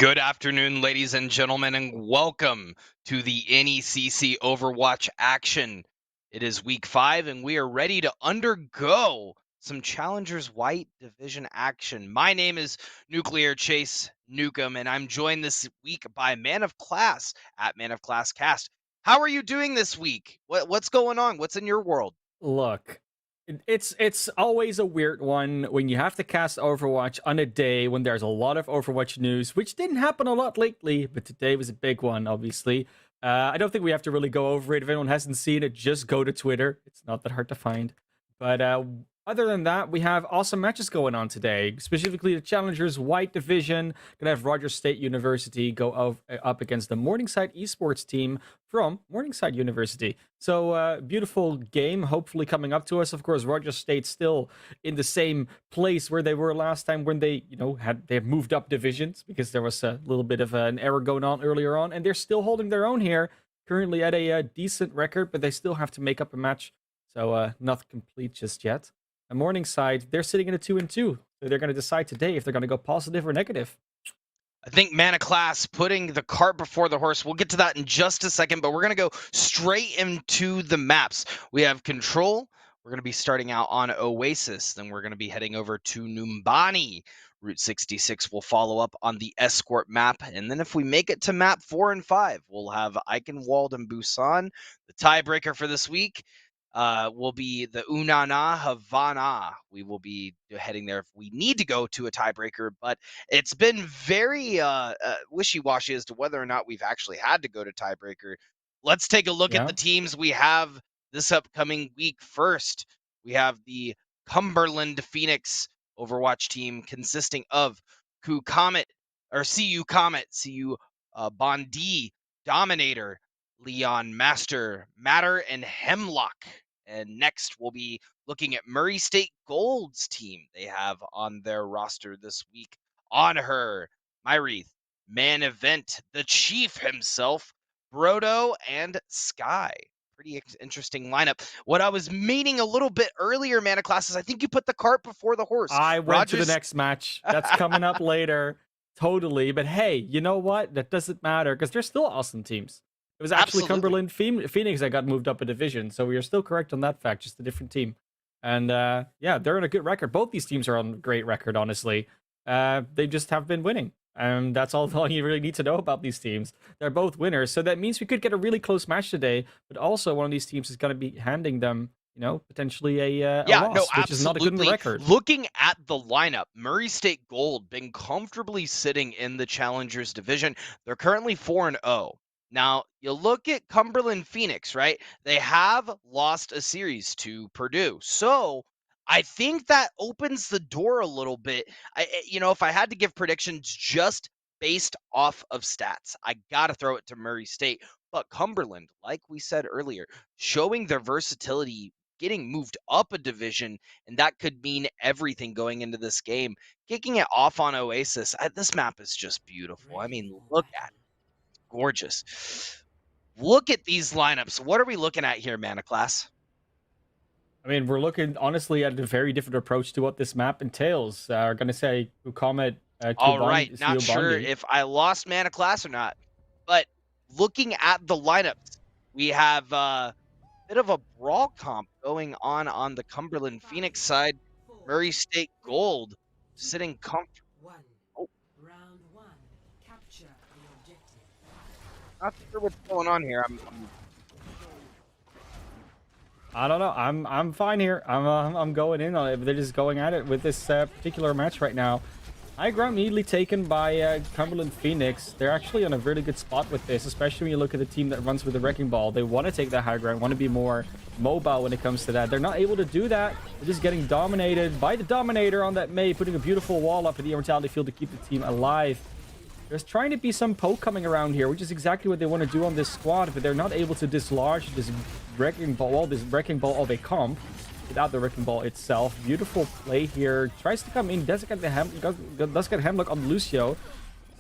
Good afternoon, ladies and gentlemen, and welcome to the NECC Overwatch action. It is week 5, and we are ready to undergo some Challengers White Division action. My name is Nuclear Chase Nukem, and I'm joined this week by Man of Class at Man of Class Cast. How are you doing this week? What's going on? What's in your world? Look, it's always a weird one when you have to cast Overwatch on a day when there's a lot of Overwatch news, which didn't happen a lot lately, but today was a big one, obviously. I don't think we have to really go over it. If anyone hasn't seen it, just go to Twitter. It's not that hard to find. But other than that, we have awesome matches going on today. Specifically, the Challengers White Division. Gonna have Rogers State University go up against the Morningside Esports team from Morningside University. So beautiful game, hopefully coming up to us. Of course, Rogers State still in the same place where they were last time when they, have moved up divisions because there was a little bit of an error going on earlier on, and they're still holding their own here. Currently at a decent record, but they still have to make up a match. So not complete just yet. And Morningside, they're sitting in a 2-2. So they're going to decide today if they're going to go positive or negative. I think Man of Class putting the cart before the horse. We'll get to that in just a second, but we're going to go straight into the maps. We have Control. We're going to be starting out on Oasis. Then we're going to be heading over to Numbani. Route 66 will follow up on the Escort map. And then if we make it to map 4 and 5, we'll have Eichenwald and Busan. The tiebreaker for this week will be the Unana Havana. We will be heading there if we need to go to a tiebreaker, but it's been very wishy-washy as to whether or not we've actually had to go to tiebreaker. Let's take a look at the teams we have this upcoming week. First, we have the Cumberland Phoenix Overwatch team consisting of CU Comet, CU Bondi, Dominator, Leon Master, Matter, and Hemlock. And next, we'll be looking at Murray State Gold's team they have on their roster this week. On her, Myrith, Man Event, the Chief himself, Brodo, and Sky. Pretty interesting lineup. What I was meaning a little bit earlier, Man of Class, is I think you put the cart before the horse. I went to the next match. That's coming up later. Totally. But hey, you know what? That doesn't matter because they're still awesome teams. It was actually Cumberland Phoenix that got moved up a division, so we are still correct on that fact, just a different team. And yeah, they're on a good record. Both these teams are on a great record, honestly. They just have been winning. And that's all you really need to know about these teams. They're both winners, so that means we could get a really close match today, but also one of these teams is going to be handing them, potentially a loss, which is not a good record. Looking at the lineup, Murray State Gold been comfortably sitting in the Challengers division. They're currently 4-0. Now, you look at Cumberland Phoenix, right? They have lost a series to Purdue. So I think that opens the door a little bit. If I had to give predictions just based off of stats, I got to throw it to Murray State. But Cumberland, like we said earlier, showing their versatility, getting moved up a division, and that could mean everything going into this game. Kicking it off on Oasis, this map is just beautiful. I mean, look at it. Gorgeous. Look at these lineups. What are we looking at here, Man of Class? I mean, we're looking, honestly, at a very different approach to what this map entails. We're going to say Comet. All right, not sure if I lost Man of Class or not, but looking at the lineups, we have a bit of a brawl comp going on the Cumberland Phoenix side. Murray State Gold sitting comfortable. Not sure what's going on here. I don't know. I'm fine here. I'm going in on it. They're just going at it with this particular match right now. High ground immediately taken by Cumberland Phoenix. They're actually on a really good spot with this, especially when you look at the team that runs with the Wrecking Ball. They want to take that high ground, want to be more mobile when it comes to that. They're not able to do that. They're just getting dominated by the Dominator on that Mei, putting a beautiful wall up at the Immortality Field to keep the team alive. There's trying to be some poke coming around here, which is exactly what they want to do on this squad, but they're not able to dislodge this Wrecking Ball of a comp without the Wrecking Ball itself. Beautiful play here. Tries to come in, does get Hemlock on Lucio,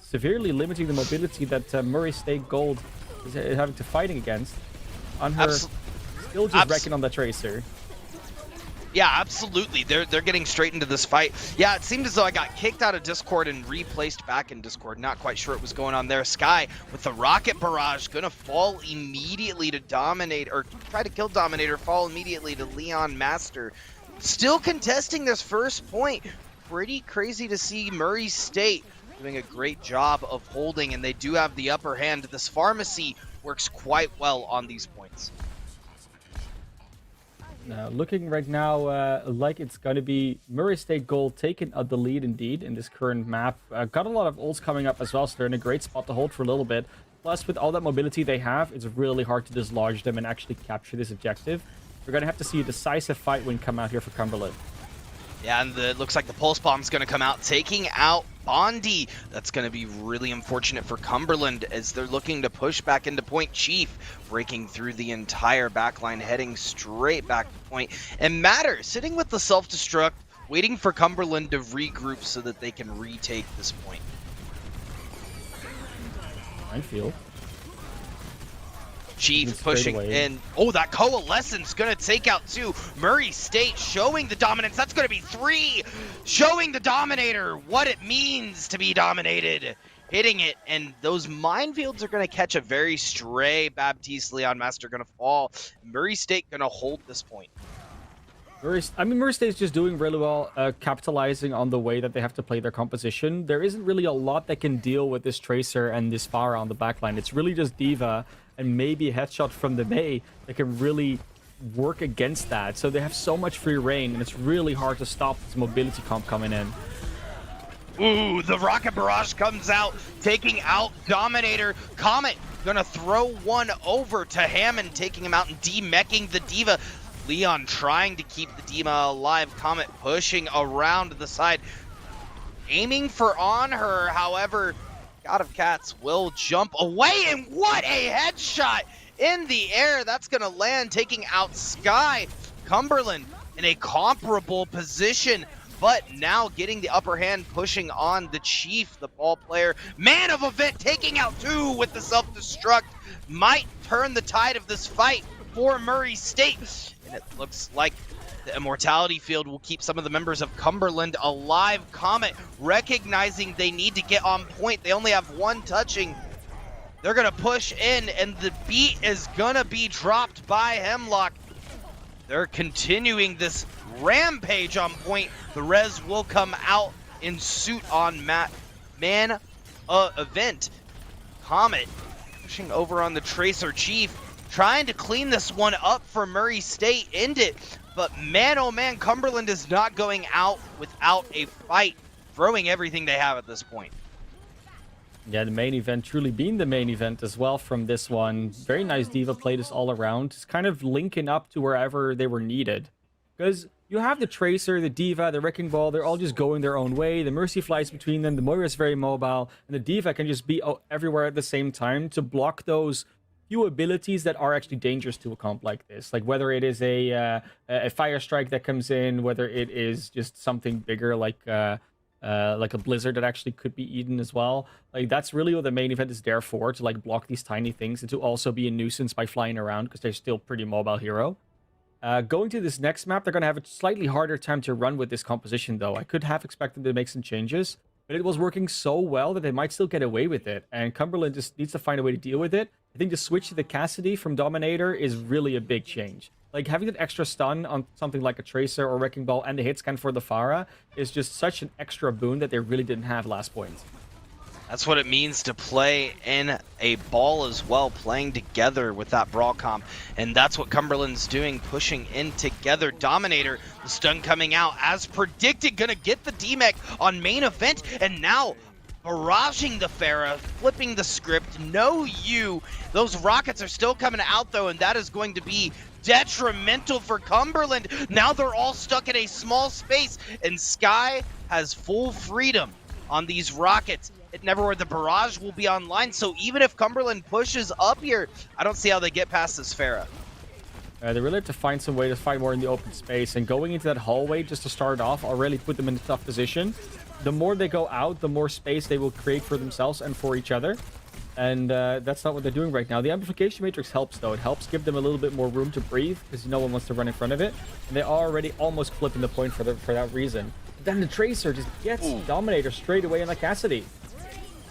severely limiting the mobility that Murray State Gold is having to fighting against. On her, still just wrecking on the Tracer. Yeah, absolutely. They're getting straight into this fight. Yeah, it seemed as though I got kicked out of Discord and replaced back in Discord. Not quite sure what was going on there. Sky with the rocket barrage gonna fall immediately to Dominate, or try to kill Dominator, fall immediately to Leon Master. Still contesting this first point. Pretty crazy to see Murray State doing a great job of holding, and they do have the upper hand. This pharmacy works quite well on these points. Now, looking right now like it's going to be Murray State Gold taking the lead indeed in this current map. Got a lot of ults coming up as well, so they're in a great spot to hold for a little bit. Plus, with all that mobility they have, it's really hard to dislodge them and actually capture this objective. We're going to have to see a decisive fight win come out here for Cumberland. Yeah, and it looks like the Pulse Bomb's going to come out, taking out Bondi. That's going to be really unfortunate for Cumberland as they're looking to push back into point. Chief breaking through the entire backline, heading straight back to point. And Matter sitting with the self-destruct, waiting for Cumberland to regroup so that they can retake this point. Minefield. Chief pushing in. Oh, that Coalescence gonna take out two. Murray State showing the dominance. That's gonna be 3. Showing the Dominator what it means to be dominated. Hitting it, and those minefields are gonna catch a very stray. Baptiste, Leon Master gonna fall. Murray State gonna hold this point. Murray State's just doing really well, capitalizing on the way that they have to play their composition. There isn't really a lot that can deal with this Tracer and this Pharah on the backline. It's really just D.Va and maybe a headshot from the Mei that can really work against that. So they have so much free reign, and it's really hard to stop this mobility comp coming in. Ooh, the Rocket Barrage comes out, taking out Dominator. Comet gonna throw one over to Hammond, taking him out and demeching the D.Va. Leon trying to keep the D.Va alive. Comet pushing around the side, aiming for on her. However, God of Cats will jump away, and what a headshot in the air. That's gonna land, taking out Sky. Cumberland in a comparable position, but now getting the upper hand, pushing on the Chief, the ball player. Man of Event taking out 2 with the self-destruct. Might turn the tide of this fight for Murray State. And it looks like the Immortality Field will keep some of the members of Cumberland alive. Comet recognizing they need to get on point. They only have 1 touching. They're going to push in, and the beat is going to be dropped by Hemlock. They're continuing this rampage on point. The res will come out in suit on Man Event. Comet pushing over on the Tracer. Chief trying to clean this one up for Murray State. End it. But man, oh man, Cumberland is not going out without a fight, throwing everything they have at this point. Yeah, the main event truly being the main event as well from this one. Very nice D.Va play this all around. It's kind of linking up to wherever they were needed. Because you have the Tracer, the D.Va, the Wrecking Ball, they're all just going their own way. The Mercy flies between them. The Moira is very mobile. And the D.Va can just be everywhere at the same time to block those few abilities that are actually dangerous to a comp like this. Like whether it is a Fire Strike that comes in, whether it is just something bigger like a Blizzard that actually could be eaten as well. Like that's really what the main event is there for, to like block these tiny things and to also be a nuisance by flying around because they're still pretty mobile hero. Going to this next map, they're going to have a slightly harder time to run with this composition though. I could have expected them to make some changes, but it was working so well that they might still get away with it. And Cumberland just needs to find a way to deal with it. I think the switch to the Cassidy from Dominator is really a big change. Like having that extra stun on something like a Tracer or Wrecking Ball and the hit scan for the Pharah is just such an extra boon that they really didn't have last point. That's what it means to play in a ball as well, playing together with that brawl comp. And that's what Cumberland's doing, pushing in together. Dominator, the stun coming out as predicted, gonna get the DMEC on main event, and now barraging the Pharah, flipping the script. No you. Those rockets are still coming out though, and that is going to be detrimental for Cumberland. Now they're all stuck in a small space, and Sky has full freedom on these rockets. It never where the barrage will be online, so even if Cumberland pushes up here, I don't see how they get past this Pharah. They really have to find some way to fight more in the open space, and going into that hallway just to start off already put them in a tough position. The more they go out, the more space they will create for themselves and for each other. And that's not what they're doing right now. The amplification matrix helps, though. It helps give them a little bit more room to breathe because no one wants to run in front of it. And they're already almost flipping the point for that reason. But then the Tracer just gets Dominator straight away in the Cassidy.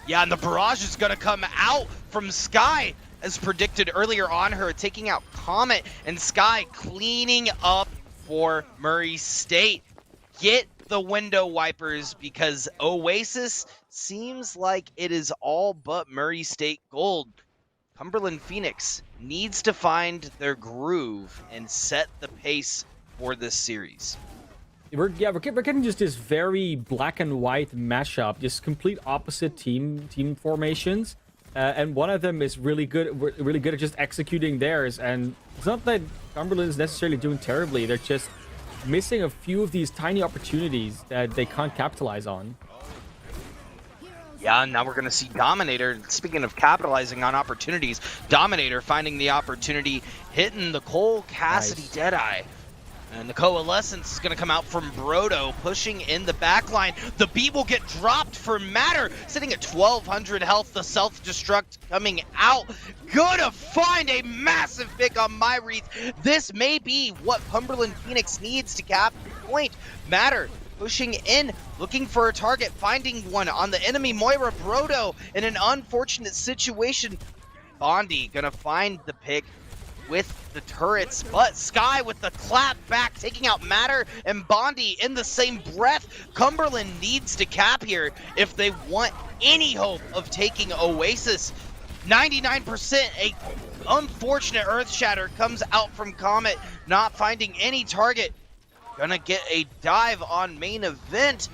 Yeah, and the barrage is going to come out from Sky, as predicted earlier on her, taking out Comet, and Sky cleaning up for Murray State. Get the window wipers, because Oasis seems like it is all but Murray State gold. Cumberland Phoenix needs to find their groove and set the pace for this series. We're getting just this very black and white mashup, just complete opposite team formations, and one of them is really good at just executing theirs. And it's not that Cumberland is necessarily doing terribly; they're just missing a few of these tiny opportunities that they can't capitalize on. Yeah, now we're going to see Dominator. Speaking of capitalizing on opportunities, Dominator finding the opportunity, hitting the Cole Cassidy Nice. Deadeye. And the Coalescence is going to come out from Brodo, pushing in the backline. The beat will get dropped for Matter, sitting at 1,200 health. The self-destruct coming out. Gonna find a massive pick on Myreath. This may be what Cumberland Phoenix needs to cap the point. Matter pushing in, looking for a target, finding one on the enemy Moira. Brodo in an unfortunate situation. Bondi gonna find the pick with the turrets, but Sky with the clap back, taking out Matter and Bondi in the same breath. Cumberland needs to cap here if they want any hope of taking Oasis. 99%, a unfortunate Earth Shatter comes out from Comet, not finding any target. Gonna get a dive on main event.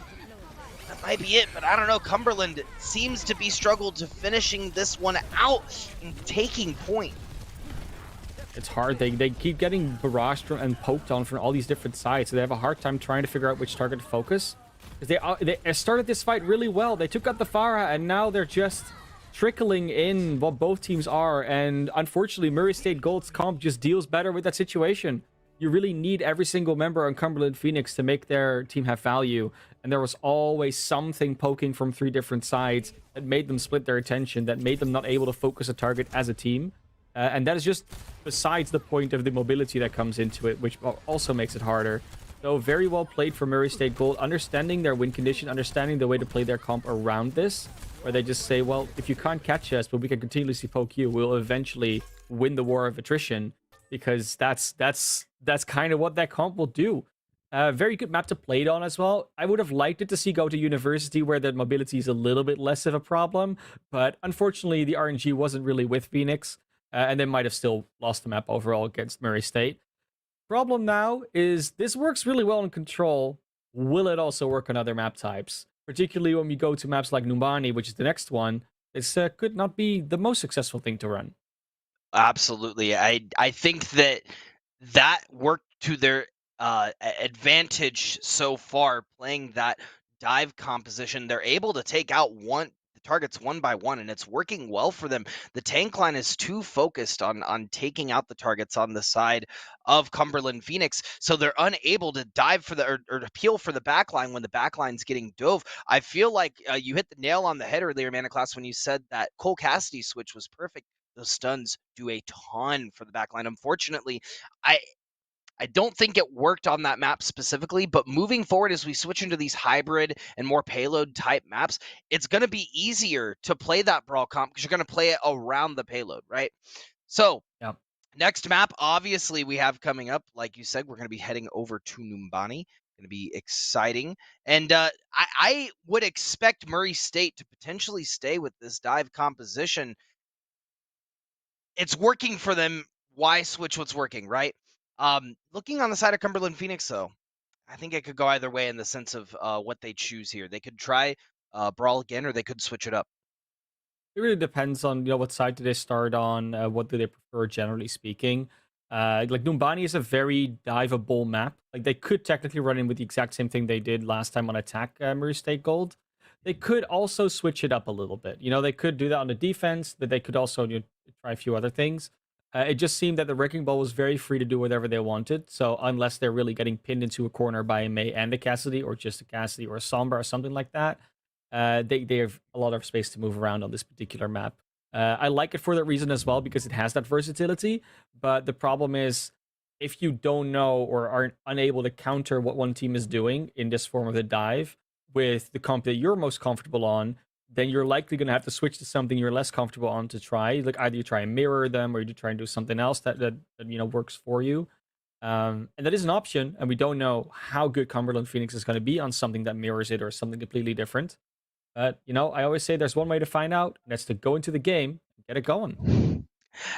That might be it, but I don't know. Cumberland seems to be struggled to finishing this one out and taking point. It's hard. They keep getting barraged and poked on from all these different sides, so they have a hard time trying to figure out which target to focus. Because they started this fight really well. They took out the Pharah, and now they're just trickling in what both teams are. And unfortunately, Murray State Gold's comp just deals better with that situation. You really need every single member on Cumberland Phoenix to make their team have value. And there was always something poking from 3 different sides that made them split their attention, that made them not able to focus a target as a team. And that is just besides the point of the mobility that comes into it, which also makes it harder. So very well played for Murray State Gold, understanding their win condition, understanding the way to play their comp around this, where they just say, well, if you can't catch us, but we can continuously poke you, we'll eventually win the war of attrition, because that's kind of what that comp will do. Very good map to play it on as well. I would have liked it to see go to University, where the mobility is a little bit less of a problem, but unfortunately the RNG wasn't really with Phoenix. And they might have still lost the map overall against Murray State. Problem now is this works really well in Control. Will it also work on other map types? Particularly when we go to maps like Numbani, which is the next one. This could not be the most successful thing to run. Absolutely. I think that worked to their advantage so far, playing that dive composition. They're able to take out targets one by one, and it's working well for them. The tank line is too focused on taking out the targets on the side of Cumberland Phoenix, so they're unable to dive for or appeal for the backline when the backline's getting dove. I feel like you hit the nail on the head earlier, Mana Class, when you said that Cole Cassidy switch was perfect. Those stuns do a ton for the backline. Unfortunately, I don't think it worked on that map specifically, but moving forward as we switch into these hybrid and more payload type maps, it's going to be easier to play that brawl comp because you're going to play it around the payload, right? So, Yeah. Next map, obviously, we have coming up, like you said, we're going to be heading over to Numbani. Going to be exciting. And I would expect Murray State to potentially stay with this dive composition. It's working for them. Why switch what's working, right? Looking on the side of Cumberland Phoenix, though, I think it could go either way in the sense of what they choose here. They could try Brawl again, or they could switch it up. It really depends on what side do they start on, what do they prefer, generally speaking. Like Numbani is a very diveable map. Like they could technically run in with the exact same thing they did last time on Attack Murray State Gold. They could also switch it up a little bit. They could do that on the defense, but they could also try a few other things. It just seemed that the Wrecking Ball was very free to do whatever they wanted. So unless they're really getting pinned into a corner by a May and a Cassidy, or just a Cassidy or a Sombra or something like that, they have a lot of space to move around on this particular map. I like it for that reason as well because it has that versatility. But the problem is, if you don't know or are unable to counter what one team is doing in this form of the dive with the comp that you're most comfortable on, then you're likely going to have to switch to something you're less comfortable on to try. Like either you try and mirror them or you try and do something else that works for you. And that is an option, and we don't know how good Cumberland Phoenix is going to be on something that mirrors it or something completely different. But I always say there's one way to find out, and that's to go into the game and get it going.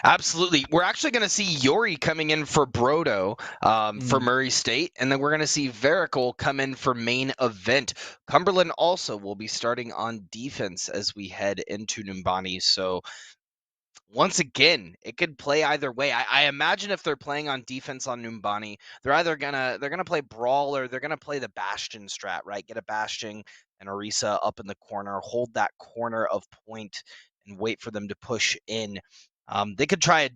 Absolutely. We're actually going to see Yori coming in for Brodo for Murray State, and then we're going to see Verical come in for main event. Cumberland also will be starting on defense as we head into Numbani. So once again, it could play either way. I imagine if they're playing on defense on Numbani, they're either gonna play Brawl or they're gonna play the Bastion strat, right? Get a Bastion and Orisa up in the corner, hold that corner of point, and wait for them to push in. They could try a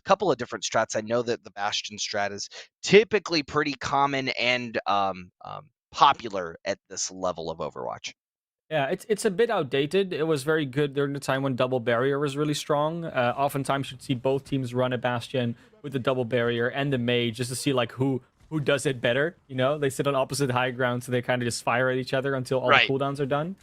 couple of different strats. I know that the Bastion strat is typically pretty common and popular at this level of Overwatch. Yeah, it's a bit outdated. It was very good during the time when double barrier was really strong. Oftentimes you'd see both teams run a Bastion with the double barrier and the mage just to see like who does it better. They sit on opposite high ground, so they kind of just fire at each other until all the cooldowns are done.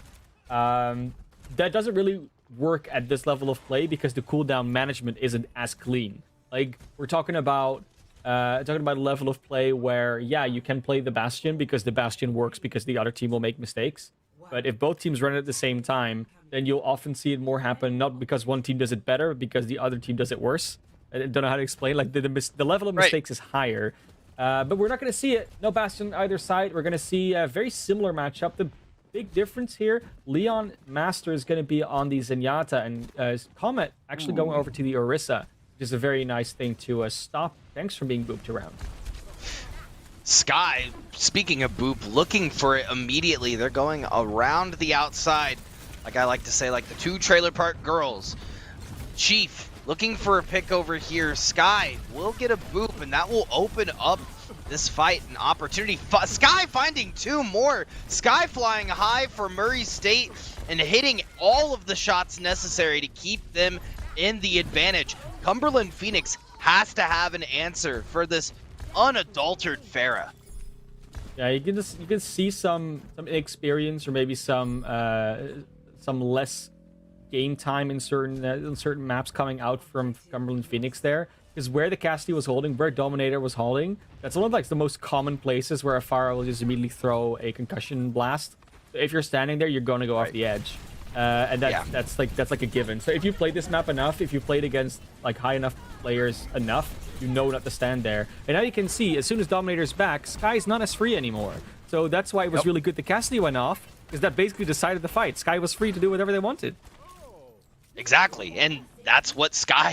That doesn't really work at this level of play because the cooldown management isn't as clean. Like we're talking about a level of play where you can play the Bastion because the Bastion works because the other team will make mistakes. But if both teams run it at the same time, then you'll often see it more happen, not because one team does it better, but because the other team does it worse. I don't know how to explain. Like the level of mistakes is higher. But we're not going to see it. No Bastion either side. We're going to see a very similar matchup. The big difference here, Leon Master is going to be on the Zenyatta, and Comet actually going over to the Orisa, which is a very nice thing to stop tanks from being booped around. Sky, speaking of boop, looking for it immediately. They're going around the outside. Like I like to say, like the two trailer park girls. Chief, looking for a pick over here. Sky will get a boop, and that will open up this fight an opportunity. Sky finding two more. Sky flying high for Murray State and hitting all of the shots necessary to keep them in the advantage. Cumberland Phoenix has to have an answer for this unadulterated Pharah. Yeah, you can see some inexperience or maybe some less game time in certain maps coming out from Cumberland Phoenix there. Because where the Cassidy was holding, where Dominator was holding, that's one of like the most common places where a Pharah will just immediately throw a concussion blast. So if you're standing there, you're gonna go off the edge. And that's like a given. So if you play this map enough, if you played against like high enough players enough, you know not to stand there. And now you can see, as soon as Dominator's back, Sky's not as free anymore. So that's why it was really good that Cassidy went off, because that basically decided the fight. Sky was free to do whatever they wanted. Exactly, and that's what Sky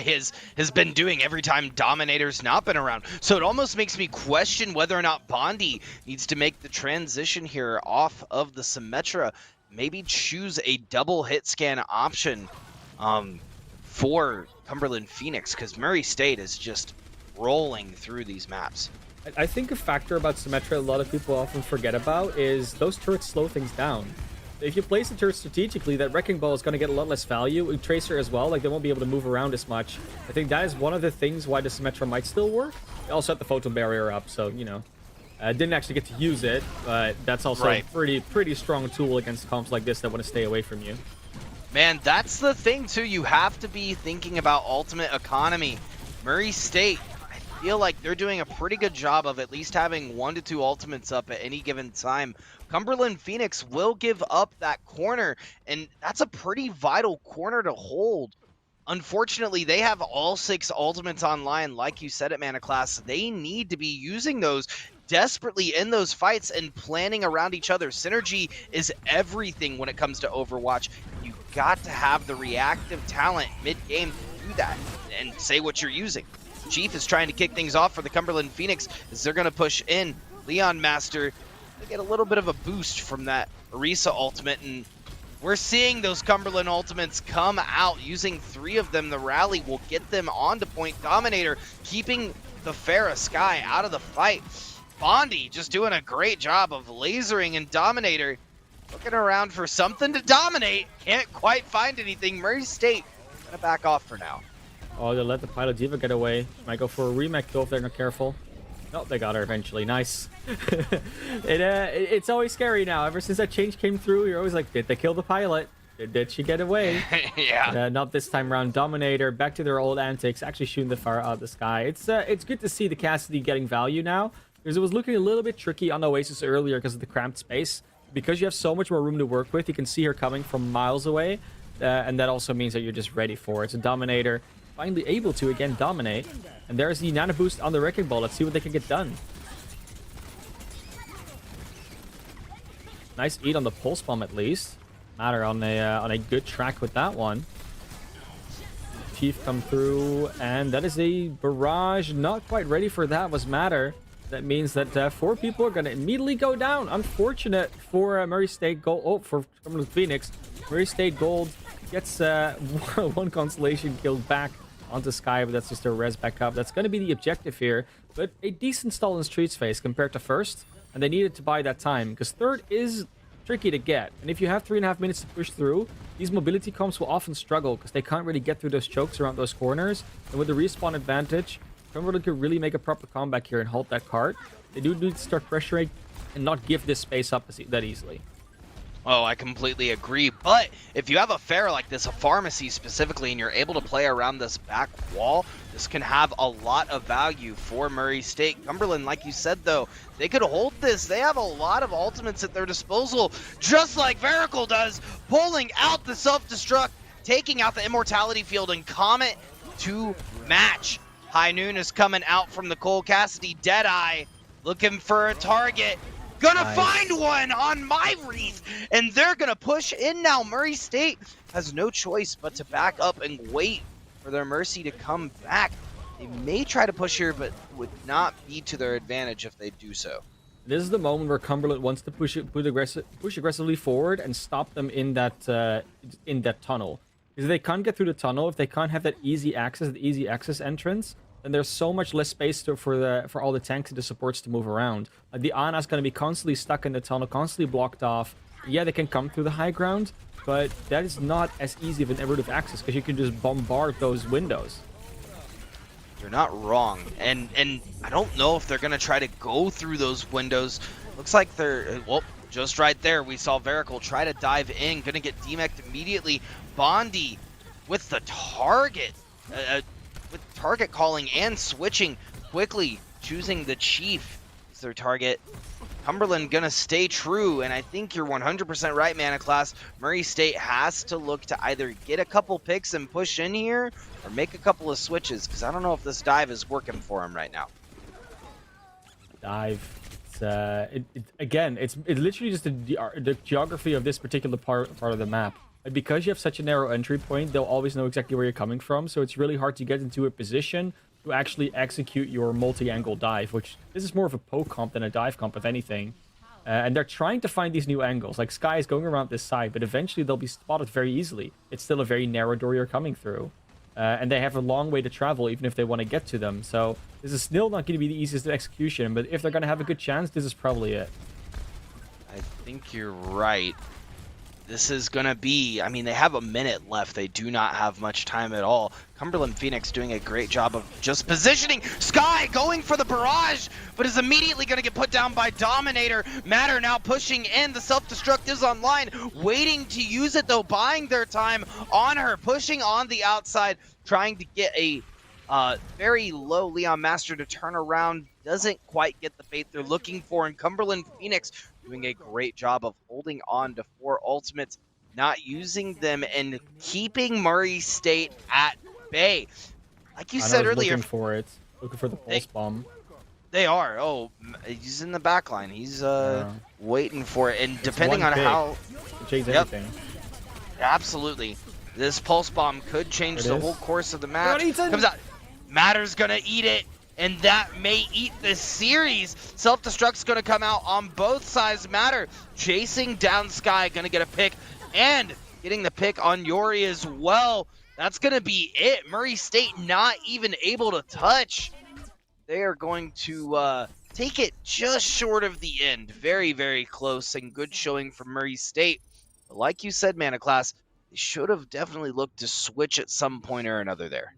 has been doing every time Dominator's not been around. So it almost makes me question whether or not Bondi needs to make the transition here off of the Symmetra. Maybe choose a double hit scan option for Cumberland Phoenix, because Murray State is just rolling through these maps. I think a factor about Symmetra a lot of people often forget about is those turrets slow things down. If you place the turret strategically, that Wrecking Ball is going to get a lot less value. Tracer as well, like they won't be able to move around as much. I think that is one of the things why the Symmetra might still work. They also have the photon barrier up, so didn't actually get to use it, but that's also a pretty strong tool against comps like this that want to stay away from you. Man, that's the thing too. You have to be thinking about ultimate economy. Murray State, I feel like they're doing a pretty good job of at least having 1 to 2 ultimates up at any given time. Cumberland Phoenix will give up that corner, and that's a pretty vital corner to hold. Unfortunately, they have all 6 ultimates online, like you said at Mana Class. They need to be using those desperately in those fights and planning around each other. Synergy is everything when it comes to Overwatch. You got to have the reactive talent mid-game to do that and say what you're using. Chief is trying to kick things off for the Cumberland Phoenix as they're going to push in. Leon Master, they get a little bit of a boost from that Orisa ultimate, and we're seeing those Cumberland ultimates come out. Using 3 of them, the rally will get them onto point. Dominator keeping the Pharah Sky out of the fight. Bondi just doing a great job of lasering, and Dominator looking around for something to dominate. Can't quite find anything. Murray State gonna back off for now. Oh, they let the Pilot Diva get away. Might go for a remake though if they're not careful. Nope, they got her eventually. Nice. It's always scary now. Ever since that change came through, you're always like, did they kill the pilot? Did she get away? Yeah. But, not this time around. Dominator back to their old antics, actually shooting the fire out of the sky. It's good to see the Cassidy getting value now, because it was looking a little bit tricky on Oasis earlier because of the cramped space. Because you have so much more room to work with, you can see her coming from miles away, and that also means that you're just ready for it. So Dominator finally able to again dominate, and there's the nano boost on the Wrecking Ball. Let's see what they can get done. Nice eat on the pulse bomb at least. Matter on a good track with that one. Chief come through, and that is a barrage. Not quite ready for that was Matter. That means that 4 people are going to immediately go down. Unfortunate for Murray State Gold. Oh, for Cumberland Phoenix. Murray State Gold gets 1 constellation killed back onto Sky, but that's just a res back up. That's going to be the objective here. But a decent stall in Streets Face compared to first. And they needed to buy that time, because third is tricky to get. And if you have 3.5 minutes to push through, these mobility comps will often struggle because they can't really get through those chokes around those corners. And with the respawn advantage, Cumberland could really make a proper comeback here and halt that cart. They do need to start pressuring and not give this space up that easily. Oh, I completely agree. But if you have a fair like this, a pharmacy specifically, and you're able to play around this back wall, this can have a lot of value for Murray State. Cumberland, like you said, though, they could hold this. They have a lot of ultimates at their disposal, just like Vericle does, pulling out the self-destruct, taking out the immortality field, and Comet to match. High Noon is coming out from the Cole Cassidy Deadeye, looking for a target. Gonna find one on my Wreath, and they're gonna push in now. Murray State has no choice but to back up and wait for their Mercy to come back. They may try to push here, but would not be to their advantage if they do so. This is the moment where Cumberland wants to push aggressively forward and stop them in that tunnel. Because if they can't get through the tunnel, if they can't have that easy access entrance, then there's so much less space for all the tanks and the supports to move around. Like the Ana's going to be constantly stuck in the tunnel, constantly blocked off. Yeah, they can come through the high ground, but that is not as easy of an route of access because you can just bombard those windows. You're not wrong, and I don't know if they're going to try to go through those windows. Looks like they're, well, just right there, we saw Vericle try to dive in, going to get demeched immediately. Bondi with the target. With target calling and switching quickly, choosing the Chief as their target. Cumberland gonna stay true, and I think you're 100% right, Mana Class. Murray State has to look to either get a couple picks and push in here, or make a couple of switches, because I don't know if this dive is working for him right now. Dive. Again, it's literally just the geography of this particular part of the map. And because you have such a narrow entry point, they'll always know exactly where you're coming from, so it's really hard to get into a position to actually execute your multi-angle dive, which this is more of a poke comp than a dive comp, if anything. And they're trying to find these new angles. Like, Sky is going around this side, but eventually they'll be spotted very easily. It's still a very narrow door you're coming through. And they have a long way to travel, even if they want to get to them. So this is still not going to be the easiest execution, but if they're going to have a good chance, this is probably it. I think you're right. This is going to be, I mean, they have a minute left. They do not have much time at all. Cumberland Phoenix doing a great job of just positioning. Sky going for the barrage, but is immediately going to get put down by Dominator. Matter now pushing in. The self-destruct is online, waiting to use it though, buying their time on her, pushing on the outside, trying to get a very low Leon Master to turn around. Doesn't quite get the bait they're looking for, and Cumberland Phoenix doing a great job of holding on to 4 ultimates, not using them, and keeping Murray State at bay. Like you said earlier, looking for the pulse bomb. They are. Oh, he's in the back line. He's waiting for it, and depending on how change anything. Absolutely, this pulse bomb could change the whole course of the match. Comes out. Matter's gonna eat it, and that may eat this series. Self-destruct's gonna come out on both sides. Matter chasing down Sky, gonna get a pick, and getting the pick on Yori as well. That's gonna be it. Murray State not even able to touch. They are going to take it just short of the end. Very, very close, and good showing from Murray State. But like you said, Mana Class, they should have definitely looked to switch at some point or another there.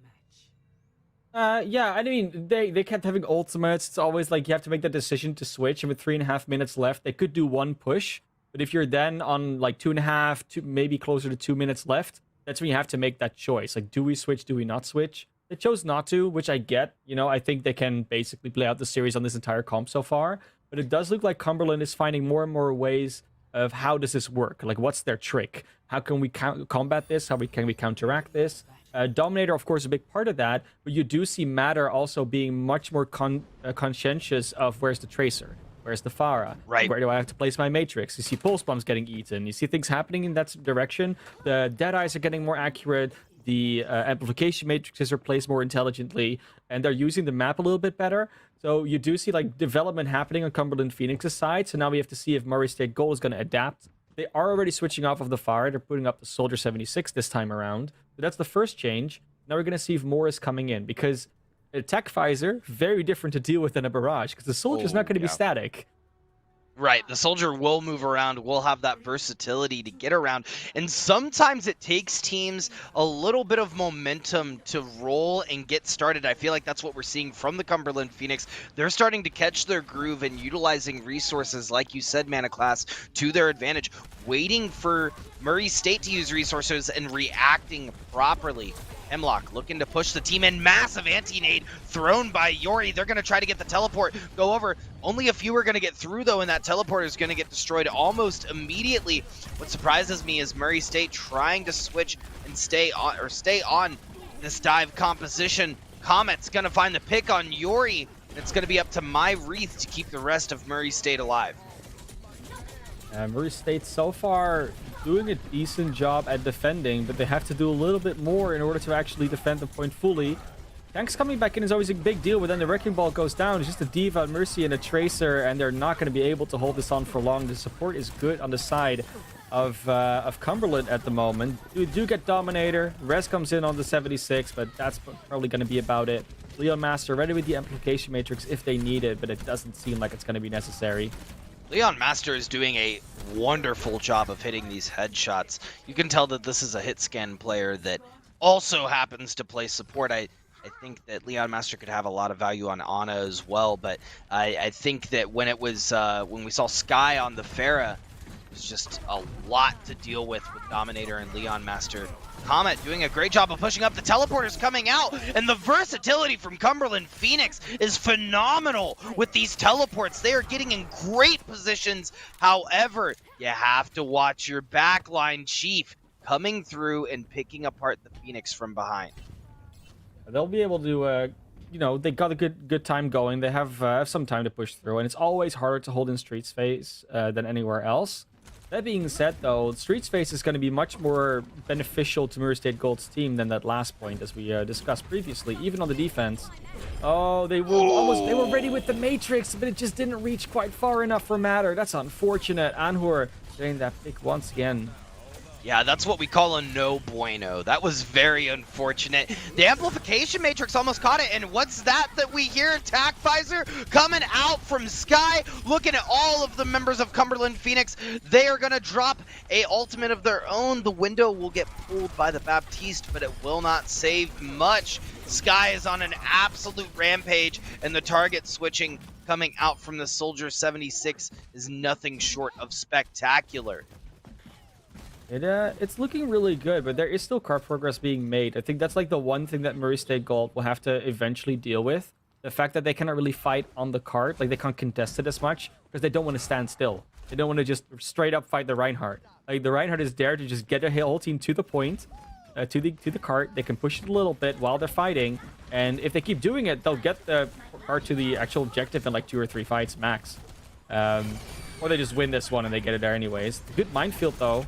Yeah, I mean, they kept having ultimates. It's always like you have to make the decision to switch, and with 3.5 minutes left, they could do one push. But if you're then on like 2.5, maybe closer to 2 minutes left, that's when you have to make that choice. Like, do we switch? Do we not switch? They chose not to, which I get. You know, I think they can basically play out the series on this entire comp so far. But it does look like Cumberland is finding more and more ways of how does this work? Like, what's their trick? How can we combat this? Can we counteract this? Dominator, of course, is a big part of that, but you do see Matter also being much more conscientious of where's the Tracer, where's the Pharah, Right. where do I have to place my Matrix? You see Pulse Bombs getting eaten, you see things happening in that direction. The Deadeyes are getting more accurate, the Amplification Matrices are placed more intelligently, and they're using the map a little bit better. So you do see like development happening on Cumberland Phoenix's side, so now we have to see if Murray State Gold is going to adapt. They are already switching off of the Pharah, they're putting up the Soldier 76 this time around. So that's the first change. Now we're going to see if more is coming in, because a Tech Visor, very different to deal with than a Barrage, because the Soldier's not going to be static. Right, the Soldier will move around, will have that versatility to get around, and sometimes it takes teams a little bit of momentum to roll and get started. I feel like that's what we're seeing from the Cumberland Phoenix. They're starting to catch their groove and utilizing resources, like you said, Mana Class, to their advantage, waiting for Murray State to use resources and reacting properly. Hemlock looking to push the team in. Massive anti-nade thrown by Yori. They're going to try to get the teleport, go over. Only a few are going to get through, though, and that teleport is going to get destroyed almost immediately. What surprises me is Murray State trying to switch and stay on this dive composition. Comet's going to find the pick on Yori, and it's going to be up to My Wreath to keep the rest of Murray State alive. Murray State so far doing a decent job at defending, but they have to do a little bit more in order to actually defend the point fully. Tanks coming back in is always a big deal, but then the Wrecking Ball goes down. It's just a Diva, Mercy, and a Tracer, and they're not going to be able to hold this on for long. The support is good on the side of Cumberland at the moment. You do get Dominator. Res comes in on the 76, but that's probably going to be about it. Leon Master ready with the Amplification Matrix if they need it, but it doesn't seem like it's going to be necessary. Leon Master is doing a wonderful job of hitting these headshots. You can tell that this is a hit scan player that also happens to play support. I think that Leon Master could have a lot of value on Ana as well, but I think that when it was when we saw Sky on the Pharah, it was just a lot to deal with Dominator and Leon Master. Comet doing a great job of pushing up. The teleporters coming out, and the versatility from Cumberland Phoenix is phenomenal with these teleports. They are getting in great positions. However, you have to watch your backline, Chief, coming through and picking apart the Phoenix from behind. They'll be able to, you know, they got a good time going. They have some time to push through, and it's always harder to hold in Street Space than anywhere else. That being said, though, Street Space is going to be much more beneficial to Murray State Gold's team than that last point, as we discussed previously, even on the defense. Oh, they were ready with the Matrix, but it just didn't reach quite far enough for Matter. That's unfortunate. Anhur getting that pick once again. Yeah, that's what we call a no bueno. That was very unfortunate. The Amplification Matrix almost caught it, and what's that we hear? Attack Visor coming out from Sky, looking at all of the members of Cumberland Phoenix. They are going to drop a ultimate of their own. The window will get pulled by the Baptiste, but it will not save much. Sky is on an absolute rampage, and the target switching coming out from the Soldier 76 is nothing short of spectacular. It's looking really good, but there is still card progress being made. I think that's like the one thing that Murray State Gold will have to eventually deal with. The fact that they cannot really fight on the card, like they can't contest it as much, because they don't want to stand still. They don't want to just straight up fight the Reinhardt. Like the Reinhardt is there to just get a whole team to the point, to the cart. They can push it a little bit while they're fighting, and if they keep doing it, they'll get the cart to the actual objective in like 2 or 3 fights max. Or they just win this one and they get it there anyways. Good minefield though.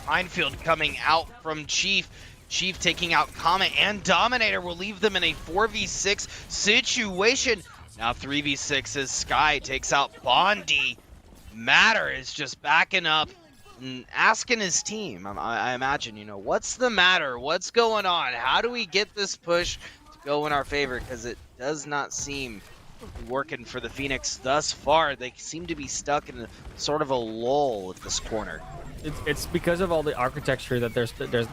Minefield coming out from Chief. Chief taking out Comet and Dominator will leave them in a 4v6 situation. Now 3v6 as Sky takes out Bondi. Matter is just backing up and asking his team, I imagine, you know, what's the matter? What's going on? How do we get this push to go in our favor? Because it does not seem to be working for the Phoenix thus far. They seem to be stuck in a sort of a lull at this corner. It's because of all the architecture that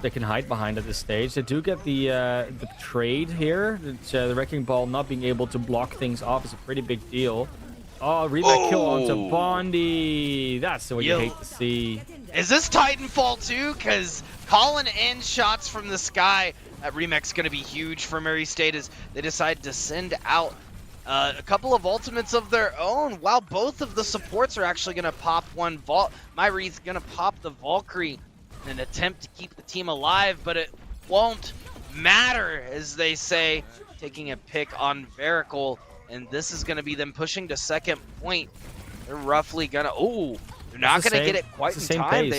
they can hide behind at this stage. They do get the trade here. The Wrecking Ball not being able to block things off is a pretty big deal. Oh, read that kill onto Bondi. That's what you hate to see. Is this Titanfall 2? Because calling in shots from the sky at Remix going to be huge for Murray State as they decide to send out a couple of ultimates of their own, while both of the supports are actually going to pop one. Myree's going to pop the Valkyrie in an attempt to keep the team alive, but it won't matter, as they say, taking a pick on Vericle, and this is going to be them pushing to second point. They're roughly going to... they're not going to get it quite in time.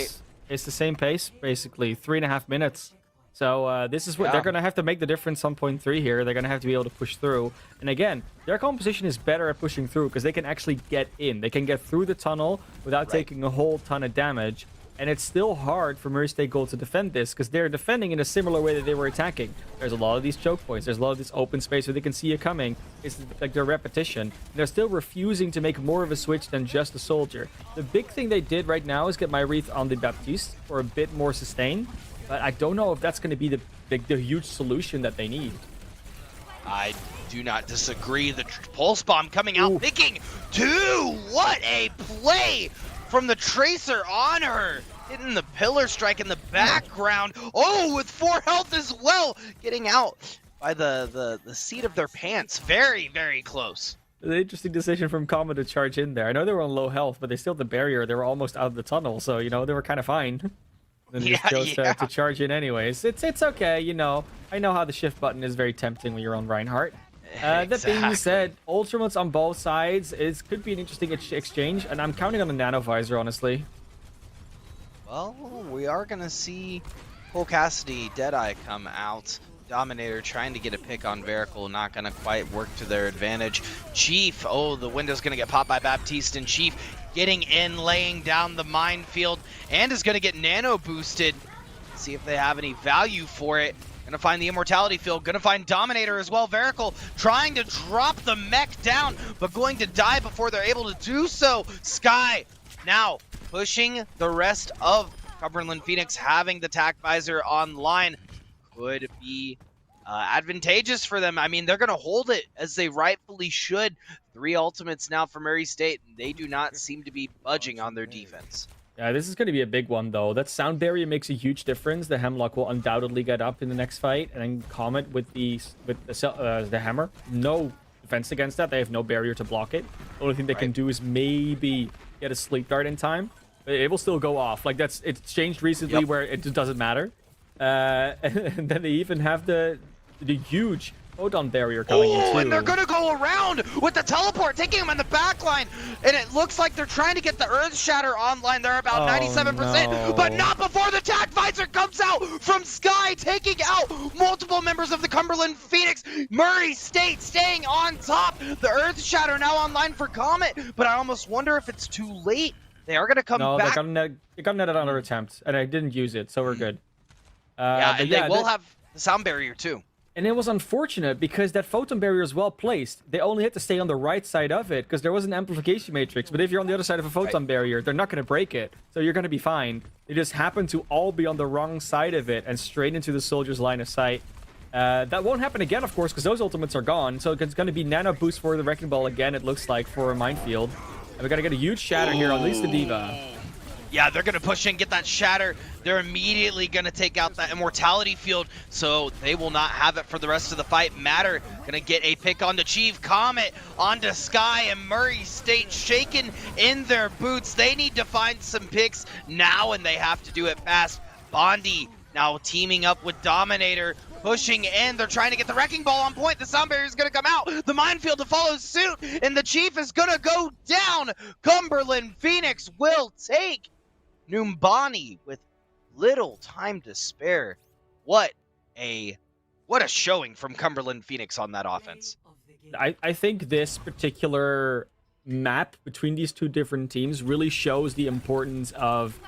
It's the same pace, basically. 3.5 minutes. So this is what they're going to have to make the difference on point 3 here. They're going to have to be able to push through. And again, their composition is better at pushing through because they can actually get in. They can get through the tunnel without taking a whole ton of damage. And it's still hard for Murray State Gold to defend this because they're defending in a similar way that they were attacking. There's a lot of these choke points. There's a lot of this open space where they can see you coming. It's like their repetition. They're still refusing to make more of a switch than just a soldier. The big thing they did right now is get Myreeth on the Baptiste for a bit more sustain. But I don't know if that's going to be the huge solution that they need. I do not disagree. The Pulse Bomb coming out, picking 2. What a play from the Tracer on her. Hitting the pillar strike in the background. Oh, with 4 health as well. Getting out by the seat of their pants. Very, very close. An interesting decision from Kama to charge in there. I know they were on low health, but they still had the barrier. They were almost out of the tunnel, so, you know, they were kind of fine. Then just chose to charge in anyways. It's okay, you know. I know how the shift button is very tempting when you're on Reinhardt. That being said, Ultimates on both sides could be an interesting exchange, and I'm counting on the Nano Visor, honestly. Well, we are going to see Cole Cassidy, Deadeye come out. Dominator trying to get a pick on Vericle, not going to quite work to their advantage. Chief, the window's going to get popped by Baptiste, and Chief getting in, laying down the minefield, and is going to get nano boosted. See if they have any value for it. Gonna find the Immortality Field, gonna find Dominator as well. Vericle trying to drop the mech down, but going to die before they're able to do so. Sky now pushing the rest of Cumberland Phoenix, having the TAC visor online could be advantageous for them. I mean, they're gonna hold it as they rightfully should. 3 ultimates now for Murray State, and they do not seem to be budging on their defense. Yeah, this is going to be a big one, though. That sound barrier makes a huge difference. The Hemlock will undoubtedly get up in the next fight, and then Comet with the hammer. No defense against that. They have no barrier to block it. The only thing they can do is maybe get a sleep dart in time. It will still go off. Like, it's changed recently where it just doesn't matter. And then they even have the huge photon barrier coming in too. And they're gonna go around with the teleport, taking them in the back line, and it looks like they're trying to get the Earth Shatter online. They're about 97%, but not before the TAC visor comes out from Sky, taking out multiple members of the Cumberland Phoenix. Murray State staying on top. The Earth Shatter now online for Comet, but I almost wonder if it's too late. They are gonna come back. No, they got netted on their attempt, and I didn't use it, so we're good. They will have the sound barrier too. And it was unfortunate because that photon barrier is well placed. They only had to stay on the right side of it because there was an amplification matrix. But if you're on the other side of a photon barrier, they're not going to break it. So you're going to be fine. They just happen to all be on the wrong side of it and straight into the soldier's line of sight. That won't happen again, of course, because those ultimates are gone. So it's going to be nano boost for the Wrecking Ball again, it looks like, for a minefield. And we got to get a huge shatter here, at least the Diva. Yeah, they're going to push in, get that shatter. They're immediately going to take out that Immortality Field, so they will not have it for the rest of the fight. Matter going to get a pick on the Chief. Comet onto Sky, and Murray State shaking in their boots. They need to find some picks now, and they have to do it fast. Bondi now teaming up with Dominator, pushing in. They're trying to get the Wrecking Ball on point. The sound barrier is going to come out. The minefield to follow suit, and the Chief is going to go down. Cumberland Phoenix will take Numbani with little time to spare. What a showing from Cumberland Phoenix on that offense. I think this particular map between these two different teams really shows the importance of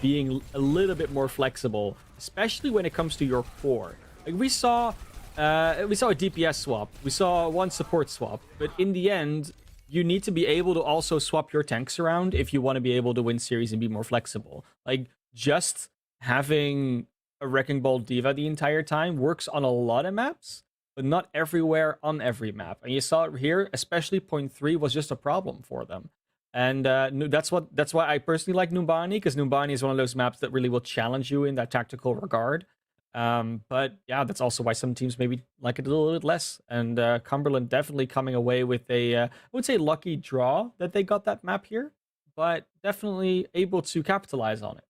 being a little bit more flexible, especially when it comes to your core. Like we saw a DPS swap, we saw one support swap, but in the end, you need to be able to also swap your tanks around if you want to be able to win series and be more flexible. Like, just having a Wrecking Ball Diva the entire time works on a lot of maps, but not everywhere on every map. And you saw it here, especially point 3 was just a problem for them. And that's why I personally like Numbani, because Numbani is one of those maps that really will challenge you in that tactical regard. But yeah, that's also why some teams maybe like it a little bit less. And Cumberland definitely coming away with I would say lucky draw that they got that map here, but definitely able to capitalize on it.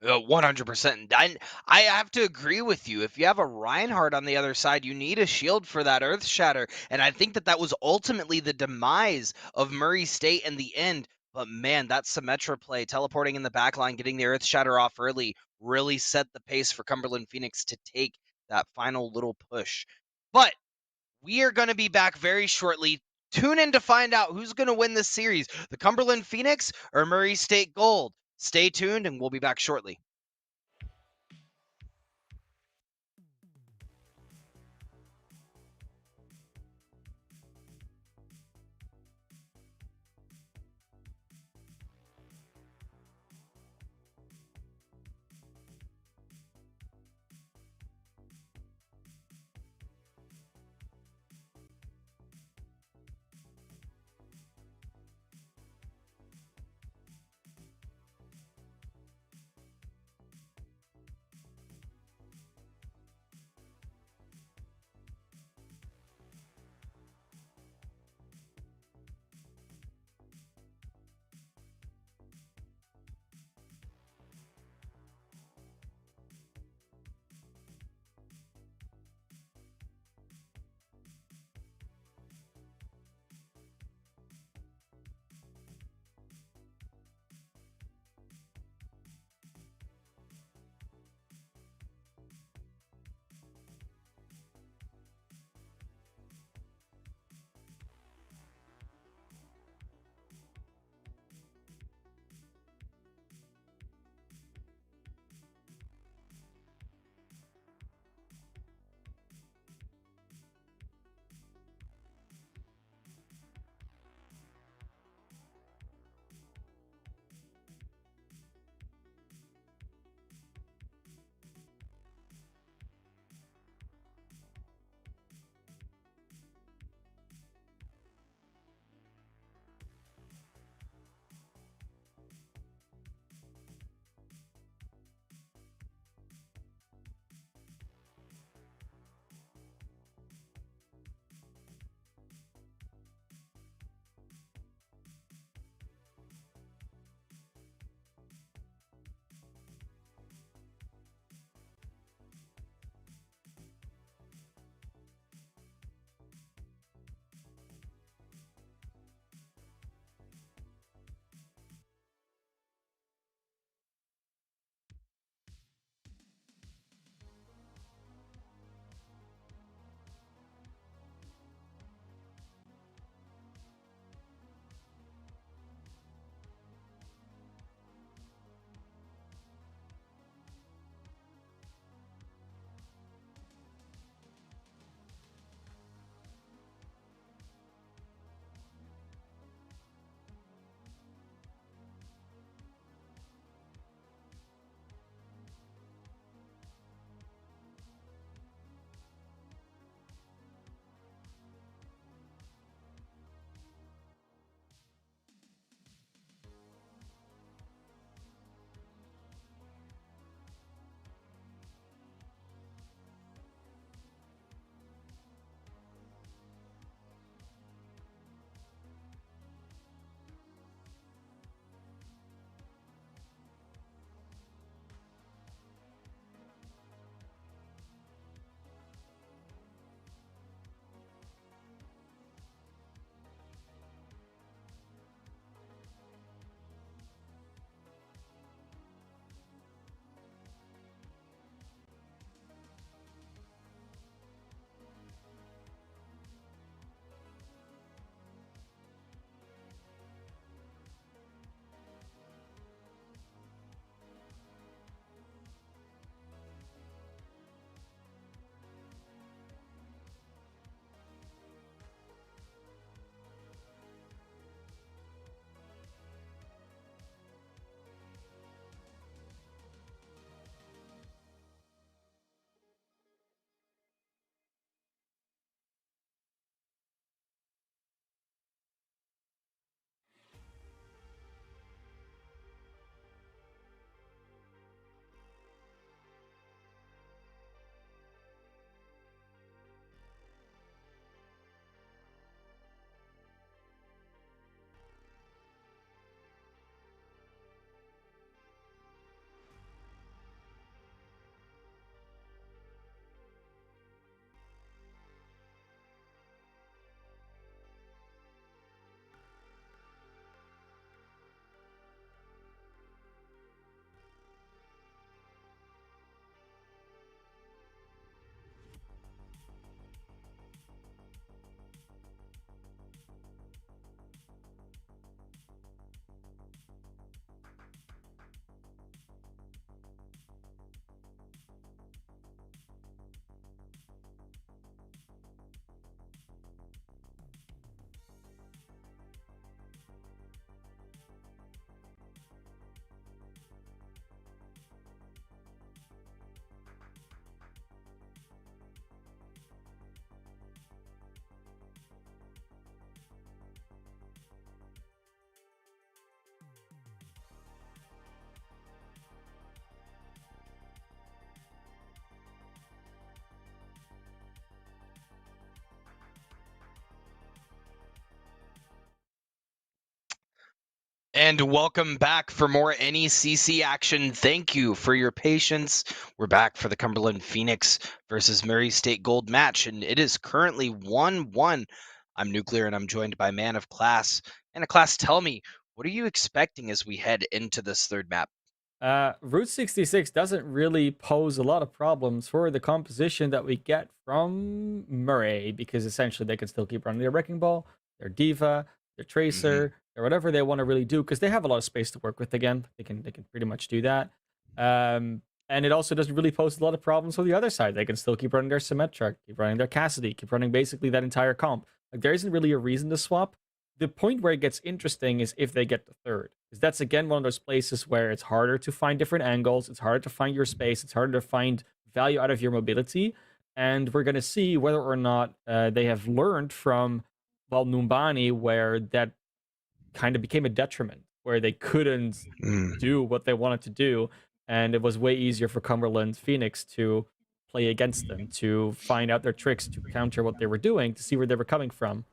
100%. I have to agree with you. If you have a Reinhardt on the other side, you need a shield for that Earth Shatter. And I think that was ultimately the demise of Murray State in the end. But man, that Symmetra play, teleporting in the backline, getting the Earth Shatter off early, really set the pace for Cumberland Phoenix to take that final little push. But we are going to be back very shortly. Tune in to find out who's going to win this series, the Cumberland Phoenix or Murray State Gold. Stay tuned, and we'll be back shortly. And welcome back for more NECC action. Thank you for your patience. We're back for the Cumberland Phoenix versus Murray State Gold match, and it is currently 1-1. I'm Nuclear, and I'm joined by Man of Class. Man of Class, tell me, what are you expecting as we head into this third map? Route 66 doesn't really pose a lot of problems for the composition that we get from Murray, because essentially they can still keep running their Wrecking Ball, their Diva, their Tracer, or whatever they want to really do, because they have a lot of space to work with again. They can pretty much do that. And it also doesn't really pose a lot of problems for the other side. They can still keep running their Symmetra, keep running their Cassidy, keep running basically that entire comp. Like, there isn't really a reason to swap. The point where it gets interesting is if they get the third, because that's again one of those places where it's harder to find different angles, it's harder to find your space, it's harder to find value out of your mobility, and we're going to see whether or not they have learned from, well, Numbani, where that kind of became a detriment, where they couldn't do what they wanted to do, and it was way easier for Cumberland Phoenix to play against them, to find out their tricks, to counter what they were doing, to see where they were coming from.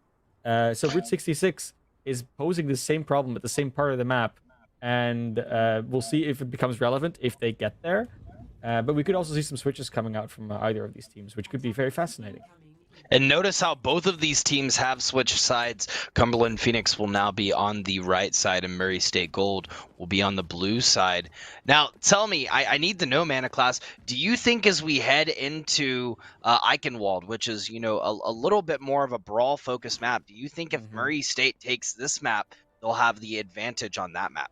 So Route 66 is posing the same problem at the same part of the map, and we'll see if it becomes relevant if they get there. But we could also see some switches coming out from either of these teams, which could be very fascinating. And notice how both of these teams have switched sides. Cumberland Phoenix will now be on the right side, and Murray State Gold will be on the blue side. Now, tell me, I need to know, Mana Class, do you think as we head into Eichenwald, which is, you know, a little bit more of a brawl-focused map, do you think if Murray State takes this map, they'll have the advantage on that map?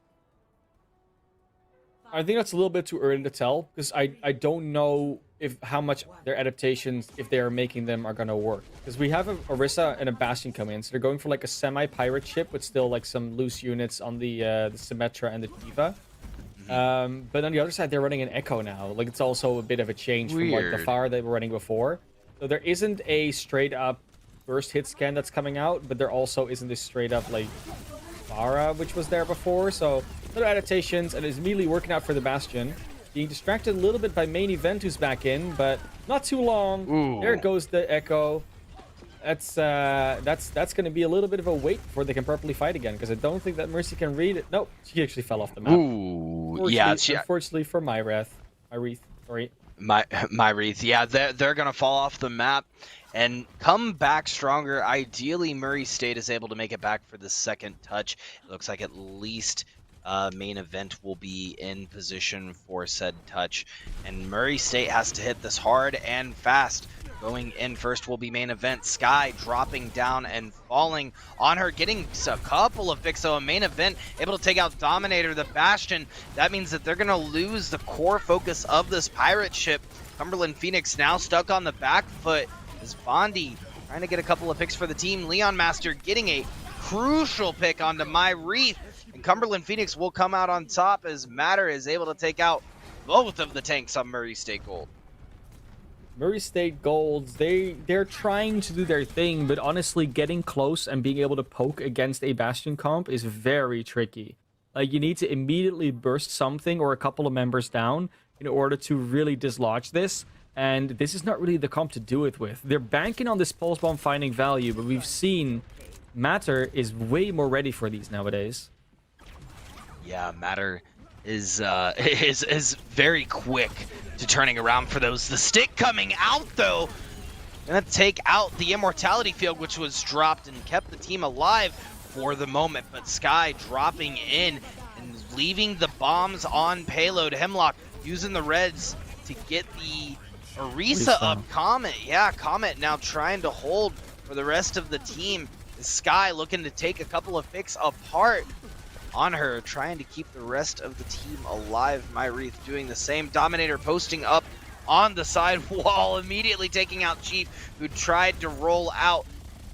I think that's a little bit too early to tell, because I don't know if how much their adaptations, if they are making them, are going to work. Because we have a Orisa and a Bastion come in, so they're going for like a semi-pirate ship with still like some loose units on the Symmetra and the Diva. But on the other side, they're running an Echo now. Like, it's also a bit of a change from like the Fire they were running before. So there isn't a straight up burst hit scan that's coming out, but there also isn't a straight up like Fara, which was there before. So little adaptations, and is immediately working out for the Bastion. Being distracted a little bit by Main Event, who's back in, but not too long. Ooh. There goes the Echo. That's going to be a little bit of a wait before they can properly fight again, because I don't think that Mercy can read it. Nope, she actually fell off the map. Ooh, yeah. Unfortunately for Myreth, sorry. Myreth, yeah, they're gonna fall off the map and come back stronger. Ideally, Murray State is able to make it back for the second touch. It looks like at least Main Event will be in position for said touch, and Murray State has to hit this hard and fast. Going in first will be Main Event. Sky dropping down and falling on her, getting a couple of picks. So a Main Event able to take out Dominator, the Bastion. That means that they're going to lose the core focus of this pirate ship. Cumberland Phoenix now stuck on the back foot as Bondi trying to get a couple of picks for the team. Leon Master getting a crucial pick onto Myreth. And Cumberland Phoenix will come out on top as Matter is able to take out both of the tanks on Murray State Gold. Murray State Golds, they're trying to do their thing, but honestly, getting close and being able to poke against a Bastion comp is very tricky. Like, you need to immediately burst something or a couple of members down in order to really dislodge this, and this is not really the comp to do it with. They're banking on this Pulse Bomb finding value, but we've seen Matter is way more ready for these nowadays. Yeah, Matter is very quick to turning around for those. The stick coming out, though, gonna take out the Immortality Field, which was dropped and kept the team alive for the moment. But Sky dropping in and leaving the bombs on payload. Hemlock using the reds to get the Orisa up. Comet, yeah, Comet now trying to hold for the rest of the team. Sky looking to take a couple of picks apart on her, trying to keep the rest of the team alive. Myreth doing the same. Dominator posting up on the side wall, immediately taking out Chief, who tried to roll out.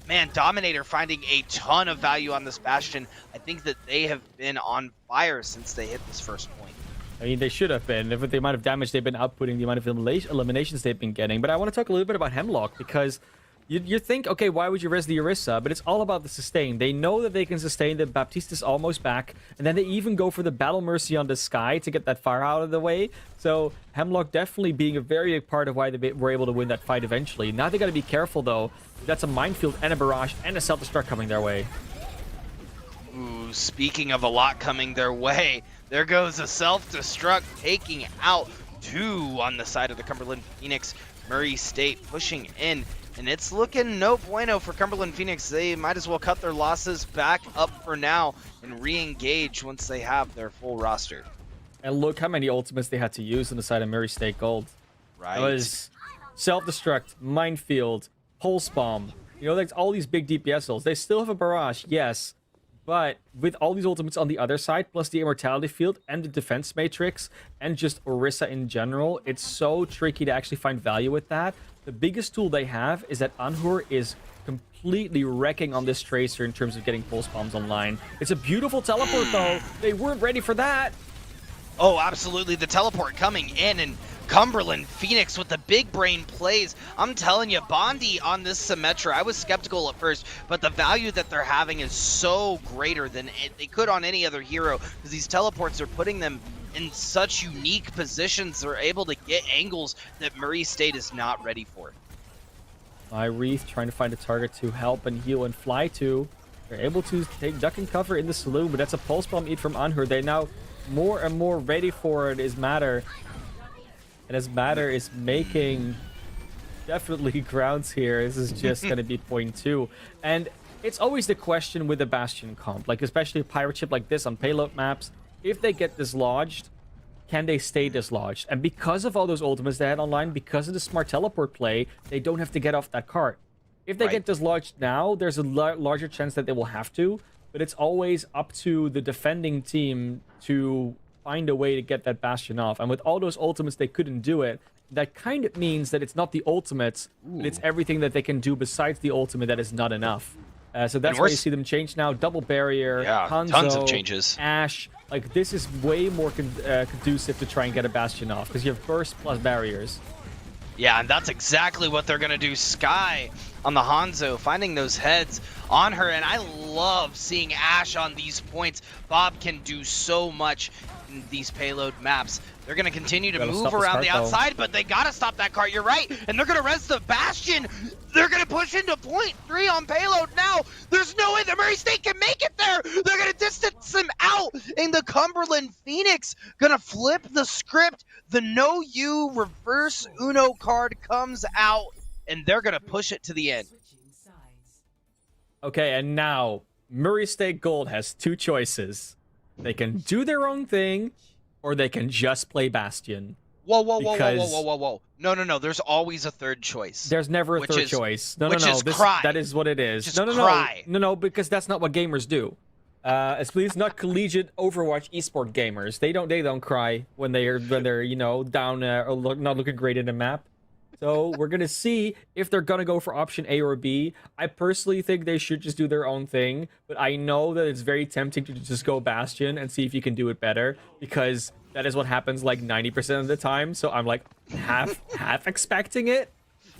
Man, Dominator finding a ton of value on this Bastion. I think that they have been on fire since they hit this first point. I mean, they should have been, with the amount of damage they've been outputting, the amount of eliminations they've been getting. But I want to talk a little bit about Hemlock, because you think, okay, why would you res the Orisa? But it's all about the sustain. They know that they can sustain. The Baptista's almost back. And then they even go for the Battle Mercy on the Sky to get that fire out of the way. So Hemlock definitely being a very big part of why they were able to win that fight eventually. Now they got to be careful, though. That's a Minefield and a Barrage and a Self-Destruct coming their way. Ooh, Ooh, speaking of a lot coming their way, there goes a self-destruct taking out 2 on the side of the Cumberland Phoenix. Murray State pushing in, and it's looking no bueno for Cumberland Phoenix. They might as well cut their losses back up for now and re-engage once they have their full roster. And look how many ultimates they had to use on the side of Murray State Gold. Right. It was self-destruct, minefield, pulse bomb. You know, there's all these big DPS ults. They still have a barrage, yes. But with all these ultimates on the other side, plus the immortality field and the defense matrix, and just Orisa in general, it's so tricky to actually find value with that. The biggest tool they have is that Anhur is completely wrecking on this Tracer in terms of getting pulse bombs online. It's a beautiful teleport, though. They weren't ready for that. Oh, absolutely. The teleport coming in, and Cumberland Phoenix with the big brain plays. I'm telling you, Bondi on this Symmetra, I was skeptical at first, but the value that they're having is so greater than they could on any other hero, because these teleports are putting them in such unique positions. They're able to get angles that Murray State is not ready for. Wreath trying to find a target to help and heal and fly to. They're able to take duck and cover in the saloon, but that's a pulse bomb eat from Anhur. They now more and more ready for it is Matter. And as Matter is making definitely grounds here, this is just going to be point 2. And it's always the question with the Bastion comp, like especially a pirate ship like this on payload maps. If they get dislodged, can they stay dislodged? And because of all those ultimates they had online, because of the smart teleport play, they don't have to get off that cart. If they get dislodged now, there's a larger chance that they will have to, but it's always up to the defending team to find a way to get that Bastion off. And with all those ultimates, they couldn't do it. That kind of means that it's not the ultimates, but it's everything that they can do besides the ultimate that is not enough. So that's why you see them change now. Double barrier, Hanzo, tons of changes. Ashe. Like, this is way more conducive to try and get a Bastion off, because you have burst plus barriers. Yeah, and that's exactly what they're going to do. Sky on the Hanzo, finding those heads on her, and I love seeing Ashe on these points. Bob can do so much in these payload maps. They're going to continue to move around the outside, but they got to stop that cart. You're right, and they're going to res the Bastion. They're going to push into point 3 on payload now. There's no way the Murray State can make it there. They're going to distance him out, and the Cumberland Phoenix going to flip the script. The No You reverse Uno card comes out, and they're going to push it to the end. Okay, and now Murray State Gold has 2 choices. They can do their own thing, or they can just play Bastion. Whoa. No. There's always a third choice. There's never a third choice. No. Cry. That is what it is. Just cry. No, because that's not what gamers do. It's not collegiate Overwatch esport gamers. They don't cry when they're down or not looking great in a map. So we're gonna see if they're gonna go for option A or B. I personally think they should just do their own thing, but I know that it's very tempting to just go Bastion and see if you can do it better, because that is what happens like 90% of the time. So I'm like half expecting it,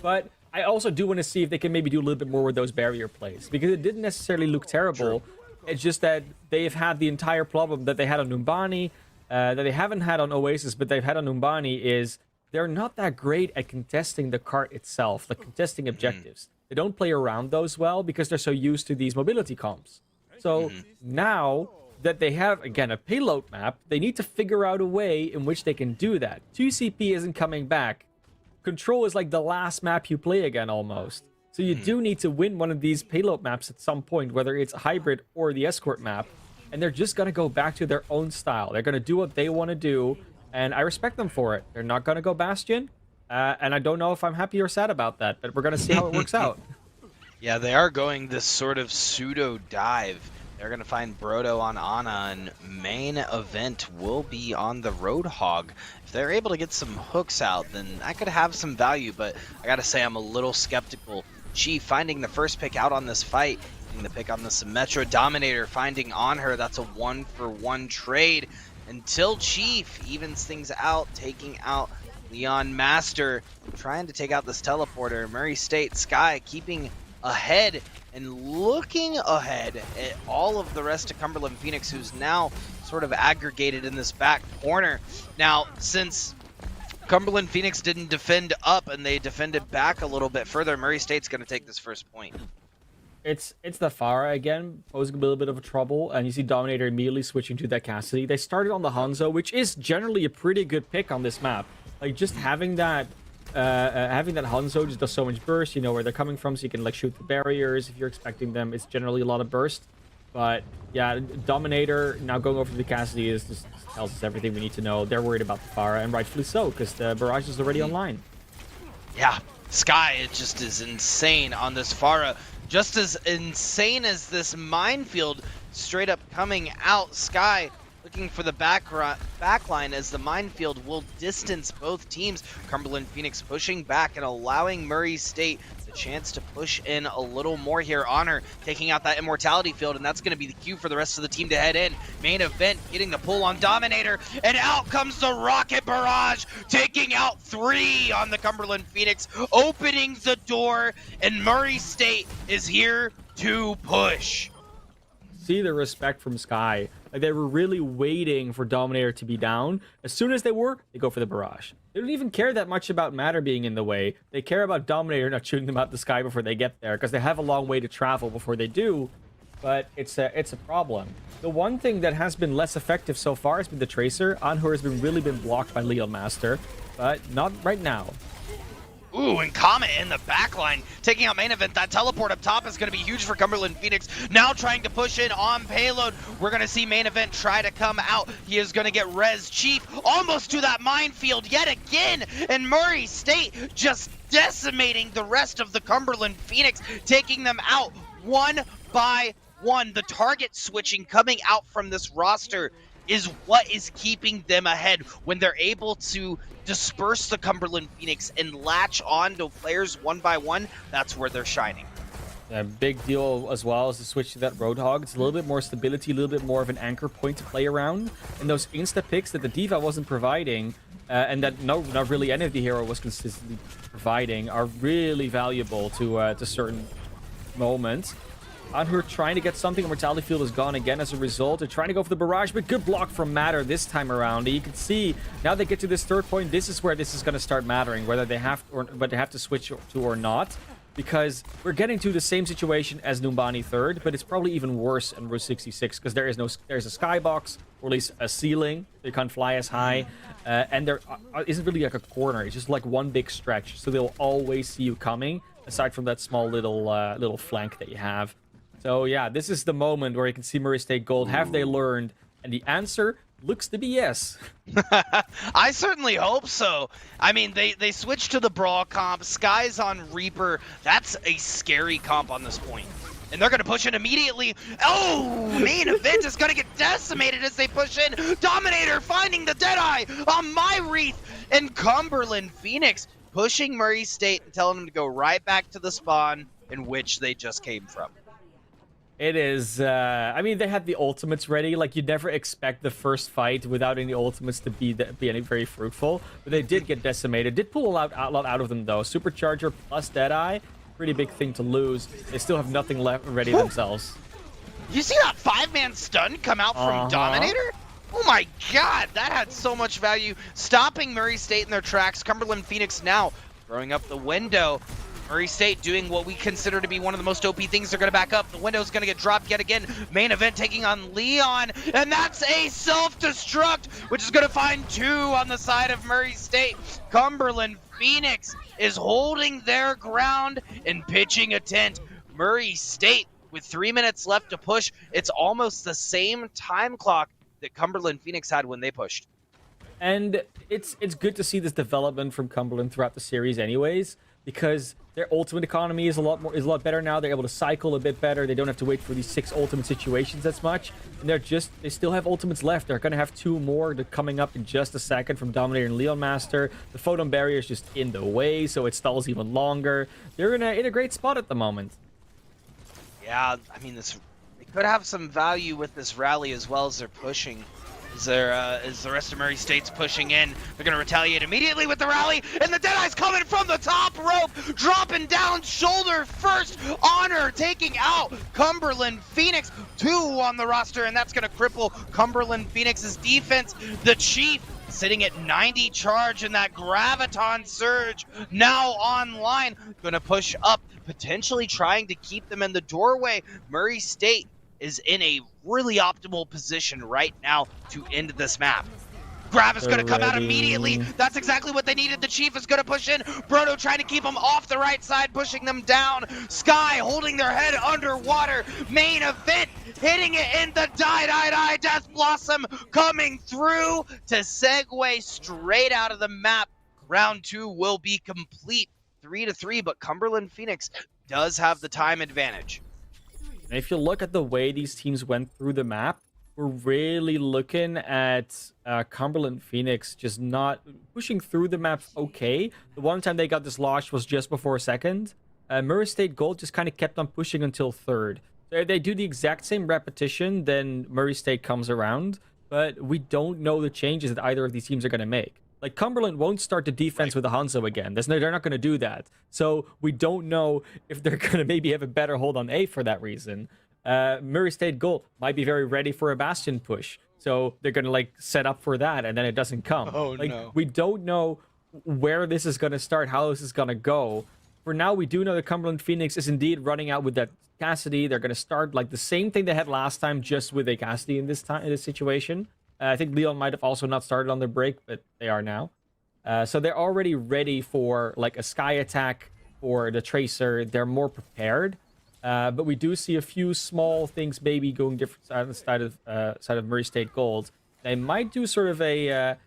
but I also do want to see if they can maybe do a little bit more with those barrier plays, because it didn't necessarily look terrible. It's just that they've had the entire problem that they had on Numbani, that they haven't had on Oasis, but they've had on Numbani, is they're not that great at contesting the cart itself, like contesting objectives. They don't play around those well because they're so used to these mobility comps. So now that they have, again, a payload map, they need to figure out a way in which they can do that. 2CP isn't coming back. Control is like the last map you play again, almost. So you do need to win one of these payload maps at some point, whether it's a hybrid or the escort map. And they're just going to go back to their own style. They're going to do what they want to do. And I respect them for it. They're not going to go Bastion. And I don't know if I'm happy or sad about that, but we're going to see how it works out. Yeah, they are going this sort of pseudo dive. They're going to find Brodo on Ana, and main event will be on the Roadhog. If they're able to get some hooks out, then that could have some value, but I got to say I'm a little skeptical. Chief finding the first pick out on this fight, getting the pick on the Symmetra. Dominator finding on her. That's a 1-for-1 trade. Until Chief evens things out, taking out Leon Master, trying to take out this teleporter. Murray State, Sky keeping ahead and looking ahead at all of the rest of Cumberland Phoenix, who's now sort of aggregated in this back corner. Now, since Cumberland Phoenix didn't defend up and they defended back a little bit further, Murray State's going to take this first point. It's the Pharah again, posing a little bit of a trouble, and you see Dominator immediately switching to that Cassidy. They started on the Hanzo, which is generally a pretty good pick on this map. Like, just having that Hanzo just does so much burst. You know where they're coming from, so you can like shoot the barriers if you're expecting them. It's generally a lot of burst. But yeah, Dominator now going over to the Cassidy is just tells us everything we need to know. They're worried about the Pharah, and rightfully so, because the barrage is already online. Yeah, Sky, it just is insane on this Pharah. Just as insane as this minefield straight up coming out. Sky looking for the backline as the minefield will distance both teams. Cumberland Phoenix pushing back and allowing Murray State the chance to push in a little more here. Honor taking out that immortality field, and that's going to be the cue for the rest of the team to head in. Main event getting the pull on Dominator, and out comes the rocket barrage, taking out 3 on the Cumberland Phoenix, opening the door, and Murray State is here to push. See the respect from Sky. Like, they were really waiting for Dominator to be down. As soon as they were, they go for the barrage. They don't even care that much about Matter being in the way. They care about Dominator not shooting them out the sky before they get there, because they have a long way to travel before they do. But it's a problem. The one thing that has been less effective so far has been the Tracer. Anhur has really been blocked by Leon Master, but not right now. Ooh, and Comet in the backline, taking out main event. That teleport up top is going to be huge for Cumberland Phoenix. Now trying to push in on payload. We're going to see main event try to come out. He is going to get res Chief almost to that minefield yet again. And Murray State just decimating the rest of the Cumberland Phoenix, taking them out one by one. The target switching coming out from this roster is what is keeping them ahead. When they're able to disperse the Cumberland Phoenix and latch on to players one by one, that's where they're shining. A big deal as well is to switch to that Roadhog. It's a little bit more stability, a little bit more of an anchor point to play around. And those insta picks that the D.Va wasn't providing, and that not really any of the hero was consistently providing, are really valuable to certain moments. Anhur trying to get something. Mortality field is gone again as a result. They're trying to go for the barrage, but good block from Matter this time around. And you can see now they get to this third point. This is where this is going to start mattering, whether they have to switch to or not, because we're getting to the same situation as Numbani third, but it's probably even worse in Route 66 because there's a skybox, or at least a ceiling. They can't fly as high, and there isn't really like a corner. It's just like one big stretch, so they'll always see you coming. Aside from that small little flank that you have. So yeah, this is the moment where you can see Murray State Gold. Have they learned? And the answer looks to be yes. I certainly hope so. I mean, they switched to the Brawl comp. Sky's on Reaper. That's a scary comp on this point. And they're going to push in immediately. Oh, main event is going to get decimated as they push in. Dominator finding the Deadeye on my Wreath. And Cumberland Phoenix pushing Murray State and telling them to go right back to the spawn in which they just came from. It is, I mean, they had the ultimates ready. Like, you'd never expect the first fight without any ultimates to be any very fruitful. But they did get decimated. Did pull a lot out of them, though. Supercharger plus Deadeye, pretty big thing to lose. They still have nothing left ready themselves. You see that 5-man stun come out from Dominator? Oh my god, that had so much value. Stopping Murray State in their tracks. Cumberland Phoenix now throwing up the window. Murray State doing what we consider to be one of the most OP things. They're going to back up. The window's going to get dropped yet again. Main event taking on Leon. And that's a self-destruct, which is going to find 2 on the side of Murray State. Cumberland Phoenix is holding their ground and pitching a tent. Murray State with 3 minutes left to push. It's almost the same time clock that Cumberland Phoenix had when they pushed. And it's good to see this development from Cumberland throughout the series anyways, because their ultimate economy is a lot better now. They're able to cycle a bit better. They don't have to wait for these 6 ultimate situations as much. And they still have ultimates left. They're gonna have 2 more coming up in just a second from Dominator and Leon Master. The photon barrier is just in the way, so it stalls even longer. They're in a great spot at the moment. Yeah, I mean, they could have some value with this rally as well as they're pushing. As the rest of Murray State's pushing in, they're going to retaliate immediately with the rally, and the Deadeye's coming from the top rope, dropping down shoulder first. Honor taking out Cumberland Phoenix. 2 on the roster, and that's going to cripple Cumberland Phoenix's defense. The Chief sitting at 90 charge, and that Graviton Surge now online. Going to push up potentially trying to keep them in the doorway. Murray State is in a really optimal position right now to end this map. Grab is going to come out immediately. That's exactly what they needed. The Chief is going to push in. Brodo trying to keep them off the right side, pushing them down. Sky holding their head underwater. Main event, hitting it in the die. Death Blossom coming through to segue straight out of the map. Round 2 will be complete 3-3, but Cumberland Phoenix does have the time advantage. And if you look at the way these teams went through the map, we're really looking at Cumberland Phoenix just not pushing through the map okay. The one time they got dislodged was just before second. Murray State Gold just kind of kept on pushing until third. So if they do the exact same repetition, then Murray State comes around. But we don't know the changes that either of these teams are going to make. Like, Cumberland won't start the defense with a Hanzo again. They're not going to do that. So we don't know if they're going to maybe have a better hold on A for that reason. Murray State Gold might be very ready for a Bastion push. So they're going to, like, set up for that, and then it doesn't come. Oh, like, no. We don't know where this is going to start, how this is going to go. For now, we do know that Cumberland Phoenix is indeed running out with that Cassidy. They're going to start, like, the same thing they had last time, just with a Cassidy in this situation. I think Leon might have also not started on their break, but they are now. So they're already ready for, like, a Sky attack or the Tracer. They're more prepared. But we do see a few small things maybe going different side of Murray State Gold. They might do sort of I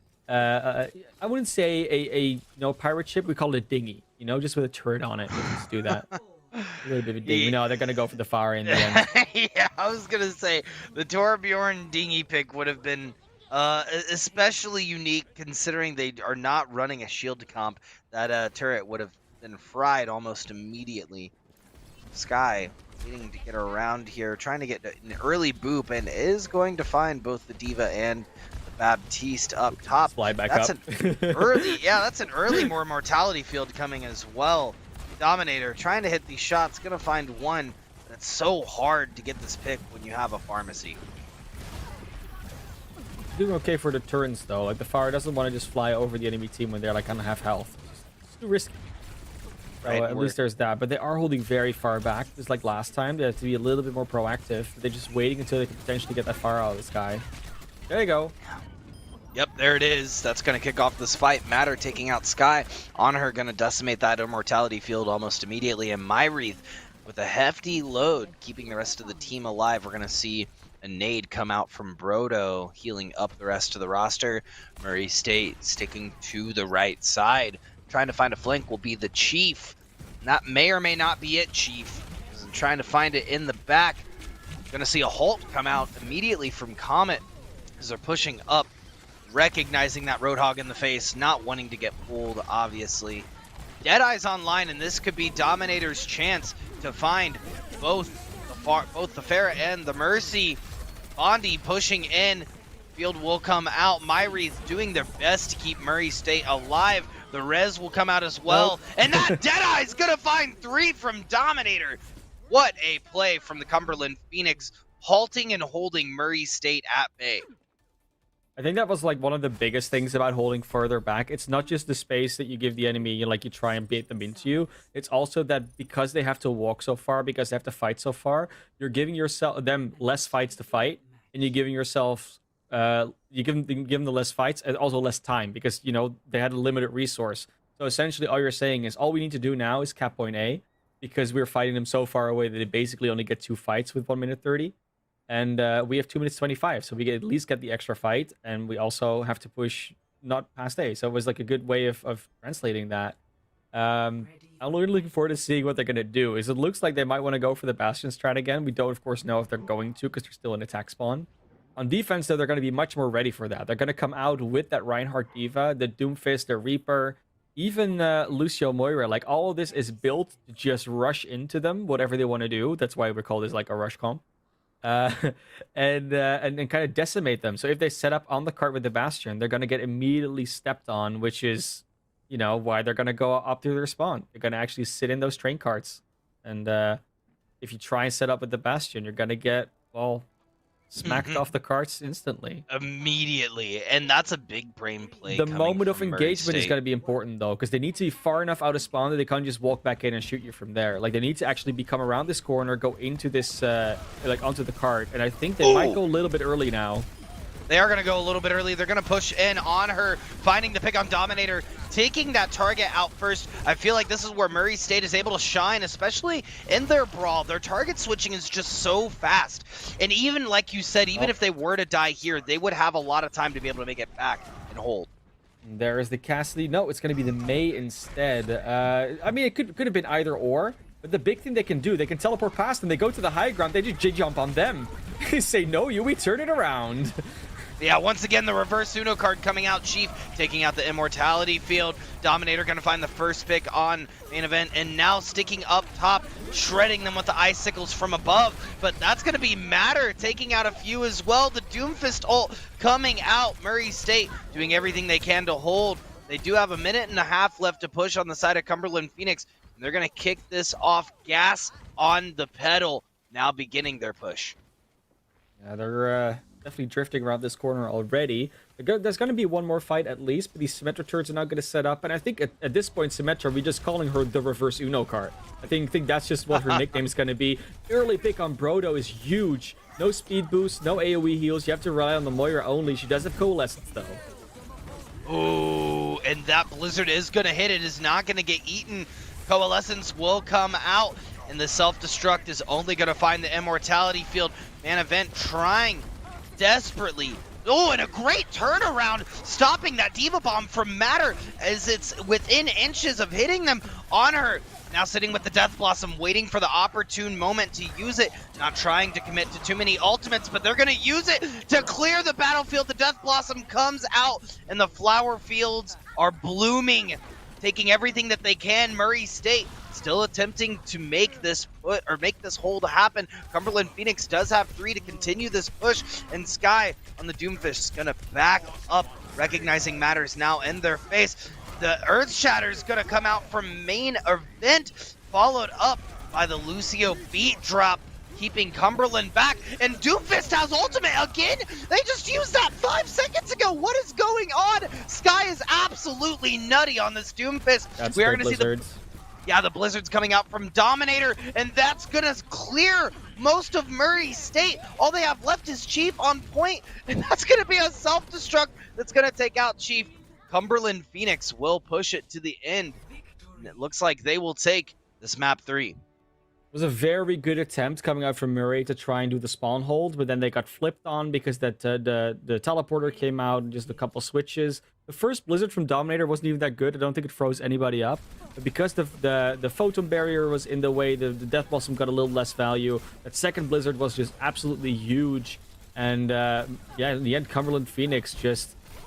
wouldn't say a pirate ship. We call it a dinghy, just with a turret on it. Let's just do that. A little bit of a dinghy. No, they're gonna go for the fire in the end. Yeah, I was gonna say the Torbjorn dinghy pick would have been especially unique considering they are not running a shield comp. That turret would have been fried almost immediately. Sky needing to get around here, trying to get an early boop, and is going to find both the Diva and the Baptiste up top. Fly back that's up. An early, yeah, that's an early more mortality field coming as well. Dominator trying to hit these shots, gonna find one. It's so hard to get this pick when you have a pharmacy. Doing okay for the turns though. Like, the fire doesn't want to just fly over the enemy team when they're like on half health. It's too risky. So Right, at least there's that. But they are holding very far back, just like last time. They have to be a little bit more proactive. They're just waiting until they can potentially get that fire out of the sky. There you go. Yep, there it is. That's going to kick off this fight. Matter taking out Sky. Honor going to decimate that immortality field almost immediately. And Mywreath with a hefty load, keeping the rest of the team alive. We're going to see a nade come out from Brodo, healing up the rest of the roster. Murray State sticking to the right side. Trying to find a flank will be the Chief. That may or may not be it, Chief. Trying to find it in the back. Going to see a halt come out immediately from Comet as they're pushing up. Recognizing that Roadhog in the face, not wanting to get pulled, obviously. Deadeye's online, and this could be Dominator's chance to find both the Pharah and the Mercy. Bondi pushing in. Field will come out. Mywreath doing their best to keep Murray State alive. The res will come out as well. And that Deadeye's gonna find 3 from Dominator. What a play from the Cumberland Phoenix, halting and holding Murray State at bay. I think that was like one of the biggest things about holding further back. It's not just the space that you give the enemy, you try and bait them into you. It's also that because they have to walk so far, because they have to fight so far, you're giving them less fights to fight, and you're giving yourself you give them the less fights and also less time because they had a limited resource. So essentially, all you're saying is all we need to do now is cap point A because we're fighting them so far away that they basically only get 2 fights with 1 minute 30. And we have 2 minutes 25, so we at least get the extra fight, and we also have to push not past A. So it was like a good way of translating that. I'm really looking forward to seeing what they're going to do. It looks like they might want to go for the Bastion strat again. We don't, of course, know if they're going to because they're still in attack spawn. On defense, though, they're going to be much more ready for that. They're going to come out with that Reinhardt Diva, the Doomfist, the Reaper, even Lucio Moira. Like, all of this is built to just rush into them, whatever they want to do. That's why we call this like a rush comp. And kind of decimate them. So if they set up on the cart with the Bastion, they're going to get immediately stepped on, which is, why they're going to go up through their spawn. They're going to actually sit in those train carts. And if you try and set up with the Bastion, you're going to get, well, smacked off the carts instantly. Immediately, and that's a big brain play The coming moment of from Murray engagement is State. going to be important though, because they need to be far enough out of spawn that they can't just walk back in and shoot you from there. Like they need to actually come around this corner, go into this like onto the cart, and I think they might Ooh. go a little bit early now. They are going to go a little bit early. They're going to push in on her, finding the pick on Dominator, taking that target out first. I feel like this is where Murray State is able to shine, especially in their brawl. Their target switching is just so fast. And even like you said, even if they were to die here, they would have a lot of time to be able to make it back and hold. There is the Cassidy. No, it's going to be the Mei instead. I mean, it could have been either or. But the big thing they can do, they can teleport past them. They go to the high ground. They just jump on them. Say, no, you, we turn it around. Yeah, once again, the reverse Uno card coming out. Chief taking out the Immortality field. Dominator going to find the first pick on main event. And now sticking up top, shredding them with the icicles from above. But that's going to be Matter taking out a few as well. The Doomfist ult coming out. Murray State doing everything they can to hold. They do have a minute and a half left to push on the side of Cumberland Phoenix. And they're going to kick this off. Gas on the pedal. Now beginning their push. Yeah, they're definitely drifting around this corner already. There's going to be one more fight at least, but these Symmetra turrets are not going to set up. And I think at this point, Symmetra, we're just calling her the reverse Uno card. I think that's just what her nickname is going to be. Early pick on Brodo is huge. No speed boost, no AoE heals. You have to rely on the Moira only. She does have Coalescence, though. Ooh, and that Blizzard is going to hit. It is not going to get eaten. Coalescence will come out, and the self-destruct is only going to find the Immortality field. Man Event trying desperately. Oh, and a great turnaround, stopping that Diva Bomb from Matter as it's within inches of hitting them on her. Now sitting with the Death Blossom, waiting for the opportune moment to use it. Not trying to commit to too many ultimates, but they're going to use it to clear the battlefield. The Death Blossom comes out, and the flower fields are blooming, taking everything that they can. Murray State still attempting to make this hold happen. Cumberland Phoenix does have 3 to continue this push, and Sky on the Doomfish is gonna back up, recognizing Matters now in their face. The Earth Shatter is gonna come out from main event, followed up by the Lucio beat drop, keeping Cumberland back. And Doomfist has ultimate again. They just used that 5 seconds ago. What is going on? Sky is absolutely nutty on this Doomfist. That's we are the gonna see Blizzards. the Blizzard's coming out from Dominator, and that's gonna clear most of Murray State. All they have left is Chief on point, and that's gonna be a self-destruct that's gonna take out Chief. Cumberland Phoenix will push it to the end, and it looks like they will take this map 3. It was a very good attempt coming out from Murray to try and do the spawn hold, but then they got flipped on because the teleporter came out and just a couple switches. The first Blizzard from Dominator wasn't even that good. I don't think it froze anybody up. But because the photon barrier was in the way, the Death Blossom got a little less value. That second Blizzard was just absolutely huge. And yeah, in the end, Cumberland Phoenix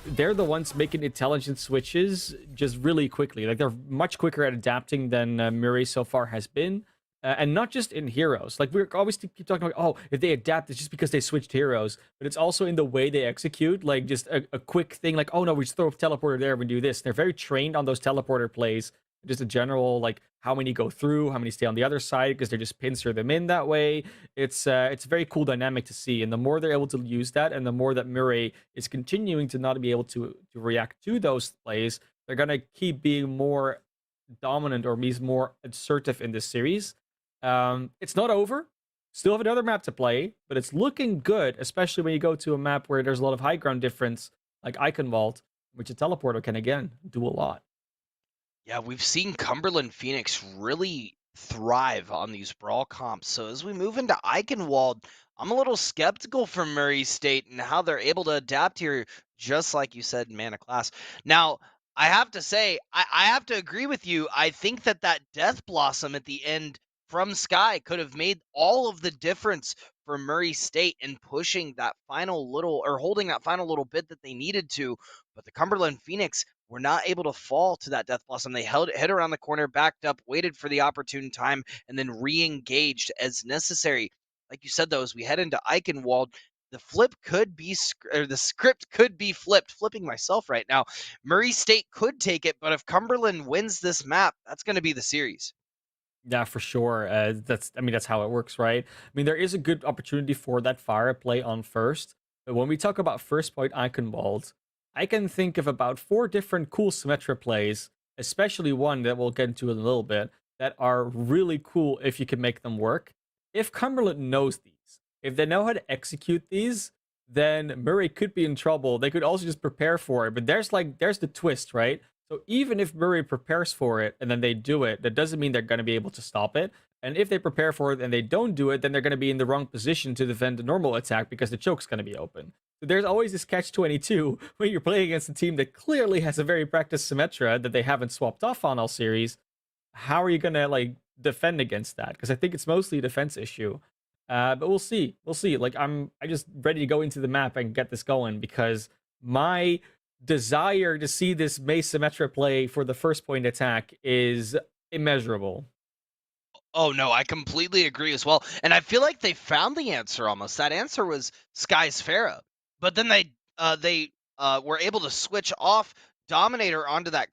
they're the ones making intelligent switches just really quickly. Like they're much quicker at adapting than Murray so far has been. And not just in heroes. Like, we're always keep talking about, oh, if they adapt, it's just because they switched heroes. But it's also in the way they execute. Like, just a quick thing, like, oh, no, we just throw a teleporter there, we do this. They're very trained on those teleporter plays. Just a general, like, how many go through, how many stay on the other side, because they're just pincer them in that way. It's a very cool dynamic to see. And the more they're able to use that, and the more that Murray is continuing to not be able to react to those plays, they're going to keep being more dominant or more assertive in this series. It's not over. Still have another map to play, but it's looking good, especially when you go to a map where there's a lot of high ground difference, like Eichenwald, which a teleporter can, again, do a lot. Yeah, we've seen Cumberland Phoenix really thrive on these brawl comps. So as we move into Eichenwald, I'm a little skeptical for Murray State and how they're able to adapt here, just like you said, Mana Class. Now, I have to say, I have to agree with you. I think that Death Blossom at the end from Sky could have made all of the difference for Murray State in pushing that final little, or holding that final little bit that they needed to. But the Cumberland Phoenix were not able to fall to that Death Blossom. They hit around the corner, backed up, waited for the opportune time, and then re-engaged as necessary. Like you said, though, as we head into Eichenwald, the script could be flipped. Flipping myself right now. Murray State could take it, but if Cumberland wins this map, that's going to be the series. Yeah, for sure. That's how it works, right? I mean, there is a good opportunity for that fire play on first. But when we talk about first point icon balls, I can think of about 4 different cool Symmetra plays, especially one that we'll get into in a little bit, that are really cool if you can make them work. If Cumberland knows these, if they know how to execute these, then Murray could be in trouble. They could also just prepare for it. But there's the twist, right? So even if Murray prepares for it and then they do it, that doesn't mean they're going to be able to stop it. And if they prepare for it and they don't do it, then they're going to be in the wrong position to defend the normal attack because the choke's going to be open. So there's always this catch-22 when you're playing against a team that clearly has a very practiced Symmetra that they haven't swapped off on all series. How are you going to like defend against that? Because I think it's mostly a defense issue. But we'll see. We'll see. Like I'm just ready to go into the map and get this going because my desire to see this Mace Symmetra play for the first point attack is immeasurable. Oh no, I completely agree as well. And I feel like they found the answer almost. That answer was Sky's Pharaoh. But then they were able to switch off Dominator onto that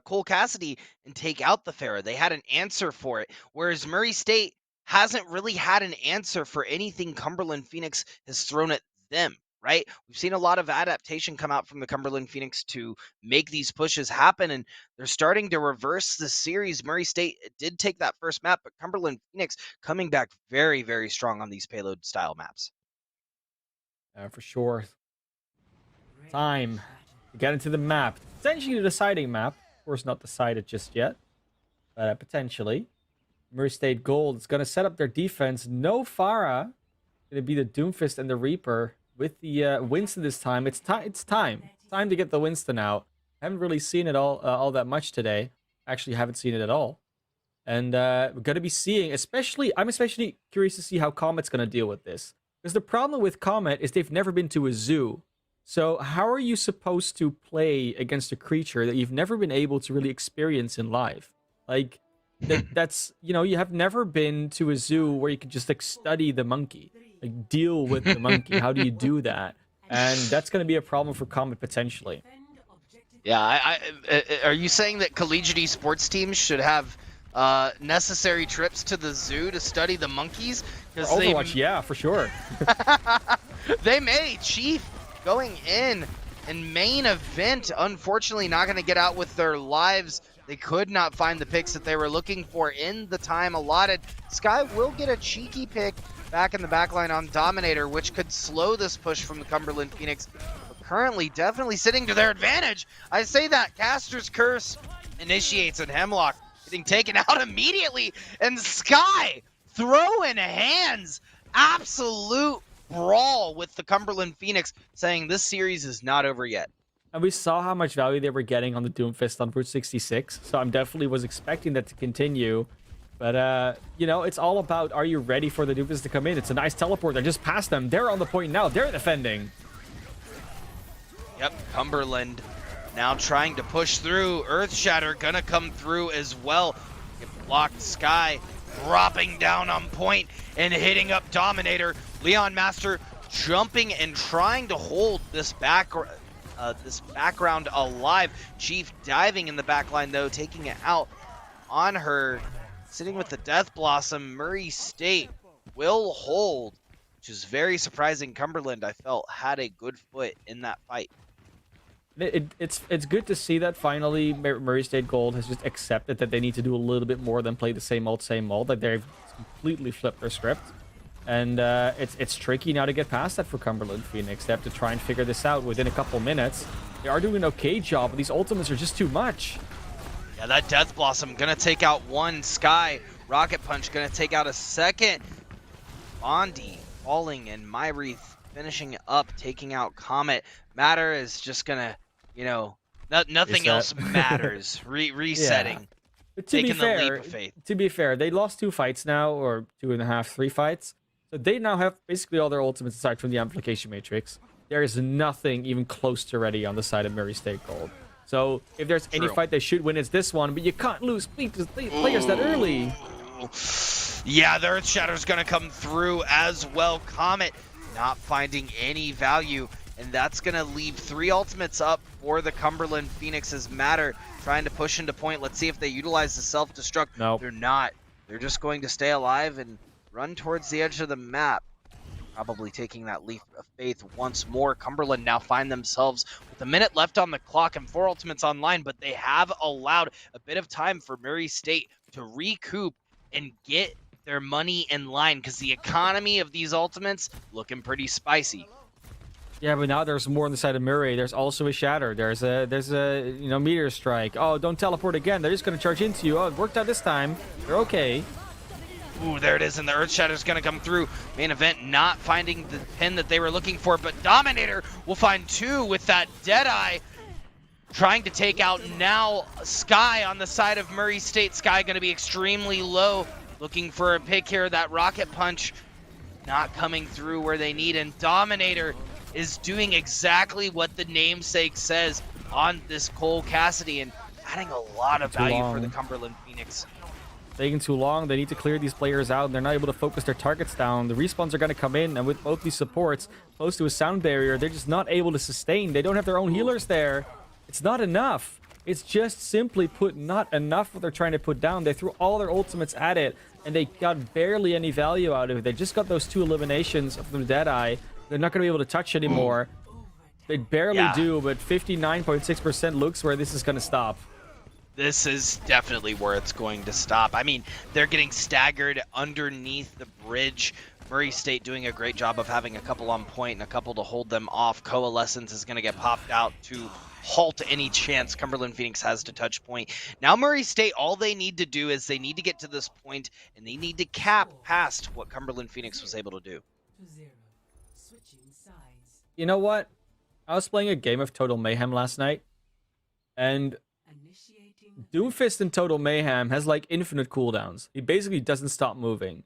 Cole Cassidy and take out the Pharaoh. They had an answer for it. Whereas Murray State hasn't really had an answer for anything Cumberland Phoenix has thrown at them. Right? We've seen a lot of adaptation come out from the Cumberland Phoenix to make these pushes happen, and they're starting to reverse the series. Murray State did take that first map, but Cumberland Phoenix coming back very, very strong on these payload style maps. For sure. Time to get into the map. Potentially the deciding map. Of course, not decided just yet, but potentially. Murray State Gold is going to set up their defense. No Pharah. Going to be the Doomfist and the Reaper. With the Winston this time, it's time. It's time to get the Winston out. I haven't really seen it all that much today. Actually, haven't seen it at all. And we're gonna be seeing, I'm especially curious to see how Comet's gonna deal with this. Because the problem with Comet is they've never been to a zoo. So how are you supposed to play against a creature that you've never been able to really experience in life? Like that's you have never been to a zoo where you can just like study the monkey. Like deal with the monkey. How do you do that? And that's going to be a problem for Comet potentially. Yeah, are you saying that collegiate esports teams should have necessary trips to the zoo to study the monkeys? For Overwatch, yeah, for sure. They may. Chief going in main event. Unfortunately, not going to get out with their lives. They could not find the picks that they were looking for in the time allotted. Sky will get a cheeky pick back in the backline on Dominator, which could slow this push from the Cumberland Phoenix. But currently, definitely sitting to their advantage. I say that Caster's Curse initiates and Hemlock getting taken out immediately. And Sky throwing hands. Absolute brawl with the Cumberland Phoenix, saying this series is not over yet. And we saw how much value they were getting on the Doomfist on Route 66. So I'm definitely was expecting that to continue. But, it's all about, are you ready for the Doomfist to come in? It's a nice teleport. They're just past them. They're on the point now. They're defending. Yep, Cumberland now trying to push through. Earthshatter gonna come through as well. Get blocked. Sky dropping down on point and hitting up Dominator. Leon Master jumping and trying to hold this background alive. Chief diving in the backline, though, taking it out on her. Sitting with the Death Blossom, Murray State will hold, which is very surprising. Cumberland, I felt, had a good foot in that fight. It's good to see that finally Murray State Gold has just accepted that they need to do a little bit more than play the same old. Like they've completely flipped their script. And it's tricky now to get past that for Cumberland Phoenix. They have to try and figure this out within a couple minutes. They are doing an okay job, but these ultimates are just too much. Yeah, that Death Blossom gonna take out one. Sky Rocket Punch gonna take out a second. Bondi falling and Myrith finishing up, taking out Comet. Matter is just gonna, nothing else matters. Resetting. But taking the leap of faith. To be fair, they lost 2 fights now, or 2.5, 3 fights. So they now have basically all their ultimates aside from the Amplification Matrix. There is nothing even close to ready on the side of Murray State Gold. So if there's any fight they should win, it's this one. But you can't lose players that early. Yeah, the Earthshatter's going to come through as well. Comet not finding any value. And that's going to leave 3 ultimates up for the Cumberland Phoenix's Matter. Trying to push into point. Let's see if they utilize the self-destruct. Nope. They're not. They're just going to stay alive and run towards the edge of the map. Probably taking that leap of faith once more. Cumberland now find themselves with a minute left on the clock and 4 ultimates online, but they have allowed a bit of time for Murray State to recoup and get their money in line, because the economy of these ultimates looking pretty spicy. Yeah, but now there's more on the side of Murray. There's also a shatter. There's a meteor strike. Oh, don't teleport again. They're just gonna charge into you. Oh, it worked out this time. They're okay. Ooh, there it is, and the Earth Shatter's gonna come through. Main event not finding the pin that they were looking for, but Dominator will find 2 with that Deadeye. Trying to take out now Sky on the side of Murray State. Sky gonna be extremely low. Looking for a pick here. That rocket punch not coming through where they need, and Dominator is doing exactly what the namesake says on this Cole Cassidy and adding a lot of value for the Cumberland Phoenix. Taking too long. They need to clear these players out, and they're not able to focus their targets down. The respawns are going to come in, and with both these supports close to a sound barrier, they're just not able to sustain. They don't have their own healers there. It's not enough. It's just simply put not enough what they're trying to put down. They threw all their ultimates at it, and they got barely any value out of it. They just got those 2 eliminations from Deadeye. They're not going to be able to touch anymore. They barely do, but 59.6% looks where this is going to stop. This is definitely where it's going to stop. I mean, they're getting staggered underneath the bridge. Murray State doing a great job of having a couple on point and a couple to hold them off. Coalescence is going to get popped out to halt any chance Cumberland Phoenix has to touch point. Now Murray State, all they need to do is they need to get to this point, and they need to cap past what Cumberland Phoenix was able to do. You know what? I was playing a game of Total Mayhem last night, and Doomfist in Total Mayhem has like infinite cooldowns. He basically doesn't stop moving.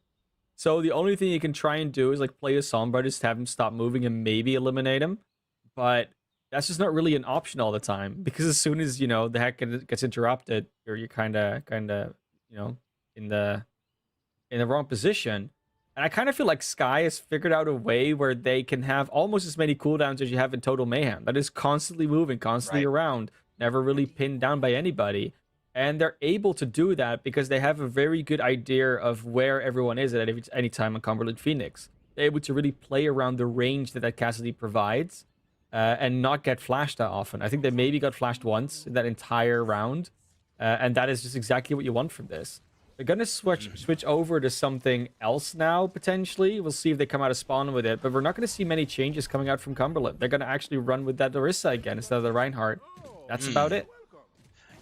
So the only thing you can try and do is like play a Sombra, just have him stop moving and maybe eliminate him. But that's just not really an option all the time, because as soon as, the hack gets interrupted, you're kind of, in the wrong position. And I kind of feel like Sky has figured out a way where they can have almost as many cooldowns as you have in Total Mayhem. That is constantly moving, constantly around, never really pinned down by anybody. And they're able to do that because they have a very good idea of where everyone is at any time on Cumberland Phoenix. They're able to really play around the range that Cassidy provides and not get flashed that often. I think they maybe got flashed once in that entire round. And that is just exactly what you want from this. They're going to switch over to something else now, potentially. We'll see if they come out of spawn with it. But we're not going to see many changes coming out from Cumberland. They're going to actually run with that Orisa again instead of the Reinhardt. That's about it.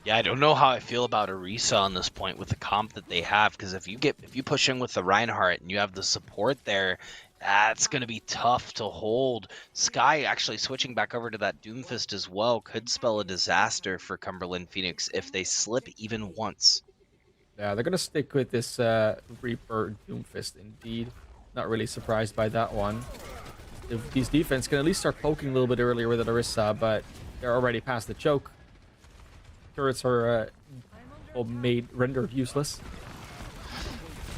Yeah, I don't know how I feel about Orisa on this point with the comp that they have, because if you push in with the Reinhardt and you have the support there, that's going to be tough to hold. Sky actually switching back over to that Doomfist as well could spell a disaster for Cumberland Phoenix if they slip even once. Yeah, they're going to stick with this Reaper Doomfist indeed. Not really surprised by that one. These defense can at least start poking a little bit earlier with the Orisa, but they're already past the choke. Turrets are rendered useless.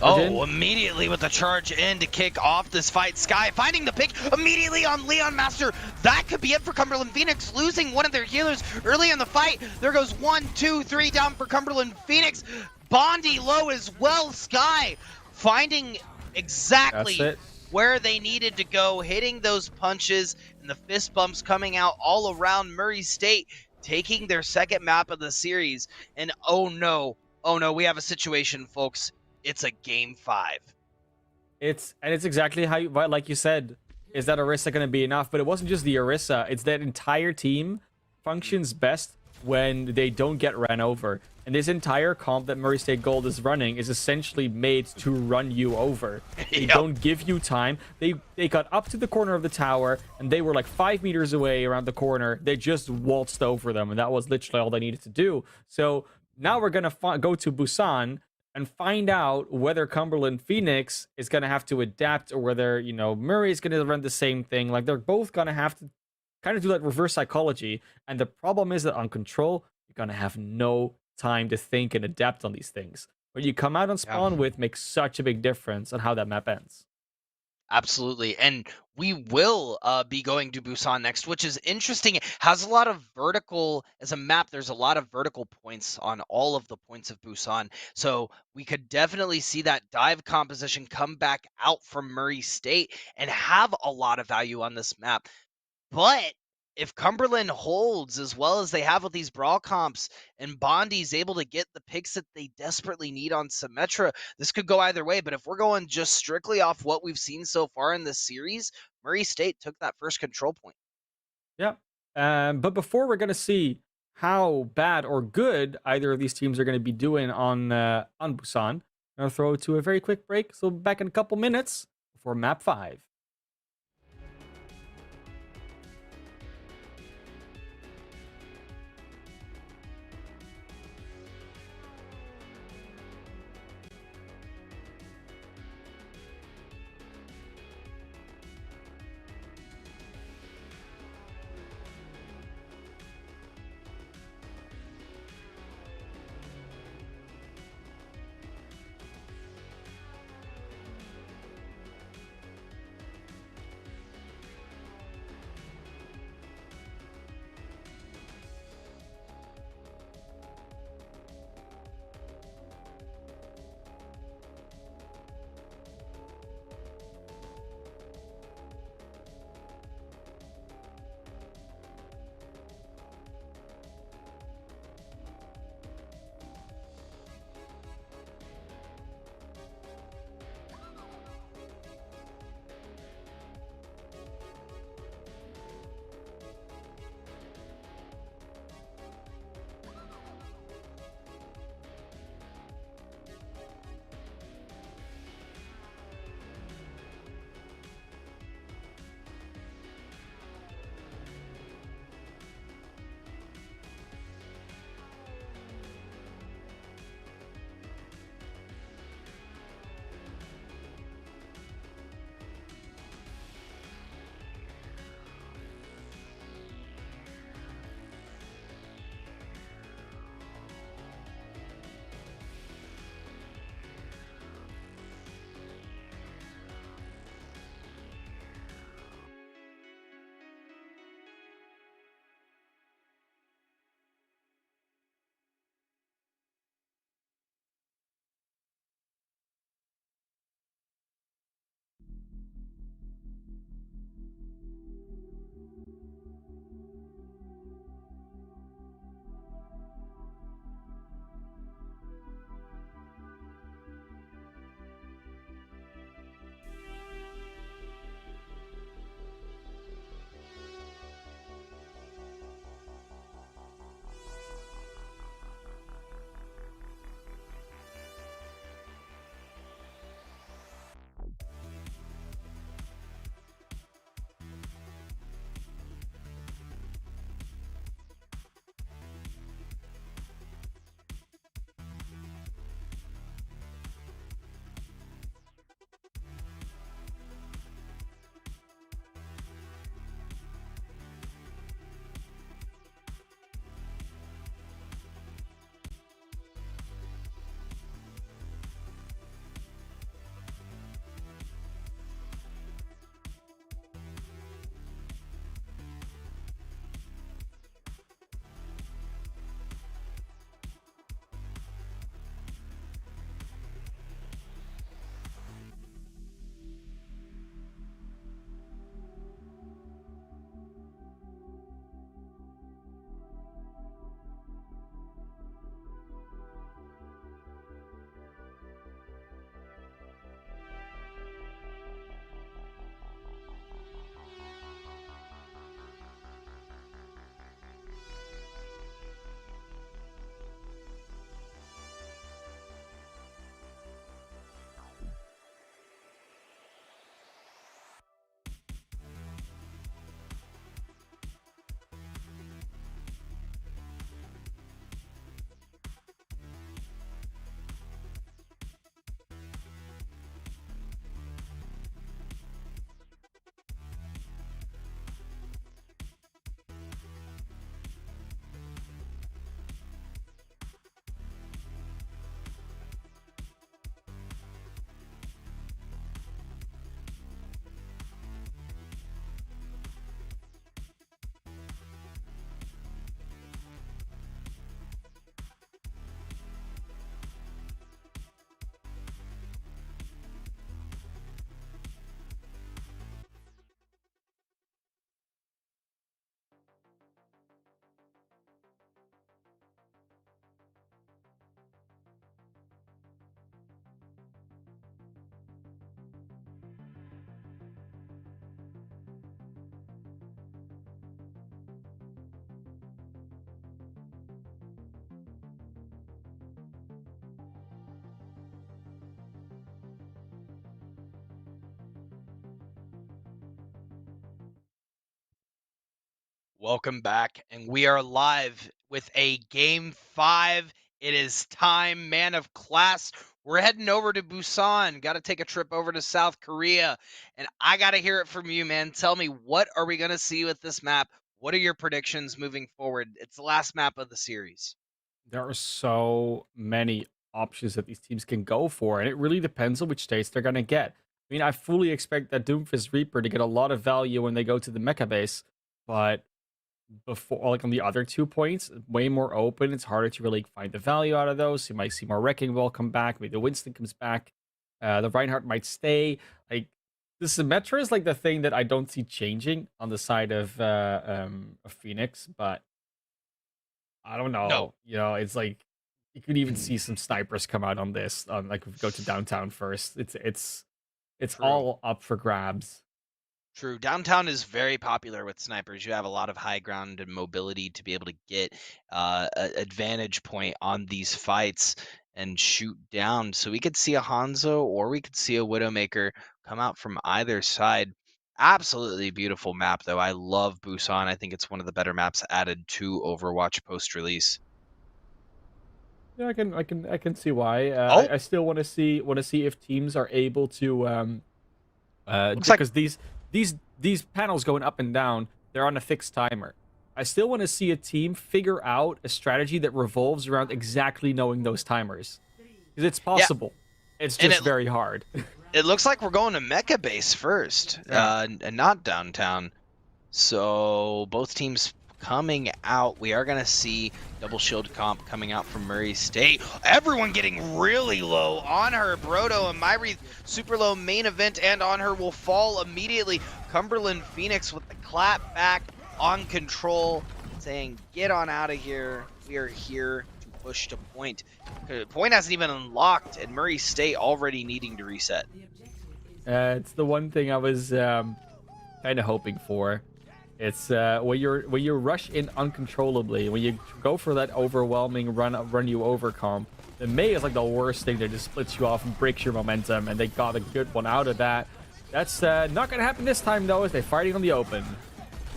Immediately with the charge in to kick off this fight. Sky finding the pick immediately on Leon Master. That could be it for Cumberland Phoenix, losing one of their healers early in the fight. There goes 1, 2, 3 down for Cumberland Phoenix. Bondi low as well. Sky finding exactly where they needed to go, hitting those punches and the fist bumps coming out all around Murray State, taking their second map of the series. And oh no, we have a situation, folks. It's a game 5. It's exactly how like you said, is that Orisa going to be enough? But it wasn't just the Orisa. It's that entire team functions best when they don't get ran over. And this entire comp that Murray State Gold is running is essentially made to run you over. They don't give you time. They got up to the corner of the tower, and they were like 5 meters away around the corner. They just waltzed over them, and that was literally all they needed to do. So now we're going to go to Busan and find out whether Cumberland Phoenix is going to have to adapt, or whether, Murray is going to run the same thing. Like, they're both going to have to kind of do that reverse psychology. And the problem is that on Control, you're going to have no time to think and adapt on these things. What you come out on spawn with makes such a big difference on how that map ends. Absolutely. And we will be going to Busan next, which is interesting. It has a lot of vertical, as a map, there's a lot of vertical points on all of the points of Busan. So we could definitely see that dive composition come back out from Murray State and have a lot of value on this map. But if Cumberland holds as well as they have with these brawl comps and Bondi's able to get the picks that they desperately need on Symmetra, this could go either way. But if we're going just strictly off what we've seen so far in this series, Murray State took that first control point. Yeah. But before we're gonna see how bad or good either of these teams are gonna be doing on Busan, I'm gonna throw it to a very quick break. So back in a couple minutes for map 5. Welcome back, and we are live with a game 5. It is time, man of class. We're heading over to Busan. Got to take a trip over to South Korea, and I got to hear it from you, man. Tell me, what are we going to see with this map? What are your predictions moving forward? It's the last map of the series. There are so many options that these teams can go for, and it really depends on which states they're going to get. I mean, I fully expect that Doomfist Reaper to get a lot of value when they go to the mecha base, but before, like on the other 2 points, way more open. It's harder to really find the value out of those. You might see more Wrecking Ball come back. Maybe the Winston comes back. The Reinhardt might stay. Like the Symmetra is like the thing that I don't see changing on the side of Phoenix, but I don't know. No. It's like you could even see some snipers come out on this. Like if we go to downtown first. It's True. all up for grabs. True. Downtown is very popular with snipers. You have a lot of high ground and mobility to be able to get an advantage point on these fights and shoot down. So we could see a Hanzo or we could see a Widowmaker come out from either side. Absolutely beautiful map, though. I love Busan. I think it's one of the better maps added to Overwatch post release. Yeah, I can see why. Oh, I still want to see if teams are able to looks like because these panels going up and down, they're on a fixed timer. I still want to see a team figure out a strategy that revolves around exactly knowing those timers. Because it's yeah, possible. It's and just very hard. it looks like we're going to Mecha Base first, Yeah. and not downtown. So both teams coming out. We are going to see double shield comp coming out from Murray State. Everyone getting really low on her. Brodo and Myri super low main event, and on her will fall immediately. Cumberland Phoenix with the clap back on control, saying, get on out of here. We are here to push to point. Point hasn't even unlocked, and Murray State already needing to reset. It's the one thing I was kind of hoping for. It's when you rush in uncontrollably, when you go for that overwhelming run you over comp. The Mei is like the worst thing that just splits you off and breaks your momentum, and they got a good one out of that. That's not gonna happen this time though, as they're fighting on the open.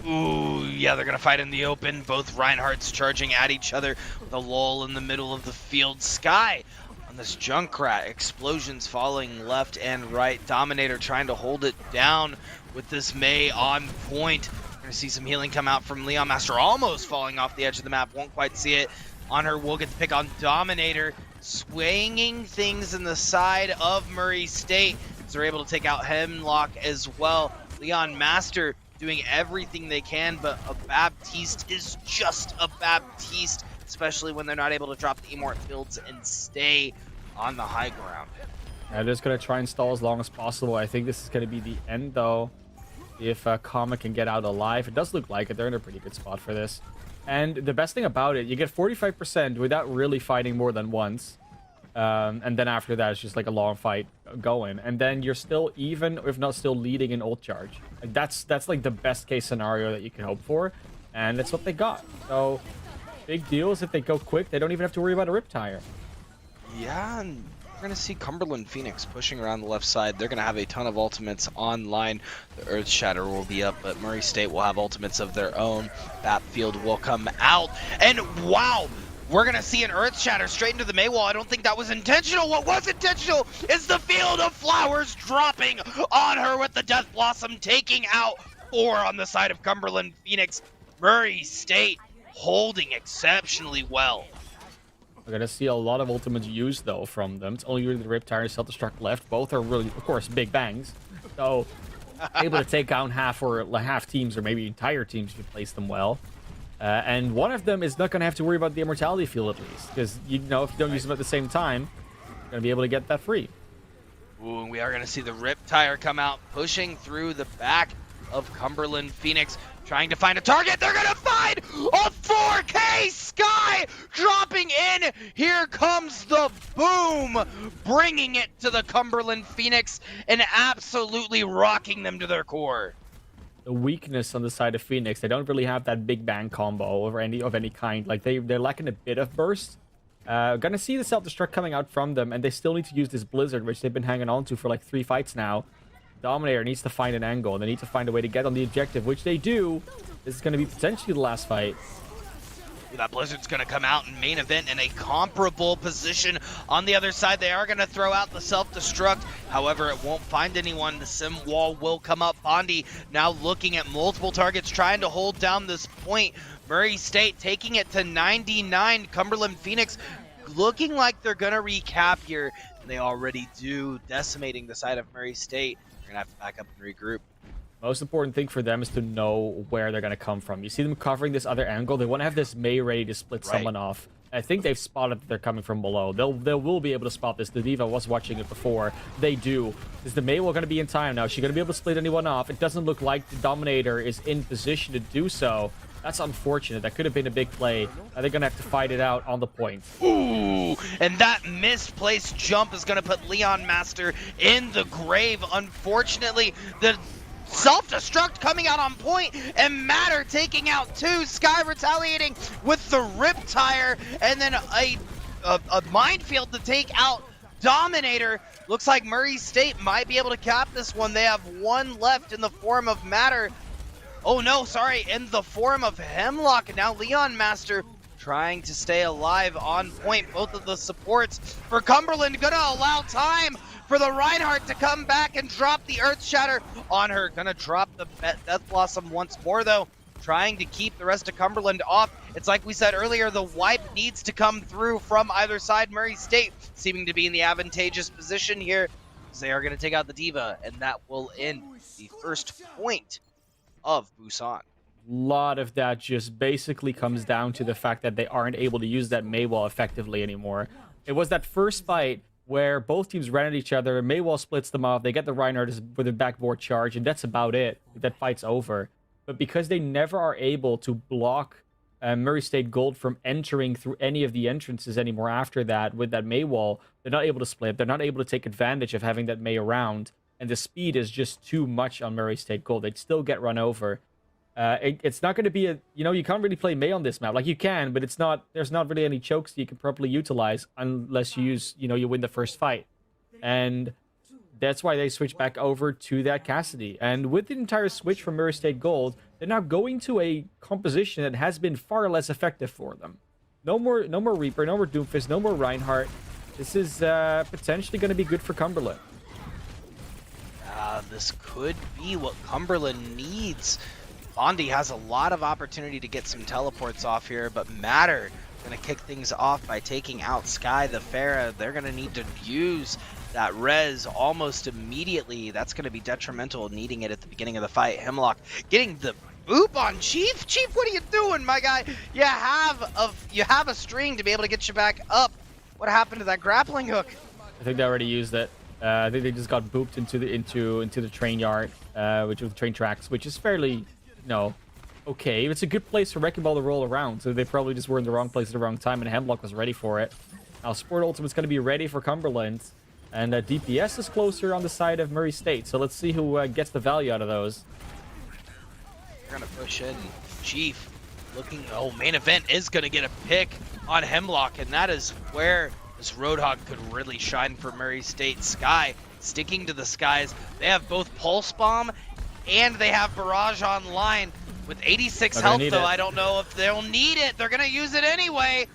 Ooh, yeah, they're going to fight in the open. Both Reinhardts charging at each other with a lull in the middle of the field. Sky on this Junkrat. Explosions falling left and right. Dominator trying to hold it down with this Mei on point. We're going to see some healing come out from Leon Master, almost falling off the edge of the map. Won't quite see it. On her, we'll get the pick on Dominator. Swinging things in the side of Murray State. So they're able to take out Hemlock as well. Leon Master doing everything they can, but a Baptiste is just a Baptiste, especially when they're not able to drop the Immort builds and stay on the high ground. I'm just gonna try and stall as long as possible. I think this is gonna be the end though. If Comet can get out alive, it does look like it. They're in a pretty good spot for this. And the best thing about it, you get 45% without really fighting more than once. And then after that, it's just like a long fight going. And then you're still even, if not still leading in ult charge. Like that's like the best case scenario that you can hope for. And that's what they got. So big deals if they go quick. They don't even have to worry about a rip tire. Yeah, and we're going to see Cumberland Phoenix pushing around the left side. They're going to have a ton of ultimates online. The Earth Shatter will be up, but Murray State will have ultimates of their own. Batfield will come out. And wow! We're going to see an Earth Shatter straight into the Mei wall. I don't think that was intentional. What was intentional is the Field of Flowers dropping on her with the Death Blossom, taking out 4 on the side of Cumberland Phoenix. Murray State holding exceptionally well. We're going to see a lot of ultimates used, though, from them. It's only really the Riptire and Self-Destruct left. Both are really, of course, big bangs. So, able to take down half teams or maybe entire teams if you place them well. And one of them is not going to have to worry about the Immortality Field at least. Because, if you don't use them at the same time, you're going to be able to get that free. Ooh, and we are going to see the Riptire come out, pushing through the back of Cumberland Phoenix, trying to find a target. They're going to find a 4K Sky dropping in. Here comes the boom, bringing it to the Cumberland Phoenix and absolutely rocking them to their core. The weakness on the side of Phoenix, they don't really have that big bang combo of any kind. Like they're lacking a bit of burst. Gonna see the self-destruct coming out from them, and they still need to use this blizzard, which they've been hanging on to for like 3 fights now. Dominator needs to find an angle, and they need to find a way to get on the objective, which they do. This is going to be potentially the last fight. That Blizzard's going to come out in main event in a comparable position. On the other side, they are going to throw out the self-destruct. However, it won't find anyone. The sim wall will come up. Bondi now looking at multiple targets, trying to hold down this point. Murray State taking it to 99. Cumberland Phoenix looking like they're going to recap here. And they already do, decimating the side of Murray State. They're going to have to back up and regroup. Most important thing for them is to know where they're going to come from. You see them covering this other angle. They want to have this Mei ready to split someone off. I think they've spotted that they're coming from below. They will be able to spot this. The Diva was watching it before. They do. Is the Mei going to be in time now? Is she going to be able to split anyone off? It doesn't look like the Dominator is in position to do so. That's unfortunate. That could have been a big play. They're going to have to fight it out on the point. Ooh, and that misplaced jump is going to put Leon Master in the grave. Unfortunately, the self-destruct coming out on point, and Matter taking out two. Sky retaliating with the Riptire, and then a minefield to take out Dominator. Looks like Murray State might be able to cap this one. They have one left in the form of Matter. Oh no, sorry, in the form of Hemlock. And now Leon Master trying to stay alive on point. Both of the supports for Cumberland gonna allow time for the Reinhardt to come back and drop the Earth Shatter on her. Gonna drop the Death Blossom once more though, trying to keep the rest of Cumberland off. It's like we said earlier, the wipe needs to come through from either side. Murray State seeming to be in the advantageous position here, because they are gonna take out the Diva, and that will end the first point of Busan. A lot of that just basically comes down to the fact that they aren't able to use that Mei wall effectively anymore. It was that first fight where both teams ran at each other, Mei wall splits them off, they get the Reinhardt with a backboard charge, and that's about it. That fight's over. But because they never are able to block Murray State Gold from entering through any of the entrances anymore after that with that Mei wall, they're not able to split, they're not able to take advantage of having that Mei around, and the speed is just too much on Murray State Gold. They'd still get run over. It's not going to be a, you can't really play Mei on this map. Like, you can, but there's not really any chokes that you can properly utilize unless you use, you win the first fight. And that's why they switch back over to that Cassidy. And with the entire switch from Murray State Gold, they're now going to a composition that has been far less effective for them. No more Reaper, no more Doomfist, no more Reinhardt. This is potentially going to be good for Cumberland. This could be what Cumberland needs. Bondi has a lot of opportunity to get some teleports off here, but Matter going to kick things off by taking out Sky the Pharah. They're going to need to use that res almost immediately. That's going to be detrimental, needing it at the beginning of the fight. Hemlock getting the boop on Chief. Chief, what are you doing, my guy? You have a string to be able to get you back up. What happened to that grappling hook? I think they already used it. I think they just got booped into the train yard, which was train tracks, which is fairly, okay. It's a good place for Wrecking Ball to roll around, so they probably just were in the wrong place at the wrong time, and Hemlock was ready for it. Now Sport Ultimate's going to be ready for Cumberland, and DPS is closer on the side of Murray State, so let's see who gets the value out of those. They're going to push in. Chief looking, main event is going to get a pick on Hemlock, and that is where this Roadhog could really shine for Murray State. Sky sticking to the skies. They have both Pulse Bomb and they have Barrage online. With 86 health, though, I don't know if they'll need it. They're going to use it anyway.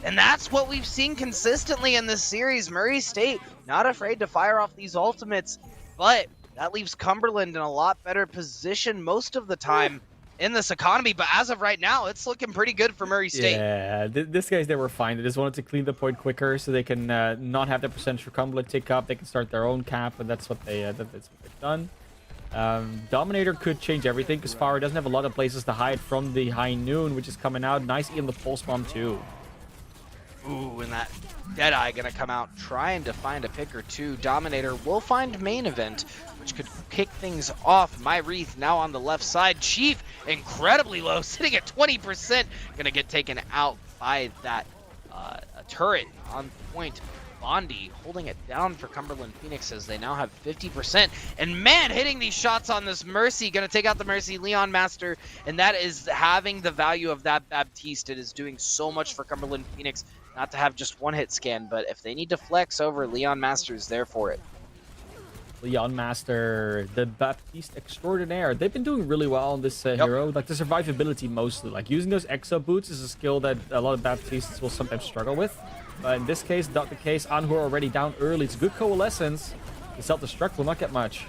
And that's what we've seen consistently in this series. Murray State not afraid to fire off these ultimates, but that leaves Cumberland in a lot better position most of the time in this economy. But as of right now, it's looking pretty good for Murray State. Yeah, this guys, they were fine. They just wanted to clean the point quicker so they can not have the percentage for Cumberland tick up. They can start their own cap, and that's what they've done. Dominator could change everything because Pharah doesn't have a lot of places to hide from the High Noon, which is coming out. Nice in the Pulse Bomb too. Ooh, and that Deadeye gonna come out trying to find a pick or two. Dominator will find main event, which could kick things off. My Wreath now on the left side. Chief incredibly low, sitting at 20%. Gonna get taken out by that a turret on point. Bondi holding it down for Cumberland Phoenix as they now have 50%. And man, hitting these shots on this Mercy, gonna take out the Mercy. Leon Master, and that is having the value of that Baptiste. It is doing so much for Cumberland Phoenix not to have just one hit scan, but if they need to flex over, Leon Master is there for it. Leon Master, the Baptiste Extraordinaire. They've been doing really well on this hero. Like the survivability mostly. Like using those exo boots is a skill that a lot of Baptistes will sometimes struggle with. But in this case, not the case. Anhur already down early. It's a good coalescence. The self-destruct will not get much.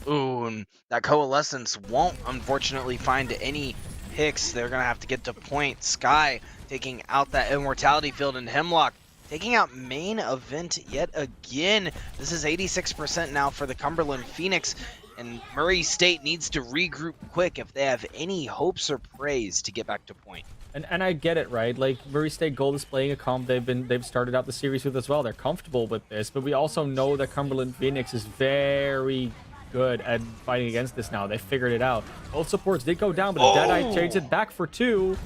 Ooh, and that coalescence won't unfortunately find any picks. They're gonna have to get to point. Sky taking out that immortality field, and Hemlock taking out main event yet again. This is 86% now for the Cumberland Phoenix, and Murray State needs to regroup quick if they have any hopes or praise to get back to point. And I get it, right? Like Murray State Gold is playing a comp they've started out the series with as well. They're comfortable with this, but we also know that Cumberland Phoenix is very good at fighting against this now. They figured it out. Both supports did go down, but the Deadeye trades it back for 2.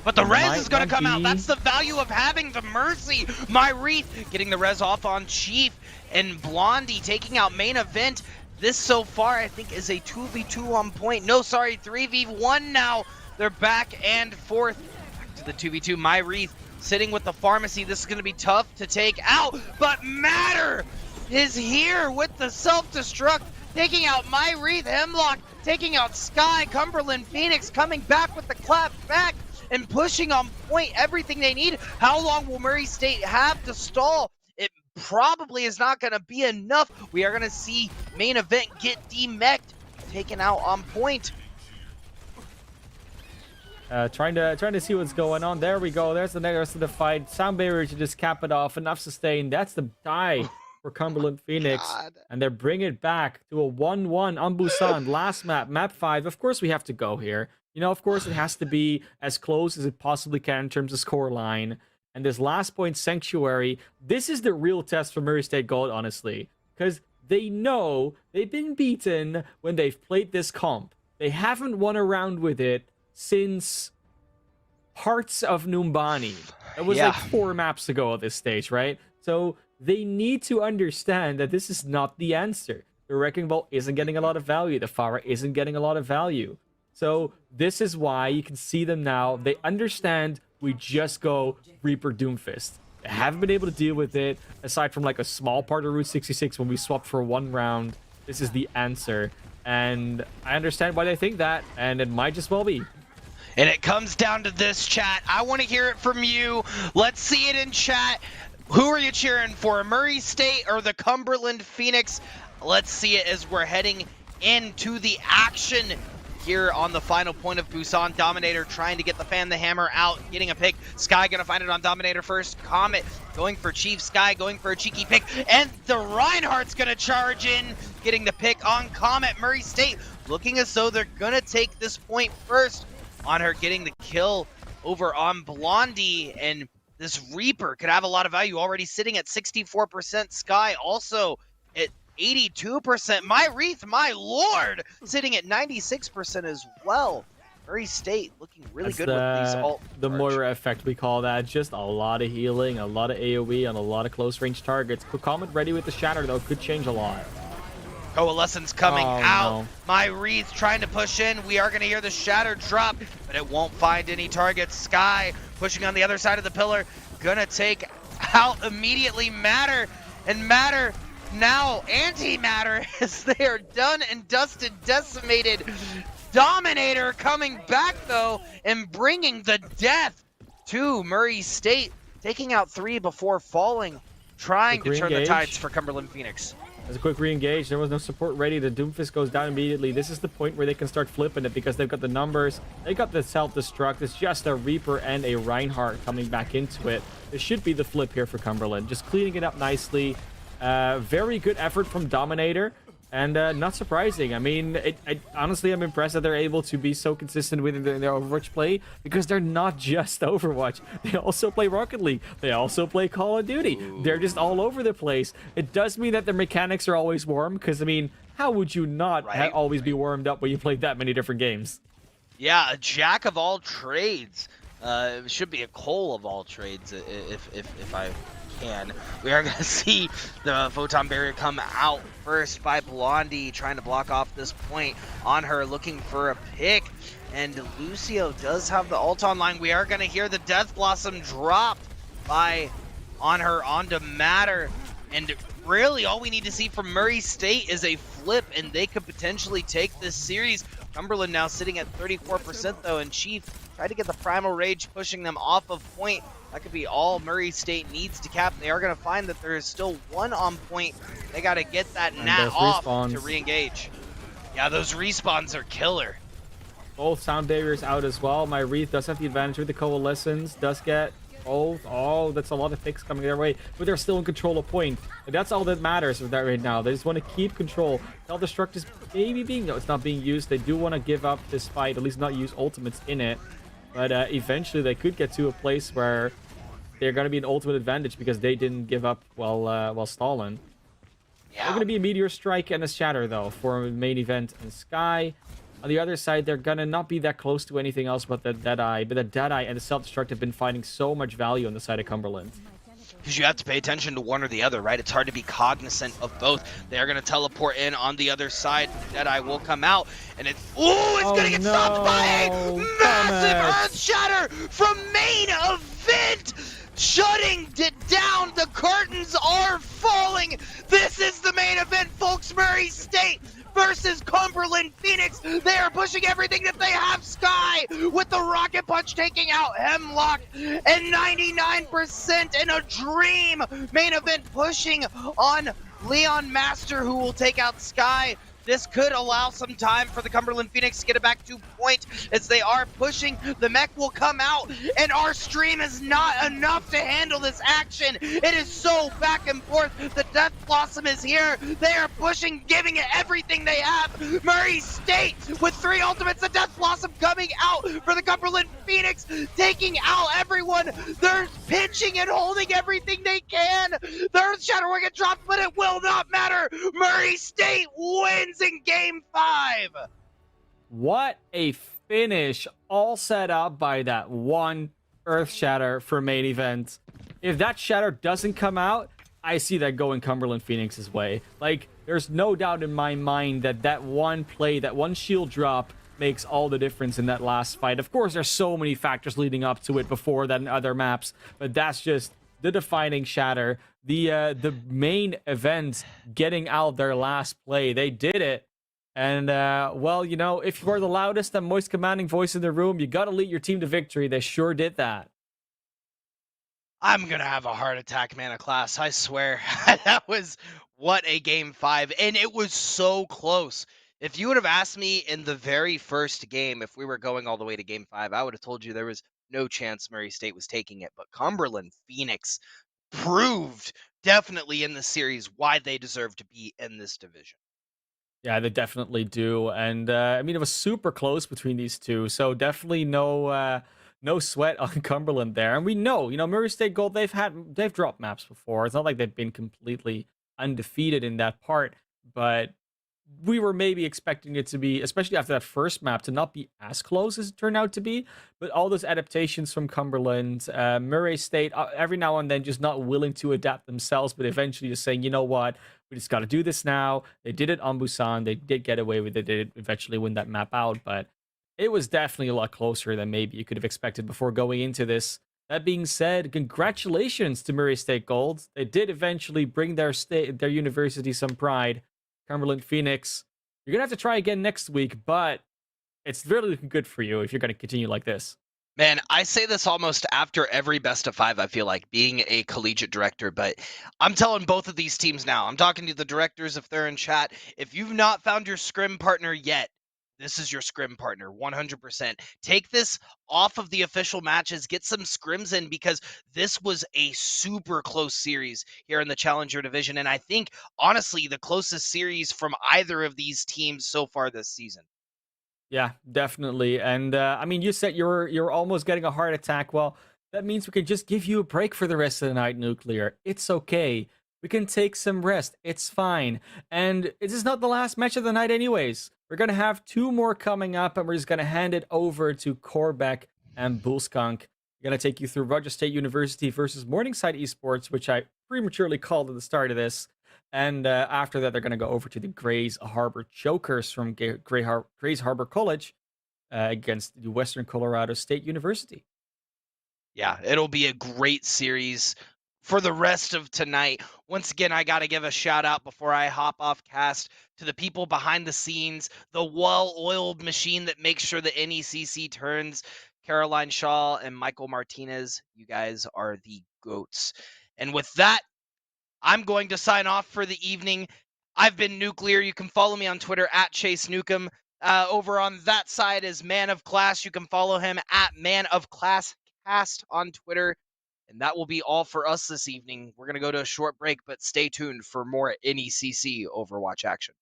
But the res is going to come out. That's the value of having the Mercy. My Wreath getting the res off on Chief, and Blondie taking out main event. This so far, I think, is a 2v2 on point. No, sorry, 3v1 now. They're back and forth. Back to the 2v2. My Wreath sitting with the pharmacy. This is going to be tough to take out, but Matter is here with the self-destruct, taking out My Wreath. Hemlock taking out Sky. Cumberland Phoenix coming back with the clap back and pushing on point everything they need. How long will Murray State have to stall? It probably is not going to be enough. We are going to see main event get demeched, taken out on point. Trying to see what's going on. There we go. There's the rest of the fight. Sound barrier to just cap it off. Enough sustain. That's the die for Cumberland Phoenix. God. And they bring it back to a 1-1 on Busan. Last map, map 5. Of course we have to go here. You know, of course it has to be as close as it possibly can in terms of score line. And this last point, Sanctuary, this is the real test for Murray State Gold, honestly. Because they know they've been beaten when they've played this comp. They haven't won a round with it since Hearts of Numbani. It was like 4 maps ago at this stage, right? So they need to understand that this is not the answer. The Wrecking Ball isn't getting a lot of value. The Pharah isn't getting a lot of value. So this is why you can see them now. They understand we just go Reaper Doomfist. They haven't been able to deal with it, aside from like a small part of Route 66 when we swapped for 1 round. This is the answer. And I understand why they think that, and it might just well be. And it comes down to this, chat. I want to hear it from you. Let's see it in chat. Who are you cheering for, Murray State or the Cumberland Phoenix? Let's see it as we're heading into the action here on the final point of Busan. Dominator trying to get the fan the hammer out, getting a pick. Sky gonna find it on Dominator first. Comet going for Chief. Sky going for a cheeky pick, and the Reinhardt's gonna charge in, getting the pick on Comet. Murray State looking as though they're gonna take this point first. On her getting the kill over on Blondie, and this Reaper could have a lot of value, already sitting at 64%. Sky also at 82%. My Wreath, my lord, sitting at 96% as well. Murray State looking really good with these ult. The Moira effect, we call that. Just a lot of healing, a lot of AoE on a lot of close range targets. Comet ready with the Shatter, though, could change a lot. Coalescence coming out. No. My Wreath trying to push in. We are going to hear the Shatter drop, but it won't find any targets. Sky pushing on the other side of the pillar. Gonna take out immediately Matter. And Matter now anti-Matter as they are done and dusted, decimated. Dominator coming back, though, and bringing the death to Murray State. Taking out 3 before falling. Trying to turn the tides for Cumberland Phoenix. As a quick re-engage, there was no support ready. The Doomfist goes down immediately. This is the point where they can start flipping it because they've got the numbers. They got the self-destruct. It's just a Reaper and a Reinhardt coming back into it. This should be the flip here for Cumberland. Just cleaning it up nicely. Very good effort from Dominator. And not surprising. I mean, honestly, I'm impressed that they're able to be so consistent within their Overwatch play because they're not just Overwatch. They also play Rocket League. They also play Call of Duty. Ooh. They're just all over the place. It does mean that their mechanics are always warm because, I mean, how would you not always be warmed up when you play that many different games? Yeah, a jack of all trades. It should be a Cole of all trades if I can. We are going to see the Photon Barrier come out first by Blondie, trying to block off this point on her, looking for a pick. And Lucio does have the ult online. We are going to hear the Death Blossom dropped by on her onto Matter. And really, all we need to see from Murray State is a flip, and they could potentially take this series. Cumberland now sitting at 34% though, and Chief tried to get the Primal Rage, pushing them off of point. That could be all Murray State needs to cap. They are going to find that there is still one on point. They got to get that And Nat those off respawns. to re-engage. Yeah, those respawns are killer. Both sound barriers out as well. My Wreath does have the advantage with the Coalescence. Does get both. Oh, that's a lot of picks coming their way. But they're still in control of point. And that's all that matters with that right now. They just want to keep control. Self-destruct is maybe being... No, it's not being used. They do want to give up this fight. At least not use ultimates in it. But eventually they could get to a place where they're going to be an ultimate advantage because they didn't give up while stalling. Yeah. They're going to be a Meteor Strike and a Shatter, though, for main event and Sky. On the other side, they're going to not be that close to anything else but the Deadeye. But the Deadeye and the Self-Destruct have been finding so much value on the side of Cumberland. Because you have to pay attention to one or the other, right? It's hard to be cognizant of both. They are going to teleport in on the other side. Deadeye will come out, and it's... Ooh, it's going to get stopped by a massive Earth Shatter from main event! Shutting it down, the curtains are falling. This is the main event, folks. Murray State versus Cumberland Phoenix. They are pushing everything that they have. Sky with the rocket punch taking out Hemlock, and 99% in a dream main event pushing on Leon Master, who will take out Sky. This could allow some time for the Cumberland Phoenix to get it back to point as they are pushing. The mech will come out, and our stream is not enough to handle this action. It is so back and forth. The Death Blossom is here. They are pushing, giving it everything they have. Murray State with 3 ultimates. The Death Blossom coming out for the Cumberland Phoenix, taking out everyone. They're pinching and holding everything they can. The Earth Shatter will get dropped, but it will not matter. Murray State wins in Game 5. What a finish, all set up by that one Earth Shatter for main event. If that Shatter doesn't come out, I see that going Cumberland Phoenix's way. Like, there's no doubt in my mind that that one play, that one shield drop makes all the difference in that last fight. Of course, there's so many factors leading up to it before that in other maps, but that's just the defining Shatter. The main event getting out their last play. They did it. And, well, you know, if you are the loudest and most commanding voice in the room, you got to lead your team to victory. They sure did that. I'm going to have a heart attack, Mana Class. I swear. That was what a Game 5. And it was so close. If you would have asked me in the very first game, if we were going all the way to Game 5, I would have told you there was no chance Murray State was taking it. But Cumberland Phoenix proved definitely in the series why they deserve to be in this division. Yeah, they definitely do. And I mean, it was super close between these two. So definitely no sweat on Cumberland there. And we know, you know, Murray State Gold, they've dropped maps before. It's not like they've been completely undefeated in that part, but we were maybe expecting it to be, especially after that first map, to not be as close as it turned out to be. But all those adaptations from Cumberland, Murray State, every now and then just not willing to adapt themselves, but eventually just saying, you know what, we just got to do this now. They did it on Busan. They did get away with it. They did eventually win that map out, but it was definitely a lot closer than maybe you could have expected before going into this. That being said, congratulations to Murray State Gold. They did eventually bring their university some pride. Cumberland Phoenix, you're going to have to try again next week, but it's really looking good for you if you're going to continue like this. Man, I say this almost after every best of 5, I feel like, being a collegiate director, but I'm telling both of these teams now. I'm talking to the directors if they're in chat. If you've not found your scrim partner yet, this is your scrim partner, 100%. Take this off of the official matches, get some scrims in, because this was a super close series here in the Challenger Division, and I think, honestly, the closest series from either of these teams so far this season. Yeah, definitely. And I mean, you said you're almost getting a heart attack. Well, that means we can just give you a break for the rest of the night, Nuclear. It's okay. We can take some rest. It's fine. And this is not the last match of the night anyways. We're going to have 2 more coming up, and we're just going to hand it over to Korbeck and Bullskunk. We're going to take you through Rogers State University versus Morningside Esports, which I prematurely called at the start of this. And after that, they're going to go over to the Grays Harbor Chokers from Grays Harbor College against the Western Colorado State University. Yeah, it'll be a great series for the rest of tonight. Once again, I got to give a shout out before I hop off cast to the people behind the scenes, the well-oiled machine that makes sure the NECC turns. Caroline Shaw and Michael Martinez, you guys are the GOATs. And with that, I'm going to sign off for the evening. I've been Nuclear. You can follow me on Twitter at Chase Newcomb. Over on that side is Man of Class. You can follow him at Man of Class Cast on Twitter. And that will be all for us this evening. We're going to go to a short break, but stay tuned for more NECC Overwatch action.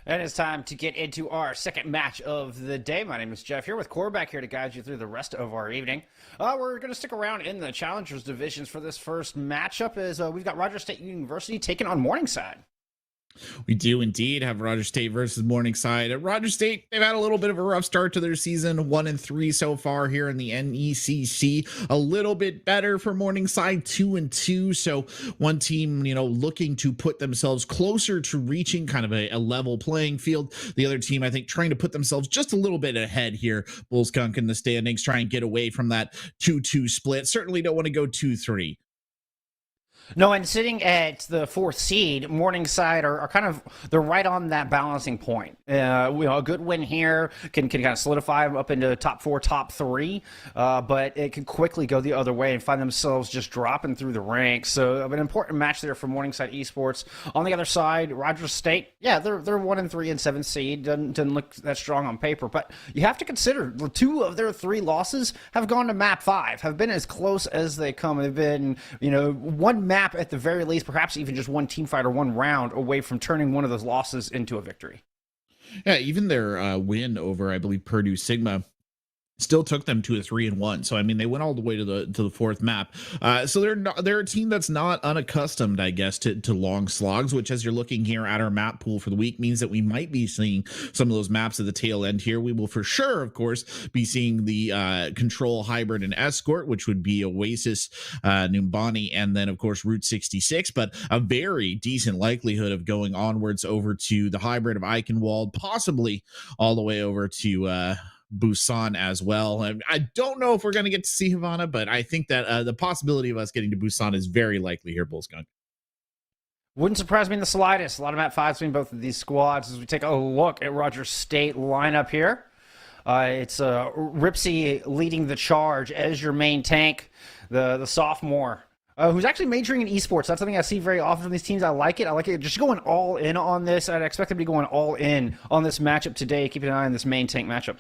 And it's time to get into our second match of the day. My name is Jeff here with Quarterback here to guide you through the rest of our evening. We're going to stick around in the Challengers divisions for this first matchup as we've got Rogers State University taking on Morningside. We do indeed have Rogers State versus Morningside. At Rogers State, they've had a little bit of a rough start to their season, 1-3 so far here in the NECC. A little bit better for Morningside, 2-2. So one team, looking to put themselves closer to reaching kind of a level playing field. The other team, I think, trying to put themselves just a little bit ahead here. Bull Skunk in the standings, try and get away from that 2-2 split. Certainly don't want to go 2-3. No, and sitting at the 4th seed, Morningside are kind of, they're right on that balancing point. A good win here can kind of solidify them up into top 4, top 3, but it can quickly go the other way and find themselves just dropping through the ranks. So an important match there for Morningside Esports. On the other side, Rogers State, yeah, they're 1-3 and 7th seed. Doesn't look that strong on paper, but you have to consider 2 of their 3 losses have gone to map 5, have been as close as they come. They've been, one map at the very least, perhaps even just one team fight or one round away from turning one of those losses into a victory. Yeah, even their win over, I believe, Purdue Sigma still took them to a 3-1. So I mean, they went all the way to the 4th map. So they're a team that's not unaccustomed, I guess, to long slogs, which, as you're looking here at our map pool for the week, means that we might be seeing some of those maps at the tail end here. We will for sure, of course, be seeing the Control, Hybrid, and Escort, which would be Oasis, Numbani, and then of course Route 66. But a very decent likelihood of going onwards over to the Hybrid of Eichenwald, possibly all the way over to Busan as well. I don't know if we're going to get to see Havana, but I think that the possibility of us getting to Busan is very likely here, Bull Skunk. Wouldn't surprise me in the slightest. A lot of map 5s between both of these squads as we take a look at Rogers State lineup here. It's Ripsy leading the charge as your main tank, the sophomore. Who's actually majoring in esports. That's something I see very often from these teams. I like it. Just going all in on this. I'd expect them to be going all in on this matchup today. Keep an eye on this main tank matchup.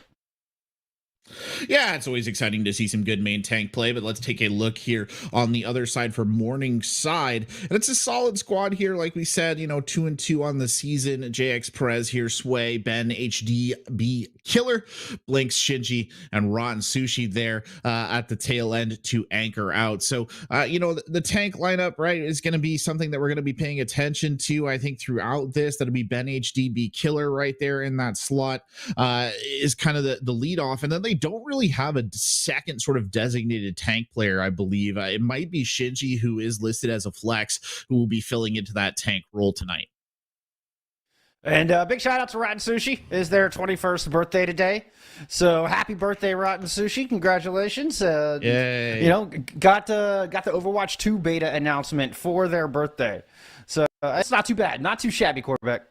Yeah, it's always exciting to see some good main tank play, but let's take a look here on the other side for Morningside. And it's a solid squad here, like we said, 2-2 on the season. JX Perez here, Sway, Ben, HDB Killer, Blinks, Shinji, and Rotten Sushi there at the tail end to anchor out. So, the tank lineup, right, is going to be something that we're going to be paying attention to, I think, throughout this. That'll be Ben, HDB Killer right there in that slot is kind of the lead off. And then they don't really have a second sort of designated tank player, I believe. It might be Shinji, who is listed as a flex, who will be filling into that tank role tonight. And big shout out to Rotten Sushi. It's their 21st birthday today. So happy birthday, Rotten Sushi. Congratulations. Yay. Got the Overwatch 2 beta announcement for their birthday. So it's not too bad. Not too shabby, quarterback.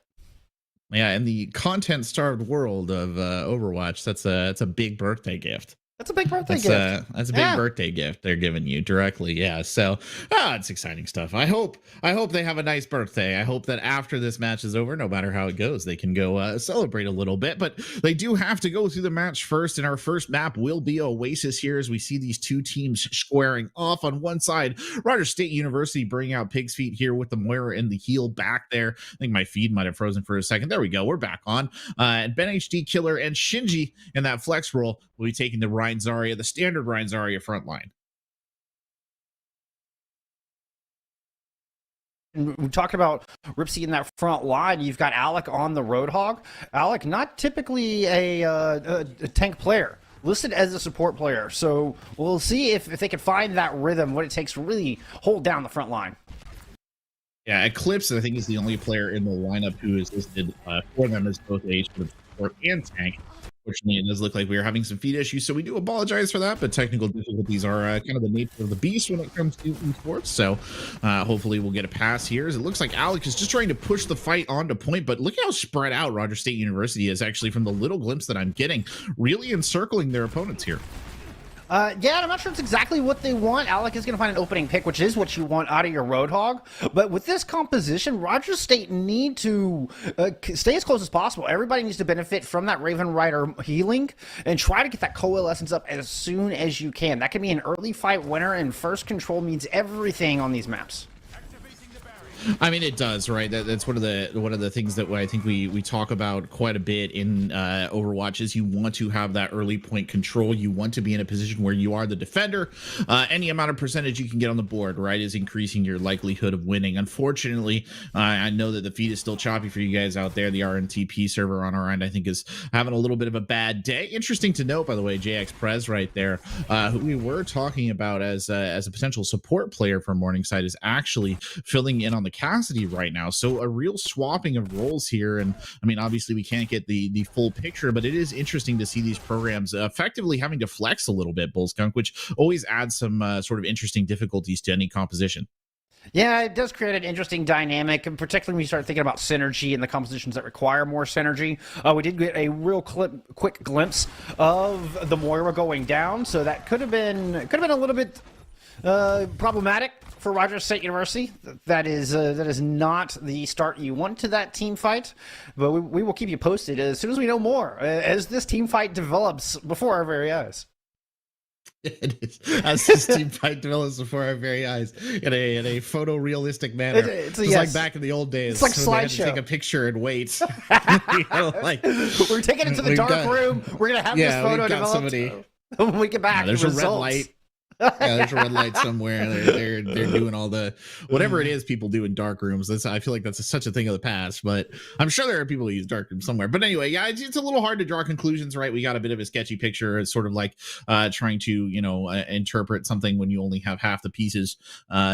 Yeah, in the content-starved world of Overwatch, that's a big birthday gift. That's a big birthday gift. That's a big birthday gift they're giving you directly. Yeah. So it's exciting stuff. I hope they have a nice birthday. I hope that after this match is over, no matter how it goes, they can go celebrate a little bit. But they do have to go through the match first. And our first map will be Oasis here as we see these two teams squaring off. On one side, Rogers State University bringing out Pig's Feet here with the Moira and the heel back there. I think my feed might have frozen for a second. There we go. We're back on. And Ben HD Killer and Shinji in that flex role will be taking the Ryan Zarya, the standard Ryan Zarya front line. And we talked about Ripsy in that front line. You've got Alec on the Roadhog. Alec, not typically a tank player, listed as a support player. So we'll see if they can find that rhythm, what it takes to really hold down the front line. Yeah, Eclipse, I think, is the only player in the lineup who is listed for them as both a support and tank. Fortunately, it does look like we are having some feed issues, so we do apologize for that, but technical difficulties are kind of the nature of the beast when it comes to esports, so hopefully we'll get a pass here, as it looks like Alec is just trying to push the fight onto point, but look how spread out Rogers State University is, actually, from the little glimpse that I'm getting, really encircling their opponents here. Yeah, I'm not sure it's exactly what they want. Alec is going to find an opening pick, which is what you want out of your Roadhog. But with this composition, Rogers State need to stay as close as possible. Everybody needs to benefit from that Raven Rider healing and try to get that coalescence up as soon as you can. That can be an early fight winner, and first control means everything on these maps. I mean, it does, right? That's one of the things that I think we talk about quite a bit in Overwatch is you want to have that early point control. You want to be in a position where you are the defender. Any amount of percentage you can get on the board, right, is increasing your likelihood of winning. Unfortunately, I know that the feed is still choppy for you guys out there. The RNTP server on our end, I think, is having a little bit of a bad day. Interesting to note, by the way, JX Prez right there, who we were talking about as a potential support player for Morningside, is actually filling in on the Cassidy right now. So a real swapping of roles here. And I mean, obviously we can't get the full picture, but it is interesting to see these programs effectively having to flex a little bit, Bullskunk, which always adds some sort of interesting difficulties to any composition. Yeah, it does create an interesting dynamic, and particularly when you start thinking about synergy and the compositions that require more synergy. We did get a real quick glimpse of the Moira going down, so that could have been a little bit problematic for Rogers State University. That is not the start you want to that team fight, but we will keep you posted as soon as we know more, as this team fight develops before our very eyes. It is, as this team fight develops before our very eyes in a photorealistic manner. It's yes. Like back in the old days. It's like slideshow. Take a picture and wait. Like, we're taking it to the dark room. We're gonna have this photo developed. When we get back, there's a red light. Yeah, there's a red light somewhere. They're doing all the whatever it is people do in dark rooms. I feel like that's such a thing of the past, but I'm sure there are people who use dark rooms somewhere. But anyway, yeah, it's a little hard to draw conclusions, right? We got a bit of a sketchy picture. It's sort of like trying to interpret something when you only have half the pieces.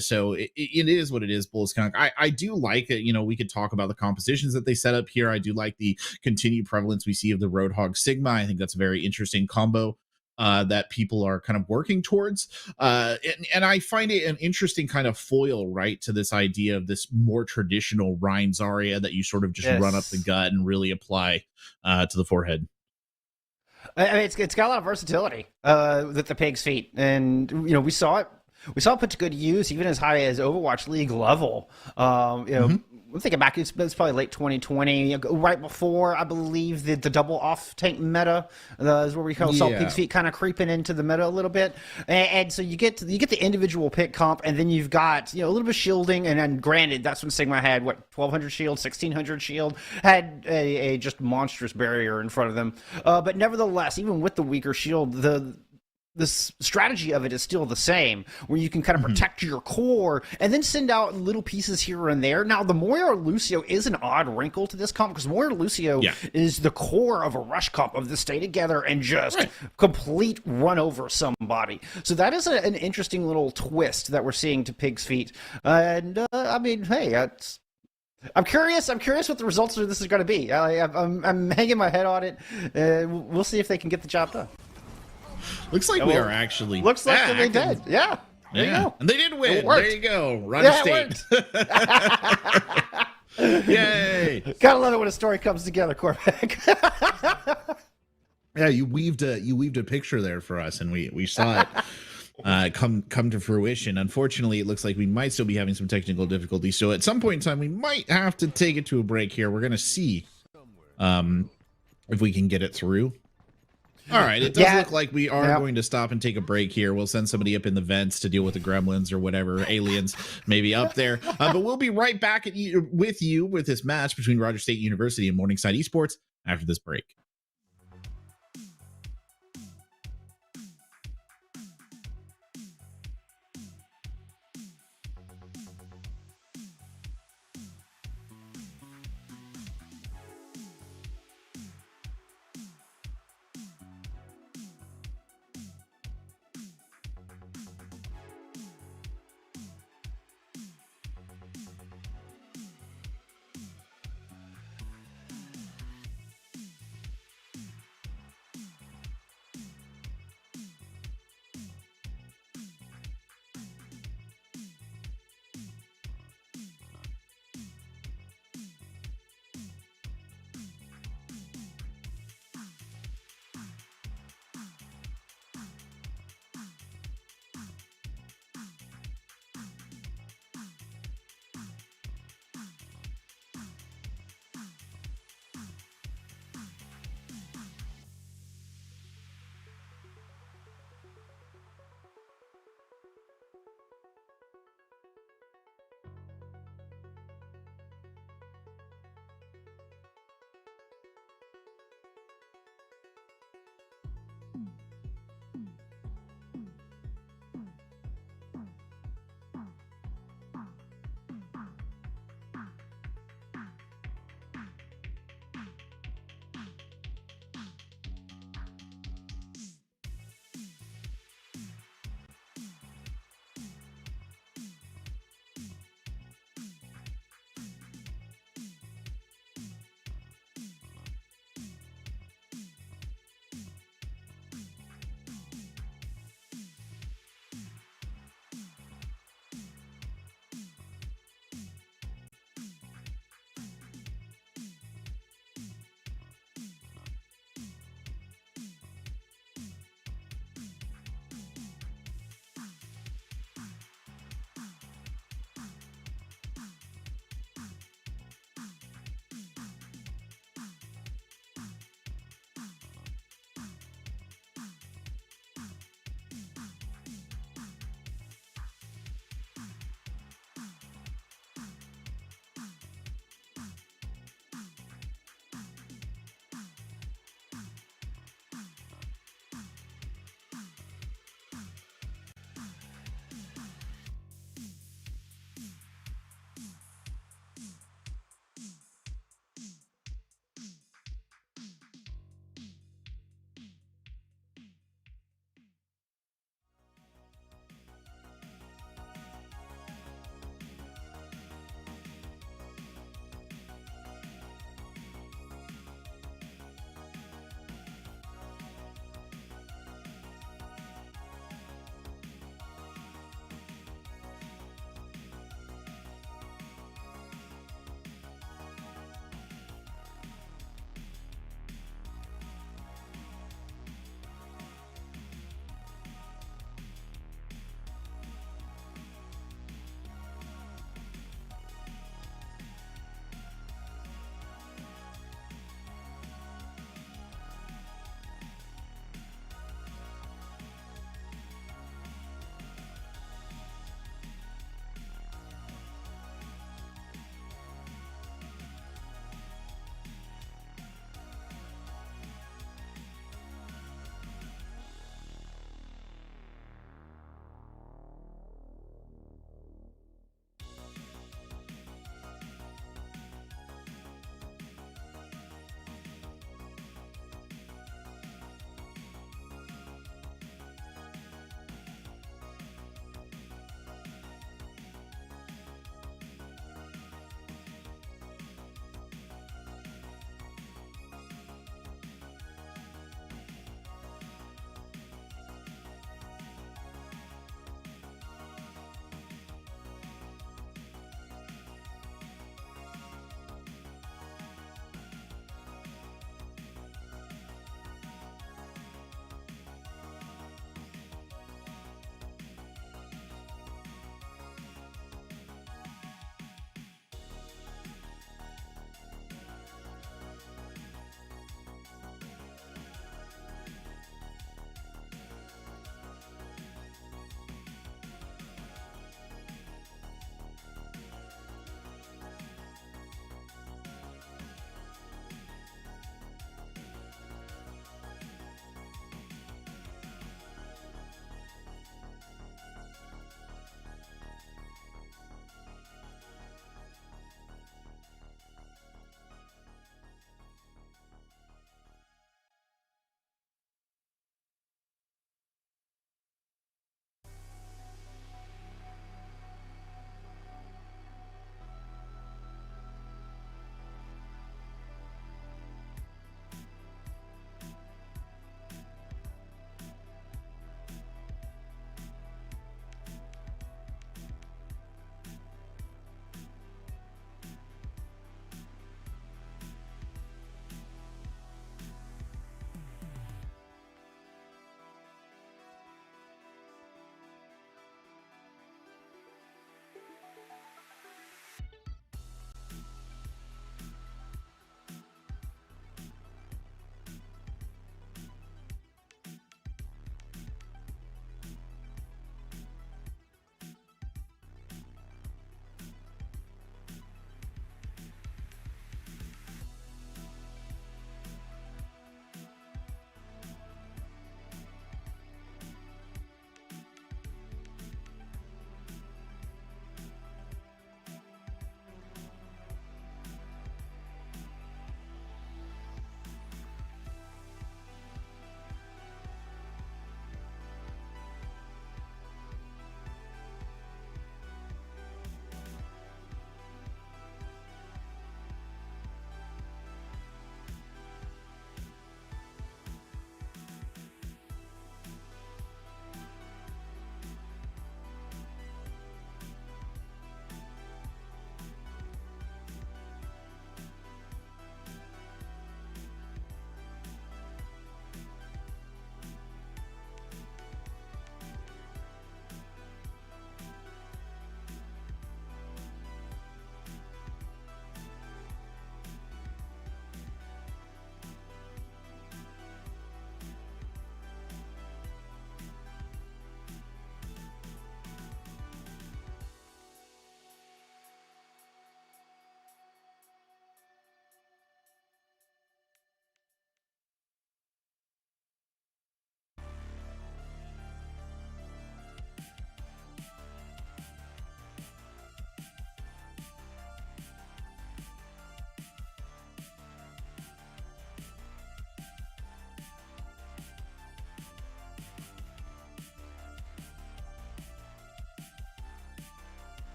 So it is what it is. Bullskunk. I do like it. We could talk about the compositions that they set up here. I do like the continued prevalence we see of the Roadhog Sigma. I think that's a very interesting combo that people are kind of working towards. And I find it an interesting kind of foil, right, to this idea of this more traditional Rein Zarya that you sort of just run up the gut and really apply to the forehead. I mean, it's got a lot of versatility with the Pig's Feet. And, we saw it put to good use, even as high as Overwatch League level. I'm thinking back, it's probably late 2020, right before, I believe, the double off-tank meta is where we saw Pig's Feet kind of creeping into the meta a little bit. And so you get the individual pick comp, and then you've got a little bit of shielding, and then granted, that's when Sigma had, 1,200 shield, 1,600 shield, had a just monstrous barrier in front of them. But nevertheless, even with the weaker shield, the strategy of it is still the same, where you can kind of protect your core and then send out little pieces here and there. Now, the Moira Lucio is an odd wrinkle to this comp, because Moira Lucio is the core of a rush comp of the stay together and just complete run over somebody. So that is an interesting little twist that we're seeing to Pig's Feet. And I mean, hey, I'm curious what the results of this is going to be. I'm hanging my head on it. We'll see if they can get the job done. Looks like we are actually looks like they did. Yeah. There you go. And they did win. There you go. Rogers State. Yay. Gotta love it when a story comes together, Cormac. Yeah, you weaved a picture there for us, and we saw it come to fruition. Unfortunately, it looks like we might still be having some technical difficulties. So at some point in time, we might have to take it to a break here. We're gonna see if we can get it through. All right, it does look like we are going to stop and take a break here. We'll send somebody up in the vents to deal with the gremlins or whatever, aliens maybe up there. But we'll be right back with you with this match between Rogers State University and Morningside Esports after this break.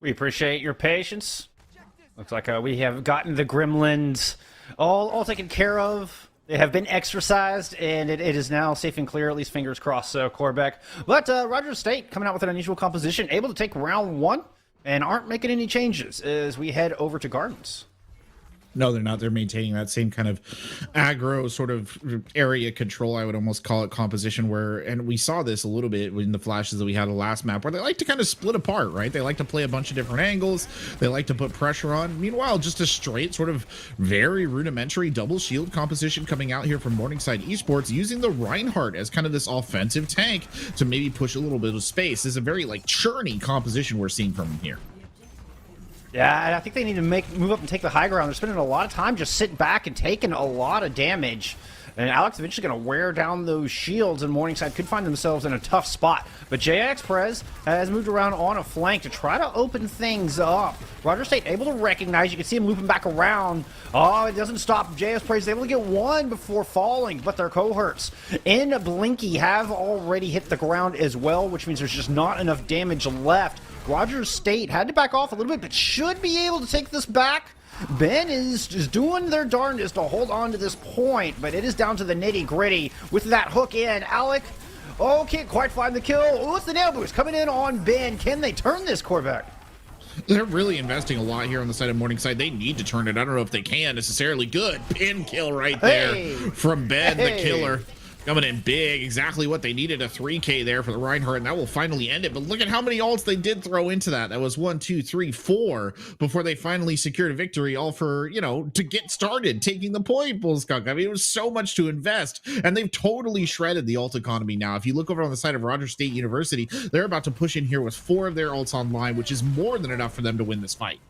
We appreciate your patience. Looks like we have gotten the gremlins all taken care of. They have been exercised, and it is now safe and clear, at least fingers crossed, Corbeck. But Rogers State coming out with an unusual composition, able to take round 1, and aren't making any changes as we head over to Gardens. No, they're not. They're maintaining that same kind of aggro sort of area control, I would almost call it, composition, where, and we saw this a little bit in the flashes that we had the last map, where they like to kind of split apart, right? They like to play a bunch of different angles. They like to put pressure on. Meanwhile, just a straight sort of very rudimentary double shield composition coming out here from Morningside Esports, using the Reinhardt as kind of this offensive tank to maybe push a little bit of space. This is a very like churny composition we're seeing from him here. Yeah, I think they need to move up and take the high ground. They're spending a lot of time just sitting back and taking a lot of damage. And Alex eventually going to wear down those shields, and Morningside could find themselves in a tough spot. But JX Prez has moved around on a flank to try to open things up. Rogers State able to recognize. You can see him looping back around. Oh, it doesn't stop. JX Prez is able to get one before falling, but their cohorts in Blinky have already hit the ground as well, which means there's just not enough damage left. Rogers State had to back off a little bit, but should be able to take this back. Ben is doing their darndest to hold on to this point, but it is down to the nitty-gritty with that hook in. Alec, oh, can't quite find the kill. Oh, it's the nail boost coming in on Ben. Can they turn this, Corbeck? They're really investing a lot here on the side of Morningside. They need to turn it. I don't know if they can necessarily. Good pin kill right there from Ben, the killer. Coming in big, exactly what they needed, a 3K there for the Reinhardt, and that will finally end it. But look at how many ults they did throw into that. That was 1, 2, 3, 4 before they finally secured a victory, all for, you know, to get started, taking the point, Bullskunk. I mean, it was so much to invest, and they've totally shredded the ult economy now. If you look over on the side of Rogers State University, they're about to push in here with 4 of their ults online, which is more than enough for them to win this fight.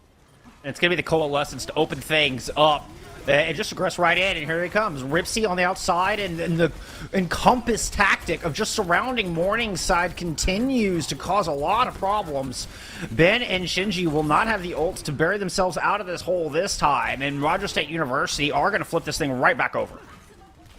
And it's going to be the coalescence to open things up. And just aggress right in, and here he comes. Ripsy on the outside, and the encompass tactic of just surrounding Morningside continues to cause a lot of problems. Ben and Shinji will not have the ults to bury themselves out of this hole this time, and Rogers State University are going to flip this thing right back over.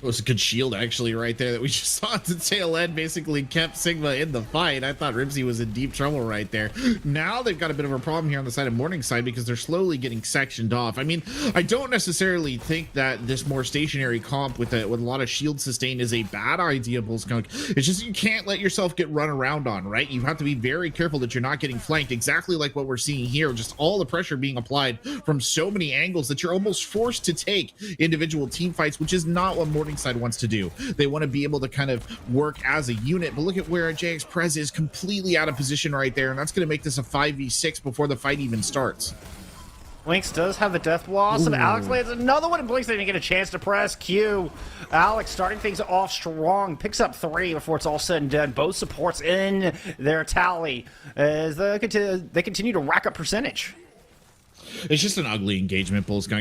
It was a good shield actually right there that we just saw at the tail end, basically kept Sigma in the fight. I thought Ripsy was in deep trouble right there. Now they've got a bit of a problem here on the side of Morningside because they're slowly getting sectioned off. I mean, I don't necessarily think that this more stationary comp with a lot of shield sustain is a bad idea, Bullskunk. It's just you can't let yourself get run around on, right? You have to be very careful that you're not getting flanked, exactly like what we're seeing here. Just all the pressure being applied from so many angles that you're almost forced to take individual team fights, which is not what Morningside wants to do. They want to be able to kind of work as a unit, but look at where JX Prez is completely out of position right there, and that's going to make this a 5v6 before the fight even starts. Blinks does have the death blossom. Alex lands another one, and Blinks didn't get a chance to press Q. Alex starting things off strong, picks up 3 before it's all said and done. Both supports in their tally as they continue to rack up percentage. It's just an ugly engagement, Bullskunk.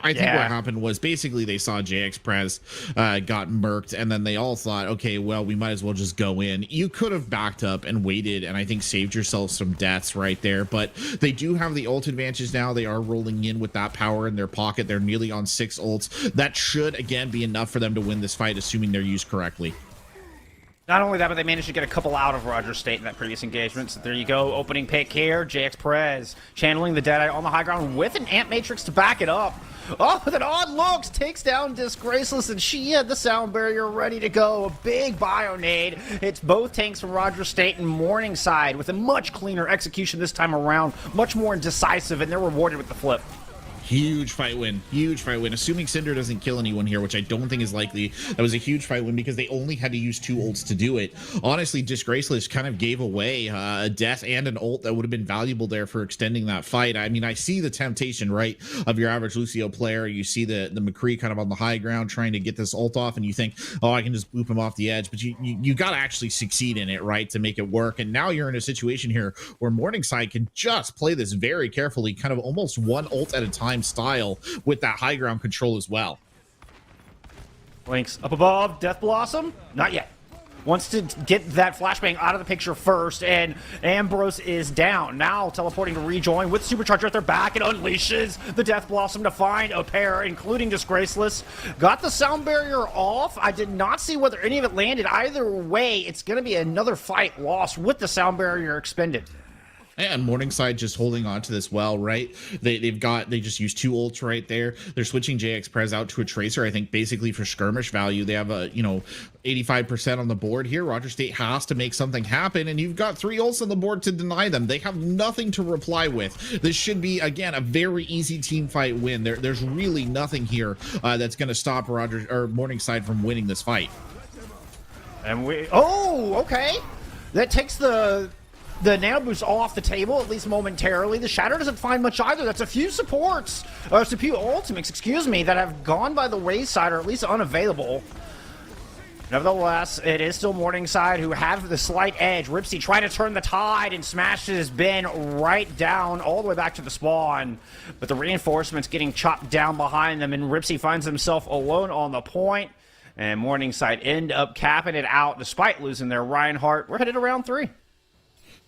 I think what happened was basically they saw JX Prez got murked, and then they all thought, okay, well, we might as well just go in. You could have backed up and waited, and I think saved yourself some deaths right there, but they do have the ult advantage now. They are rolling in with that power in their pocket. They're nearly on 6 ults. That should, again, be enough for them to win this fight, assuming they're used correctly. Not only that, but they managed to get a couple out of Rogers State in that previous engagement. So there you go, opening pick here. JX Perez channeling the Deadeye on the high ground with an Amp Matrix to back it up. Oh, with an odd looks, takes down Disgraceless, and she had the sound barrier ready to go. A big bio nade. It's both tanks from Rogers State and Morningside with a much cleaner execution this time around, much more indecisive, and they're rewarded with the flip. Huge fight win. Huge fight win. Assuming Cinder doesn't kill anyone here, which I don't think is likely. That was a huge fight win because they only had to use 2 ults to do it. Honestly, Disgraceless kind of gave away a death and an ult that would have been valuable there for extending that fight. I mean, I see the temptation, right, of your average Lucio player. You see the McCree kind of on the high ground trying to get this ult off, and you think, oh, I can just boop him off the edge. But you got to actually succeed in it, right, to make it work. And now you're in a situation here where Morningside can just play this very carefully, kind of almost one ult at a time style with that high ground control as well. Blinks up above, Death Blossom, not yet. Wants to get that flashbang out of the picture first, and Ambrose is down. Now teleporting to rejoin with Supercharger at their back, and unleashes the Death Blossom to find a pair, including Disgraceless. Got the sound barrier off. I did not see whether any of it landed. Either way, it's going to be another fight lost with the sound barrier expended. And Morningside just holding on to this well, right? They just used 2 ults right there. They're switching JX Prez out to a Tracer, I think basically for skirmish value. They have a, 85% on the board here. Roger State has to make something happen, and you've got 3 ults on the board to deny them. They have nothing to reply with. This should be, again, a very easy team fight win. There's really nothing here that's going to stop Morningside from winning this fight. And okay. That takes the nano boost off the table, at least momentarily. The Shatter doesn't find much either. That's a few supports, a few ultimates, that have gone by the wayside, or at least unavailable. Nevertheless, it is still Morningside who have the slight edge. Ripsy trying to turn the tide and smashes Ben right down all the way back to the spawn. But the reinforcements getting chopped down behind them, and Ripsy finds himself alone on the point. And Morningside end up capping it out despite losing their Reinhardt. We're headed to round 3.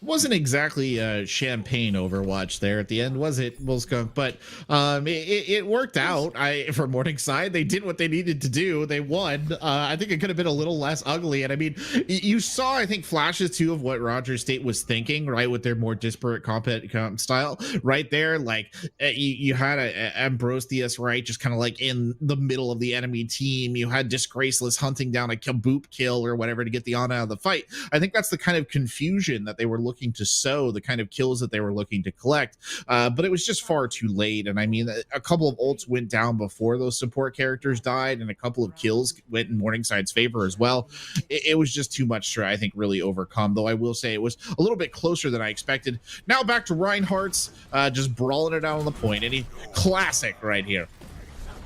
Wasn't exactly a champagne Overwatch there at the end, was it, Bullskunk? But it worked out. For Morningside, they did what they needed to do. They won. I think it could have been a little less ugly. And I mean, you saw, I think, flashes too of what Rogers State was thinking, right, with their more disparate comp style right there. Like you had Ambrosius, right, just kind of like in the middle of the enemy team. You had Disgraceless hunting down a kaboop kill or whatever to get the on out of the fight. I think that's the kind of confusion that they were looking to sow, the kind of kills that they were looking to collect, but it was just far too late. And I mean, a couple of ults went down before those support characters died, and a couple of kills went in Morningside's favor as well. It was just too much to, I think, really overcome, though I will say it was a little bit closer than I expected. Now back to Reinhardt's just brawling it out on the point. Any classic right here.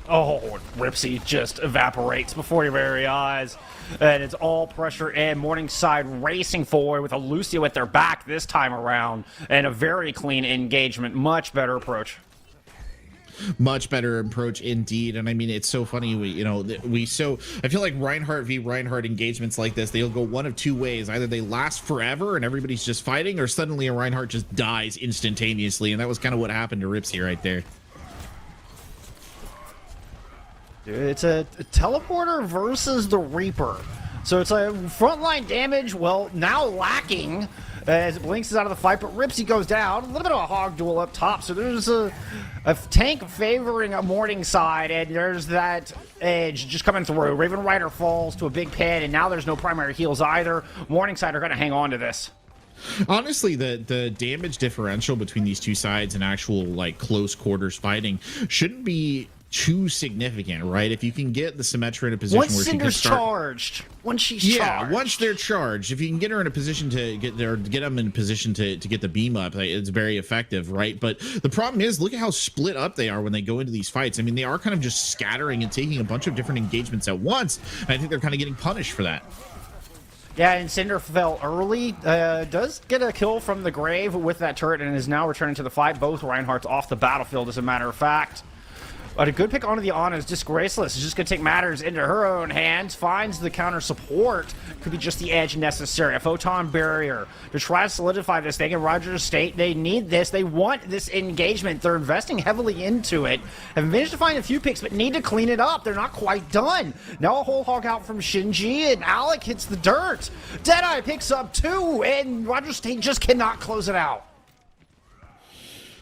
Oh, Ripsy just evaporates before your very eyes. And it's all pressure in. Morningside racing forward with a Lucio at their back this time around. And a very clean engagement. Much better approach. Much better approach indeed. And I mean, it's so funny. I feel like Reinhardt v Reinhardt engagements like this, they'll go one of 2 ways. Either they last forever and everybody's just fighting, or suddenly a Reinhardt just dies instantaneously. And that was kind of what happened to Ripsy right there. It's a teleporter versus the Reaper. So it's a frontline damage, well, now lacking as Blinks is out of the fight, but Ripsy goes down. A little bit of a hog duel up top, so there's a tank favoring a Morningside, and there's that edge just coming through. Raven Rider falls to a big pit, and now there's no primary heals either. Morningside are going to hang on to this. Honestly, the damage differential between these two sides and actual, like, close quarters fighting shouldn't be too significant, right? If you can get the Symmetra in a position once where Cinder's she can start, charged, once she's charged, once they're charged, if you can get her in a position to get them in a position to get the beam up, it's very effective, right? But the problem is, look at how split up they are when they go into these fights. I mean, they are kind of just scattering and taking a bunch of different engagements at once, and I think they're kind of getting punished for that. Yeah, and Cinder fell early, does get a kill from the grave with that turret, and is now returning to the fight. Both Reinhardt's off the battlefield, as a matter of fact. But a good pick onto the Ana. Disgraceless is just going to take matters into her own hands. Finds the counter support. Could be just the edge necessary. A photon barrier to try to solidify this thing. And Rogers State, they need this. They want this engagement. They're investing heavily into it. Have managed to find a few picks, but need to clean it up. They're not quite done. Now a whole hog out from Shinji, and Alec hits the dirt. Deadeye picks up 2, and Rogers State just cannot close it out.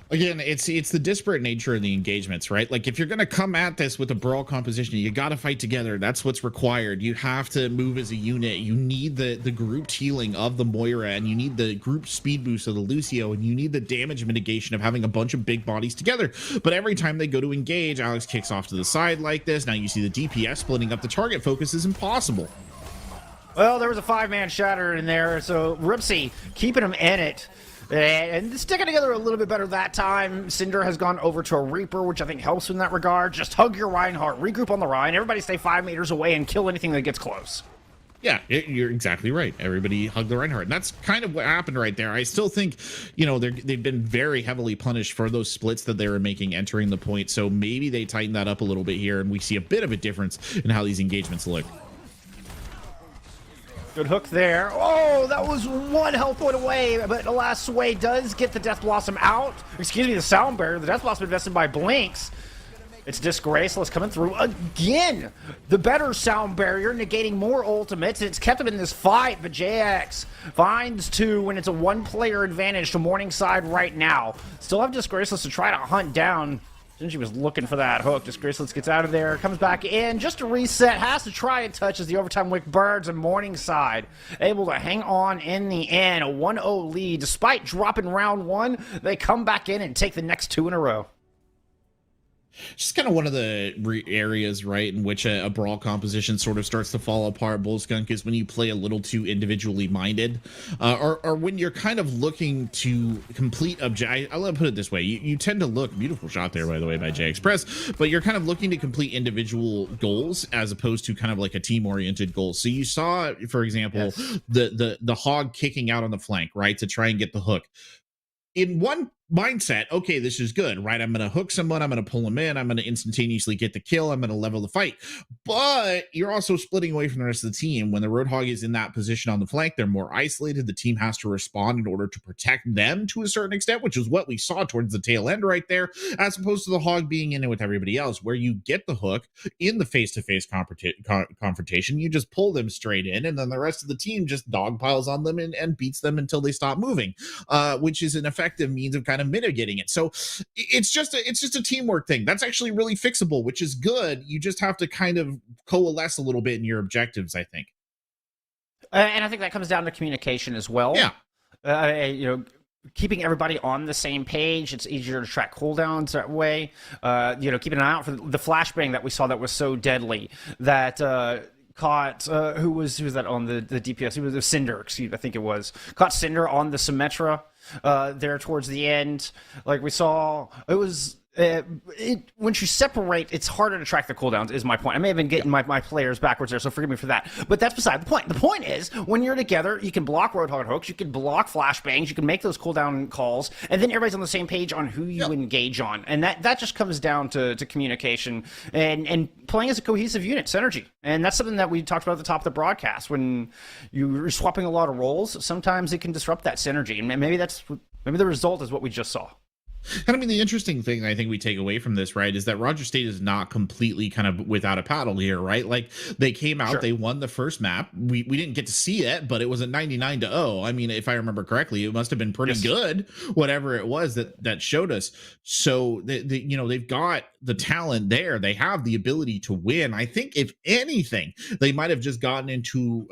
Again, it's the disparate nature of the engagements, right? Like, if you're going to come at this with a brawl composition, you got to fight together. That's what's required. You have to move as a unit. You need the grouped healing of the Moira, and you need the group speed boost of the Lucio, and you need the damage mitigation of having a bunch of big bodies together. But every time they go to engage, Alex kicks off to the side like this. Now you see the DPS splitting up. The target focus is impossible. Well, there was a 5-man shatter in there, so Ripsy keeping him in it. And sticking together a little bit better that time. Cinder has gone over to a Reaper, which I think helps in that regard. Just hug your Reinhardt, regroup on the Rhine. Everybody stay 5 meters away and kill anything that gets close. Yeah, you're exactly right. Everybody hug the Reinhardt. And that's kind of what happened right there. I still think, they've been very heavily punished for those splits that they were making entering the point. So maybe they tighten that up a little bit here, and we see a bit of a difference in how these engagements look. Good hook there. Oh, that was 1 health point away, but alas, Sway does get the Death Blossom out. Excuse me, the Sound Barrier. The Death Blossom invested by Blinks. It's Disgraceless coming through again. The better sound barrier, negating more ultimates. It's kept him in this fight, but JX finds 2 when it's a 1-player advantage to Morningside right now. Still have Disgraceless to try to hunt down. Since she was looking for that hook, Disgraceless gets out of there, comes back in just to reset, has to try and touch as the overtime wick birds, and Morningside able to hang on in the end. A 1-0 lead. Despite dropping round 1, they come back in and take the next 2 in a row. Just kind of one of the areas, right, in which a brawl composition sort of starts to fall apart, Bullskunk, is when you play a little too individually minded, or when you're kind of looking to complete I'll put it this way: you tend to look, beautiful shot there, by the way, by J Express, but you're kind of looking to complete individual goals as opposed to kind of like a team-oriented goal. So you saw, for example, the hog kicking out on the flank, right, to try and get the hook. In one mindset, okay, this is good, right? I'm going to hook someone, I'm going to pull them in, I'm going to instantaneously get the kill, I'm going to level the fight. But you're also splitting away from the rest of the team. When the Roadhog is in that position on the flank, they're more isolated. The team has to respond in order to protect them to a certain extent, which is what we saw towards the tail end right there, as opposed to the Hog being in it with everybody else, where you get the hook in the face-to-face confrontation, you just pull them straight in, and then the rest of the team just dogpiles on them and beats them until they stop moving, which is an effective means of kind of mitigating it. So it's just a teamwork thing that's actually really fixable, which is good. You just have to kind of coalesce a little bit in your objectives, I think. And I think that comes down to communication as well. Yeah. Keeping everybody on the same page. It's easier to track cooldowns that way. Keeping an eye out for the flashbang that we saw that was so deadly that caught who was that on the DPS? It was Cinder, I think it was. Caught Cinder on the Symmetra there towards the end. Like we saw, it was once you separate, it's harder to track the cooldowns, is my point. I may have been getting my players backwards there, so forgive me for that. But that's beside the point. The point is, when you're together, you can block Roadhog hooks, you can block flashbangs, you can make those cooldown calls, and then everybody's on the same page on who you engage on. And that just comes down to communication and playing as a cohesive unit, synergy. And that's something that we talked about at the top of the broadcast. When you're swapping a lot of roles, sometimes it can disrupt that synergy. And maybe the result is what we just saw. And I mean, the interesting thing I think we take away from this, right, is that Roger State is not completely kind of without a paddle here, right? Like, they came out, they won the first map. We didn't get to see it, but it was a 99-0. I mean, if I remember correctly, it must have been pretty good, whatever it was that showed us. So, they've got the talent there. They have the ability to win. I think, if anything, they might have just gotten into,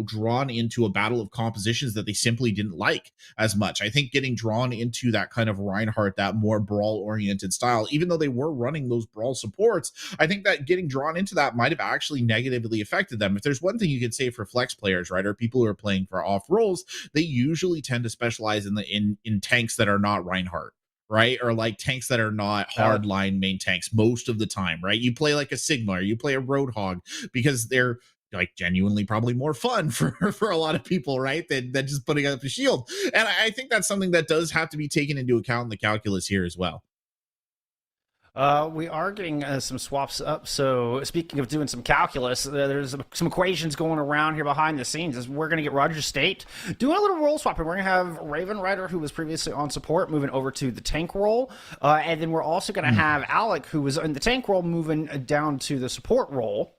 drawn into a battle of compositions that they simply didn't like as much. I think getting drawn into that kind of Reinhardt, that more brawl-oriented style, even though they were running those brawl supports, I think that getting drawn into that might have actually negatively affected them. If there's one thing you could say for flex players, right, or people who are playing for off roles, they usually tend to specialize in tanks that are not Reinhardt, right? Or like tanks that are not hardline main tanks most of the time, right? You play like a Sigma or you play a Roadhog because they're like genuinely probably more fun for a lot of people, right, than just putting up a shield. And I think that's something that does have to be taken into account in the calculus here as well. We are getting some swaps up. So speaking of doing some calculus, there's some equations going around here behind the scenes. As we're going to get Roger State doing a little role swapping. We're going to have Raven Rider, who was previously on support, moving over to the tank role. And then we're also going to have Alec, who was in the tank role, moving down to the support role.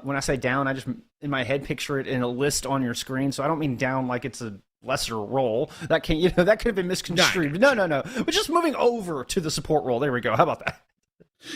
When I say down, I just, in my head, picture it in a list on your screen. So I don't mean down like it's a lesser role. That could have been misconstrued. No. But just moving over to the support role. There we go. How about that?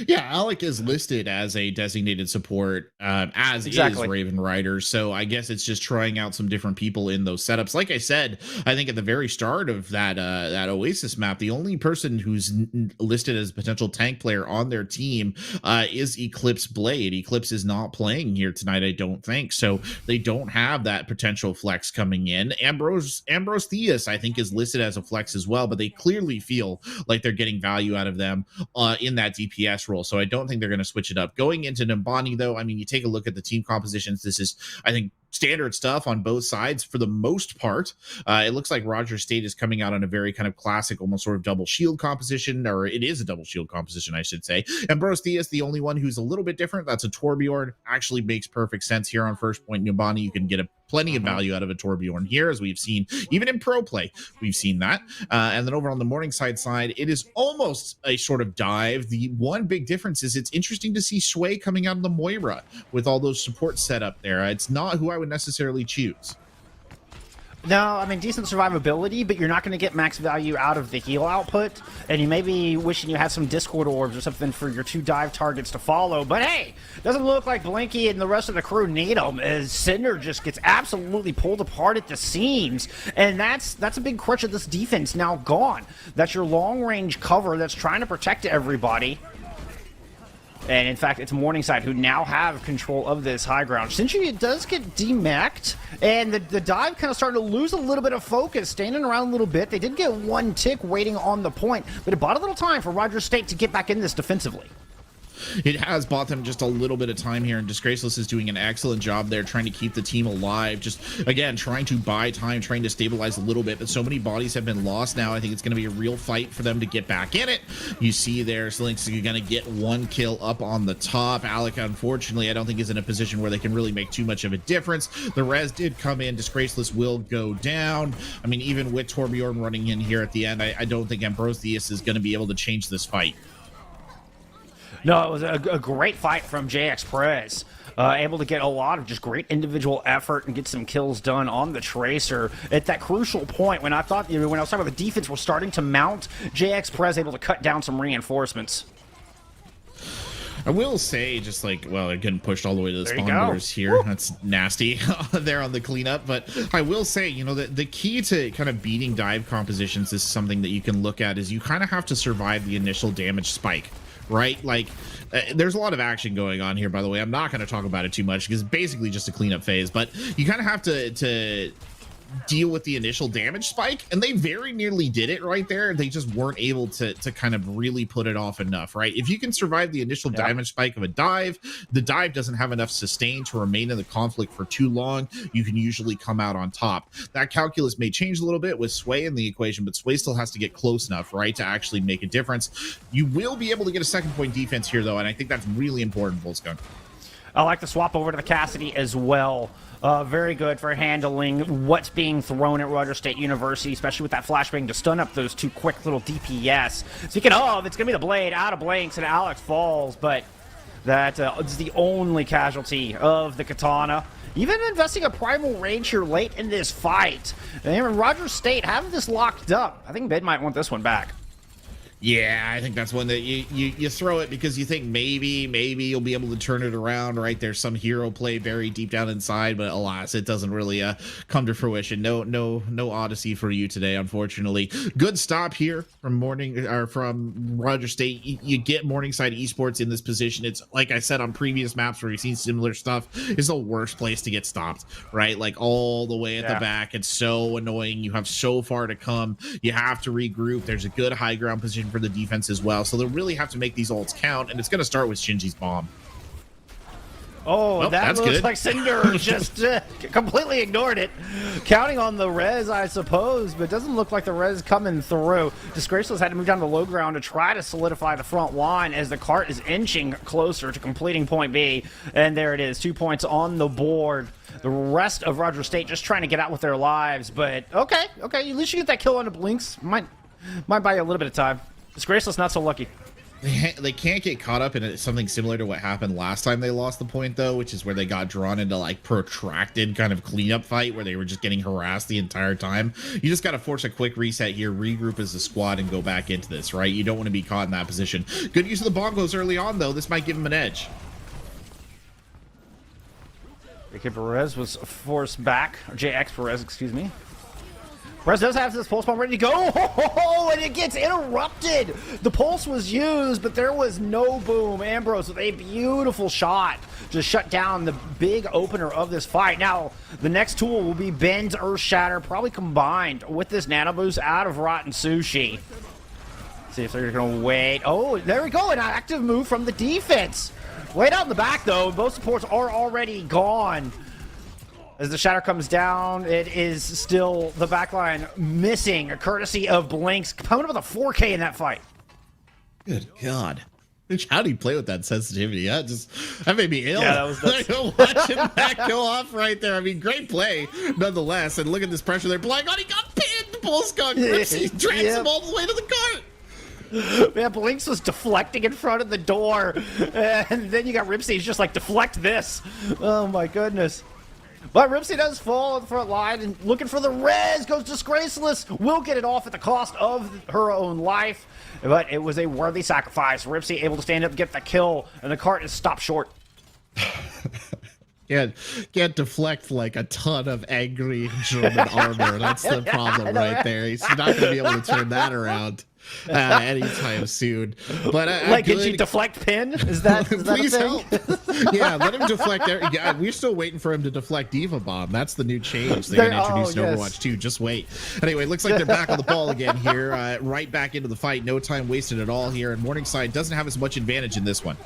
Yeah, Alec is listed as a designated support, as is Raven Rider. So I guess it's just trying out some different people in those setups. Like I said, I think at the very start of that Oasis map, the only person who's listed as a potential tank player on their team is Eclipse Blade. Eclipse is not playing here tonight, I don't think. So they don't have that potential flex coming in. Ambrose Theus, I think, is listed as a flex as well, but they clearly feel like they're getting value out of them in that DPS role, so I don't think they're going to switch it up. Going into Nimbani, though, I mean, you take a look at the team compositions. This is, I think, standard stuff on both sides for the most part. It looks like Roger State is coming out on a very kind of classic, almost sort of double shield composition, or it is a double shield composition, I should say. And Diaz, the only one who's a little bit different. That's a Torbjorn. Actually makes perfect sense here on first point. Nubani, you can get plenty of value out of a Torbjorn here, as we've seen even in pro play. We've seen that. And then over on the Morningside side, it is almost a sort of dive. The one big difference is it's interesting to see Shui coming out of the Moira with all those supports set up there. It's not who I would necessarily choose. No, I mean, decent survivability, but you're not going to get max value out of the heal output, and you may be wishing you had some Discord orbs or something for your 2 dive targets to follow, but hey, doesn't look like Blinky and the rest of the crew need them, as Cinder just gets absolutely pulled apart at the seams, and that's a big crutch of this defense now gone. That's your long-range cover that's trying to protect everybody. And in fact, it's Morningside who now have control of this high ground. Sentry does get demeched, and the dive kind of starting to lose a little bit of focus, standing around a little bit. They did get 1 tick waiting on the point, but it bought a little time for Roger State to get back in this defensively. It has bought them just a little bit of time here, and Disgraceless is doing an excellent job there trying to keep the team alive. Just, again, trying to buy time, trying to stabilize a little bit, but so many bodies have been lost now. I think it's going to be a real fight for them to get back in it. You see there, Slinks are going to get 1 kill up on the top. Alec, unfortunately, I don't think is in a position where they can really make too much of a difference. The res did come in. Disgraceless will go down. I mean, even with Torbjorn running in here at the end, I don't think Ambrosius is going to be able to change this fight. No, it was a great fight from JX Perez. Able to get a lot of just great individual effort and get some kills done on the Tracer at that crucial point when I thought, when I was talking about the defense was starting to mount. JX Perez able to cut down some reinforcements. I will say, just like, well, they're getting pushed all the way to the There spawn you go. doors here. That's nasty there on the cleanup. But I will say, the key to kind of beating dive compositions is something that you can look at is you kind of have to survive the initial damage spike. Right? Like, there's a lot of action going on here, by the way. I'm not going to talk about it too much because it's basically just a cleanup phase, but you kind of have to deal with the initial damage spike, and they very nearly did it right there. They just weren't able to kind of really put it off enough, right? If you can survive the initial damage spike of a dive, the dive doesn't have enough sustain to remain in the conflict for too long. You can usually come out on top. That calculus may change a little bit with Sway in the equation, but Sway still has to get close enough, right, to actually make a difference. You will be able to get a second point defense here, though, and I think that's really important, Volskunk. I like to swap over to the Cassidy as well. Very good for handling what's being thrown at Roger State University, especially with that flashbang to stun up those 2 quick little DPS. Speaking of, it's going to be the Blade out of blanks and Alex falls, but that is the only casualty of the Katana. Even investing a Primal Rage here late in this fight. And Roger State having this locked up. I think Mid might want this one back. Yeah, I think that's one that you throw it because you think maybe you'll be able to turn it around, right? There's some hero play buried deep down inside, but alas, it doesn't really come to fruition. No Odyssey for you today, unfortunately. Good stop here from Roger State. You get Morningside Esports in this position. It's like I said on previous maps where we've seen similar stuff. It's the worst place to get stopped, right? Like all the way at the back. It's so annoying. You have so far to come. You have to regroup. There's a good high ground position for the defense as well, so they'll really have to make these ults count, and it's going to start with Shinji's bomb. Oh, that looks good. like Cinder just completely ignored it. Counting on the res, I suppose, but it doesn't look like the res coming through. Disgraceless had to move down to the low ground to try to solidify the front line as the cart is inching closer to completing point B, and there it is, 2 points on the board. The rest of Roger State just trying to get out with their lives, but okay, at least you get that kill on the Blinks. Might buy you a little bit of time. Disgraceless, not so lucky. They can't get caught up in something similar to what happened last time they lost the point, though, which is where they got drawn into like protracted kind of cleanup fight where they were just getting harassed the entire time. You just got to force a quick reset here, regroup as a squad, and go back into this, right? You don't want to be caught in that position. Good use of the bongos early on, though. This might give them an edge. Ricky Perez was forced back. Or JX Perez, excuse me. Perez does have this pulse bomb ready to go, and it gets interrupted. The pulse was used, but there was no boom. Ambrose with a beautiful shot to shut down the big opener of this fight. Now, the next tool will be Ben's Earth Shatter, probably combined with this Nano Boost out of Rotten Sushi. See if they're going to wait. Oh, there we go, an active move from the defense. Way out in the back, though. Both supports are already gone. As the shatter comes down, it is still the backline missing, courtesy of Blinks coming up with a 4K in that fight. Good God. How do you play with that sensitivity? That made me ill. Yeah, that was watching that go off right there. I mean, great play nonetheless. And look at this pressure there. Blind God, he got pinned. Bull's got grips. He drags him all the way to the cart. Man, Blinks was deflecting in front of the door. And then you got Ripsy just like, deflect this. Oh my goodness. But Ripsy does fall on the front line and looking for the res, goes Disgraceless, will get it off at the cost of her own life. But it was a worthy sacrifice. Ripsy able to stand up and get the kill, and the cart is stopped short. Can't deflect like a ton of angry German armor. That's the problem right there. He's not going to be able to turn that around anytime soon. But like, did you deflect pin? Is that please a thing? Help? Yeah, let him deflect. Yeah, we're still waiting for him to deflect Diva Bomb. That's the new change they're going to introduce in Overwatch 2. Just wait. Anyway, looks like they're back on the ball again here. Right back into the fight. No time wasted at all here. And Morningside doesn't have as much advantage in this one.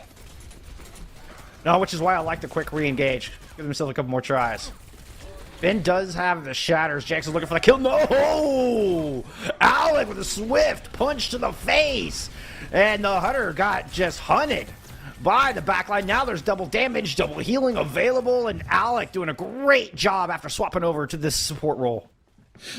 No, which is why I like the quick re-engage. Give himself a couple more tries. Ben does have the shatters. Jackson's looking for the kill. No! Alec with a swift punch to the face. And the Hunter got just hunted by the backline. Now there's double damage, double healing available, and Alec doing a great job after swapping over to this support role.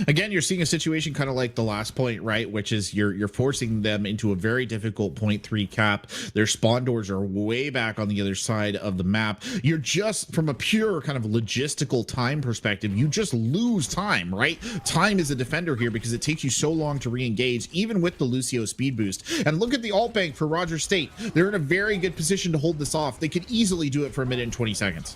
Again, you're seeing a situation kind of like the last point, right? Which is you're forcing them into a very difficult 0.3 cap. Their spawn doors are way back on the other side of the map. You're just, from a pure kind of logistical time perspective, you just lose time, right? Time is a defender here because it takes you so long to re-engage, even with the Lucio speed boost. And look at the ult bank for Rogers State. They're in a very good position to hold this off. They could easily do it for 1 minute and 20 seconds.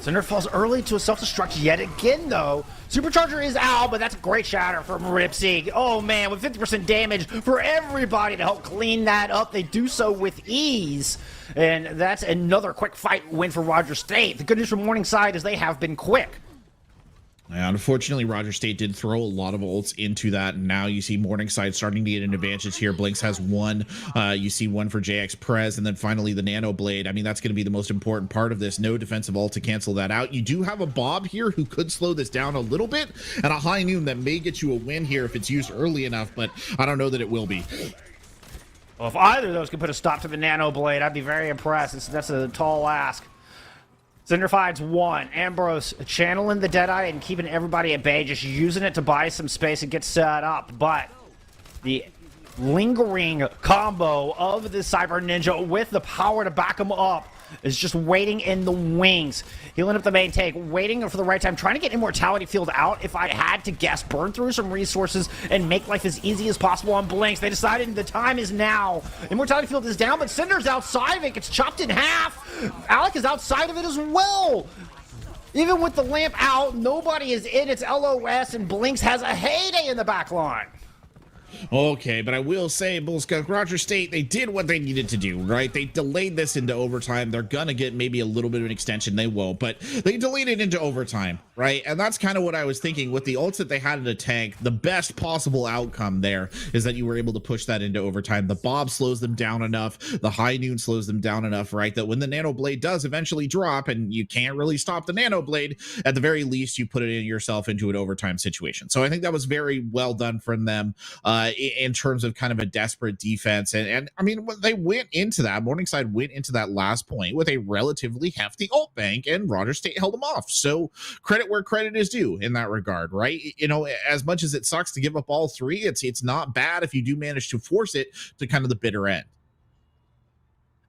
Cinder falls early to a self-destruct yet again, though. Supercharger is out, but that's a great shatter from Ripsy. Oh, man, with 50% damage for everybody to help clean that up. They do so with ease. And that's another quick fight win for Rogers State. The good news from Morningside is they have been quick. Yeah, unfortunately, Rogers State did throw a lot of ults into that, and now you see Morningside starting to get an advantage here. Blinks has one. You see one for JX Prez, and then finally the Nano Blade. I mean, that's going to be the most important part of this. No defensive ult to cancel that out. You do have a Bob here who could slow this down a little bit, and a High Noon that may get you a win here if it's used early enough, but I don't know that it will be. Well, if either of those can put a stop to the Nano Blade, I'd be very impressed. That's a tall ask. Cinder finds one. Ambrose channeling the Deadeye and keeping everybody at bay, just using it to buy some space and get set up. But the lingering combo of the Cyber Ninja with the power to back him up is just waiting in the wings. Healing up the main tank, waiting for the right time, trying to get Immortality Field out. If I had to guess, burn through some resources and make life as easy as possible on Blinks. They decided the time is now. Immortality Field is down, but Cinder's outside of it. Gets chopped in half. Alec is outside of it as well. Even with the lamp out, nobody is in its LOS, and Blinks has a heyday in the back line. Okay, but I will say, Bullskunk, Rogers State, they did what they needed to do, right? They delayed this into overtime. They're going to get maybe a little bit of an extension. They won't, but they delayed it into overtime, right? And that's kind of what I was thinking. With the ults that they had in the tank, the best possible outcome there is that you were able to push that into overtime. The Bob slows them down enough. The High Noon slows them down enough, right? That when the Nano Blade does eventually drop, and you can't really stop the Nano Blade, at the very least, you put it in yourself into an overtime situation. So I think that was very well done from them. In terms of kind of a desperate defense. And I mean, they went into that, Morningside went into that last point with a relatively hefty ult bank, and Rogers State held them off. So credit where credit is due in that regard, right? You know, as much as it sucks to give up all three, it's not bad if you do manage to force it to kind of the bitter end.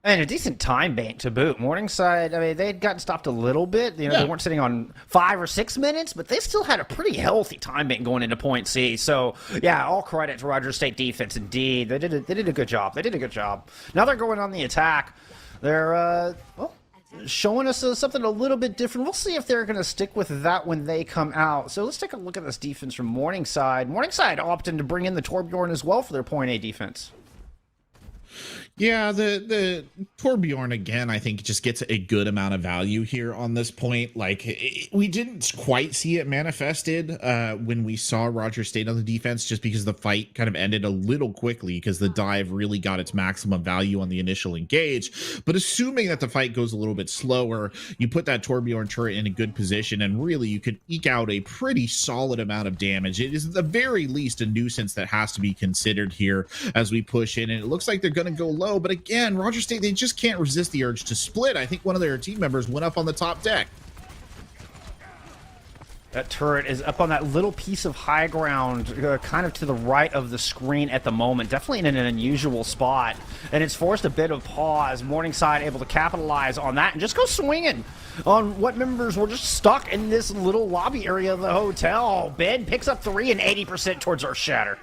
And a decent time bank to boot. Morningside, I mean, they had gotten stopped a little bit. You know, They weren't sitting on 5 or 6 minutes, but they still had a pretty healthy time bank going into point C. So, yeah, all credit to Rogers State defense, indeed. They did a good job. They did a good job. Now they're going on the attack. They're, showing us something a little bit different. We'll see if they're going to stick with that when they come out. So let's take a look at this defense from Morningside. Morningside opting to bring in the Torbjorn as well for their point A defense. Yeah, the Torbjorn again, I think just gets a good amount of value here on this point. Like we didn't quite see it manifested when we saw Roger State on the defense, just because the fight kind of ended a little quickly because the dive really got its maximum value on the initial engage. But assuming that the fight goes a little bit slower, you put that Torbjorn turret in a good position, and really you could eke out a pretty solid amount of damage. It is at the very least a nuisance that has to be considered here as we push in, and it looks like they're going to go low. But again, Roger State, they just can't resist the urge to split. I think one of their team members went up on the top deck. That turret is up on that little piece of high ground, kind of to the right of the screen at the moment. Definitely in an unusual spot, and it's forced a bit of pause. Morningside able to capitalize on that and just go swinging on what members were just stuck in this little lobby area of the hotel. Ben picks up 3 and 80% towards our shatter.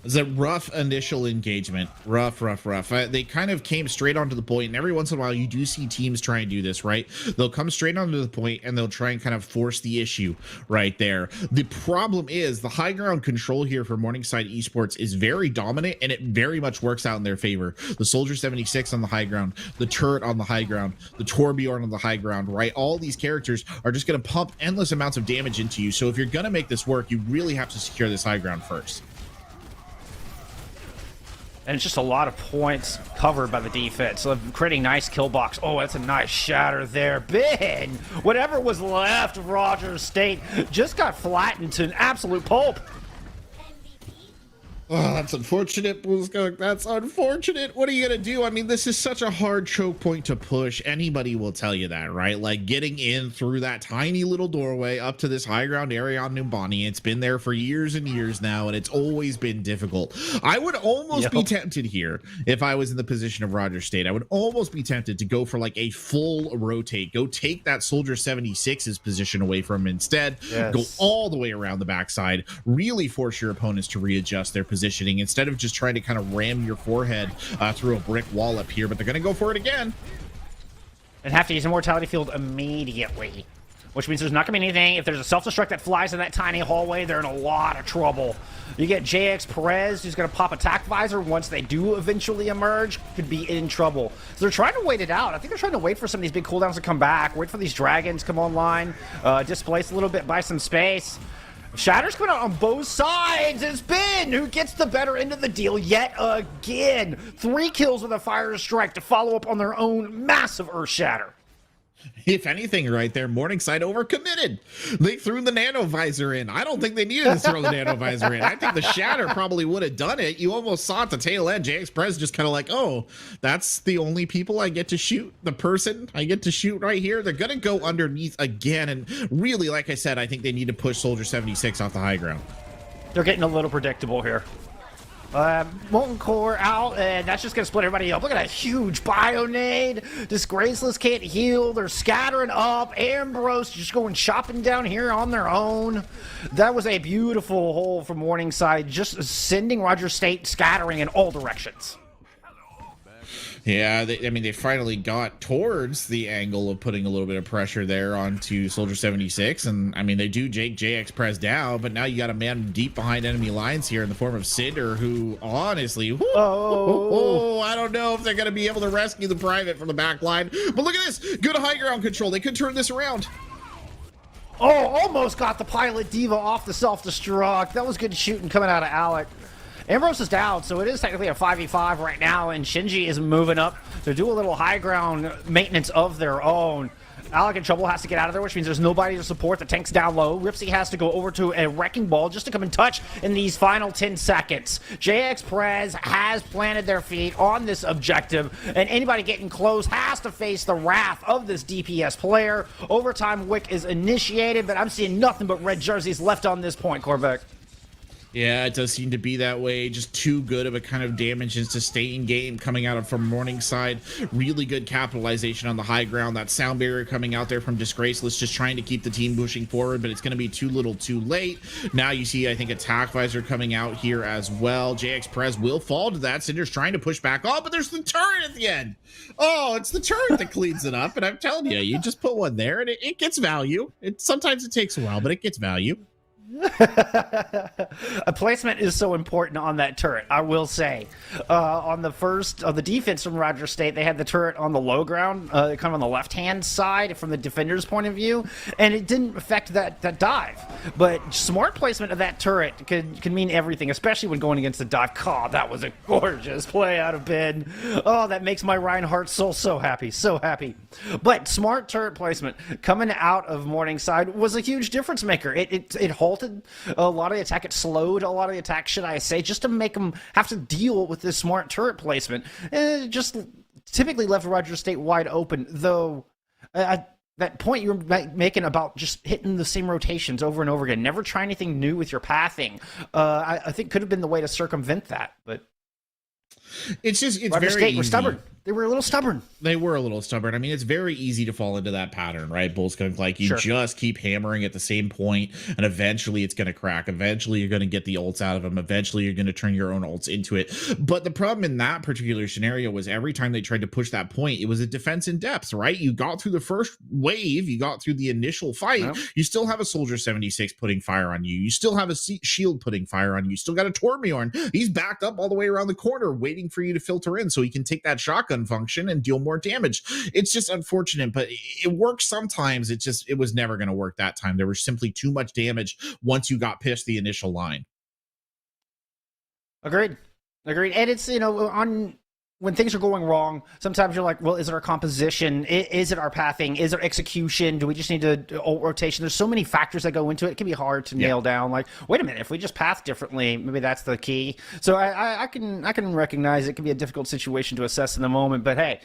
It's a rough initial engagement. Rough. They kind of came straight onto the point, and every once in a while you do see teams try and do this, right? They'll come straight onto the point and they'll try and kind of force the issue right there. The problem is the high ground control here for Morningside Esports is very dominant, and it very much works out in their favor. The Soldier 76 on the high ground, the turret on the high ground, the Torbjorn on the high ground, right? All these characters are just going to pump endless amounts of damage into you. So if you're going to make this work, you really have to secure this high ground first. And it's just a lot of points covered by the defense. So creating nice kill box. Oh, that's a nice shatter there. Ben, whatever was left of Rogers State just got flattened to an absolute pulp. Oh, that's unfortunate, Bullskunk. That's unfortunate. What are you going to do? I mean, this is such a hard choke point to push. Anybody will tell you that, right? Like getting in through that tiny little doorway up to this high ground area on Numbani. It's been there for years and years now, and it's always been difficult. I would almost be tempted here if I was in the position of Roger State. I would almost be tempted to go for like a full rotate. Go take that Soldier 76's position away from him instead. Yes. Go all the way around the backside. Really force your opponents to readjust their positioning instead of just trying to kind of ram your forehead through a brick wall up here. But they're going to go for it again and have to use a mortality field immediately, which means there's not going to be anything. If there's a self-destruct that flies in that tiny hallway, they're in a lot of trouble. You get JX Perez, who's going to pop attack visor once they do eventually emerge, could be in trouble. So they're trying to wait it out. I think they're trying to wait for some of these big cooldowns to come back, wait for these dragons to come online, displace a little bit by some space. Shatter's coming out on both sides. It's Ben who gets the better end of the deal yet again. 3 kills with a fire strike to follow up on their own massive Earth Shatter. If anything, right there, Morningside overcommitted. They threw the nano visor in. I don't think they needed to throw the nano visor in. I think the shatter probably would have done it. You almost saw at the tail end. JX Prez just kind of like, oh, that's the only people I get to shoot. The person I get to shoot right here. They're going to go underneath again. And really, like I said, I think they need to push Soldier 76 off the high ground. They're getting a little predictable here. Molten Core out, and that's just going to split everybody up. Look at that huge Bionade. Disgraceless can't heal. They're scattering up. Ambrose just going chopping down here on their own. That was a beautiful hole from Morningside, just sending Roger State scattering in all directions. Yeah, they finally got towards the angle of putting a little bit of pressure there onto Soldier 76, and I mean they do JX Press down, but now you got a man deep behind enemy lines here in the form of Cinder, who honestly, I don't know if they're going to be able to rescue the private from the back line. But look at this, good high ground control. They could turn this around. Oh, almost got the Pilot Diva off the self-destruct. That was good shooting coming out of Alec. Ambrose is down, so it is technically a 5v5 right now, and Shinji is moving up to do a little high ground maintenance of their own. Alec in trouble, has to get out of there, which means there's nobody to support. The tank's down low. Ripsy has to go over to a Wrecking Ball just to come and touch in these final 10 seconds. JX Perez has planted their feet on this objective, and anybody getting close has to face the wrath of this DPS player. Overtime Wick is initiated, but I'm seeing nothing but red jerseys left on this point, Corbeck. Yeah, it does seem to be that way. Just too good of a kind of damage and sustaining game coming out of from Morningside. Really good capitalization on the high ground. That sound barrier coming out there from Disgraceless, just trying to keep the team pushing forward, but it's going to be too little too late. Now you see, I think, Attack Visor coming out here as well. JX Prez will fall to that. Cinder's trying to push back. Oh, but there's the turret at the end. Oh, it's the turret that cleans it up. And I'm telling you, you just put one there and it gets value. Sometimes it takes a while, but it gets value. A placement is so important on that turret, I will say. On the defense from Roger State, they had the turret on the low ground, kind of on the left-hand side from the defender's point of view, and it didn't affect that dive. But smart placement of that turret can mean everything, especially when going against the dive. God, that was a gorgeous play out of Ben. Oh, that makes my Reinhardt soul so happy, so happy. But smart turret placement coming out of Morningside was a huge difference maker. It halted a lot of the attack. It slowed a lot of the attack, should I say, just to make them have to deal with this smart turret placement. And it just typically left Roger State wide open, though. That point you're making about just hitting the same rotations over and over again, never try anything new with your pathing, I think could have been the way to circumvent that. But it's Roger very State easy. were stubborn. They were a little stubborn. They were a little stubborn. I mean, it's very easy to fall into that pattern, right? Bullskunk, like you just keep hammering at the same point, and eventually it's going to crack. Eventually you're going to get the ults out of them. Eventually you're going to turn your own ults into it. But the problem in that particular scenario was every time they tried to push that point, it was a defense in depth, right? You got through the first wave, you got through the initial fight. Yep. You still have a Soldier 76 putting fire on you. You still have a Shield putting fire on you. You still got a Torbjorn. He's backed up all the way around the corner waiting for you to filter in so he can take that shotgun function and deal more damage. It's just unfortunate, but it works sometimes. It was never going to work that time. There was simply too much damage once you got past the initial line. Agreed. And it's, on when things are going wrong, sometimes you're like, well, is it our composition? Is it our pathing? Is it execution? Do we just need to ult rotation? There's so many factors that go into it. It can be hard to nail down. Like, wait a minute, if we just path differently, maybe that's the key. So I can recognize it can be a difficult situation to assess in the moment. But hey,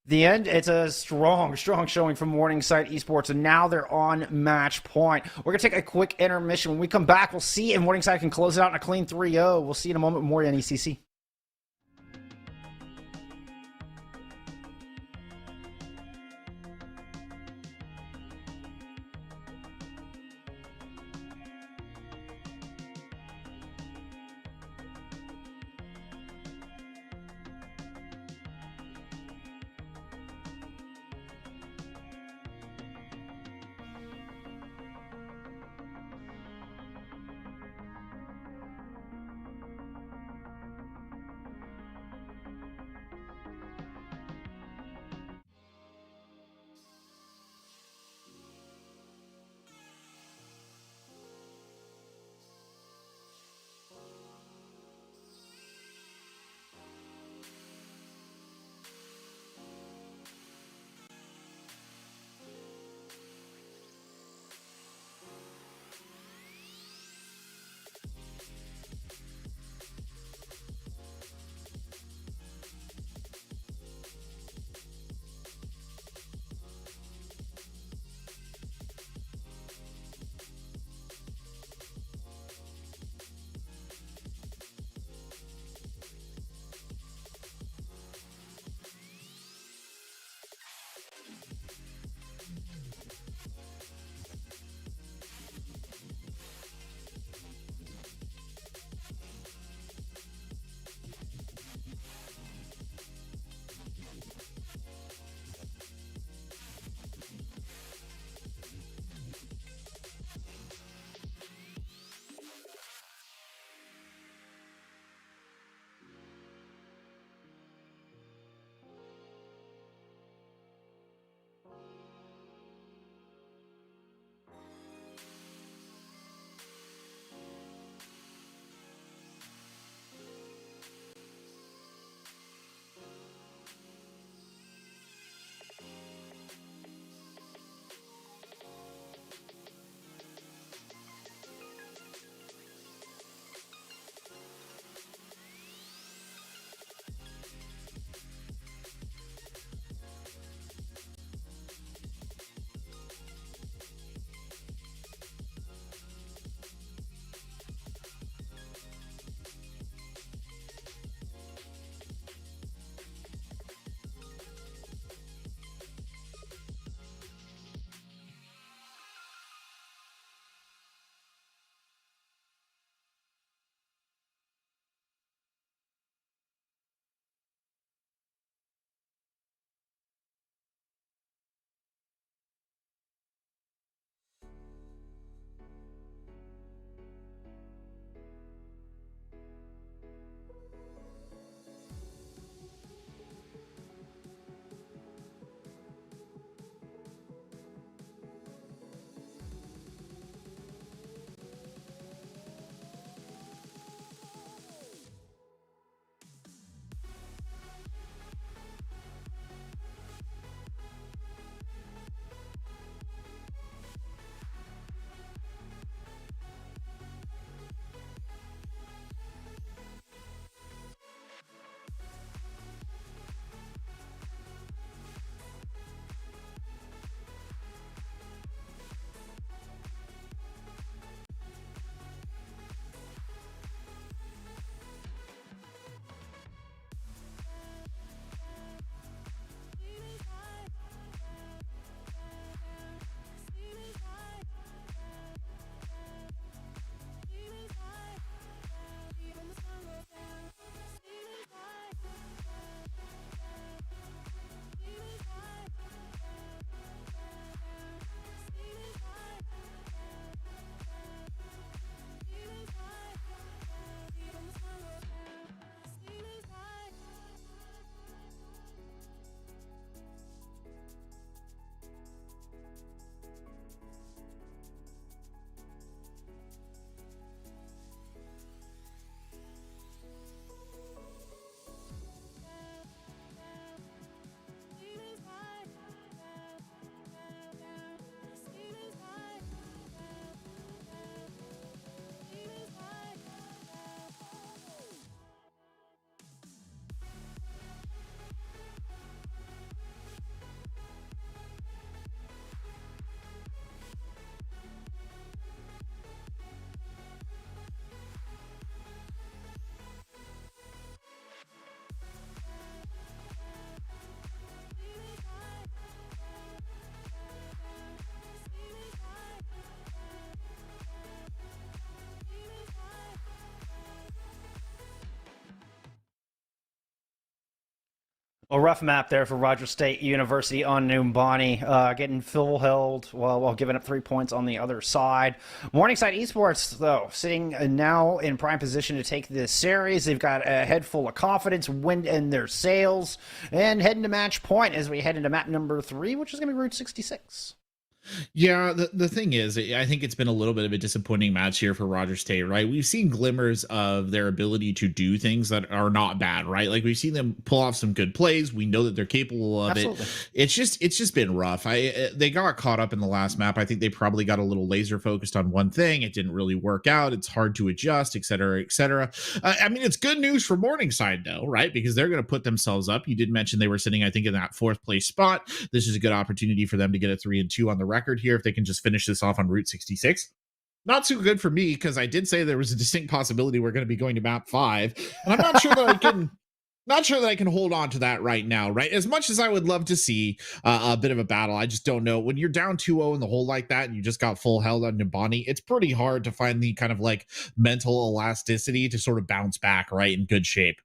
the end, it's a strong showing from Morningside Esports, and now they're on match point. We're going to take a quick intermission. When we come back, we'll see if Morningside can close it out in a clean 3-0. We'll see in a moment more NECC. A rough map there for Rogers State University on Numbani, getting full held while giving up 3 points on the other side. Morningside Esports, though, sitting now in prime position to take this series. They've got a head full of confidence, wind in their sails, and heading to match point as we head into map number 3, which is going to be Route 66. Yeah, the thing is, I think it's been a little bit of a disappointing match here for Rogers State, right? We've seen glimmers of their ability to do things that are not bad, right? Like we've seen them pull off some good plays. We know that they're capable of Absolutely. it. It's just been rough. They got caught up in the last map. I think they probably got a little laser focused on one thing. It didn't really work out. It's hard to adjust, et cetera, et cetera. I mean, it's good news for Morningside, though, right? Because they're going to put themselves up. You did mention they were sitting, I think, in that 4th place spot. This is a good opportunity for them to get a 3-2 on the record here if they can just finish this off on Route 66. Not too good for me because I did say there was a distinct possibility we're going to be going to map 5, and I'm not sure that I can hold on to that right now, right? As much as I would love to see a bit of a battle, I just don't know. When you're down 2-0 in the hole like that and you just got full held on Numbani, it's pretty hard to find the kind of like mental elasticity to sort of bounce back, right, in good shape.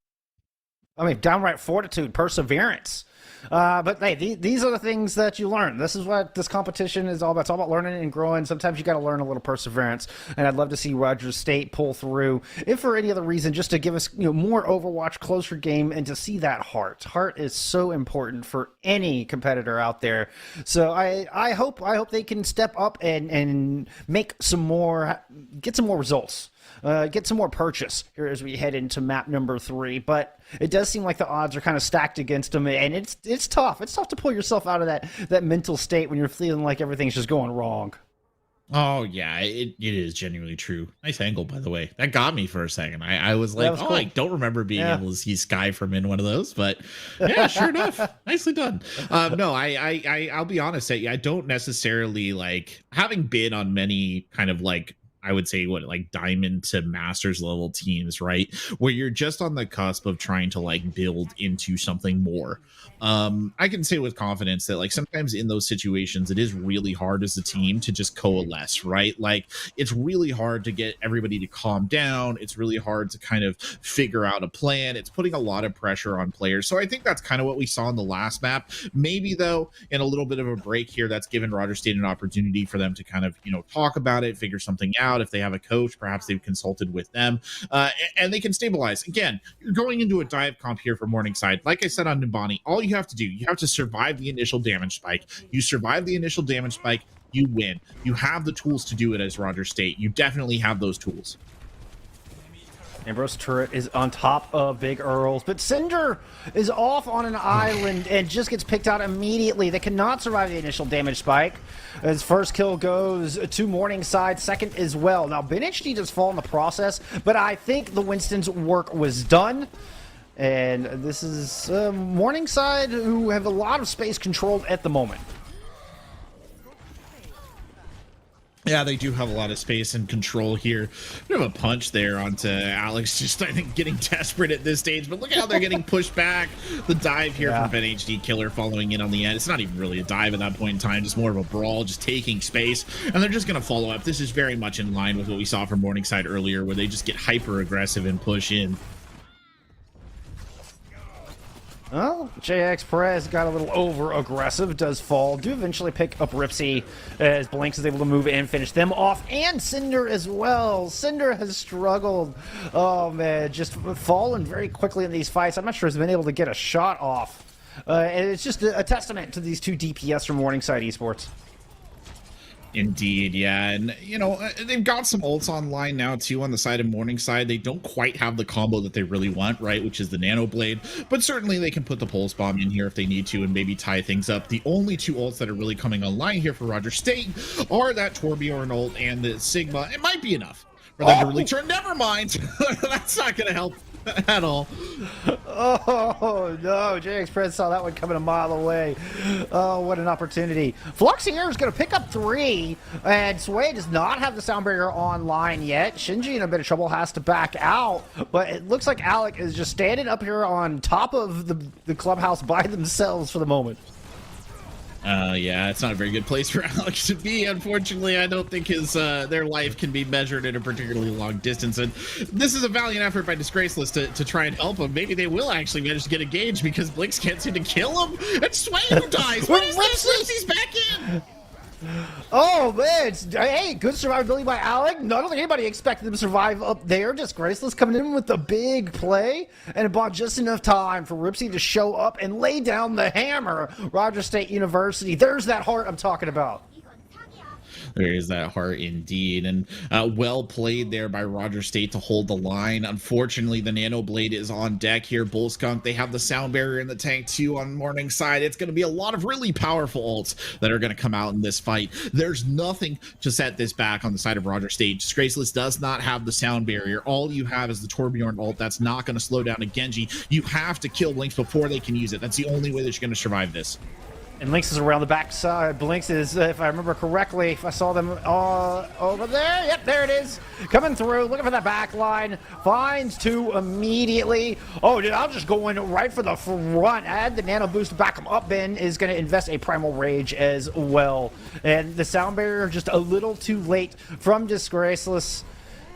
I mean, downright fortitude, perseverance. But hey, these are the things that you learn. This is what this competition is all about. It's all about learning and growing. Sometimes you got to learn a little perseverance, and I'd love to see Rogers State pull through, if for any other reason, just to give us more Overwatch, closer game, and to see that heart. Heart is so important for any competitor out there. So I hope they can step up and make some more, get some more results. Get some more purchase here as we head into map number 3, but it does seem like the odds are kind of stacked against them, and it's tough. It's tough to pull yourself out of that mental state when you're feeling like everything's just going wrong. Oh yeah, it is genuinely true. Nice angle, by the way. That got me for a second. I was like, was cool. I don't remember being able to see Sky from in one of those, but yeah, sure enough, nicely done. No, I'll be honest, I don't necessarily like, having been on many kind of like, I would say like diamond to masters level teams, right? Where you're just on the cusp of trying to like build into something more. I can say with confidence that like sometimes in those situations, it is really hard as a team to just coalesce, right? Like it's really hard to get everybody to calm down. It's really hard to kind of figure out a plan. It's putting a lot of pressure on players. So I think that's kind of what we saw in the last map. Maybe though, in a little bit of a break here, that's given Rogers State an opportunity for them to kind of, talk about it, figure something out. If they have a coach, perhaps they've consulted with them, and they can stabilize. Again, you're going into a dive comp here for Morningside. Like I said on Numbani, all you have to do, you have to survive the initial damage spike. You survive the initial damage spike, you win. You have the tools to do it as Rogers State. You definitely have those tools. Ambrose turret is on top of Big Earls, but Cinder is off on an island and just gets picked out immediately. They cannot survive the initial damage spike. His first kill goes to Morningside, second as well. Now, Ben HD does fall in the process, but I think the Winston's work was done. And this is Morningside, who have a lot of space controlled at the moment. Yeah, they do have a lot of space and control here. Bit of a punch there onto Alex, just I think getting desperate at this stage, but look at how they're getting pushed back. The dive here from Ben HD Killer following in on the end. It's not even really a dive at that point in time, just more of a brawl, just taking space, and they're just going to follow up. This is very much in line with what we saw from Morningside earlier, where they just get hyper aggressive and push in. Well, JX Perez got a little over-aggressive, does fall, do eventually pick up Ripsy as Blanks is able to move in, finish them off, and Cinder as well. Cinder has struggled, oh man, just fallen very quickly in these fights. I'm not sure he's been able to get a shot off. And it's just a testament to these two DPS from Morningside Esports. Indeed, yeah, and they've got some ults online now too on the side of Morningside. They don't quite have the combo that they really want, right, which is the Nano Blade, but certainly they can put the Pulse Bomb in here if they need to and maybe tie things up. The only two ults that are really coming online here for Rogers State are that Torbjorn ult and the Sigma. It might be enough for them to really turn. Never mind, that's not going to help at all. Oh no, JX Perez saw that one coming a mile away. Oh, what an opportunity. Flux here is going to pick up 3, and Sway does not have the sound barrier online yet. Shinji in a bit of trouble, has to back out, but it looks like Alec is just standing up here on top of the clubhouse by themselves for the moment. Yeah, it's not a very good place for Alex to be. Unfortunately, I don't think his their life can be measured in a particularly long distance. And this is a valiant effort by Disgraceless to try and help him. Maybe they will actually manage to get engaged because Blinks can't seem to kill him. And Sway who dies. What is this? He's back in. Oh man, hey, good survivability by Alec. I don't think anybody expected him to survive up there. Disgraceless coming in with the big play, and it bought just enough time for Ripsy to show up and lay down the hammer. Rogers State University, there's that heart I'm talking about. There is that heart indeed, and well played there by Rogers State to hold the line. Unfortunately, the Nano Blade is on deck here. Bullskunk, they have the sound barrier in the tank too on Morningside. It's going to be a lot of really powerful ults that are going to come out in this fight. There's nothing to set this back on the side of Rogers State. Disgraceless does not have the sound barrier. All you have is the Torbjorn ult. That's not going to slow down a Genji. You have to kill Blinks before they can use it. That's the only way that you're going to survive this. And Lynx is around the backside. Blinks is, if I remember correctly, if I saw them over there. Yep, there it is. Coming through, looking for that back line. Finds two immediately. Oh, dude, I'm just going right for the front. Add the nano boost to back him up. Ben is going to invest a Primal Rage as well. And the sound barrier just a little too late from Disgraceless.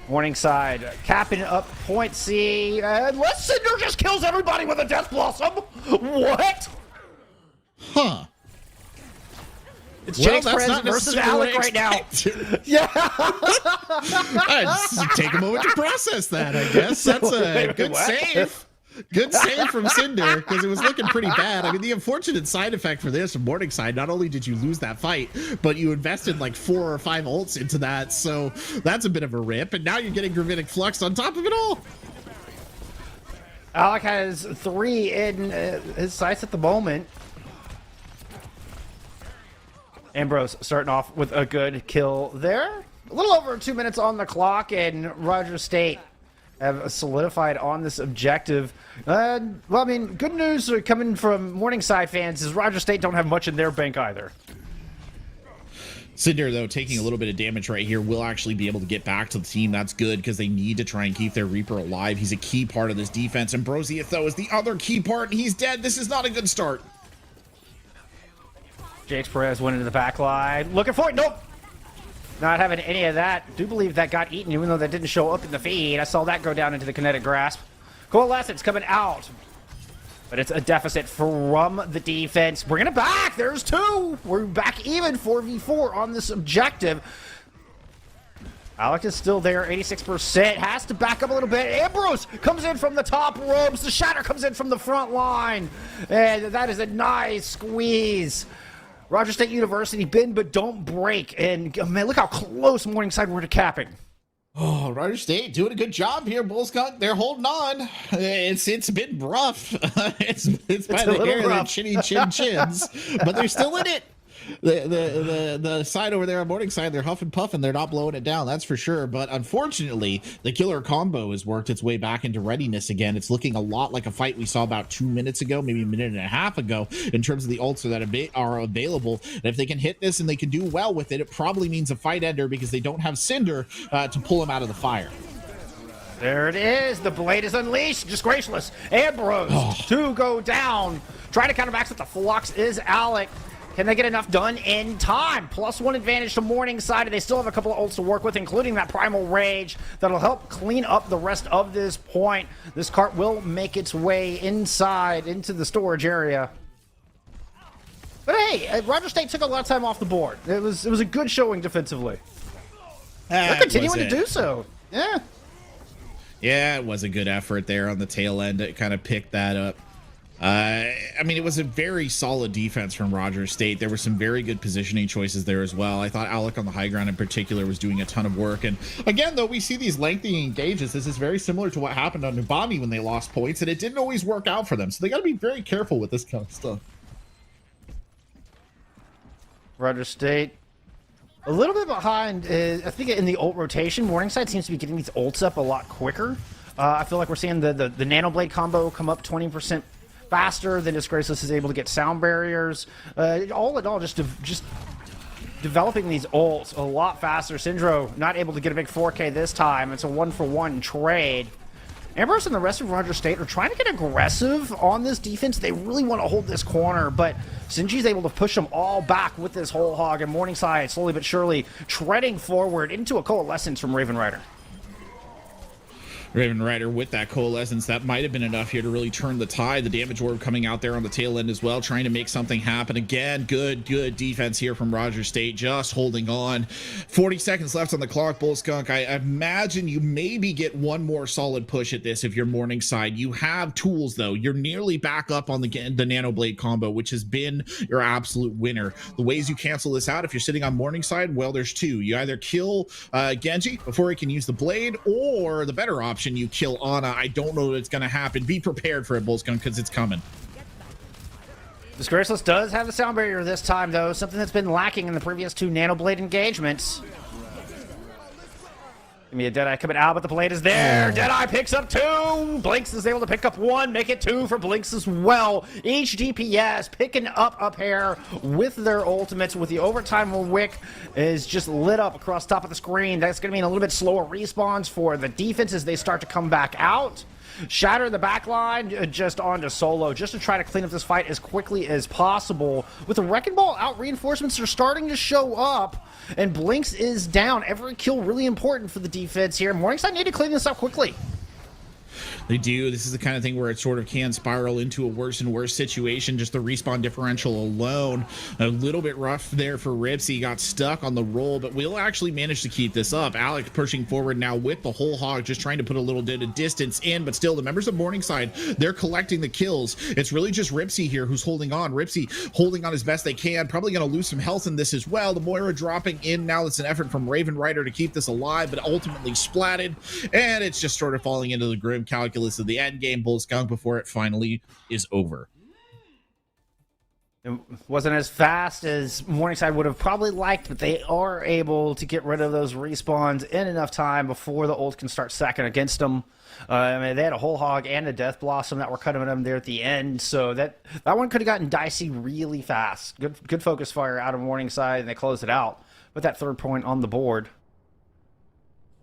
Morningside capping up point C. And Cinder just kills everybody with a Death Blossom. What? Huh. It's Jake's friends versus Alec right now. Yeah. Take a moment to process that, I guess. That's a good save. Good save from Cinder, because it was looking pretty bad. I mean, the unfortunate side effect for this from Morningside, not only did you lose that fight, but you invested like 4 or 5 ults into that, so that's a bit of a rip, and now you're getting Gravitic Flux on top of it all. Alec has 3 in his sights at the moment. Ambrose starting off with a good kill there. A little over 2 minutes on the clock, and Rogers State have solidified on this objective. Well, I mean, good news coming from Morningside fans is Rogers State don't have much in their bank either. Cinder, though, taking a little bit of damage right here, will actually be able to get back to the team. That's good, because they need to try and keep their Reaper alive. He's a key part of this defense. Ambrosius, though, is the other key part, and he's dead. This is not a good start. Jake's Perez went into the back line. Looking for it. Nope. Not having any of that. Do believe that got eaten, even though that didn't show up in the feed. I saw that go down into the kinetic grasp. Coalescence coming out. But it's a deficit from the defense. Bringing it back. There's 2. We're back even 4v4 on this objective. Alec is still there, 86%. Has to back up a little bit. Ambrose comes in from the top ropes. The Shatter comes in from the front line. And that is a nice squeeze. Rogers State University, bend but don't break. And man, look how close Morningside were to capping. Oh, Rogers State doing a good job here, Bullskunk. They're holding on. It's been rough. it's by the hair of their chinny chins, but they're still in it. The side over there on Morningside, they're huffing puffing. They're not blowing it down, that's for sure. But unfortunately, the killer combo has worked its way back into readiness again. It's looking a lot like a fight we saw about 2 minutes ago, maybe a minute and a half ago, in terms of the ults that are available. And if they can hit this and they can do well with it, it probably means a fight ender, because they don't have Cinder to pull him out of the fire. There it is. The blade is unleashed. Disgraceless. Ambrose to go down. Trying to counterback with the flux is Alec. Can they get enough done in time? +1 advantage to Morningside, and they still have a couple of ults to work with, including that Primal Rage that'll help clean up the rest of this point. This cart will make its way inside into the storage area. But hey, Rogers State took a lot of time off the board. It was a good showing defensively. They're continuing to do so. Yeah. Yeah, it was a good effort there on the tail end to kind of pick that up. I mean, it was a very solid defense from Rogers State. There were some very good positioning choices there as well. I thought Alec on the high ground in particular was doing a ton of work. And again, though, we see these lengthy engages. This is very similar to what happened on Nubami when they lost points, and it didn't always work out for them. So they got to be very careful with this kind of stuff. Rogers State a little bit behind. I think in the ult rotation, Morningside seems to be getting these ults up a lot quicker. I feel like we're seeing the Nano Blade combo come up 20% faster than Disgraceless is able to get sound barriers. All in all, just developing these ults a lot faster. Syndro not able to get a big 4K this time. It's a 1-for-1 trade. Ambrose and the rest of Roger State are trying to get aggressive on this defense. They really want to hold this corner, but Sinji's able to push them all back with this whole hog, and Morningside slowly but surely treading forward into a coalescence from Raven Rider. Raven Rider with that coalescence, that might have been enough here to really turn the tide. The damage orb coming out there on the tail end as well, trying to make something happen. Again, good defense here from Roger State, just holding on. 40 seconds left on the clock, Bull Skunk. I imagine you maybe get one more solid push at this if you're Morningside. You have tools, though. You're nearly back up on the Nano Blade combo, which has been your absolute winner. The ways you cancel this out if you're sitting on Morningside, well, there's two. You either kill Genji before he can use the blade, or the better option, you kill Ana. I don't know that it's going to happen. Be prepared for it, Bullskunk, because it's coming. Disgraceless does have the sound barrier this time, though, something that's been lacking in the previous two Nanoblade engagements. Give me a Deadeye coming out, but the blade is there. Deadeye picks up two. Blinks is able to pick up one, make it two for Blinks as well. Each DPS picking up a pair with their ultimates, with the overtime wick is just lit up across top of the screen. That's going to mean a little bit slower respawns for the defense as they start to come back out. Shatter the back line just onto Solo, just to try to clean up this fight as quickly as possible. With the Wrecking Ball out, reinforcements are starting to show up, and Blinks is down. Every kill really important for the defense here. Morningside need to clean this up quickly. They do. This is the kind of thing where it sort of can spiral into a worse and worse situation. Just the respawn differential alone. A little bit rough there for Ripsy. Got stuck on the roll, but we'll actually manage to keep this up. Alex pushing forward now with the whole hog, just trying to put a little bit of distance in, but still the members of Morningside, they're collecting the kills. It's really just Ripsy here who's holding on. Ripsy holding on as best they can. Probably going to lose some health in this as well. The Moira dropping in now. It's an effort from Raven Rider to keep this alive, but ultimately splatted, and it's just sort of falling into the grim calculus of the end game, Bull Skunk, before it finally is over. It wasn't as fast as Morningside would have probably liked, but they are able to get rid of those respawns in enough time before the ult can start sacking against them. I mean, they had a whole hog and a Death Blossom that were cutting them there at the end, so that one could have gotten dicey really fast. Good focus fire out of Morningside, and they closed it out. But that third point on the board.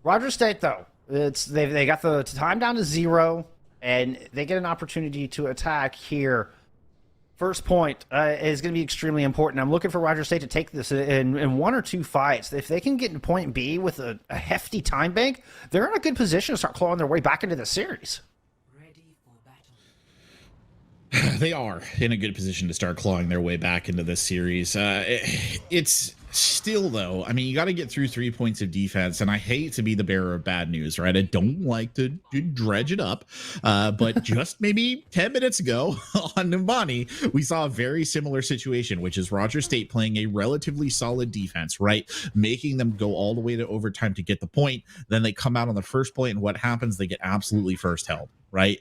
Roger State, though, they got the time down to 0, and they get an opportunity to attack here. First point is going to be extremely important. I'm looking for Roger State to take this in one or two fights. If they can get to point B with a hefty time bank, they're in a good position to start clawing their way back into the series. They are in a good position to start clawing their way back into this series. It's still, though, I mean, you got to get through 3 points of defense, and I hate to be the bearer of bad news, right? I don't like to dredge it up, but just maybe 10 minutes ago on Numbani, we saw a very similar situation, which is Roger State playing a relatively solid defense, right? Making them go all the way to overtime to get the point. Then they come out on the first point, and what happens? They get absolutely first held. Right.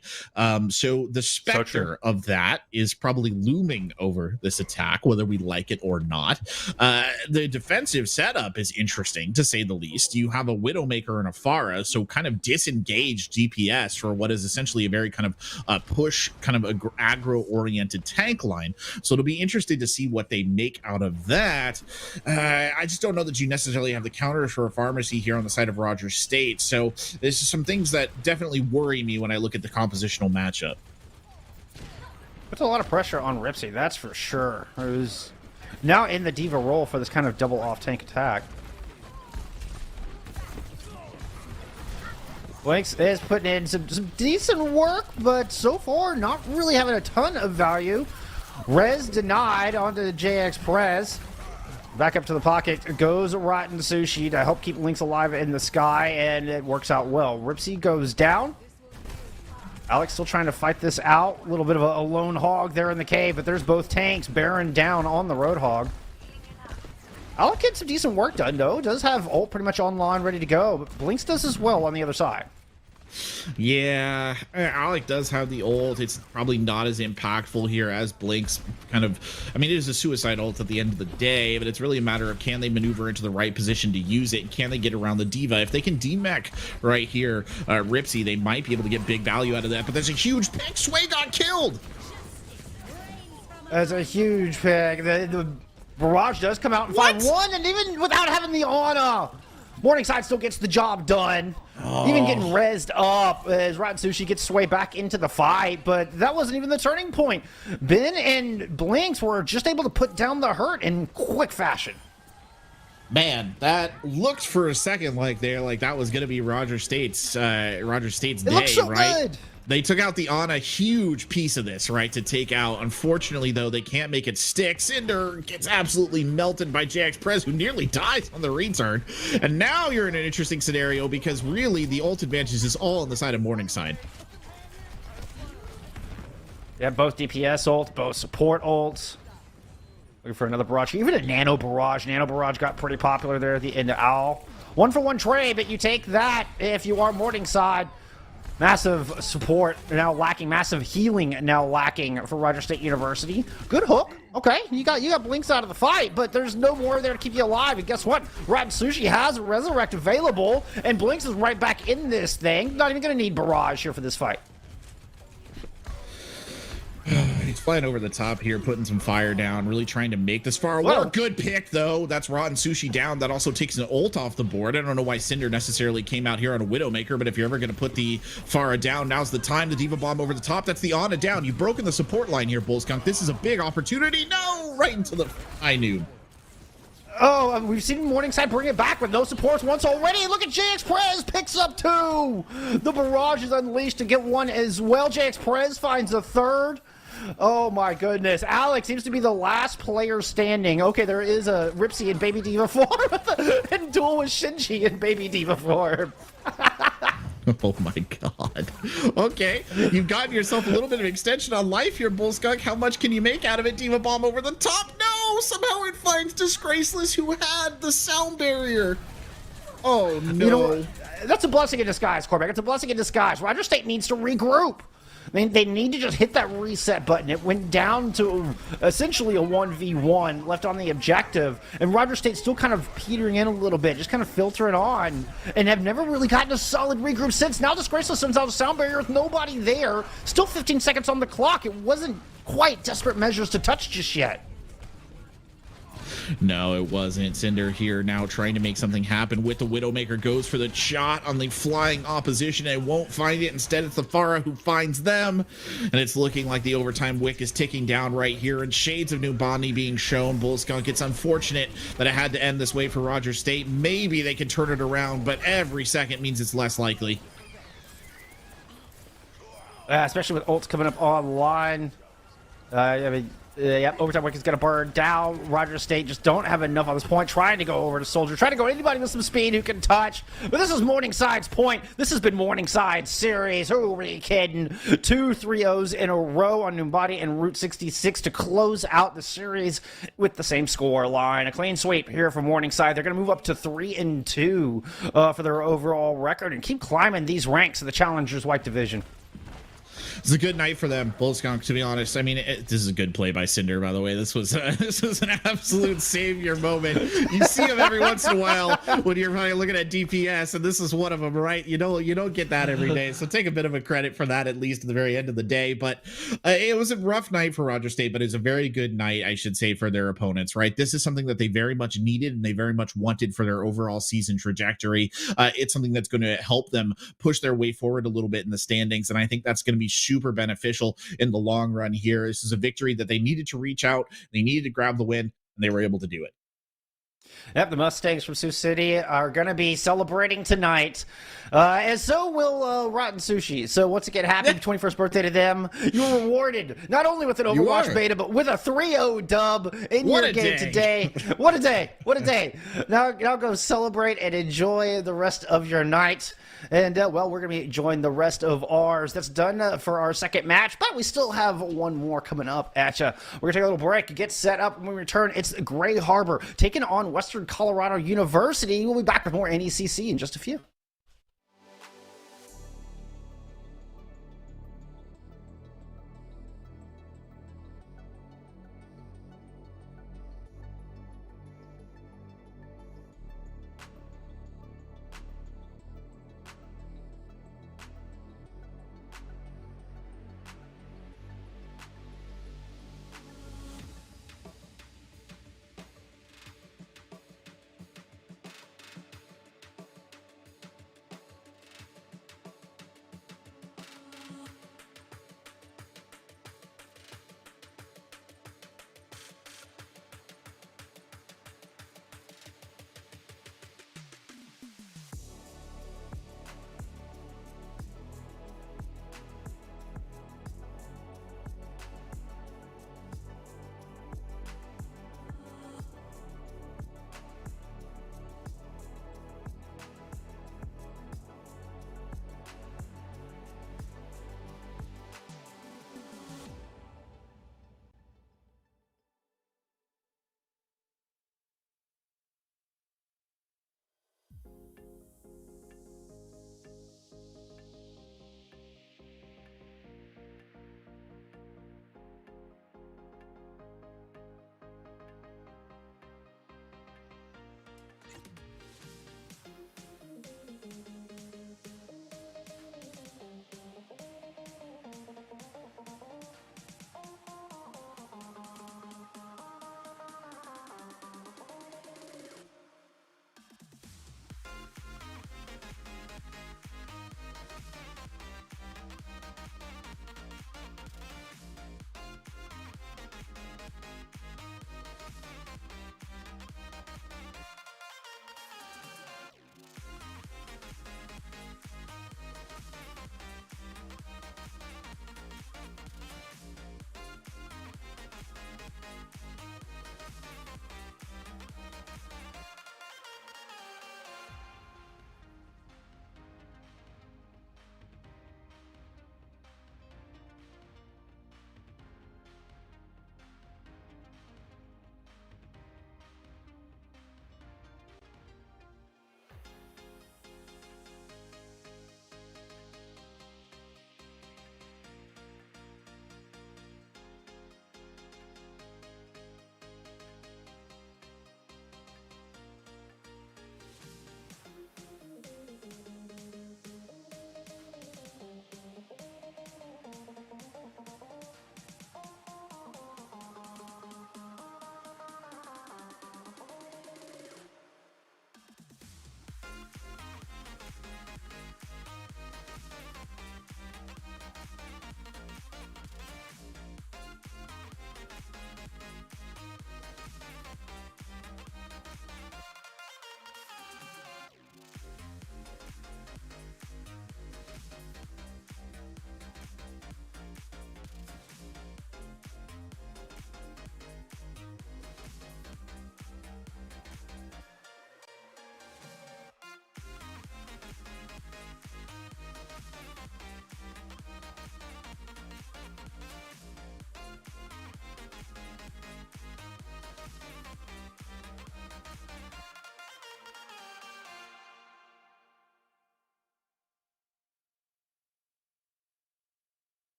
So the specter of that is probably looming over this attack, whether we like it or not. The defensive setup is interesting, to say the least. You have a Widowmaker and a Pharah, so kind of disengaged DPS for what is essentially a very kind of push, kind of aggro-oriented tank line. So it'll be interesting to see what they make out of that. I just don't know that you necessarily have the counters for a pharmacy here on the side of Roger State. So there's some things that definitely worry me when I look at the compositional matchup. Puts a lot of pressure on Ripsy, that's for sure. Who's now in the diva role for this kind of double off tank attack. Blinks is putting in some decent work, but so far not really having a ton of value. Rez denied onto the JX Prez. Back up to the pocket goes Rotten Sushi to help keep Lynx alive in the sky, and it works out well. Ripsy goes down. Alex still trying to fight this out. A little bit of a lone hog there in the cave, but there's both tanks bearing down on the Roadhog. Alex gets some decent work done, though. Does have ult pretty much online, ready to go, but Blinks does as well on the other side. Yeah, Alec does have the ult. It's probably not as impactful here as Blink's kind of, I mean, it is a suicide ult at the end of the day, but it's really a matter of can they maneuver into the right position to use it, and can they get around the diva? If they can demech right here, Ripsy, they might be able to get big value out of that, but there's a huge pick. Sway got killed! That's a huge pick. The barrage does come out and find one, and even without having the honor, Morningside still gets the job done. Even getting rezzed up as Rotten Sushi gets swayed back into the fight, but that wasn't even the turning point. Ben and Blinks were just able to put down the hurt in quick fashion. Man, that looked for a second like that was going to be Roger State's day, Looks so right? good. They took out the on a huge piece of this, right, to take out. Unfortunately, though, they can't make it stick. Cinder gets absolutely melted by JX Prez, who nearly dies on the return. And now you're in an interesting scenario because really the ult advantage is all on the side of Morningside. Yeah, both DPS ults, both support ults. Looking for another barrage. Even a nano barrage. Nano barrage got pretty popular there at the end of Owl. 1-for-1 trade, but you take that if you are Morningside. Massive support now lacking, massive healing now lacking for Roger State University. Good hook. Okay, you got Blinks out of the fight, but there's no more there to keep you alive. And guess what? Rotten Sushi has a Resurrect available, and Blinks is right back in this thing. Not even going to need Barrage here for this fight. He's flying over the top here, putting some fire down, really trying to make this far. What a good pick, though. That's Rotten Sushi down. That also takes an ult off the board. I don't know why Cinder necessarily came out here on a Widowmaker, but if you're ever going to put the Pharah down, now's the time. The Diva Bomb over the top. That's the Ana down. You've broken the support line here, Bullskunk. This is a big opportunity. No! Right into the high noon. Oh, we've seen Morningside bring it back with no supports once already. Look at JX Prez picks up 2. The barrage is unleashed to get 1 as well. JX Prez finds a 3rd. Oh my goodness. Alex seems to be the last player standing. Okay, there is a Ripsy in Baby Diva form and duel with Shinji in Baby Diva form. Oh my god. Okay, you've gotten yourself a little bit of extension on life here, Bullskunk. How much can you make out of it? Diva Bomb over the top. No! Somehow it finds Disgraceless, who had the sound barrier. Oh no. You know, that's a blessing in disguise, Cormac. It's a blessing in disguise. Roger State needs to regroup. I mean, they need to just hit that reset button. It went down to essentially a 1v1 left on the objective, and Roger State's still kind of petering in a little bit, just kind of filtering on, and have never really gotten a solid regroup since. Now Disgraceless sends out a sound barrier with nobody there. Still 15 seconds on the clock. It wasn't quite desperate measures to touch just yet. No, it wasn't. Cinder here now trying to make something happen with the Widowmaker. Goes for the shot on the flying opposition and won't find it. Instead, it's the Pharah who finds them. And it's looking like the overtime wick is ticking down right here. And shades of New Bonnie being shown. Bullskunk, it's unfortunate that it had to end this way for Roger State. Maybe they can turn it around, but every second means it's less likely. Especially with ults coming up online. Yep, overtime wick is going to burn down. Roger State just don't have enough on this point. Trying to go over to Soldier. Trying to go anybody with some speed who can touch. But this is Morningside's point. This has been Morningside's series. Who are you kidding? 2 3-0s in a row on Numbati and Route 66 to close out the series with the same score line. A clean sweep here for Morningside. They're going to move up to 3-2 for their overall record and keep climbing these ranks of the Challengers White Division. It's a good night for them, Bullskunk, to be honest. I mean, this is a good play by Cinder, by the way. This was an absolute savior moment. You see him every once in a while when you're probably looking at DPS, and this is one of them, right? You don't get that every day, so take a bit of a credit for that, at least at the very end of the day. But it was a rough night for Roger State, but it's a very good night, I should say, for their opponents, right? This is something that they very much needed and they very much wanted for their overall season trajectory. It's something that's going to help them push their way forward a little bit in the standings, and I think that's going to be super beneficial in the long run here. This is a victory that they needed to reach out, they needed to grab the win, and they were able to do it. Yep, the Mustangs from Sioux City are going to be celebrating tonight, and so will Rotten Sushi. So once again, happy 21st birthday to them. You were rewarded not only with an Overwatch beta, but with a 3-0 dub in your game today. What a day. What a day. Now go celebrate and enjoy the rest of your night. And, well, we're going to be enjoying the rest of ours. That's done for our second match, but we still have one more coming up at you. We're going to take a little break, get set up. When we return, it's Gray Harbor taking on Western Colorado University. We'll be back with more NECC in just a few.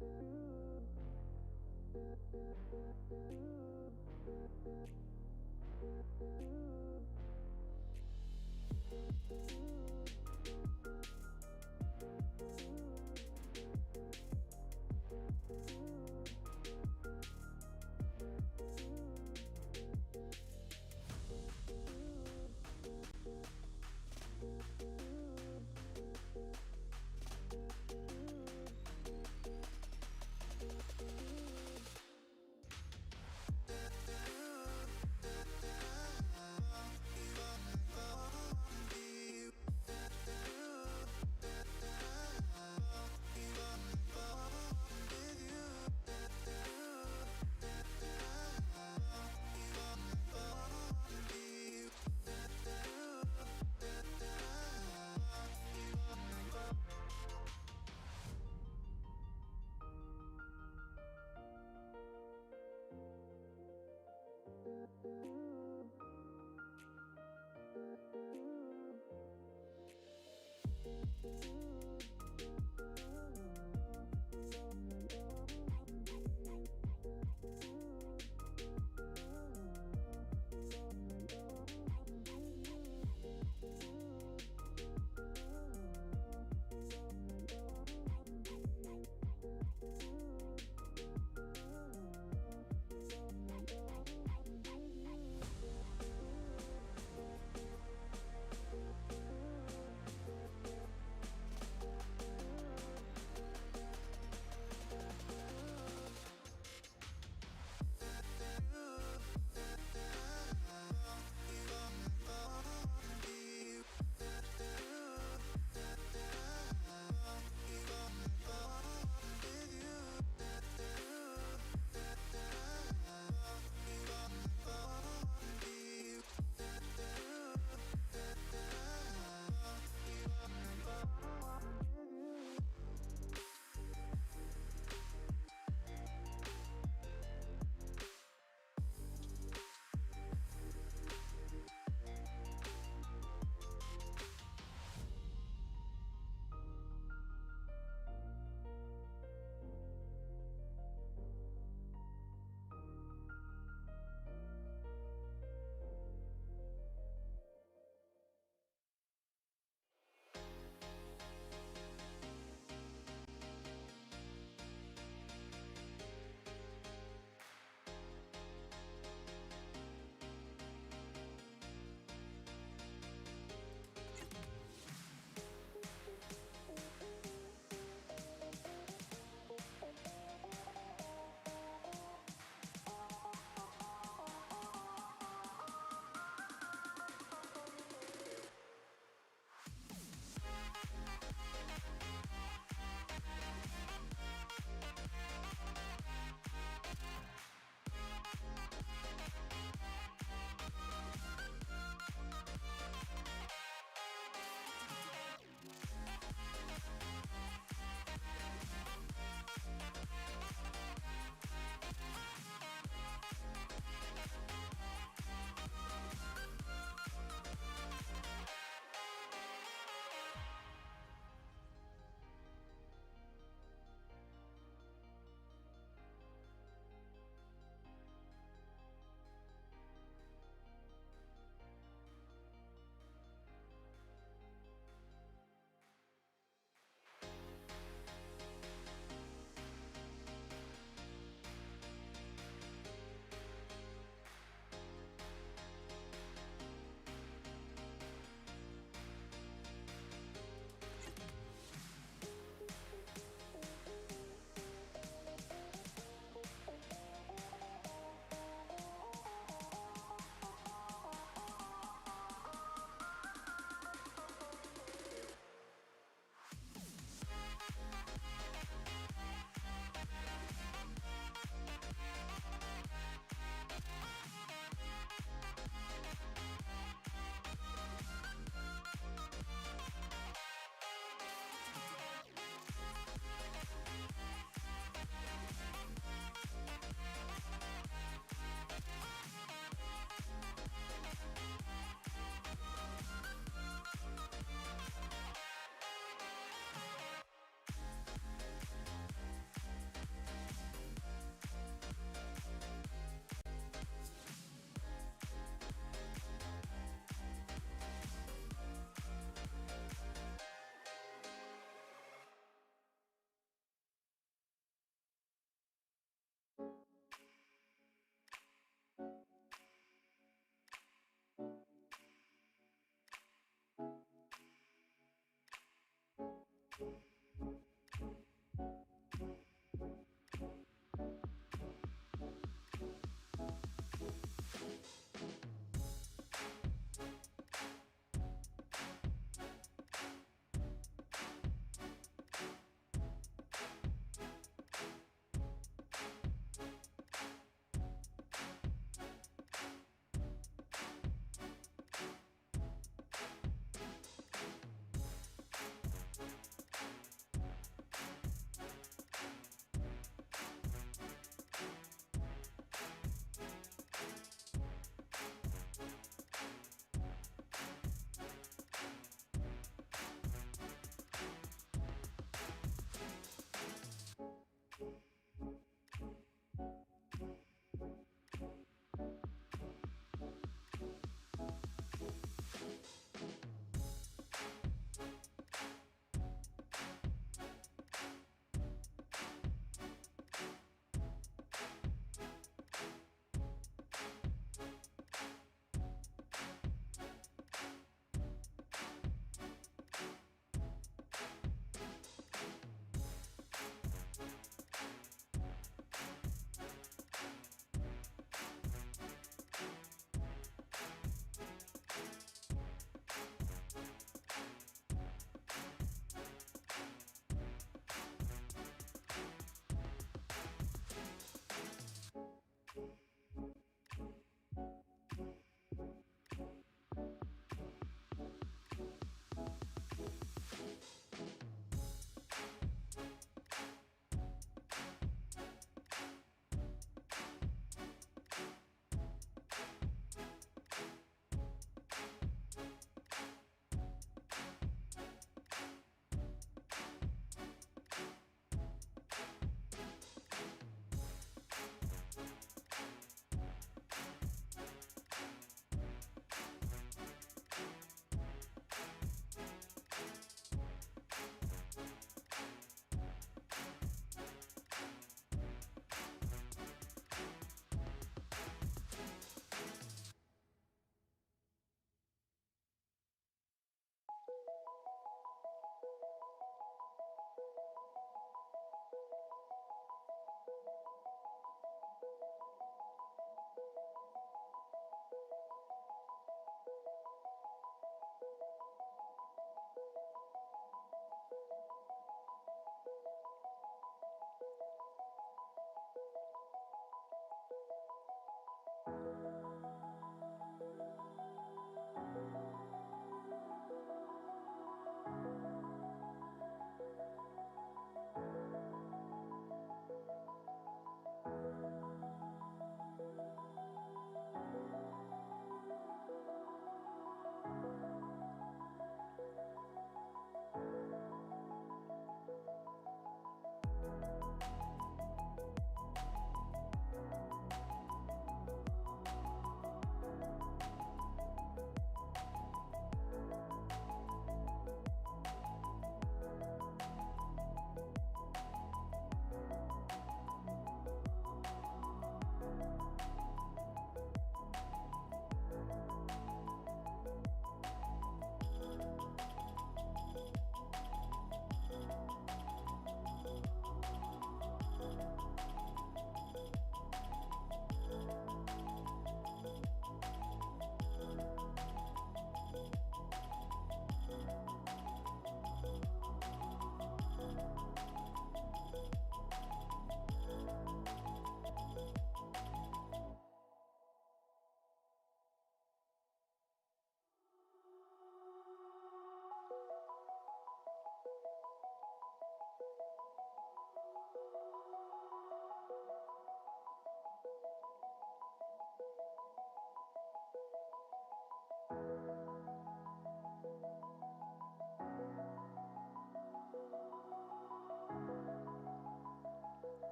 You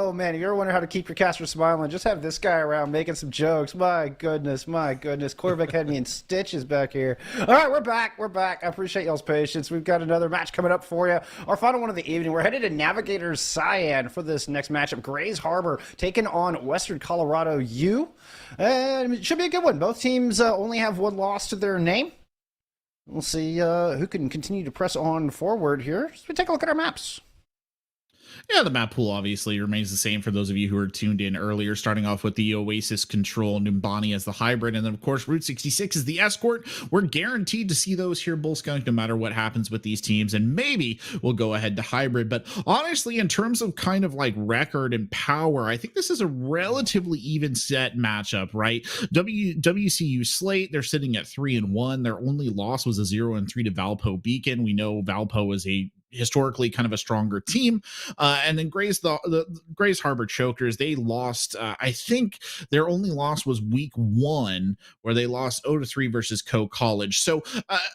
Oh man, you ever wonder how to keep your caster smiling? Just have this guy around making some jokes. My goodness, my goodness. Quarterback had me in stitches back here. All right, we're back. We're back. I appreciate y'all's patience. We've got another match coming up for you. Our final one of the evening. We're headed to Navigators Cyan for this next matchup. Grays Harbor taking on Western Colorado U. And it should be a good one. Both teams only have one loss to their name. We'll see who can continue to press on forward here. So we take a look at our maps. Yeah, the map pool obviously remains the same for those of you who are tuned in earlier, starting off with the Oasis Control, Numbani as the hybrid, and then, of course, Route 66 is the escort. We're guaranteed to see those here, Bullskunk, no matter what happens with these teams, and maybe we'll go ahead to hybrid. But honestly, in terms of kind of like record and power, I think this is a relatively even set matchup, right? WCU Slate, they're sitting at 3-1. Their only loss was a 0-3 to Valpo Beacon. We know Valpo is a historically kind of a stronger team, and then Grays Harbor Chokers, they lost, I think their only loss was week 1 where they lost 0-3 versus College. So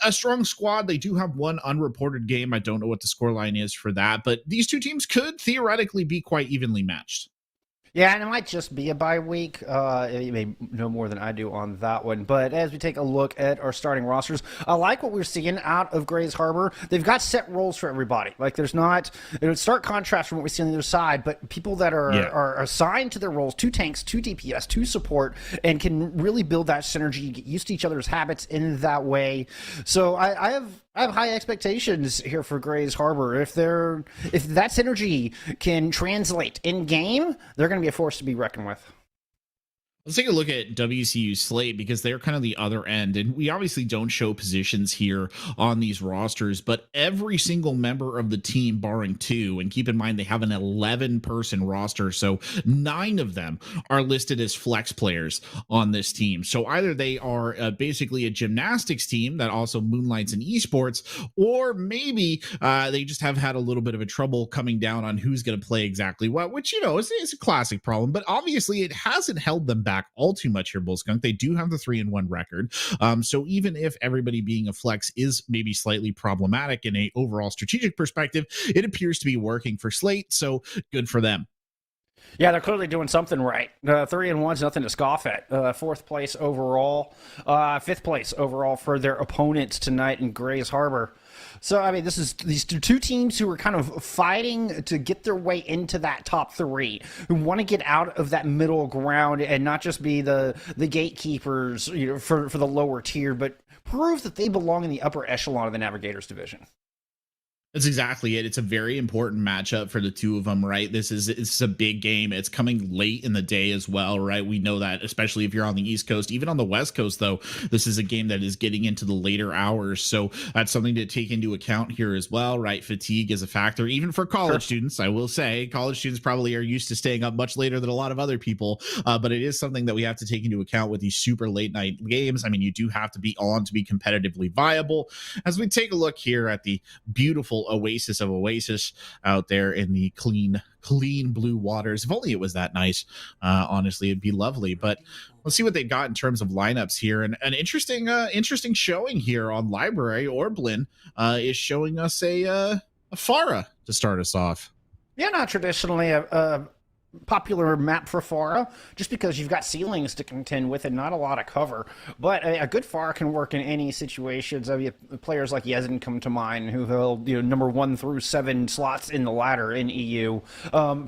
a strong squad. They do have one unreported game. I don't know what the scoreline is for that, but these two teams could theoretically be quite evenly matched. Yeah, and it might just be a bye week. You may know more than I do on that one. But as we take a look at our starting rosters, I like what we're seeing out of Grays Harbor. They've got set roles for everybody. Like, there's not stark contrast from what we see on the other side, but people that are assigned to their roles, 2 tanks, 2 DPS, 2 support, and can really build that synergy, get used to each other's habits in that way. So I have high expectations here for Grays Harbor. If that synergy can translate in game, they're going to be a force to be reckoned with. Let's take a look at WCU Slate because they're kind of the other end. And we obviously don't show positions here on these rosters, but every single member of the team, barring 2, and keep in mind they have an 11-person roster, so 9 of them are listed as flex players on this team. So either they are basically a gymnastics team that also moonlights in esports, or maybe they just have had a little bit of a trouble coming down on who's going to play exactly what, which, is a classic problem. But obviously it hasn't held them back all too much here, Bullskunk. They do have the 3-1 record. So even if everybody being a flex is maybe slightly problematic in a overall strategic perspective, it appears to be working for Slate. So good for them. Yeah, they're clearly doing something right. 3-1 is nothing to scoff at. 4th place overall, 5th place overall for their opponents tonight in Grays Harbor. So, I mean, this is these 2 teams who are kind of fighting to get their way into that top 3, who want to get out of that middle ground and not just be the gatekeepers, for the lower tier, but prove that they belong in the upper echelon of the Navigators division. That's exactly it. It's a very important matchup for the 2 of them, right? It's a big game. It's coming late in the day as well, right? We know that, especially if you're on the East Coast. Even on the West Coast, though, this is a game that is getting into the later hours. So that's something to take into account here as well, right? Fatigue is a factor, even for college students. I will say college students probably are used to staying up much later than a lot of other people, but it is something that we have to take into account with these super late night games. I mean, you do have to be on to be competitively viable. As we take a look here at the beautiful oasis of Oasis out there in the clean blue waters. If only it was that nice. Honestly, it'd be lovely. But let's see what they got in terms of lineups here. And an interesting showing here on Library. Orblin is showing us a Pharah to start us off. Yeah, not traditionally a popular map for Pharah, just because you've got ceilings to contend with and not a lot of cover. But a good Pharah can work in any situations. I mean, players like Yezin come to mind, who held number 1 through 7 slots in the ladder in EU,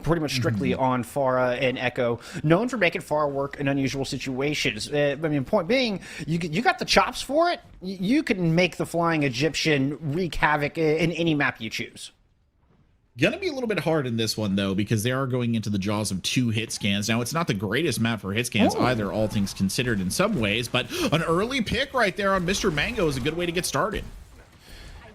pretty much strictly on Pharah and Echo, known for making Pharah work in unusual situations. I mean, point being, you got the chops for it. You can make the Flying Egyptian wreak havoc in any map you choose. Gonna be a little bit hard in this one, though, because they are going into the jaws of 2 hit scans. Now, it's not the greatest map for hit scans either, all things considered in some ways, but an early pick right there on Mr. Mango is a good way to get started.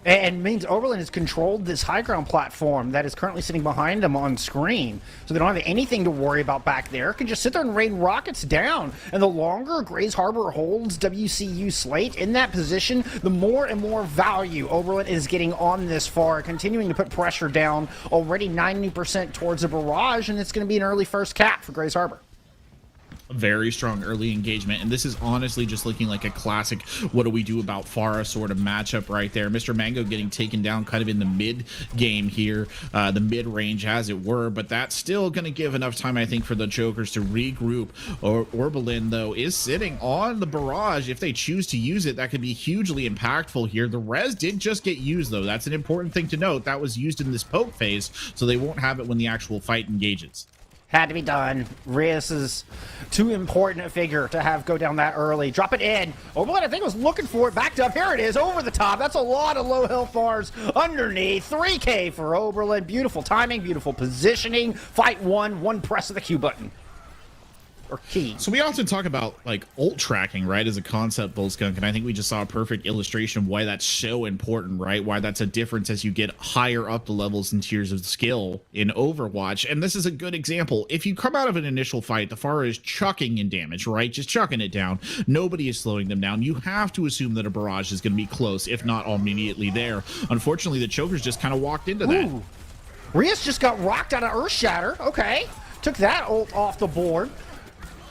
And means Oberlin has controlled this high ground platform that is currently sitting behind them on screen. So they don't have anything to worry about back there. Can just sit there and rain rockets down. And the longer Grays Harbor holds WCU Slate in that position, the more and more value Oberlin is getting on this far, continuing to put pressure down, already 90% towards a barrage, and it's going to be an early first cap for Grays Harbor. A very strong early engagement, and this is honestly just looking like a classic what do we do about Pharah sort of matchup right there. Mr. Mango getting taken down kind of in the mid game here, the mid range as it were, but that's still going to give enough time, I think, for the Jokers to regroup. Orbelin, though, is sitting on the barrage. If they choose to use it, that could be hugely impactful here. The res did just get used, though. That's an important thing to note. That was used in this poke phase, so they won't have it when the actual fight engages. Had to be done. Reyes is too important a figure to have go down that early. Drop it in. Oberlin, I think, was looking for it. Backed up. Here it is. Over the top. That's a lot of low health bars underneath. 3K for Oberlin. Beautiful timing. Beautiful positioning. Fight one press of the Q button. Or key. So we often talk about like ult tracking, right, as a concept, Bullskunk, and I think we just saw a perfect illustration of why that's so important, right? Why that's a difference as you get higher up the levels and tiers of skill in Overwatch. And this is a good example. If you come out of an initial fight, the Pharah is chucking in damage, right? Just chucking it down. Nobody is slowing them down. You have to assume that a barrage is going to be close, if not immediately there. Unfortunately, the Chokers just kind of walked into that. Ooh. Reyes just got rocked out of Earth Shatter. Okay. Took that ult off the board.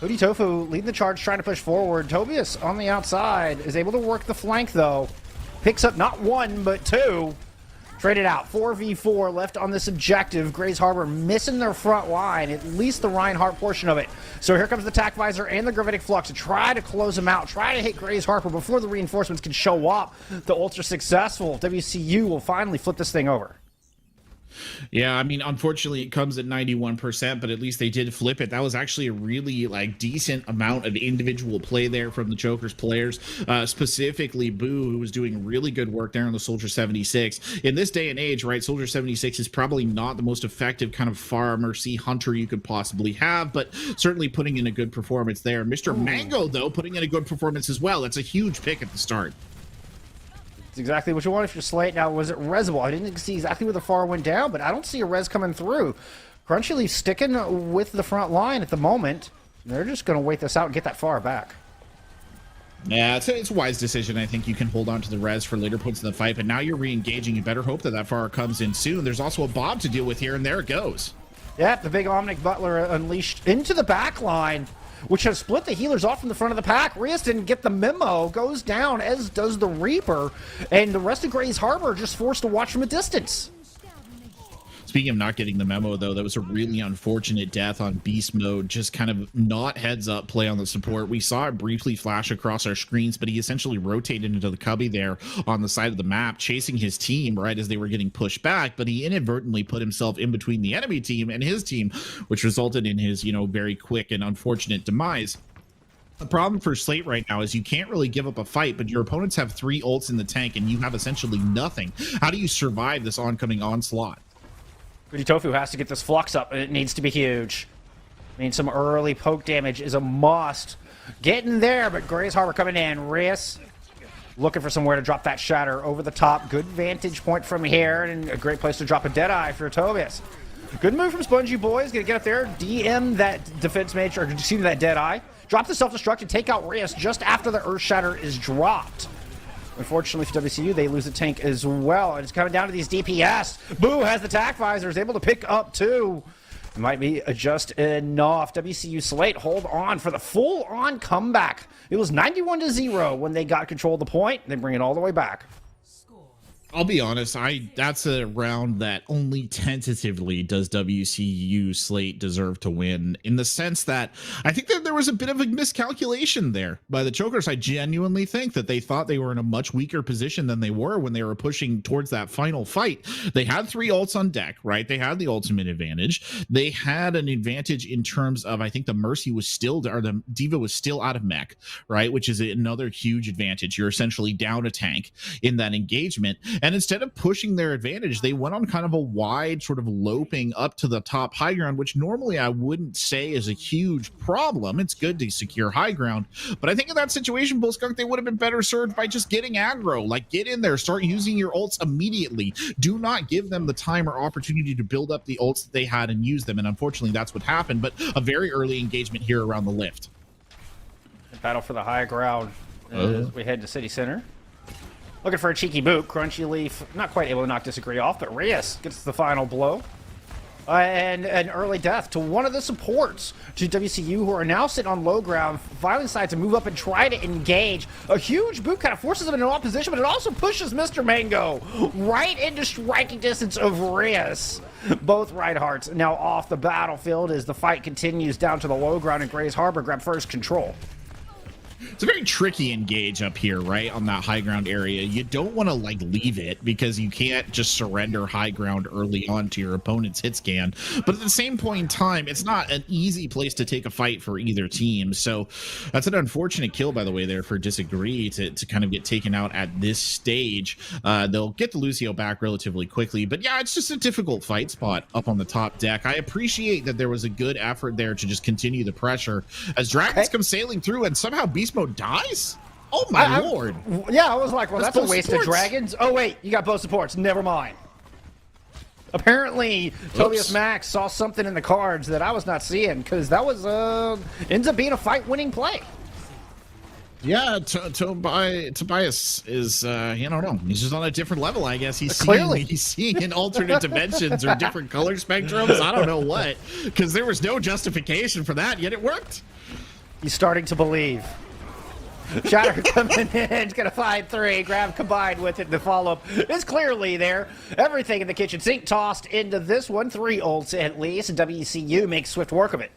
Hootie Tofu leading the charge, trying to push forward. Tobias on the outside is able to work the flank, though. Picks up not one, but two. Traded out. 4v4 left on this objective. Grays Harbor missing their front line, at least the Reinhardt portion of it. So here comes the Tac Visor and the Gravitic Flux to try to close them out, try to hit Grays Harbor before the reinforcements can show up. The ultra successful WCU will finally flip this thing over. Yeah, I mean, unfortunately, it comes at 91%, but at least they did flip it. That was actually a really like decent amount of individual play there from the Chokers players, specifically Boo, who was doing really good work there on the Soldier 76. In this day and age, right, Soldier 76 is probably not the most effective kind of Mercy hunter you could possibly have, but certainly putting in a good performance there. Mr. Mango, though, putting in a good performance as well. That's a huge pick at the start. It's exactly what you want if you're Slate. Now, was it Resable? I didn't see exactly where the far went down, but I don't see a res coming through. Crunchy Leaf sticking with the front line at the moment. They're just going to wait this out and get that far back. Yeah, it's a wise decision. I think you can hold on to the res for later points in the fight, but now you're re-engaging. You better hope that that far comes in soon. There's also a Bob to deal with here, and there it goes. Yep, the big Omnic Butler unleashed into the back line, which has split the healers off from the front of the pack. Reyes didn't get the memo, goes down, as does the Reaper, and the rest of Grays Harbor just forced to watch from a distance. Speaking of not getting the memo, though, that was a really unfortunate death on beast mode. Just kind of not heads up play on the support. We saw it briefly flash across our screens, but he essentially rotated into the cubby there on the side of the map, chasing his team right as they were getting pushed back. But he inadvertently put himself in between the enemy team and his team, which resulted in his, very quick and unfortunate demise. The problem for Slate right now is you can't really give up a fight, but your opponents have 3 ults in the tank and you have essentially nothing. How do you survive this oncoming onslaught? Goody Tofu has to get this flux up, and it needs to be huge. I mean, some early poke damage is a must. Getting there, but Grays Harbor coming in. Reyes looking for somewhere to drop that shatter over the top. Good vantage point from here, and a great place to drop a Deadeye for Tobias. Good move from Spongy Boys. Gonna get up there, DM that defense mage, or excuse me, that Deadeye. Drop the self-destruct and take out Reyes just after the Earth Shatter is dropped. Unfortunately for WCU, they lose a tank as well. It's coming down to these DPS. Boo has the Tac Visor, is able to pick up 2. It might be just enough. WCU Slate hold on for the full-on comeback. It was 91-0 when they got control of the point. They bring it all the way back. I'll be honest, that's a round that only tentatively does WCU Slate deserve to win, in the sense that I think that there was a bit of a miscalculation there by the Chokers. I genuinely think that they thought they were in a much weaker position than they were when they were pushing towards that final fight. They had 3 ults on deck, right? They had the ultimate advantage. They had an advantage in terms of, I think the Mercy was still, or the Diva was still out of mech, right? Which is another huge advantage. You're essentially down a tank in that engagement. And instead of pushing their advantage, they went on kind of a wide sort of loping up to the top high ground, which normally I wouldn't say is a huge problem. It's good to secure high ground. But I think in that situation, Bullskunk, they would have been better served by just getting aggro. Like, get in there, start using your ults immediately. Do not give them the time or opportunity to build up the ults that they had and use them. And unfortunately, that's what happened. But a very early engagement here around the lift. Battle for the high ground as we head to City Center. Looking for a cheeky boot. Crunchy Leaf not quite able to knock Disagree off, but Reyes gets the final blow. And an early death to one of the supports to WCU, who are now sitting on low ground, finally decide to move up and try to engage. A huge boot kind of forces him in an off position, but it also pushes Mr. Mango right into striking distance of Rias. Both Reinhardts now off the battlefield as the fight continues down to the low ground, and Grays Harbor grab first control. It's a very tricky engage up here, right, on that high ground area. You don't want to like leave it because you can't just surrender high ground early on to your opponent's hit scan. But at the same point in time, it's not an easy place to take a fight for either team. So that's an unfortunate kill, by the way, there for Disagree to kind of get taken out at this stage. They'll get the Lucio back relatively quickly. But yeah, it's just a difficult fight spot up on the top deck. I appreciate that there was a good effort there to just continue the pressure as Dragons come sailing through, and somehow Beast Mode dies? Oh my lord. Yeah, I was like, well, that's a waste of Dragons. Oh wait, you got both supports. Never mind. Apparently, Tobias Max saw something in the cards that I was not seeing, because that was ends up being a fight-winning play. Yeah, Tobias is, I don't know. He's just on a different level, I guess. He's seeing in alternate dimensions or different color spectrums. I don't know what, because there was no justification for that, yet it worked. He's starting to believe. Shatter coming in, gonna find 3. Grab combined with it. The follow-up is clearly there. Everything in the kitchen sink tossed into this one. 3 ults at least. And WCU makes swift work of it.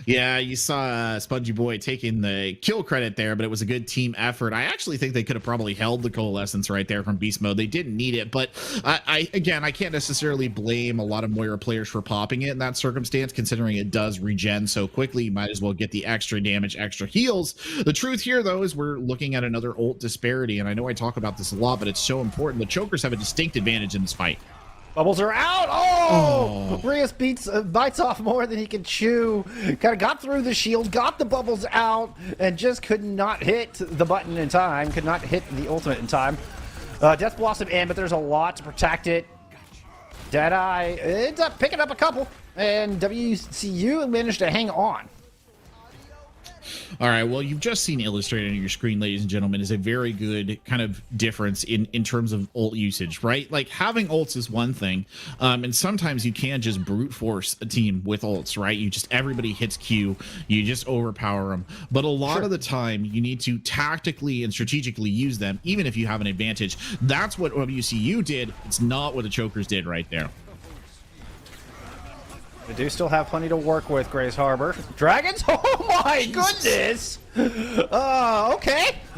Yeah, you saw Spongy Boy taking the kill credit there, but it was a good team effort. I actually think they could have probably held the Coalescence right there from Beast Mode. They didn't need it, but I can't necessarily blame a lot of Moira players for popping it in that circumstance, considering it does regen so quickly. You might as well get the extra damage, extra heals. The truth here, though, is we're looking at another ult disparity, and I know I talk about this a lot, but it's so important. The Chokers have a distinct advantage in this fight. Bubbles are out. Oh! Rias bites off more than he can chew. Kind of got through the shield, got the bubbles out, and just could not hit the button in time. Could not hit the ultimate in time. Death Blossom in, but there's a lot to protect it. Deadeye ends up picking up a couple, and WCU managed to hang on. All right, well, you've just seen illustrated on your screen, ladies and gentlemen, is a very good kind of difference in terms of ult usage, right? Like, having ults is one thing, and sometimes you can just brute force a team with ults, right? Everybody hits Q, you just overpower them. But a lot of the time, you need to tactically and strategically use them, even if you have an advantage. That's what WCU did. It's not what the Chokers did right there. They do still have plenty to work with, Grays Harbor. Dragons? Oh my goodness!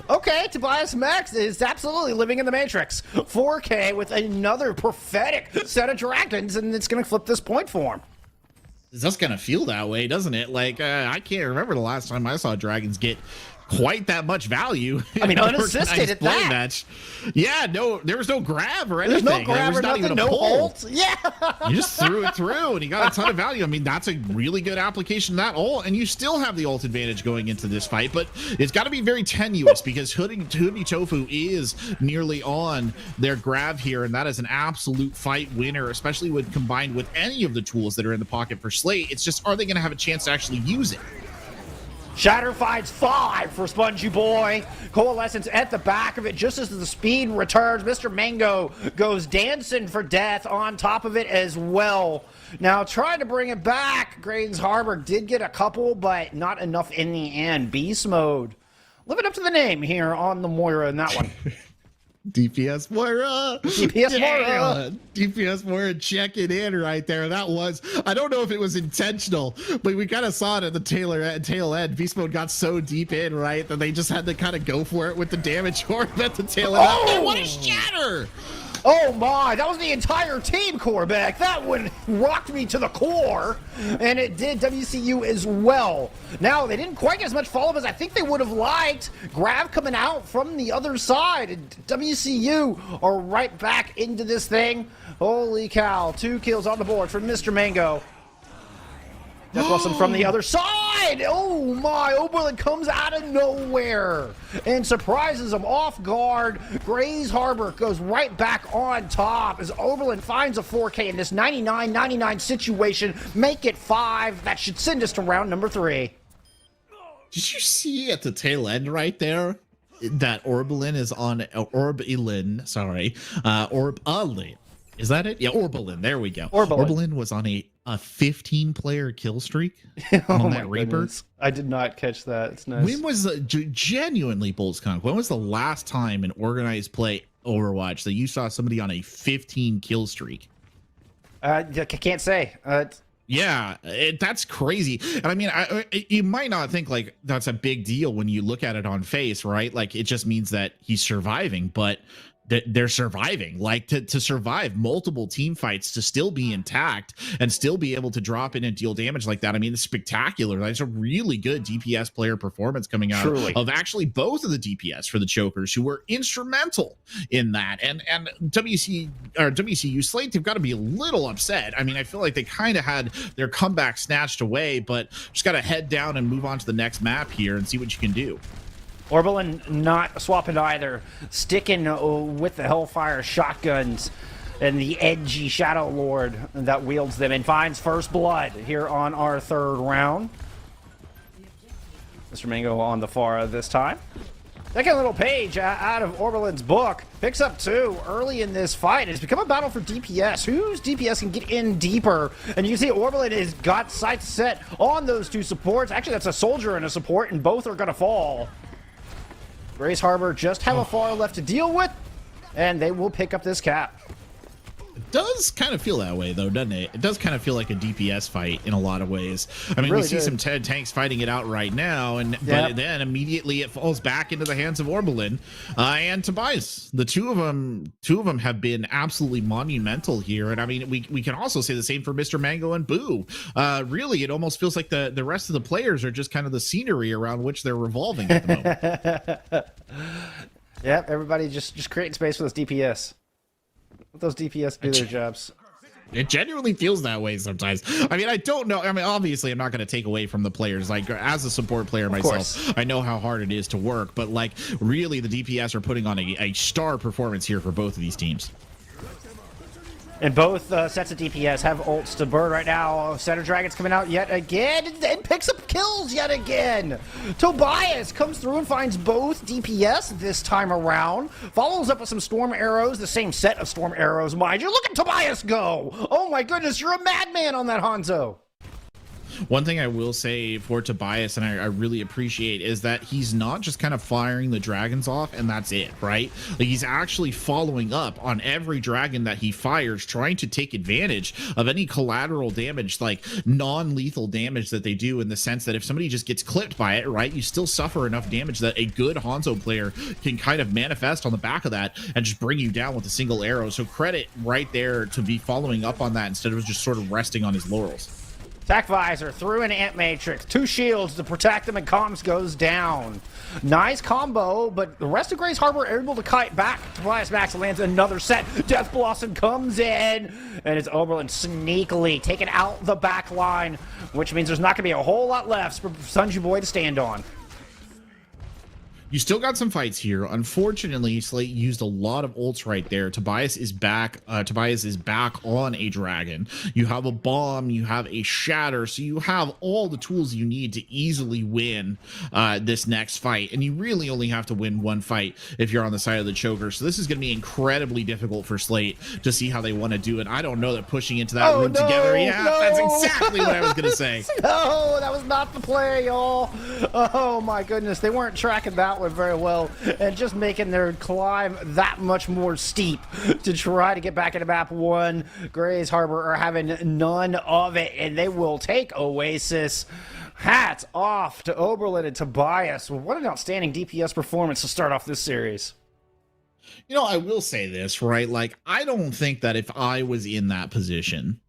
Okay, Tobias Max is absolutely living in the Matrix. 4K with another prophetic set of dragons, and it's going to flip this point for him. It's just going to feel that way, doesn't it? Like, I can't remember the last time I saw dragons get quite that much value. I mean, unassisted at that. Match. Yeah, no, there was no grab or anything. There's no grab or not nothing, even a no pull. ult. Yeah. You just threw it through and you got a ton of value. I mean, that's a really good application of that ult, and you still have the ult advantage going into this fight, but it's got to be very tenuous because Hoodie Tofu is nearly on their grab here, and that is an absolute fight winner, especially when combined with any of the tools that are in the pocket for Slate. It's just, are they going to have a chance to actually use it? Shatter finds 5 for Spongy Boy. Coalescence at the back of it just as the speed returns. Mr. Mango goes dancing for death on top of it as well. Now trying to bring it back. Grays Harbor did get a couple, but not enough in the end. Beast Mode living up to the name here on the Moira in that one. DPS Moira. DPS Moira. DPS Moira checking in right there. That was, I don't know if it was intentional, but we kind of saw it at the tail end. Beast Mode got so deep in, right, that they just had to kind of go for it with the damage orb at the tail end. Oh, what a shatter! Oh my, that was the entire team, Corbeck. That one rocked me to the core, and it did WCU as well. Now, they didn't quite get as much follow-up as I think they would have liked. Grab coming out from the other side, and WCU are right back into this thing. Holy cow, 2 kills on the board for Mr. Mango. Death Blossom from the other side! Oh my, Oberlin comes out of nowhere and surprises him off guard. Grays Harbor goes right back on top as Oberlin finds a 4K in this 99-99 situation. Make it 5. That should send us to round number 3. Did you see at the tail end right there that Orbelin is on Orbalin? Is that it? Yeah, Orbelin. There we go. Orbelin. Orbelin was on a 15-player kill streak Oh on my that Reaper. goodness. I did not catch that. It's nice. When was genuinely Boltzconk? When was the last time in organized play Overwatch that you saw somebody on a 15 kill streak? I can't say. Yeah, that's crazy. And I mean, you might not think like that's a big deal when you look at it on face, right? Like it just means that he's surviving, but they're surviving. Like to survive multiple team fights, to still be intact and still be able to drop in and deal damage like that. I mean, it's spectacular. That's a really good DPS player performance coming out of actually both of the DPS for the Chokers, who were instrumental in that. And WCU Slate, they've got to be a little upset. I mean, I feel like they kind of had their comeback snatched away, but just got to head down and move on to the next map here and see what you can do. Orbelin not swapping either, sticking with the Hellfire shotguns and the edgy Shadow Lord that wields them, and finds first blood here on our third round. Mr. Mango on the far this time. Second little page out of Orbelin's book. Picks up 2 early in this fight. It's become a battle for DPS. Whose DPS can get in deeper? And you can see Orbelin has got sights set on those 2 supports. Actually, that's a soldier and a support, and both are going to fall. Grace Harbor just have a far left to deal with, and they will pick up this cap. It does kind of feel that way, though, doesn't it? It does kind of feel like a DPS fight in a lot of ways. I mean, really we see some tanks fighting it out right now, but then immediately it falls back into the hands of Orbelin and Tobias. The two of them have been absolutely monumental here, and I mean, we can also say the same for Mr. Mango and Boo. Really, it almost feels like the rest of the players are just kind of the scenery around which they're revolving at the moment. Yep, everybody just creating space for this DPS. Let those DPS do their jobs. It genuinely feels that way sometimes. I mean, I don't know. I mean, obviously, I'm not going to take away from the players. Like, as a support player myself, I know how hard it is to work. But, like, really, the DPS are putting on a star performance here for both of these teams. And both sets of DPS have ults to burn right now. Center Dragon's coming out yet again and picks up kills yet again. Tobias comes through and finds both DPS this time around. Follows up with some Storm Arrows, the same set of Storm Arrows, mind you. Look at Tobias go! Oh my goodness, you're a madman on that Hanzo. One thing I will say for Tobias, and I really appreciate, is that he's not just kind of firing the dragons off and that's it, right? Like, he's actually following up on every dragon that he fires, trying to take advantage of any collateral damage, like non-lethal damage that they do, in the sense that if somebody just gets clipped by it, right, you still suffer enough damage that a good Hanzo player can kind of manifest on the back of that and just bring you down with a single arrow. So credit right there to be following up on that instead of just sort of resting on his laurels. Attack Visor through an Ant Matrix. 2 shields to protect them, and Comms goes down. Nice combo, but the rest of Grace Harbor are able to kite back. Tobias Max lands another set. Death Blossom comes in, and it's Oberlin sneakily taking out the back line, which means there's not going to be a whole lot left for Sunju Boy to stand on. You still got some fights here. Unfortunately, Slate used a lot of ults right there. Tobias is back. Tobias is back on a dragon. You have a bomb. You have a shatter. So you have all the tools you need to easily win this next fight. And you really only have to win one fight if you're on the side of the choker. So this is going to be incredibly difficult for Slate to see how they want to do it. I don't know that pushing into that room together. Yeah, that's exactly what I was going to say. No, that was not the play, y'all. Oh my goodness, they weren't tracking that one very well, and just making their climb that much more steep to try to get back into map 1. Grace Harbor are having none of it, and they will take Oasis. Hats off to Oberlin and Tobias. What an outstanding DPS performance to start off this series. You know, I will say this, right? Like, I don't think that if I was in that position,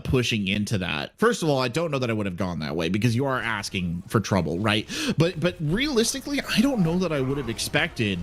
pushing into that, first of all, I don't know that I would have gone that way, because you are asking for trouble, right? But realistically, I don't know that I would have expected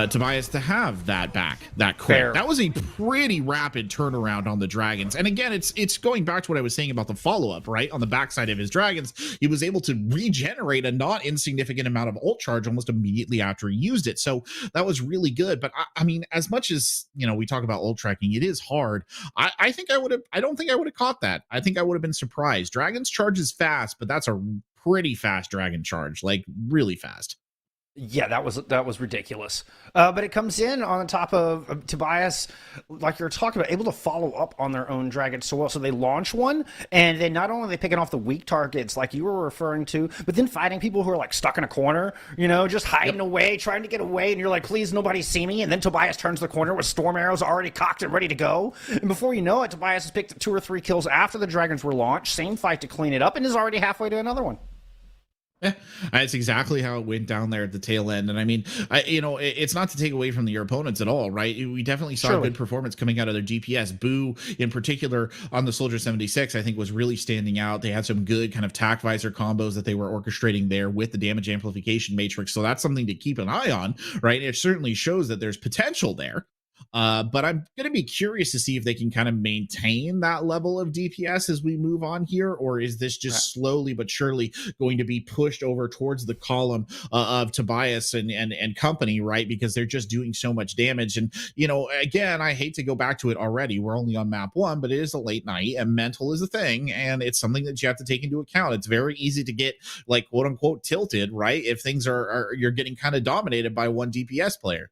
Tobias to have that back that quick. Fair. That was a pretty rapid turnaround on the dragons. And again, it's going back to what I was saying about the follow-up, right? On the backside of his dragons, he was able to regenerate a not insignificant amount of ult charge almost immediately after he used it. So that was really good. But I mean, as much as, you know, we talk about ult tracking, it is hard. I think I would have, I don't think I would have caught that. I think I would have been surprised. Dragons charges fast, but that's a pretty fast dragon charge, like really fast. Yeah, that was ridiculous. But it comes in on top of Tobias, like you're talking about, able to follow up on their own dragon so well. So they launch one, and then not only are they picking off the weak targets like you were referring to, but then fighting people who are like stuck in a corner, just hiding away, trying to get away, and you're like, please, nobody see me. And then Tobias turns the corner with storm arrows already cocked and ready to go. And before you know it, Tobias has picked 2 or 3 kills after the dragons were launched. Same fight to clean it up, and is already halfway to another one. Yeah, that's exactly how it went down there at the tail end. And I mean, it's not to take away from your opponents at all, right? We definitely saw good performance coming out of their GPS. Boo, in particular, on the Soldier 76, I think was really standing out. They had some good kind of tac visor combos that they were orchestrating there with the damage amplification matrix. So that's something to keep an eye on, right? It certainly shows that there's potential there. But I'm going to be curious to see if they can kind of maintain that level of DPS as we move on here, or is this just slowly but surely going to be pushed over towards the column of Tobias and company, right? Because they're just doing so much damage. And, again, I hate to go back to it already. We're only on map 1, but it is a late night and mental is a thing. And it's something that you have to take into account. It's very easy to get like quote unquote tilted, right? If things are you're getting kind of dominated by one DPS player.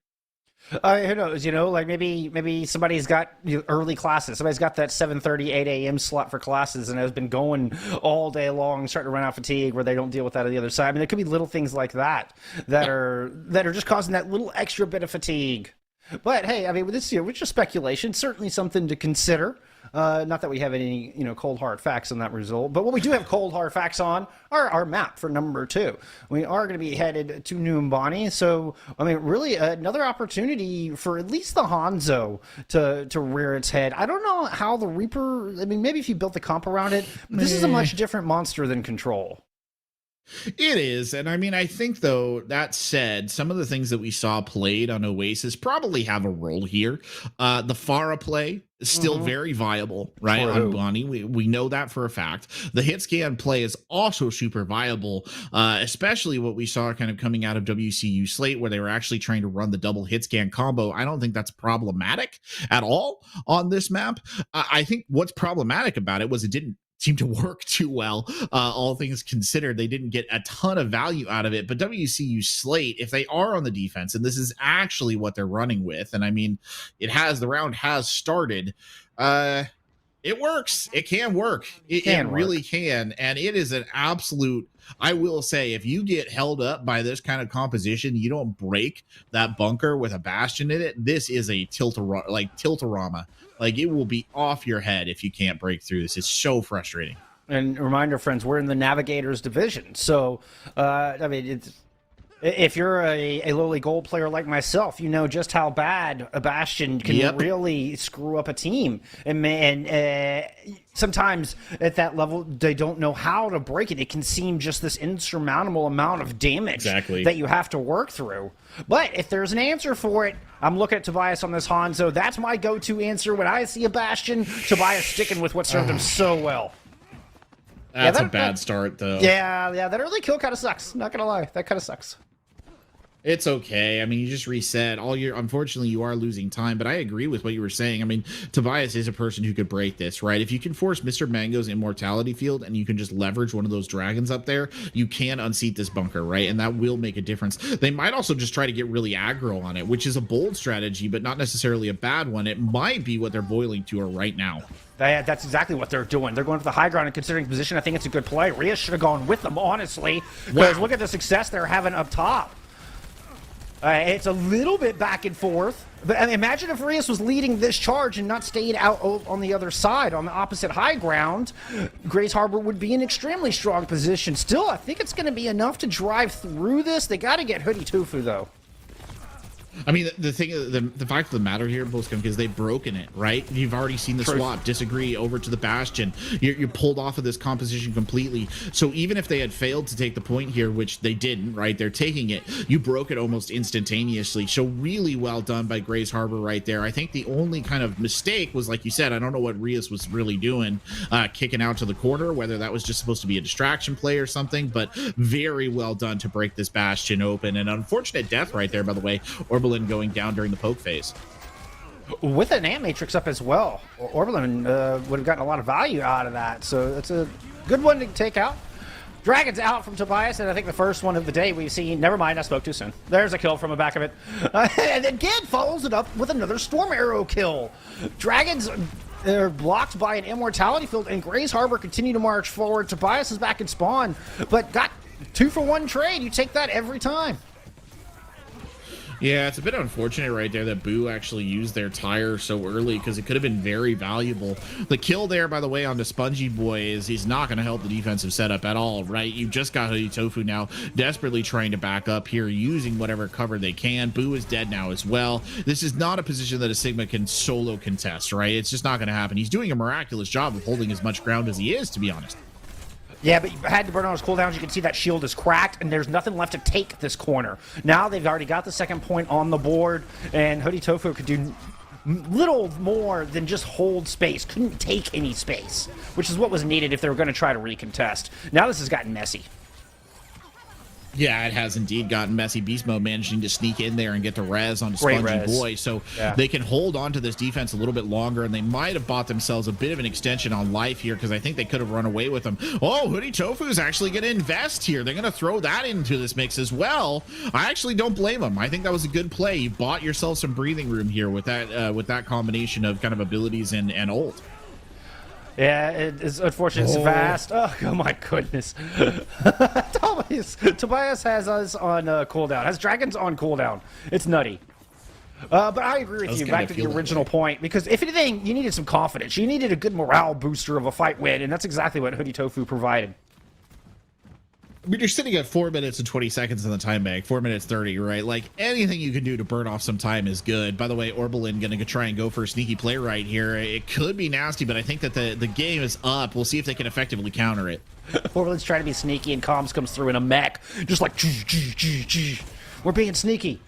Who knows, like maybe somebody's got early classes. Somebody's got that 7:30, 8 a.m. slot for classes and has been going all day long, starting to run out of fatigue where they don't deal with that on the other side. I mean, there could be little things like that are just causing that little extra bit of fatigue. But hey, I mean, with this, which is speculation, certainly something to consider. Not that we have any, cold hard facts on that result, but what we do have cold hard facts on are our map for number 2. We are going to be headed to New Mbani, so I mean, really another opportunity for at least the Hanzo to rear its head. I don't know how the Reaper. I mean, maybe if you built the comp around it, but this is a much different monster than Control. It is. And I mean, I think, though, that said, some of the things that we saw played on Oasis probably have a role here. The Pharah play is still very viable, right? On Bonnie. We know that for a fact. The hit scan play is also super viable, especially what we saw kind of coming out of WCU Slate, where they were actually trying to run the double hit scan combo. I don't think that's problematic at all on this map. I think what's problematic about it was it didn't seem to work too well, all things considered. They didn't get a ton of value out of it. But WCU Slate, if they are on the defense, and this is actually what they're running with, and I mean, the round has started, it works. It can work. It really can. And it is an absolute, I will say, if you get held up by this kind of composition, you don't break that bunker with a Bastion in it, this is a tiltorama. Like, it will be off your head if you can't break through this. It's so frustrating. And reminder, friends, we're in the Navigators division. So, I mean, if you're a lowly gold player like myself, you know just how bad a Bastion can really screw up a team. And sometimes at that level, they don't know how to break it. It can seem just this insurmountable amount of damage that you have to work through. But if there's an answer for it, I'm looking at Tobias on this Hanzo. That's my go-to answer when I see a Bastion. Tobias sticking with what served him so well. That's a bad start, though. Yeah, that early kill kind of sucks. Not gonna lie, that kind of sucks. It's okay. I mean, you just reset unfortunately you are losing time, but I agree with what you were saying. I mean, Tobias is a person who could break this, right? If you can force Mr. Mango's immortality field and you can just leverage one of those dragons up there, you can unseat this bunker, right? And that will make a difference. They might also just try to get really aggro on it, which is a bold strategy, but not necessarily a bad one. It might be what they're boiling to right now. That's exactly what they're doing. They're going for the high ground and considering position. I think it's a good play. Rhea should have gone with them, honestly, because look at the success they're having up top. It's a little bit back and forth. But I mean, imagine if Rios was leading this charge and not stayed out on the other side, on the opposite high ground. Grace Harbor would be in extremely strong position. Still, I think it's going to be enough to drive through this. They got to get Hoodie Tofu, though. I mean, the fact of the matter here, Bolscom, is they've broken it, right? You've already seen the swap, disagree over to the Bastion. You're pulled off of this composition completely. So even if they had failed to take the point here, which they didn't, right? They're taking it. You broke it almost instantaneously. So really well done by Grace Harbor right there. I think the only kind of mistake was, like you said, I don't know what Rios was really doing, kicking out to the corner, whether that was just supposed to be a distraction play or something, but very well done to break this Bastion open. And unfortunate death right there, by the way. Orbelin going down during the poke phase. With an Ant Matrix up as well, Orbelin would have gotten a lot of value out of that, so that's a good one to take out. Dragon's out from Tobias, and I think the first one of the day we've seen. Never mind, I spoke too soon. There's a kill from the back of it. And then Gid follows it up with another Storm Arrow kill. Dragons are blocked by an Immortality Field, and Gray's Harbor continue to march forward. Tobias is back in spawn, but got 2-for-1 trade. You take that every time. Yeah, it's a bit unfortunate right there that Boo actually used their tire so early, because it could have been very valuable. The kill there, by the way, on the Spongy Boy is he's not going to help the defensive setup at all, right? You've just got Hoodie Tofu now desperately trying to back up here, using whatever cover they can. Boo is dead now as well. This is not a position that a Sigma can solo contest, right? It's just not going to happen. He's doing a miraculous job of holding as much ground as he is, to be honest. Yeah, but you had to burn on his cooldowns. You can see that shield is cracked, and there's nothing left to take this corner. Now they've already got the second point on the board, and Hoodie Tofu could do little more than just hold space. Couldn't take any space, which is what was needed if they were going to try to recontest. Now this has gotten messy. Yeah, it has indeed gotten messy. Beast Mode managing to sneak in there and get the res on Great Spongy res. Boy, so they can hold on to this defense a little bit longer, and they might have bought themselves a bit of an extension on life here, because I think they could have run away with them. Oh, Hoodie Tofu is actually going to invest here. They're going to throw that into this mix as well. I actually don't blame them. I think that was a good play. You bought yourself some breathing room here with that combination of kind of abilities and ult. Yeah, it's unfortunate. It's fast. Oh my goodness. Tobias has us on cooldown. Has Dragons on cooldown. It's nutty. But I agree with you. Back to the original point, because if anything, you needed some confidence. You needed a good morale booster of a fight win, and that's exactly what Hoodie Tofu provided. I mean, you're sitting at 4 minutes and 20 seconds in the time bank, 4 minutes 30, right? Like, anything you can do to burn off some time is good. By the way, Orbelin going to try and go for a sneaky play right here. It could be nasty, but I think that the game is up. We'll see if they can effectively counter it. Orbelin's trying to be sneaky, and Comms comes through in a mech, just like, we're being sneaky.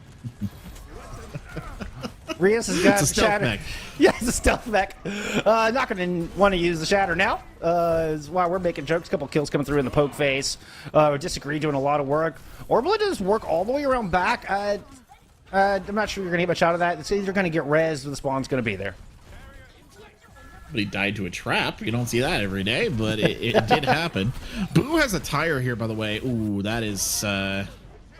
Rios has got it's a stealth mech. Yeah, it's a stealth mech. Not going to want to use the Shatter now. Is why we're making jokes. A couple kills coming through in the poke face. Disagree doing a lot of work. Orbelin does work all the way around back. I'm not sure you're going to get much out of that. It's either going to get res or the spawn's going to be there. But he died to a trap. You don't see that every day, but it did happen. Boo has a tire here, by the way. Ooh, that is...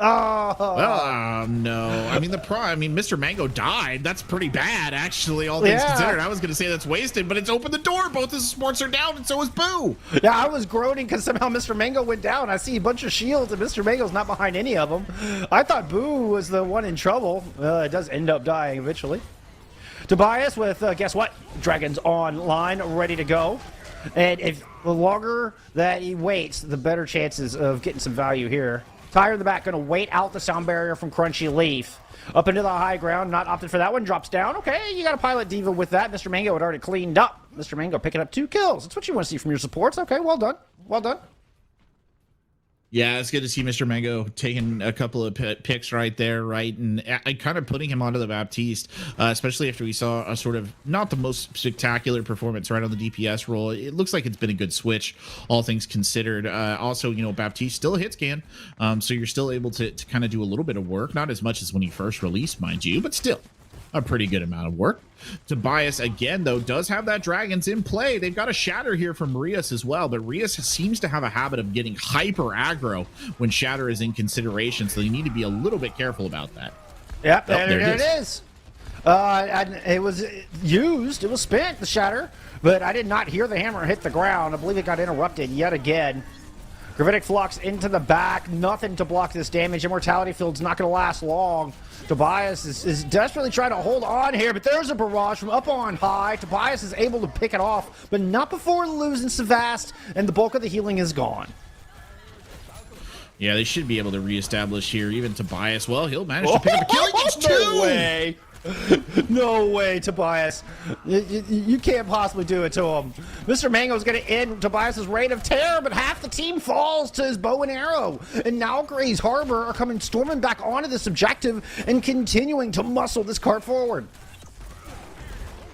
Oh no! I mean, Mr. Mango died. That's pretty bad, actually. All things considered, I was going to say that's wasted, but it's opened the door. Both his sports are down, and so is Boo. Yeah, I was groaning because somehow Mr. Mango went down. I see a bunch of shields, and Mr. Mango's not behind any of them. I thought Boo was the one in trouble. It does end up dying eventually. Tobias with guess what? Dragons online, ready to go. And if the longer that he waits, the better chances of getting some value here. Tire in the back, going to wait out the sound barrier from Crunchy Leaf. Up into the high ground, not opted for that one, drops down. Okay, you got a Pilot Diva with that. Mr. Mango had already cleaned up. Mr. Mango picking up 2 kills. That's what you want to see from your supports. Okay, well done. Well done. Yeah, it's good to see Mr. Mango taking a couple of picks right there, right? And kind of putting him onto the Baptiste, especially after we saw a sort of not the most spectacular performance right on the DPS role. It looks like it's been a good switch, all things considered. Also, Baptiste still a hit scan, so you're still able to kind of do a little bit of work. Not as much as when he first released, mind you, but still a pretty good amount of work. Tobias, again, though, does have that Dragons in play. They've got a Shatter here from Rios as well, but Rios seems to have a habit of getting hyper aggro when Shatter is in consideration, so they need to be a little bit careful about that. Yep, there it is. It was used. It was spent, the Shatter, but I did not hear the hammer hit the ground. I believe it got interrupted yet again. Gravitic Flux into the back. Nothing to block this damage. Immortality Field's not going to last long. Tobias is desperately trying to hold on here, but there's a barrage from up on high. Tobias is able to pick it off, but not before losing Savast, and the bulk of the healing is gone. Yeah, they should be able to reestablish here. Even Tobias, well, he'll manage to pick up a kill. He gets 2! No way. No way, Tobias. You can't possibly do it to him. Mr. Mango's going to end Tobias's reign of terror, but half the team falls to his bow and arrow. And now Gray's Harbor are coming storming back onto this objective and continuing to muscle this cart forward.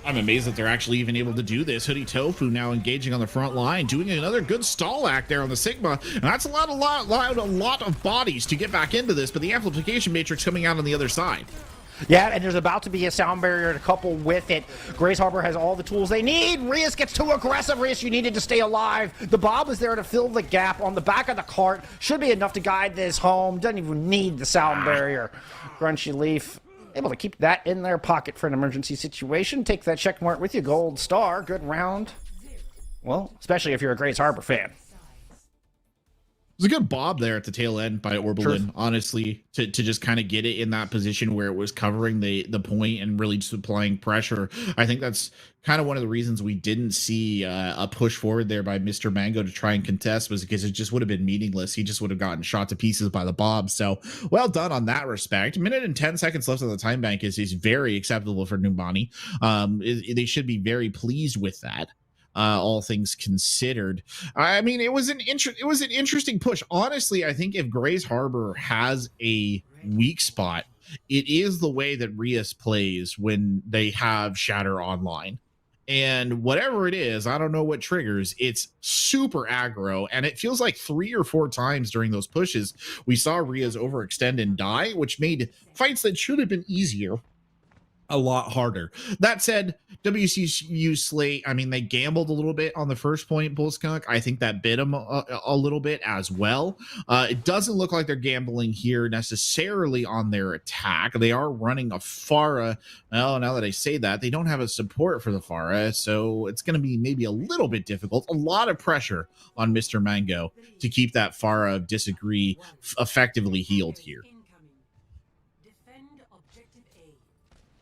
I'm amazed that they're actually even able to do this. Hoodie Tofu now engaging on the front line, doing another good stall act there on the Sigma. And that's a lot of bodies to get back into this, but the amplification matrix coming out on the other side. Yeah, and there's about to be a sound barrier to couple with it. Grace Harbor has all the tools they need. Rias gets too aggressive. Rias, you needed to stay alive. The Bob is there to fill the gap on the back of the cart. Should be enough to guide this home. Doesn't even need the sound barrier. Grunchy Leaf able to keep that in their pocket for an emergency situation. Take that check mark with you. Gold star. Good round. Well, especially if you're a Grace Harbor fan. It was a good bob there at the tail end by Orbelin, honestly, to just kind of get it in that position where it was covering the point and really just applying pressure. I think that's kind of one of the reasons we didn't see a push forward there by Mr. Mango to try and contest, was because it just would have been meaningless. He just would have gotten shot to pieces by the bob. So well done on that respect. Minute and 10 seconds left on the time bank is very acceptable for Numbani. They should be very pleased with that. All things considered. I mean, it was an interesting push. Honestly, I think if Grace Harbor has a weak spot, it is the way that Rias plays when they have Shatter online. And whatever it is, I don't know what triggers, it's super aggro. And it feels like 3 or 4 times during those pushes, we saw Rias overextend and die, which made fights that should have been easier a lot harder. That said, WCU Slate, I mean, they gambled a little bit on the first point, Bullskunk. I think that bit them a little bit as well. It doesn't look like they're gambling here necessarily on their attack. They are running a Pharah. Well, now that I say that, they don't have a support for the Pharah, so it's going to be maybe a little bit difficult. A lot of pressure on Mr. Mango to keep that Pharah of Disagree effectively healed here.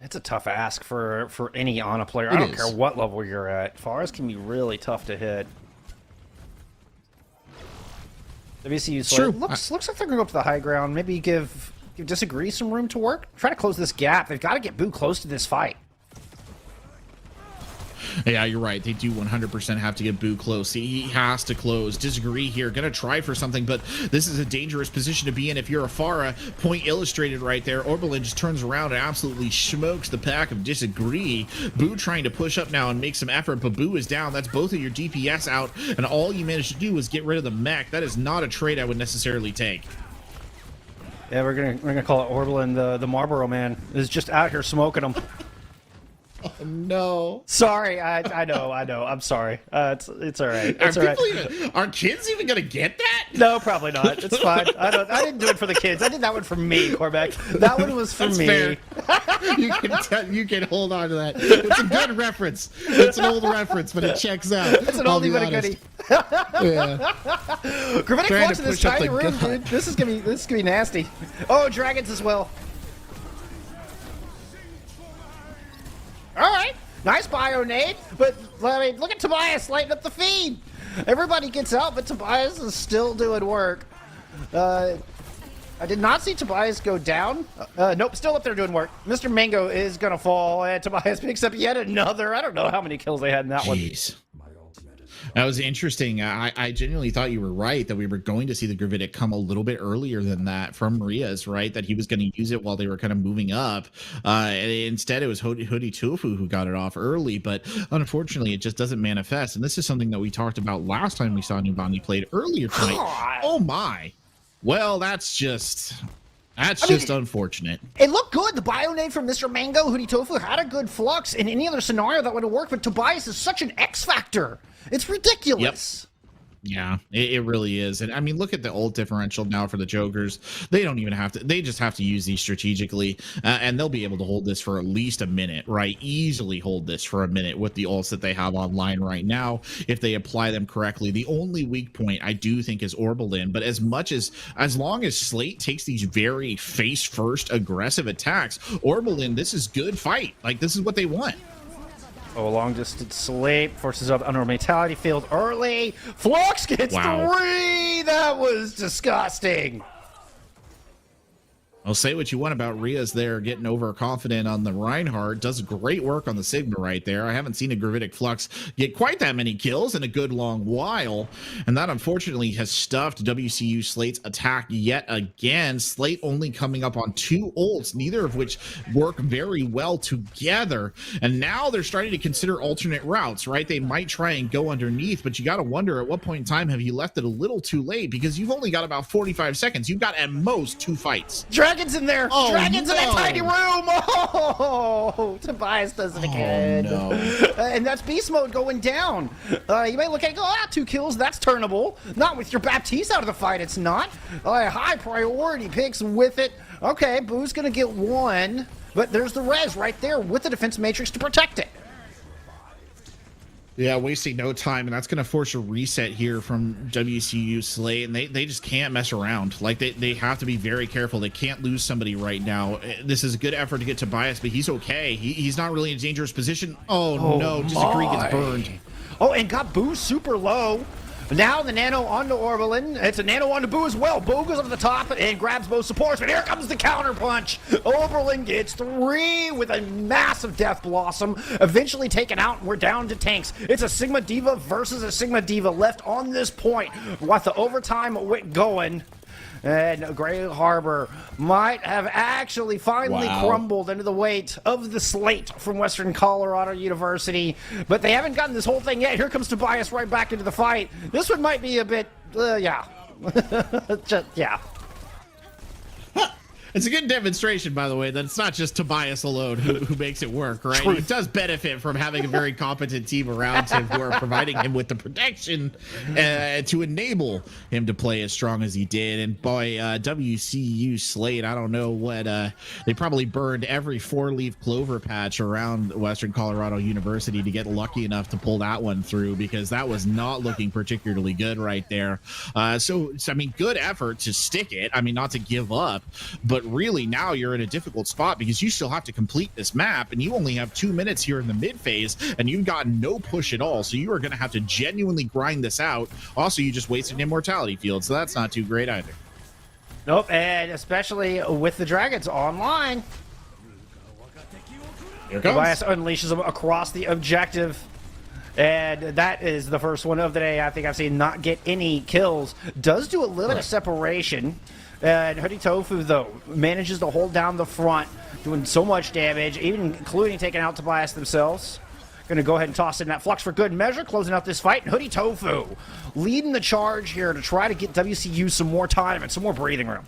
It's a tough ask for any Ana player. I don't care what level you're at. Pharahs can be really tough to hit. WCU Slate looks like they're going to go up to the high ground. Maybe give Disagree some room to work. Try to close this gap. They've got to get Boo close to this fight. Yeah, you're right. They do 100% have to get Boo close. He has to close. Disagree here. Gonna try for something, but this is a dangerous position to be in if you're a Pharah. Point illustrated right there. Orbelin just turns around and absolutely smokes the pack of Disagree. Boo trying to push up now and make some effort, but Boo is down. That's both of your DPS out, and all you managed to do was get rid of the mech. That is not a trade I would necessarily take. Yeah, we're gonna call it Orbelin the Marlboro Man is just out here smoking them. Oh, no. Sorry, I know. I'm sorry. It's all right. It's all right. Are kids even gonna get that? No, probably not. It's fine. I didn't do it for the kids. I did that one for me, Cormac. That one was for me. Fair. You can hold on to that. It's a good reference. It's an old reference, but it checks out. It's an oldie but a goodie. Yeah. Gravitic Flux in this tiny room, dude. This is gonna be nasty. Oh, dragons as well. All right, nice bio nade, but I mean, look at Tobias lighting up the feed. Everybody gets out, but Tobias is still doing work. I did not see Tobias go down. Nope, still up there doing work. Mr. Mango is gonna fall, and Tobias picks up yet another. I don't know how many kills they had in that one. That was interesting. I genuinely thought you were right that we were going to see the Gravitic come a little bit earlier than that from Maria's, right? That he was going to use it while they were kind of moving up. And instead, it was Hoodie Tofu who got it off early, but unfortunately, it just doesn't manifest. And this is something that we talked about last time we saw Numbani played earlier tonight. Oh my! Well, that's just unfortunate. It looked good. The Bionade from Mr. Mango, Hoodie Tofu had a good flux. In any other scenario, that would have worked, but Tobias is such an X factor. It's ridiculous. Yeah, it really is. And I mean, look at the ult differential now for the Jokers. They don't even have to, they just have to use these strategically, and they'll be able to hold this for at least a minute, right? Easily hold this for a minute with the ults that they have online right now, if they apply them correctly. The only weak point I do think is Orbelin, but as long as Slate takes these very face first aggressive attacks, Orbelin, this is good fight. Like, this is what they want. Oh, long distance Slate forces up under Mentality Field early. Flux gets 3! That was disgusting. I'll say what you want about Rias there getting overconfident on the Reinhardt. Does great work on the Sigma right there. I haven't seen a Gravitic Flux get quite that many kills in a good long while. And that unfortunately has stuffed WCU Slate's attack yet again. Slate only coming up on 2 ults, neither of which work very well together. And now they're starting to consider alternate routes, right? They might try and go underneath, but you got to wonder at what point in time have you left it a little too late, because you've only got about 45 seconds. You've got at most 2 fights. dragons in there. Oh, Dragons in that no. tiny room. Oh, Tobias does it again. no. And that's beast mode going down. You may look at it and go, 2 kills, that's turnable. Not with your Baptiste out of the fight, it's not. High priority picks with it. Okay, Boo's going to get 1, but there's the res right there with the defense matrix to protect it. Yeah, wasting no time, and that's going to force a reset here from WCU Slate, and they just can't mess around. Like, they have to be very careful. They can't lose somebody right now. This is a good effort to get Tobias, but he's okay. He's not really in a dangerous position. Oh no, Disagree gets burned. Oh, and got Boo super low. Now the nano onto Orbelin. It's a nano onto Boo as well. Boo goes up to the top and grabs both supports, but here comes the counter punch. Orbelin gets 3 with a massive Death Blossom, eventually taken out, and we're down to tanks. It's a Sigma Diva versus a Sigma Diva left on this point. With the overtime going. And Gray Harbor might have actually finally crumbled under the weight of the slate from Western Colorado University. But they haven't gotten this whole thing yet. Here comes Tobias right back into the fight. This one might be a bit, yeah. Yeah. It's a good demonstration, by the way, that it's not just Tobias alone who makes it work, right? He does benefit from having a very competent team around him who are providing him with the protection to enable him to play as strong as he did. And boy, WCU Slate, I don't know what, they probably burned every 4-leaf clover patch around Western Colorado University to get lucky enough to pull that one through, because that was not looking particularly good right there. So, I mean, good effort to stick it. I mean, not to give up, but really now you're in a difficult spot because you still have to complete this map, and you only have 2 minutes here in the mid phase, and you've gotten no push at all. So you are going to have to genuinely grind this out. Also, you just wasted an immortality field, so that's not too great either. Nope, and especially with the dragons online. Here it comes. Tobias unleashes them across the objective. And that is the first one of the day I think I've seen not get any kills. Does do a little bit of separation. And Hoodie Tofu, though, manages to hold down the front, doing so much damage, even including taking out Tobias themselves. Going to go ahead and toss in that Flux for good measure, closing out this fight. And Hoodie Tofu leading the charge here to try to get WCU some more time and some more breathing room.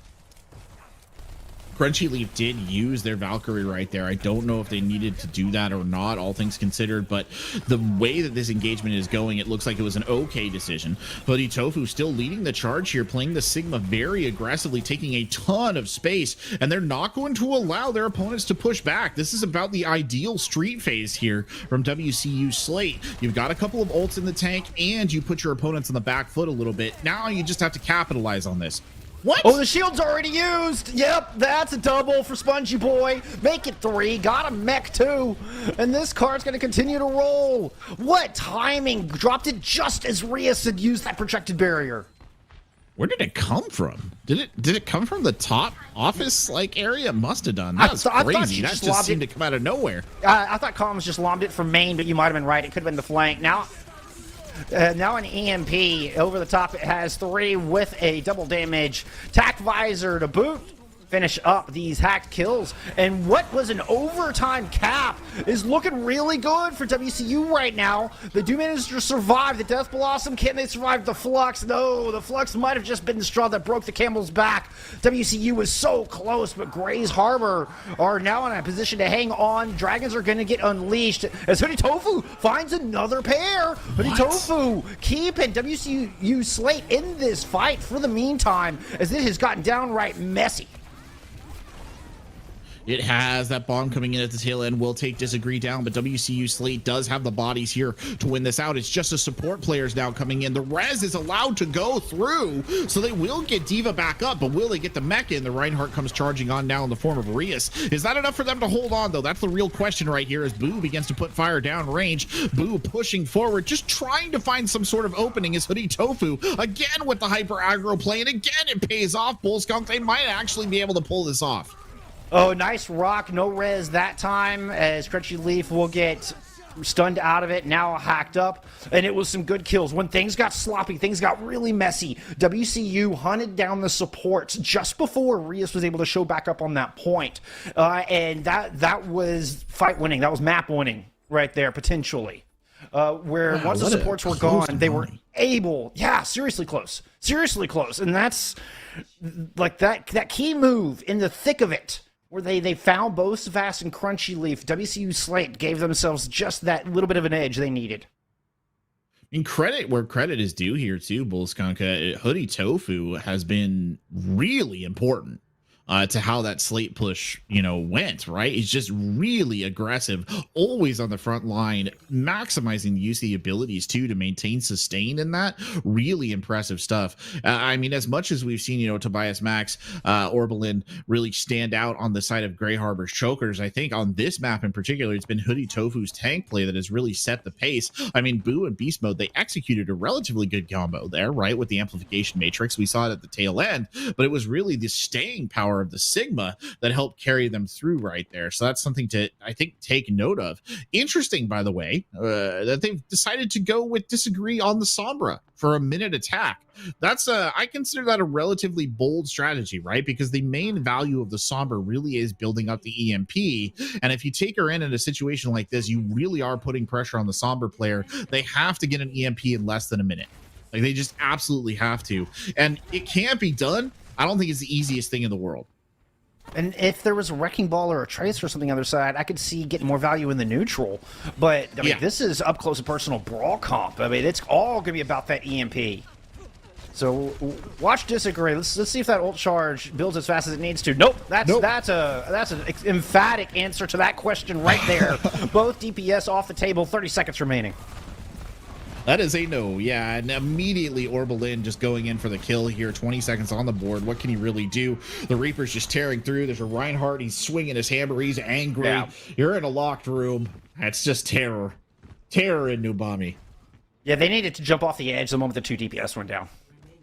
Crunchy Leaf did use their Valkyrie right there. I don't know if they needed to do that or not, all things considered, but the way that this engagement is going, it looks like it was an okay decision. Hoodie Tofu still leading the charge here, playing the Sigma very aggressively, taking a ton of space, and they're not going to allow their opponents to push back. This is about the ideal street phase here from WCU Slate. You've got a couple of ults in the tank, and you put your opponents on the back foot a little bit. Now you just have to capitalize on this. What? Oh, the shield's already used. Yep, that's a double for Spongy Boy. Make it 3. Got a mech too. And this card's going to continue to roll. What timing? Dropped it just as Rias had used that projected barrier. Where did it come from? Did it come from the top office like area? It must have done. That's crazy. That just seemed to come out of nowhere. I thought Comms just lobbed it from main, but you might have been right. It could have been the flank. Now an EMP over the top. It has 3 with a double damage tack visor to boot. Finish up these hacked kills. And what was an overtime cap is looking really good for WCU right now. They do manage to survive the Death Blossom. Can they survive the Flux? No, the Flux might have just been the straw that broke the camel's back. WCU was so close, but Gray's Harbor are now in a position to hang on. Dragons are going to get unleashed as Hoodie Tofu finds another pair. Hoodie Tofu keeping WCU Slate in this fight for the meantime, as it has gotten downright messy. It has. That bomb coming in at the tail end will take Disagree down, but WCU Slate does have the bodies here to win this out. It's just the support players now coming in. The res is allowed to go through, so they will get Diva back up, but will they get the mech in? The Reinhardt comes charging on now in the form of Rias. Is that enough for them to hold on, though? That's the real question right here as Boo begins to put fire down range. Boo pushing forward, just trying to find some sort of opening as Hoodie Tofu, again with the hyper aggro play, and again it pays off. Bull Skunk, they might actually be able to pull this off. Oh, nice rock. No res that time as Crunchy Leaf will get stunned out of it, now hacked up. And it was some good kills. When things got sloppy, things got really messy, WCU hunted down the supports just before Rias was able to show back up on that point. And that was fight winning. That was map winning right there, potentially. where Wow, once the what a supports were close gone, they were line. able, seriously close, and that's like that key move in the thick of it, where they found both Vast and Crunchy Leaf. WCU Slate gave themselves just that little bit of an edge they needed. In credit where credit is due here too, Bullskunka, Hoodie Tofu has been really important to how that slate push, went, right? He's just really aggressive, always on the front line, maximizing the use of the abilities too to maintain sustain in that. Really impressive stuff. I mean, as much as we've seen, Tobias Max, Orbelin really stand out on the side of Grey Harbor's chokers, I think on this map in particular, it's been Hoodie Tofu's tank play that has really set the pace. I mean, Boo and Beast Mode, they executed a relatively good combo there, right? With the amplification matrix. We saw it at the tail end, but it was really the staying power of the Sigma that helped carry them through right there. So that's something to, I think, take note of. Interesting, by the way, that they've decided to go with Disagree on the Sombra for a minute attack. That's I consider that a relatively bold strategy, right? Because the main value of the Sombra really is building up the EMP. And if you take her in a situation like this, you really are putting pressure on the Sombra player. They have to get an EMP in less than a minute. Like, they just absolutely have to. And it can't be done. I don't think it's the easiest thing in the world. And if there was a Wrecking Ball or a Trace or something on the other side, I could see getting more value in the neutral. But, I mean, this is up close and personal brawl comp. I mean, it's all going to be about that EMP. So, watch Disagree. Let's see if that ult charge builds as fast as it needs to. Nope. That's an emphatic answer to that question right there. Both DPS off the table, 30 seconds remaining. That is a no, yeah, and immediately Orbelin just going in for the kill here, 20 seconds on the board. What can he really do? The Reaper's just tearing through. There's a Reinhardt, he's swinging his hammer, he's angry. Yeah. You're in a locked room. That's just terror. Terror in Nubami. Yeah, they needed to jump off the edge the moment the 2 DPS went down.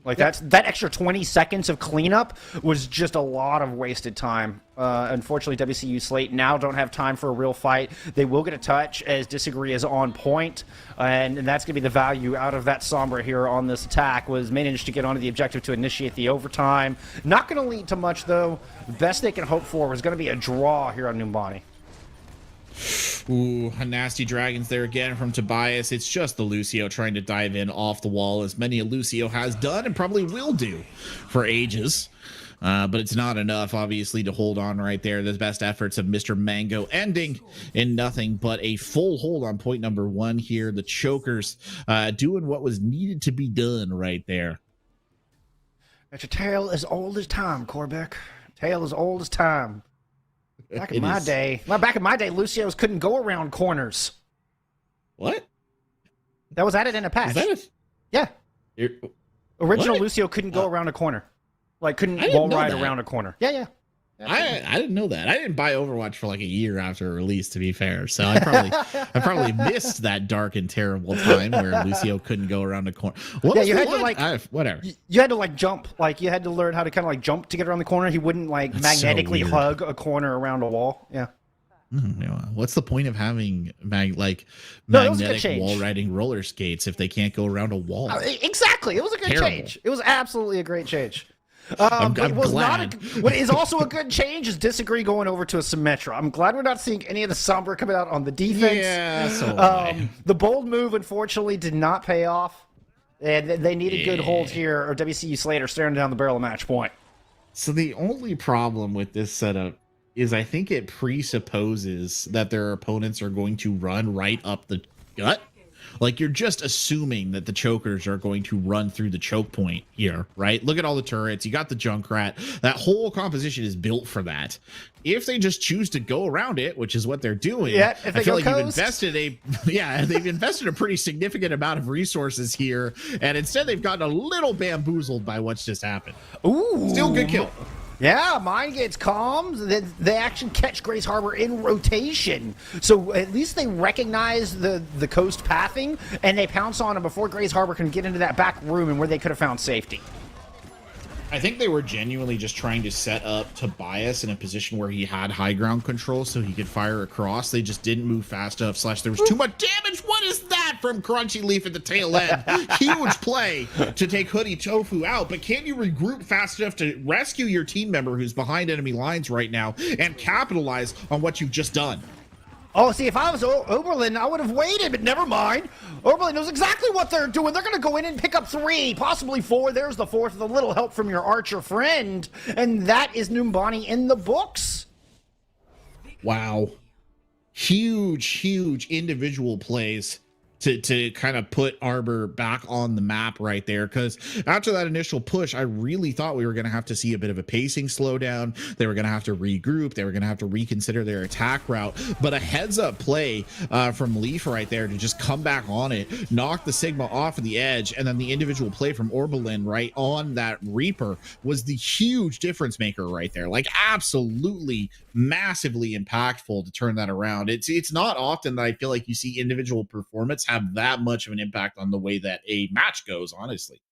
Like, that extra 20 seconds of cleanup was just a lot of wasted time. Unfortunately, WCU Slate now don't have time for a real fight. They will get a touch as Disagree is on point, and that's going to be the value out of that Sombra here on this attack, was managed to get onto the objective to initiate the overtime. Not going to lead to much, though. The best they can hope for was going to be a draw here on Numbani. Ooh, a nasty dragons there again from Tobias. It's just the Lucio trying to dive in off the wall, as many a Lucio has done and probably will do for ages. But it's not enough, obviously, to hold on right there. The best efforts of Mr. Mango ending in nothing but a full hold on point number 1 here. The chokers doing what was needed to be done right there. It's a tale as old as time, Corbeck. Tale as old as time. Back in my day, Lucios couldn't go around corners. What? That was added in a patch. Yeah. Original Lucio couldn't go around a corner. Like, couldn't wall ride around a corner. Yeah. I didn't know that. I didn't buy Overwatch for like a year after release, to be fair. So I probably missed that dark and terrible time where Lucio couldn't go around a corner. You had to whatever. You had to jump. Like, you had to learn how to kind of jump to get around the corner. He wouldn't That's magnetically so hug a corner around a wall. Yeah. What's the point of having magnetic wall riding roller skates if they can't go around a wall? Exactly. It was a good change. It was absolutely a great change. I'm glad. What is also a good change is Disagree going over to a Symmetra. I'm glad we're not seeing any of the Sombra coming out on the defense. Yeah, the bold move, unfortunately, did not pay off. And they needed good hold here, or WCU Slater staring down the barrel of match point. So the only problem with this setup is I think it presupposes that their opponents are going to run right up the gut. Like, you're just assuming that the chokers are going to run through the choke point here, right? Look at all the turrets. You got the Junkrat. That whole composition is built for that. If they just choose to go around it, which is what they're doing, I feel like they've invested a pretty significant amount of resources here, and instead they've gotten a little bamboozled by what's just happened. Ooh. Still good kill. Yeah, mine gets calmed. They actually catch Grace Harbor in rotation. So at least they recognize the coast pathing, and they pounce on him before Grace Harbor can get into that back room and where they could have found safety. I think they were genuinely just trying to set up Tobias in a position where he had high ground control so he could fire across. They just didn't move fast enough, / there was too much damage. What is that from Crunchy Leaf at the tail end? Huge play to take Hoodie Tofu out, but can you regroup fast enough to rescue your team member who's behind enemy lines right now and capitalize on what you've just done? Oh, see, if I was Oberlin, I would have waited, but never mind. Oberlin knows exactly what they're doing. They're going to go in and pick up 3, possibly 4. There's the 4th with a little help from your archer friend. And that is Numbani in the books. Wow. Huge individual plays to kind of put Arbor back on the map right there, because after that initial push, I really thought we were going to have to see a bit of a pacing slowdown. They were going to have to regroup. They were going to have to reconsider their attack route. But a heads up play from Leaf right there to just come back on it, knock the Sigma off of the edge, and then the individual play from Orbelin right on that Reaper was the huge difference maker right there. Like, absolutely massively impactful to turn that around. It's not often that I feel like you see individual performance have that much of an impact on the way that a match goes, honestly.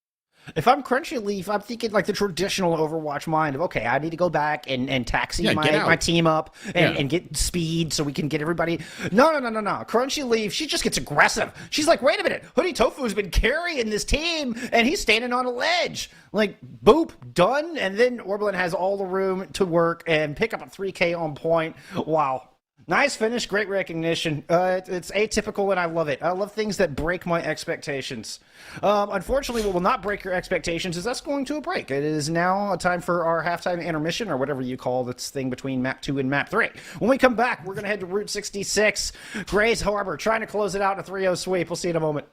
If I'm Crunchy Leaf, I'm thinking like the traditional Overwatch mind of, okay, I need to go back and taxi my team up and get speed so we can get everybody. No. Crunchy Leaf, she just gets aggressive. She's like, wait a minute, Hoodie Tofu's been carrying this team and he's standing on a ledge. Like, boop, done. And then Orbelin has all the room to work and pick up a 3K on point. Wow. Nice finish, great recognition. It's atypical, and I love it. I love things that break my expectations. Unfortunately, what will not break your expectations is us going to a break. It is now a time for our halftime intermission, or whatever you call this thing between Map 2 and Map 3. When we come back, we're going to head to Route 66. Grays Harbor trying to close it out in a 3-0 sweep. We'll see you in a moment.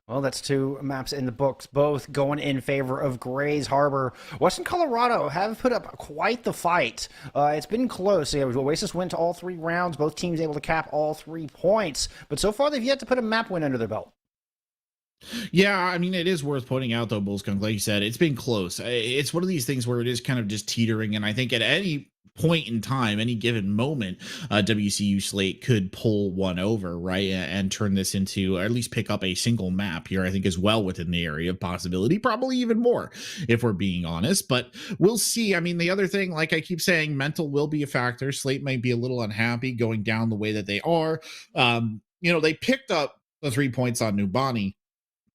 Well, that's two maps in the books, both going in favor of Grays Harbor. Western Colorado have put up quite the fight. It's been close. Yeah, Oasis went to all 3 rounds, both teams able to cap all 3 points, but so far they've yet to put a map win under their belt. Yeah, I mean, it is worth pointing out, though, Bullskunk, like you said, it's been close. It's one of these things where it is kind of just teetering, and I think at any point in time, any given moment, WCU Slate could pull one over, right, and turn this into, or at least pick up a single map here, I think, is well within the area of possibility, probably even more, if we're being honest, but we'll see. I mean, the other thing, like I keep saying, mental will be a factor. Slate might be a little unhappy going down the way that they are. They picked up the 3 points on Nubani,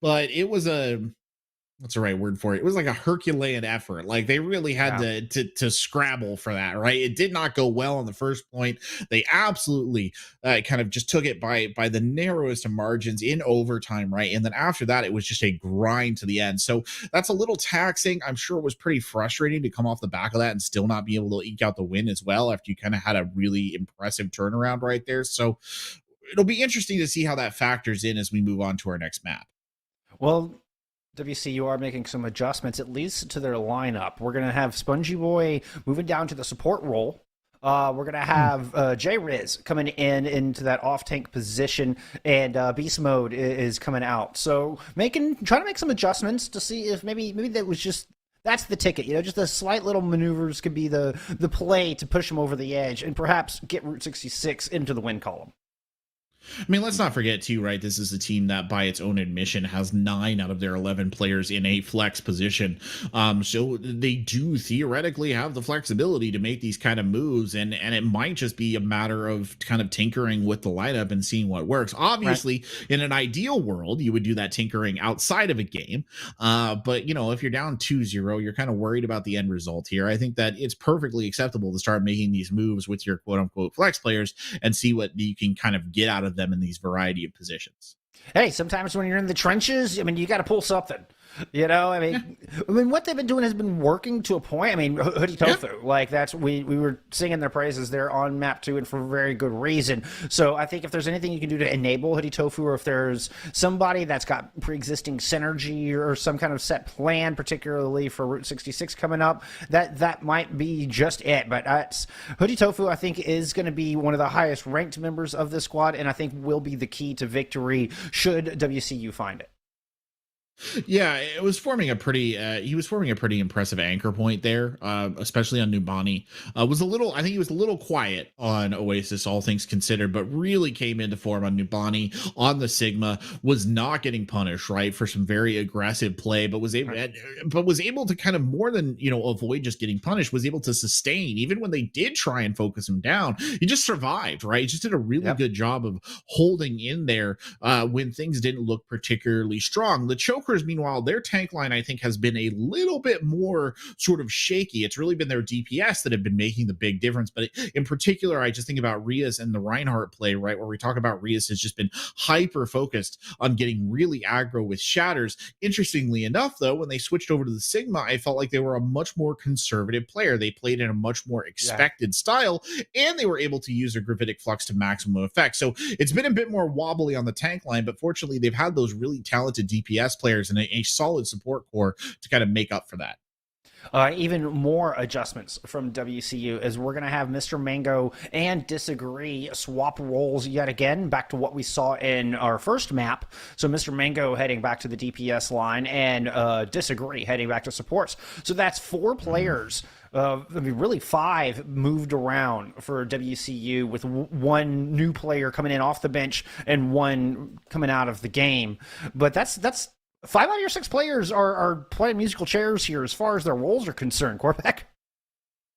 but it was what's the right word for it? It was like a Herculean effort. Like they really had to scrabble for that, right? It did not go well on the first point. They absolutely kind of just took it by the narrowest of margins in overtime, right? And then after that, it was just a grind to the end. So that's a little taxing. I'm sure it was pretty frustrating to come off the back of that and still not be able to eke out the win as well after you kind of had a really impressive turnaround right there. So it'll be interesting to see how that factors in as we move on to our next map. Well, WCU are making some adjustments, at least to their lineup. We're going to have Spongy Boy moving down to the support role. We're going to have J Riz coming into that off-tank position, and Beast Mode is coming out. So trying to make some adjustments to see if maybe that was just, that's the ticket, just the slight little maneuvers could be the play to push them over the edge and perhaps get Route 66 into the win column. I mean, let's not forget too, right? This is a team that by its own admission has 9 out of their 11 players in a flex position. So they do theoretically have the flexibility to make these kind of moves, and it might just be a matter of kind of tinkering with the lineup and seeing what works. Obviously, right, in an ideal world, you would do that tinkering outside of a game. But if you're down 2-0, you're kind of worried about the end result here. I think that it's perfectly acceptable to start making these moves with your quote unquote flex players and see what you can kind of get out of them in these variety of positions. Hey, sometimes when you're in the trenches, you got to pull something. I mean, what they've been doing has been working to a point. I mean, Hoodie Tofu, like that's we were singing their praises there on map 2, and for very good reason. So I think if there's anything you can do to enable Hoodie Tofu, or if there's somebody that's got pre-existing synergy or some kind of set plan, particularly for Route 66 coming up, that might be just it. But Hoodie Tofu, I think, is going to be one of the highest ranked members of this squad, and I think will be the key to victory should WCU find it. Yeah, it was forming a pretty. He was forming a pretty impressive anchor point there, especially on Nubani. I think he was a little quiet on Oasis, all things considered, but really came into form on Nubani. On the Sigma, was not getting punished, right, for some very aggressive play, but was able to kind of more than avoid just getting punished. Was able to sustain even when they did try and focus him down. He just survived, right? He just did a really good job of holding in there when things didn't look particularly strong. The Chokers, meanwhile, their tank line, I think, has been a little bit more sort of shaky. It's really been their DPS that have been making the big difference. But in particular, I just think about Rias and the Reinhardt play, right, where we talk about Rias has just been hyper focused on getting really aggro with shatters. Interestingly enough, though, when they switched over to the Sigma, I felt like they were a much more conservative player. They played in a much more expected style, and they were able to use their gravitic flux to maximum effect. So it's been a bit more wobbly on the tank line, but fortunately, they've had those really talented DPS players and a solid support core to kind of make up for that. Even more adjustments from WCU as we're going to have Mr. Mango and Disagree swap roles yet again, back to what we saw in our first map. So Mr. Mango heading back to the DPS line, and Disagree heading back to supports. So that's 4 players. Really 5 moved around for WCU, with 1 new player coming in off the bench and 1 coming out of the game. But that's 5 out of your 6 players are playing musical chairs here as far as their roles are concerned, Corpac.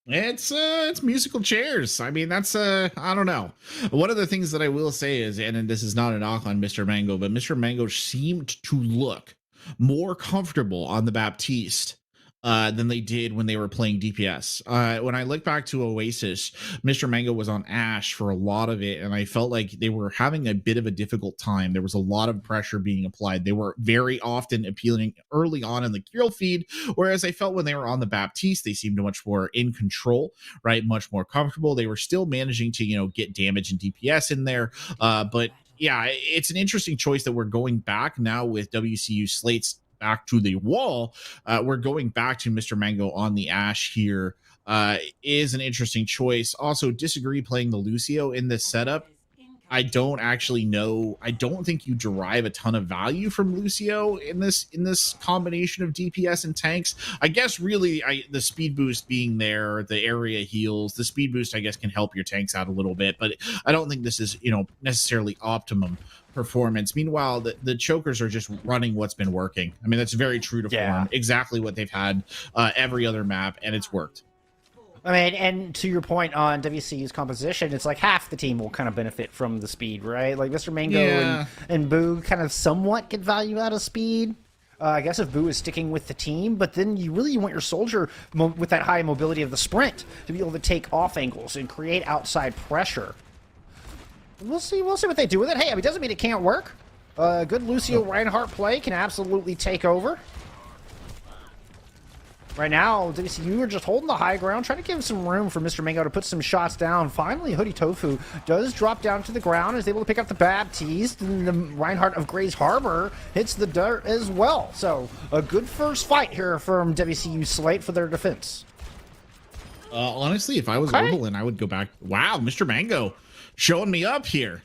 It's musical chairs. I mean, that's I don't know. One of the things that I will say is, and this is not a knock on Mr. Mango, but Mr. Mango seemed to look more comfortable on the Baptiste than they did when they were playing DPS. When I look back to Oasis, Mr. Mango was on Ash for a lot of it, and I felt like they were having a bit of a difficult time. There was a lot of pressure being applied. They were very often appealing early on in the kill feed, whereas I felt when they were on the Baptiste, they seemed much more in control, right? Much more comfortable. They were still managing to, get damage and DPS in there, but yeah, it's an interesting choice that we're going back now with WCU slates back to the wall. We're going back to Mr. Mango on the Ash here. Is an interesting choice. Also, disagree playing the Lucio in this setup. I don't actually know. I don't think you derive a ton of value from Lucio in this combination of DPS and tanks. I guess really the speed boost being there, the area heals, the speed boost I guess can help your tanks out a little bit, but I don't think this is, necessarily optimum performance. Meanwhile, the chokers are just running what's been working. I mean, that's very true to form. Exactly what they've had every other map, and it's worked. I mean, and to your point on WCU's composition, it's like half the team will kind of benefit from the speed, right? Like Mr. Mango and Boo kind of somewhat get value out of speed. I guess if Boo is sticking with the team, but then you really want your soldier with that high mobility of the sprint to be able to take off angles and create outside pressure. We'll see what they do with it. Hey, I mean, it doesn't mean it can't work. Good Lucio Reinhardt play can absolutely take over. Right now, WCU are just holding the high ground, trying to give some room for Mr. Mango to put some shots down. Finally, Hoodie Tofu does drop down to the ground, is able to pick up the Baptiste, and the Reinhardt of Grays Harbor hits the dirt as well. So, a good first fight here from WCU slate for their defense. Honestly, if I was Oberlin, I would go back. Wow, Mr. Mango showing me up here.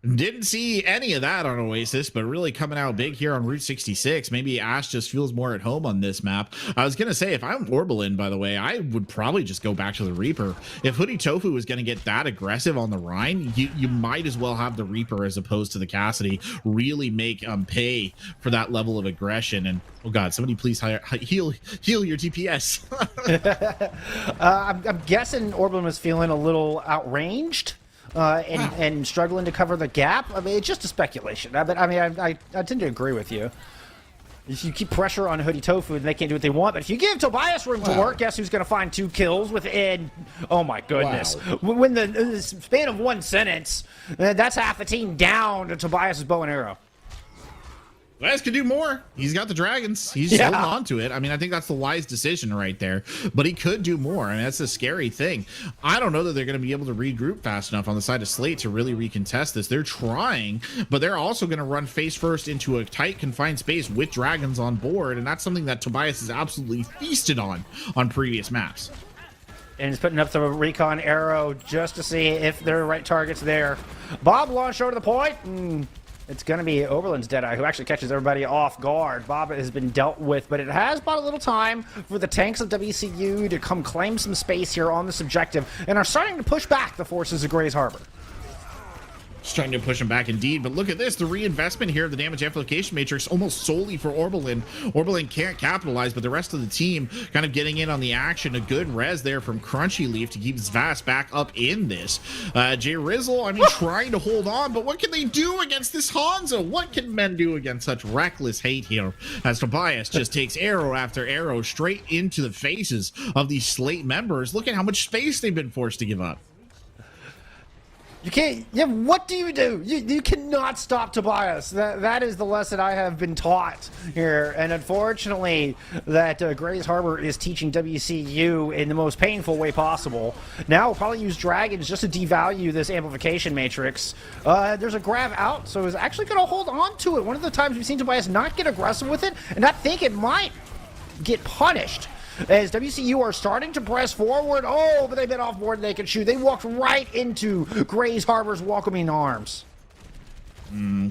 Didn't see any of that on Oasis, but really coming out big here on Route 66. Maybe Ash just feels more at home on this map. I was going to say, if I'm Orbelin, by the way, I would probably just go back to the Reaper. If Hoodie Tofu was going to get that aggressive on the Rhine, you might as well have the Reaper as opposed to the Cassidy really make pay for that level of aggression. And oh god, somebody please heal your DPS. I'm guessing Orbelin was feeling a little outranged. And struggling to cover the gap. I mean, it's just a speculation. I tend to agree with you. If you keep pressure on Hoodie Tofu, they can't do what they want. But if you give Tobias room to work, guess who's going to find 2 kills within? Oh my goodness! Wow. When the span of 1 sentence, that's half a team down to Tobias's bow and arrow. Tobias can do more. He's got the dragons. He's holding on to it. I mean, I think that's the wise decision right there. But he could do more. I mean, that's a scary thing. I don't know that they're going to be able to regroup fast enough on the side of Slate to really recontest this. They're trying, but they're also going to run face first into a tight, confined space with dragons on board. And that's something that Tobias has absolutely feasted on previous maps. And he's putting up the recon arrow just to see if there are right targets there. Bob launched over to the point. It's going to be Oberlin's Deadeye, who actually catches everybody off guard. Bob has been dealt with, but it has bought a little time for the tanks of WCU to come claim some space here on this objective, and are starting to push back the forces of Grays Harbor. Just trying to push him back indeed, but look at this, the reinvestment here of the damage amplification matrix almost solely for Orbelin. Orbelin can't capitalize, but the rest of the team kind of getting in on the action. A good res there from Crunchy Leaf to keep Zvas back up in this. Jay Rizzle, I mean, trying to hold on, but what can they do against this Hanzo? What can men do against such reckless hate here? As Tobias just takes arrow after arrow straight into the faces of these Slate members. Look at how much space they've been forced to give up. You can't. Yeah, what do? You cannot stop Tobias. That is the lesson I have been taught here, and unfortunately, that Grays Harbor is teaching WCU in the most painful way possible. Now we'll probably use dragons just to devalue this amplification matrix. There's a grab out, so it's actually going to hold on to it. One of the times we've seen Tobias not get aggressive with it, and I think it might get punished. As WCU are starting to press forward, but they've been off board and they can shoot. They walked right into Grays Harbor's welcoming arms.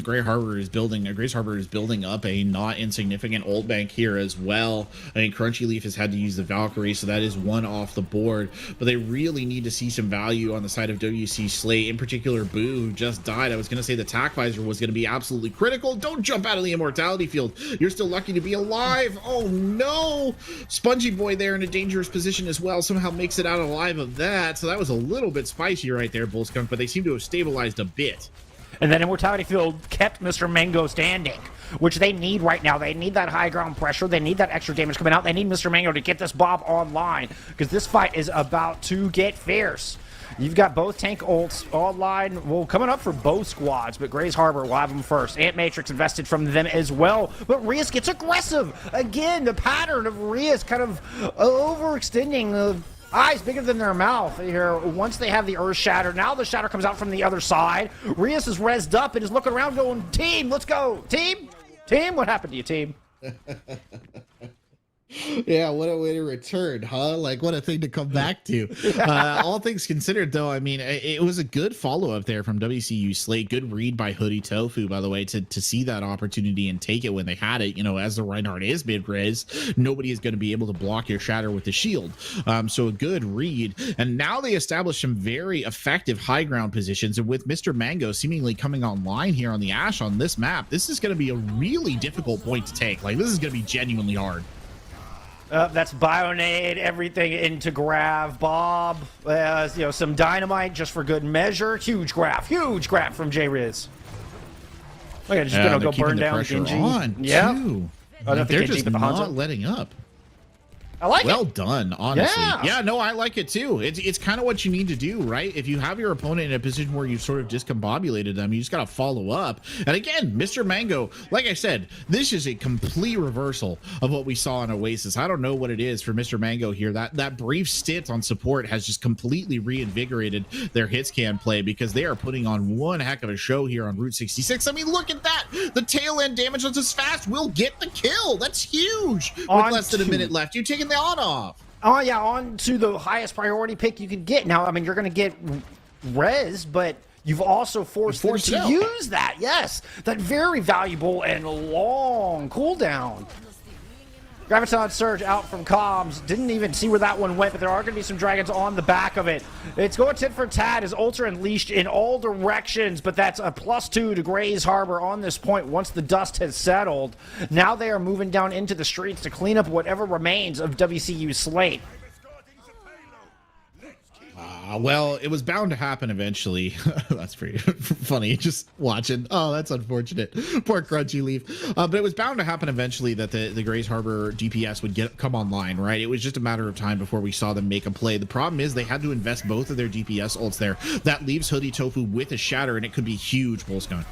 Grays Harbor is building up a not insignificant ult bank here as well. I mean, Crunchy Leaf has had to use the Valkyrie, so that is one off the board. But they really need to see some value on the side of WC Slate, in particular Boo, who just died. I was going to say the Tac Visor was going to be absolutely critical. Don't jump out of the Immortality Field. You're still lucky to be alive. Oh no! Spongy Boy there in a dangerous position as well. Somehow makes it out alive of that. So that was a little bit spicy right there, Bullskunk, but they seem to have stabilized a bit. And then Immortality Field kept Mr. Mango standing, which they need right now. They need that high ground pressure. They need that extra damage coming out. They need Mr. Mango to get this Bob online, because this fight is about to get fierce. You've got both tank ults online, well, coming up for both squads, but Grays Harbor will have them first. Ant Matrix invested from them as well, but Rias gets aggressive. Again, the pattern of Rias kind of overextending eyes bigger than their mouth here once they have the Earth Shatter. Now the Shatter comes out from the other side. Rias is rezzed up and is looking around going, team, let's go. Team? Team? What happened to you, team? Yeah, what a way to return, huh? Like, what a thing to come back to. All things considered, though, I mean, it was a good follow-up there from WCU Slate. Good read by Hoodie Tofu, by the way, to see that opportunity and take it when they had it. You know, as the Reinhardt is mid-res, nobody is going to be able to block your Shatter with the shield. So a good read. And now they establish some very effective high ground positions. And with Mr. Mango seemingly coming online here on the Ash on this map, this is going to be a really difficult point to take. Like, this is going to be genuinely hard. That's Bionade, everything into Grav. Bob, some dynamite just for good measure. Huge grab from J-Riz. Look at just gonna go burn down Genji. Yeah, They're just not letting up. I like well it. Done, honestly. Yeah. No, I like it too. It's kind of what you need to do, right? If you have your opponent in a position where you've sort of discombobulated them, you just got to follow up. And again, Mr. Mango, like I said, this is a complete reversal of what we saw in Oasis. I don't know what it is for Mr. Mango here. That brief stint on support has just completely reinvigorated their hitscan play because they are putting on one heck of a show here on Route 66. I mean, look at that. The tail end damage on this fast will get the kill. That's huge. With less than a minute left. You're taking the on off. Oh yeah, on to the highest priority pick you can get. Now, I mean, you're going to get res, but you've also forced them to use that. Yes, that very valuable and long cooldown. Graviton Surge out from comms. Didn't even see where that one went, but there are going to be some dragons on the back of it. It's going tit for tat as Ultra unleashed in all directions, but that's a +2 to Gray's Harbor on this point once the dust has settled. Now they are moving down into the streets to clean up whatever remains of WCU Slate. Well, it was bound to happen eventually. That's pretty funny. Just watching. Oh, that's unfortunate. Poor Crunchy Leaf. But it was bound to happen eventually that the Grays Harbor DPS would come online, right? It was just a matter of time before we saw them make a play. The problem is they had to invest both of their DPS ults there. That leaves Hoodie Tofu with a Shatter, and it could be huge. Polscon.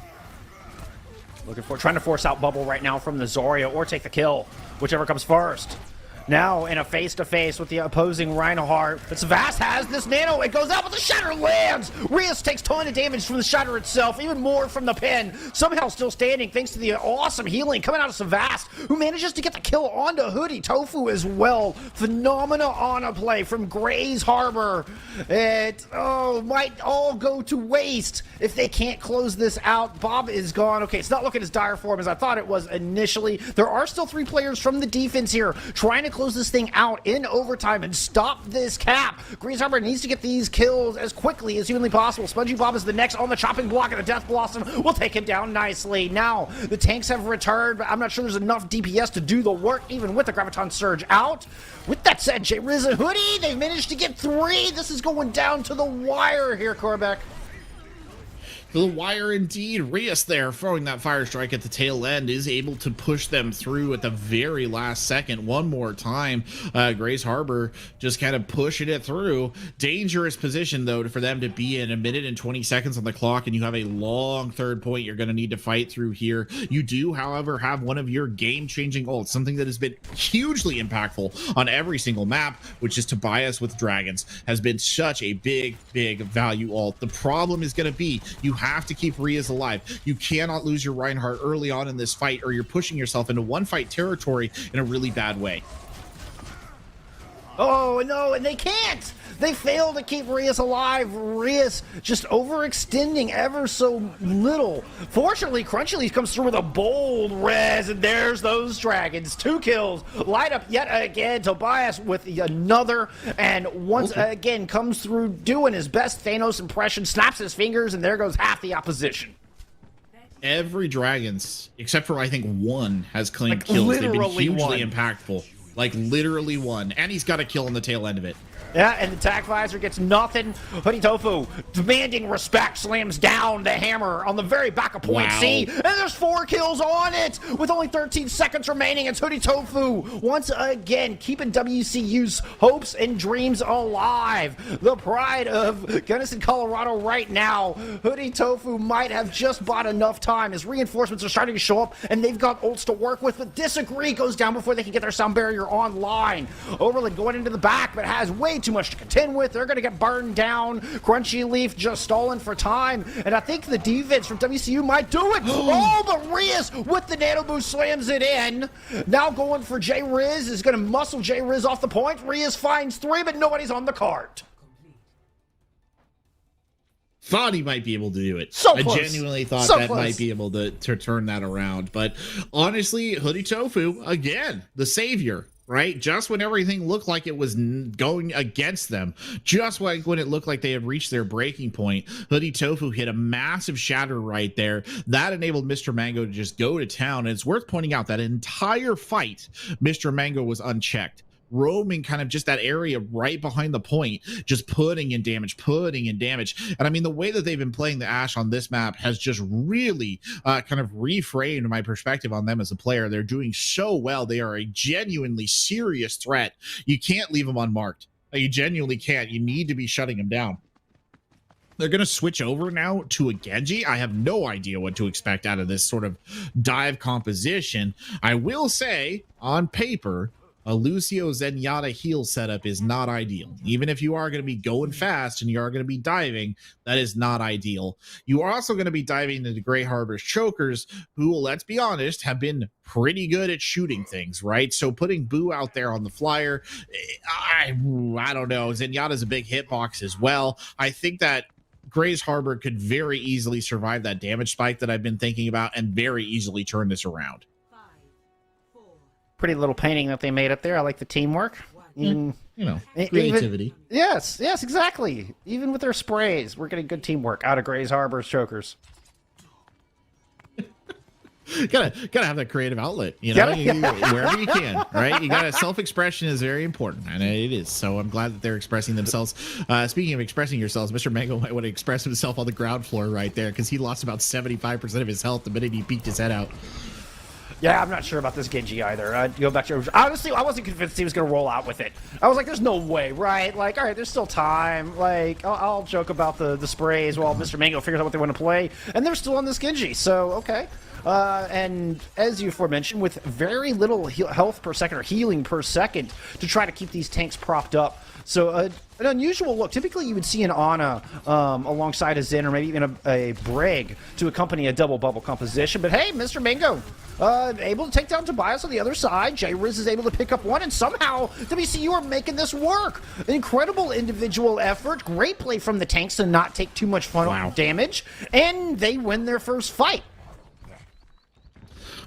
Trying to force out Bubble right now from the Zarya or take the kill, whichever comes first. Now in a face-to-face with the opposing Reinhardt. But Savast has this nano. It goes out, but the Shatter lands. Rias takes a ton of damage from the Shatter itself, even more from the pin. Somehow still standing thanks to the awesome healing coming out of Savast, who manages to get the kill onto Hoodie Tofu as well. Phenomena on a play from Gray's Harbor. It might all go to waste if they can't close this out. Bob is gone. Okay, it's not looking as dire for him as I thought it was initially. There are still 3 players from the defense here trying to close this thing out in overtime and stop this cap. Gray's Harbor needs to get these kills as quickly as humanly possible. Spongy Bob is the next on the chopping block, and the Death Blossom will take him down nicely. Now, the tanks have returned, but I'm not sure there's enough DPS to do the work, even with the Graviton Surge out. With that said, J-Riz and Hoodie, they've managed to get 3. This is going down to the wire here, Korbeck. The wire indeed. Rias there throwing that fire strike at the tail end is able to push them through at the very last second one more time. Gray's Harbor just kind of pushing it through. Dangerous position though for them to be in. 1 minute and 20 seconds on the clock, and you have a long third point you're going to need to fight through here. You do, however, have one of your game-changing ults, something that has been hugely impactful on every single map, which is Tobias with Dragons. Has been such a big value ult. The problem is going to be you have to keep Rias alive. You cannot lose your Reinhardt early on in this fight, or you're pushing yourself into one fight territory in a really bad way. Oh no, and they can't! They fail to keep Rias alive. Rias just overextending ever so little. Fortunately, Crunchy Leaf comes through with a bold res, and there's those dragons. 2 kills. Light up yet again. Tobias with another, and once again comes through doing his best Thanos impression, snaps his fingers, and there goes half the opposition. Every Dragons, except for I think 1, has claimed kills. They've been hugely impactful. Like literally 1. And he's got a kill on the tail end of it. Yeah, and the Tac Visor gets nothing. Hoodie Tofu, demanding respect, slams down the hammer on the very back of point C. And there's 4 kills on it with only 13 seconds remaining. It's Hoodie Tofu once again keeping WCU's hopes and dreams alive. The pride of Gunnison, Colorado right now. Hoodie Tofu might have just bought enough time as reinforcements are starting to show up, and they've got ults to work with, but Disagree goes down before they can get their sound barrier Warrior online. Overland going into the back, but has way too much to contend with. They're going to get burned down. Crunchy Leaf just stalling for time. And I think the defense from WCU might do it. Oh, but Riz with the nano boost slams it in. Now going for J Riz is going to muscle J Riz off the point. Riz finds 3, but nobody's on the cart. Thought he might be able to do it. So I close. genuinely thought So that close. might be able to turn that around. But honestly, Hoodie Tofu, again, the savior, right? Just when everything looked like it was going against them, just like when it looked like they had reached their breaking point, Hoodie Tofu hit a massive shatter right there. That enabled Mr. Mango to just go to town. And it's worth pointing out that entire fight, Mr. Mango was unchecked, roaming kind of just that area right behind the point, just putting in damage. And I mean, the way that they've been playing the Ashe on this map has just really kind of reframed my perspective on them as a player. They're doing so well. They are a genuinely serious threat. You can't leave them unmarked. You genuinely can't. You need to be shutting them down. They're going to switch over now to a Genji. I have no idea what to expect out of this sort of dive composition. I will say, on paper, a Lucio Zenyatta heal setup is not ideal. Even if you are going to be going fast and you are going to be diving, that is not ideal. You are also going to be diving into Grey Harbor's chokers, who, let's be honest, have been pretty good at shooting things, right? So putting Boo out there on the flyer, I don't know. Zenyatta's a big hitbox as well. I think that Grey's Harbor could very easily survive that damage spike that I've been thinking about and very easily turn this around. Pretty little painting that they made up there. I like the teamwork. Even, You know, creativity. Yes, exactly. Even with their sprays, we're getting good teamwork out of Grey's Harbor's chokers. gotta have that creative outlet, you know, wherever you can, right? You gotta, self-expression is very important, and it is. So I'm glad that they're expressing themselves. Speaking of expressing yourselves, Mr. Mango might want to express himself on the ground floor right there, because he lost about 75% of his health the minute he peeked his head out. Yeah, I'm not sure about this Genji either. I'd go back to... Honestly, I wasn't convinced he was going to roll out with it. I was like, there's no way, right? Like, all right, there's still time. Like, I'll joke about the sprays while Mr. Mango figures out what they want to play. And they're still on this Genji, so okay. And as you aforementioned, with very little health per second or healing per second to try to keep these tanks propped up. So an unusual look. Typically, you would see an Ana alongside a Zen or maybe even a Brig to accompany a double bubble composition. But hey, Mr. Mango able to take down Tobias on the other side. J-Riz is able to pick up one, and somehow WCU are making this work. Incredible individual effort. Great play from the tanks to not take too much damage. And they win their first fight.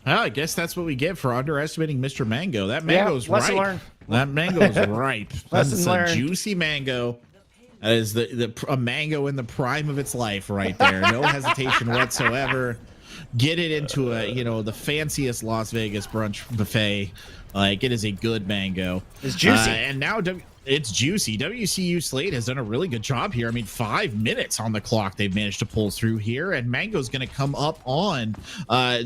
Well, I guess that's what we get for underestimating Mr. Mango. That mango's ripe. Lesson learned. That mango's ripe. That's a learned. juicy mango. That is a mango in the prime of its life right there. No hesitation whatsoever. Get it into the fanciest Las Vegas brunch buffet. Like, it is a good mango. It's juicy. And now it's juicy. WCU Slate has done a really good job here. I mean, 5 minutes on the clock they've managed to pull through here, and Mango's going to come up on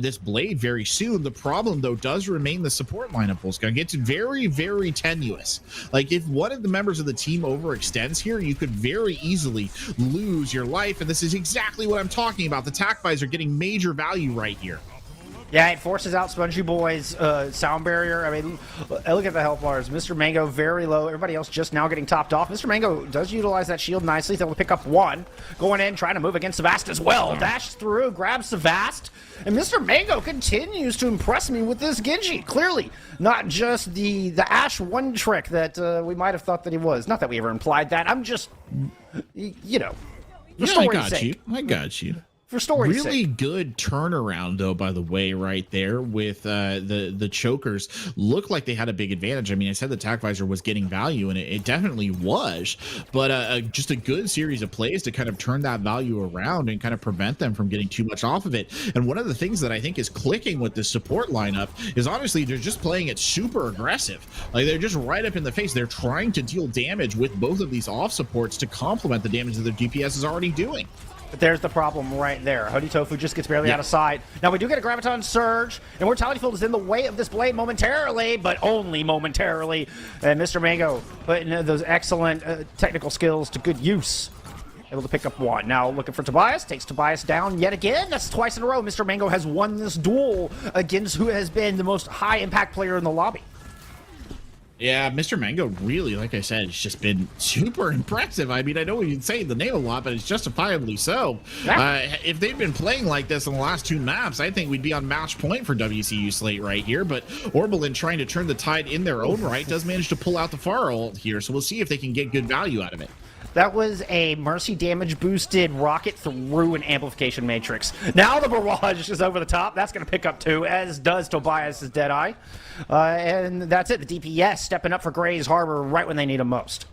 this Blade very soon. The problem, though, does remain the support lineup, Wolfgang. It's very, very tenuous. Like, if one of the members of the team overextends here, you could very easily lose your life, and this is exactly what I'm talking about. The TAC buys are getting major value right here. Yeah, it forces out Spongy Boy's sound barrier. I mean, look at the health bars. Mr. Mango very low. Everybody else just now getting topped off. Mr. Mango does utilize that shield nicely. He's able to pick up one. Going in, trying to move against Savast as well. Dashes through, grabs Savast. And Mr. Mango continues to impress me with this Genji. Clearly, not just the Ashe one trick that we might have thought that he was. Not that we ever implied that. I'm just, for story's sake. I got you. For story's really sake. Good turnaround, though, by the way, right there with the chokers. Looked like they had a big advantage. I mean, I said the TAC visor was getting value, and it definitely was, but just a good series of plays to kind of turn that value around and kind of prevent them from getting too much off of it. And one of the things that I think is clicking with the support lineup is, honestly, they're just playing it super aggressive. Like, they're just right up in the face. They're trying to deal damage with both of these off supports to complement the damage that their DPS is already doing. But there's the problem right there. Hoodie Tofu just gets barely out of sight. Now, we do get a Graviton Surge, and Mortality Field is in the way of this Blade momentarily, but only momentarily. And Mr. Mango putting those excellent technical skills to good use. Able to pick up one. Now looking for Tobias. Takes Tobias down yet again. That's twice in a row. Mr. Mango has won this duel against who has been the most high-impact player in the lobby. Yeah, Mr. Mango really, like I said, has just been super impressive. I mean, I know we've been saying the name a lot, but it's justifiably so. If they'd been playing like this in the last 2 maps, I think we'd be on match point for WCU Slate right here. But Orbalin, trying to turn the tide in their own right, does manage to pull out the far ult here. So we'll see if they can get good value out of it. That was a Mercy damage boosted rocket through an amplification matrix. Now the barrage is over the top. That's going to pick up too, as does Tobias's Deadeye. And that's it. The DPS stepping up for Grays Harbor right when they need him most.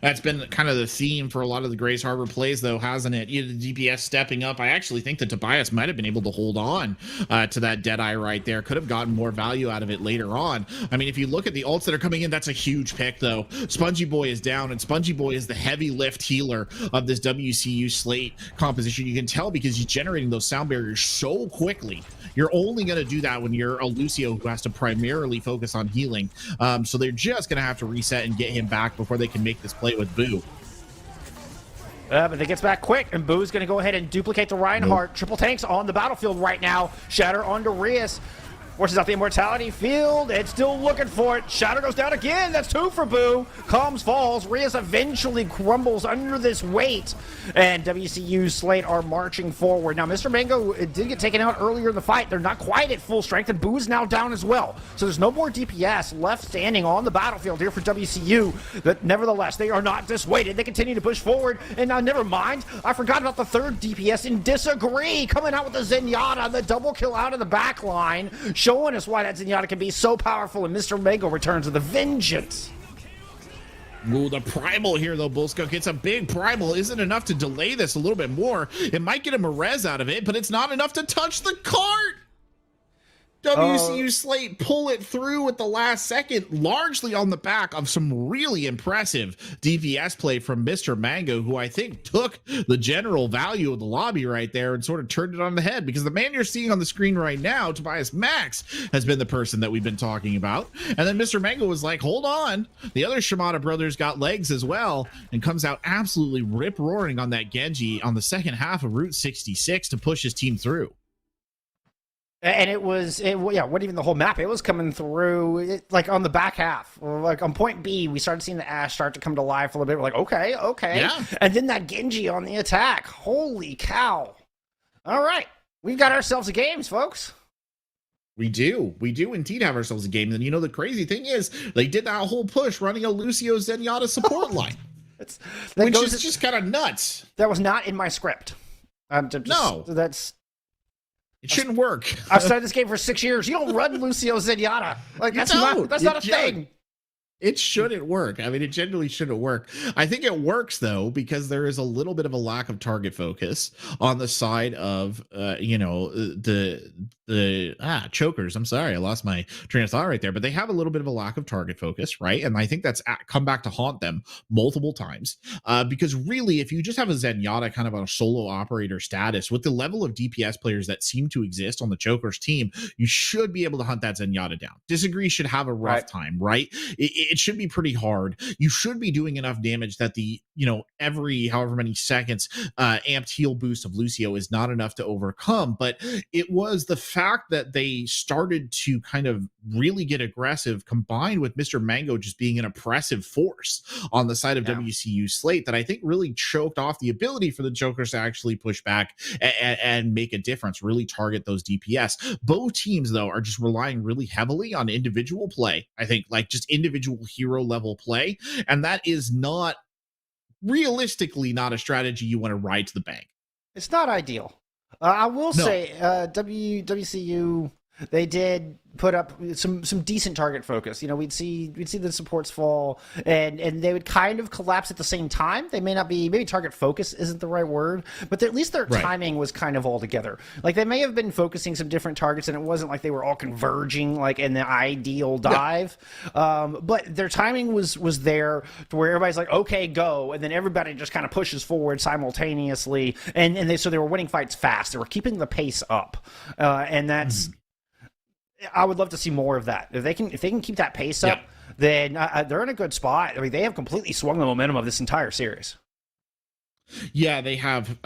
That's been kind of the theme for a lot of the Grays Harbor plays, though, hasn't it? The DPS stepping up. I actually think that Tobias might have been able to hold on to that Deadeye right there. Could have gotten more value out of it later on. I mean, if you look at the ults that are coming in, that's a huge pick, though. Spongy Boy is down, and Spongy Boy is the heavy lift healer of this WCU Slate composition. You can tell because he's generating those sound barriers so quickly. You're only going to do that when you're a Lucio who has to primarily focus on healing. So they're just going to have to reset and get him back before they can make this play with Boo. But they gets back quick, and Boo's going to go ahead and duplicate the Reinhardt. Triple tanks on the battlefield right now. Shatter on Darius. Forces out the Immortality field. It's still looking for it. Shatter goes down again. That's 2 for Boo. Comms falls. Rias eventually crumbles under this weight. And WCU Slate are marching forward. Now, Mr. Mango did get taken out earlier in the fight. They're not quite at full strength, and Boo is now down as well. So there's no more DPS left standing on the battlefield here for WCU. But nevertheless, they are not dissuaded. They continue to push forward. And now, never mind. I forgot about the 3rd DPS in Disagree. Coming out with the Zenyatta, the double kill out of the back line. Showing us why that Zenyatta can be so powerful, and Mr. Mango returns with a vengeance. Ooh, the primal here, though, Bullskunk. It's a big primal. Isn't enough to delay this a little bit more. It might get him a res out of it, but it's not enough to touch the cart. WCU Slate pull it through at the last second, largely on the back of some really impressive DPS play from Mr. Mango, who I think took the general value of the lobby right there and sort of turned it on the head, because the man you're seeing on the screen right now, Tobias Max, has been the person that we've been talking about. And then Mr. Mango was like, hold on. The other Shimada brothers got legs as well, and comes out absolutely rip-roaring on that Genji on the second half of Route 66 to push his team through. And it wasn't even the whole map. It was coming through, like, on the back half. Like, on point B, we started seeing the Ashe start to come to life a little bit. We're like, okay. Yeah. And then that Genji on the attack. Holy cow. All right. We've got ourselves a games, folks. We do indeed have ourselves a game. And you know, the crazy thing is, they did that whole push running a Lucio Zenyatta support line. Which is just kind of nuts. That was not in my script. No. It shouldn't work. I've studied this game for 6 years. You don't run Lucio Zenyatta. Like, that's not a thing. It shouldn't work. I mean, it generally shouldn't work. I think it works, though, because there is a little bit of a lack of target focus on the side of, chokers. I'm sorry, I lost my train of thought right there. But they have a little bit of a lack of target focus, right? And I think that's come back to haunt them multiple times. Because really, if you just have a Zenyatta kind of on a solo operator status, with the level of DPS players that seem to exist on the chokers team, you should be able to hunt that Zenyatta down. Disagree should have a rough time, right? It should be pretty hard. You should be doing enough damage that the, every however many seconds amped heal boost of Lucio is not enough to overcome. But it was the fact that they started to kind of really get aggressive, combined with Mr. Mango just being an oppressive force on the side of WCU Slate, that I think really choked off the ability for the Jokers to actually push back and make a difference, really target those DPS. Both teams, though, are just relying really heavily on individual play. I think, like, just individual hero level play, and that is not realistically not a strategy you want to ride to the bank. It's not ideal. I will say WCU, they did put up some decent target focus. We'd see the supports fall, and they would kind of collapse at the same time. They may not be, maybe target focus isn't the right word, but at least their timing was kind of all together. Like, they may have been focusing some different targets, and it wasn't like they were all converging like in the ideal dive. But their timing was there to where everybody's like, okay, go, and then everybody just kind of pushes forward simultaneously, and they were winning fights fast. They were keeping the pace up, and that's. I would love to see more of that. If they can keep that pace up, then they're in a good spot. I mean, they have completely swung the momentum of this entire series. Yeah, they have.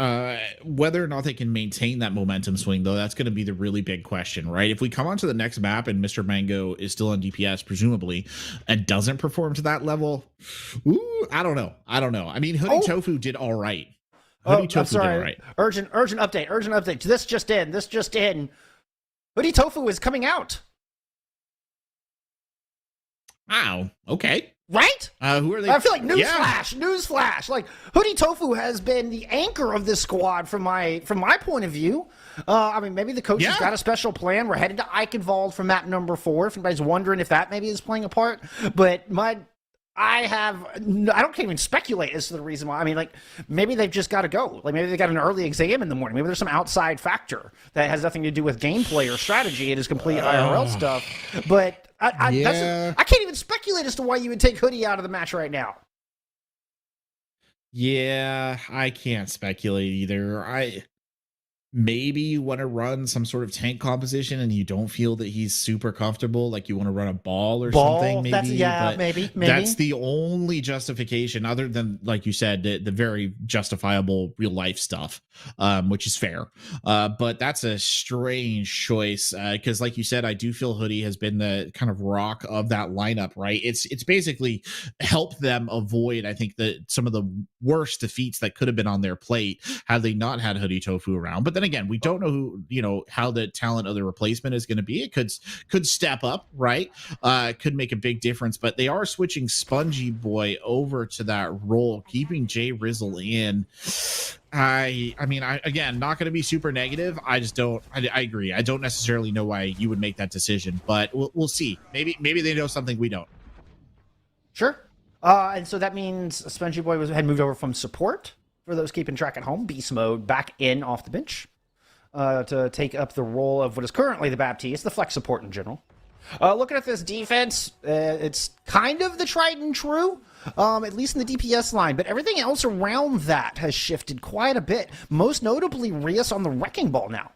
Whether or not they can maintain that momentum swing, though, that's going to be the really big question, right? If we come on to the next map and Mr. Mango is still on DPS, presumably, and doesn't perform to that level, I don't know. I mean, Hoodie Tofu did all right. I'm sorry. Urgent update. This just in. Hoodie Tofu is coming out. Wow. Okay. Right? Who are they? I feel like newsflash. Like Hoodie Tofu has been the anchor of this squad from my point of view. I mean, maybe the coach has got a special plan. We're headed to Eichenwald for map number 4. If anybody's wondering if that maybe is playing a part, but I can't even speculate as to the reason why. I mean, like, maybe they've just got to go. Like, maybe they got an early exam in the morning. Maybe there's some outside factor that has nothing to do with gameplay or strategy. It is complete IRL stuff. But I can't even speculate as to why you would take Hoodie out of the match right now. Yeah, I can't speculate either. Maybe you want to run some sort of tank composition and you don't feel that he's super comfortable, like you want to run a ball or something, maybe. Maybe. That's the only justification, other than, like you said, the very justifiable real life stuff, which is fair. But that's a strange choice because, like you said, I do feel Hoodie has been the kind of rock of that lineup, right? It's basically helped them avoid, I think, some of the worst defeats that could have been on their plate had they not had Hoodie Tofu around. But then again, we don't know how the talent of the replacement is going to be. It could step up, right? Could make a big difference, but they are switching Spongy Boy over to that role, keeping Jay Rizzle in. I mean, again, not going to be super negative. I agree. I don't necessarily know why you would make that decision, but we'll see. Maybe they know something we don't. Sure. And so that means Spongy Boy had moved over from support, for those keeping track at home, beast mode, back in off the bench to take up the role of what is currently the Baptiste, the flex support in general. Looking at this defense, it's kind of the tried and true, at least in the DPS line, but everything else around that has shifted quite a bit, most notably Rias on the Wrecking Ball now.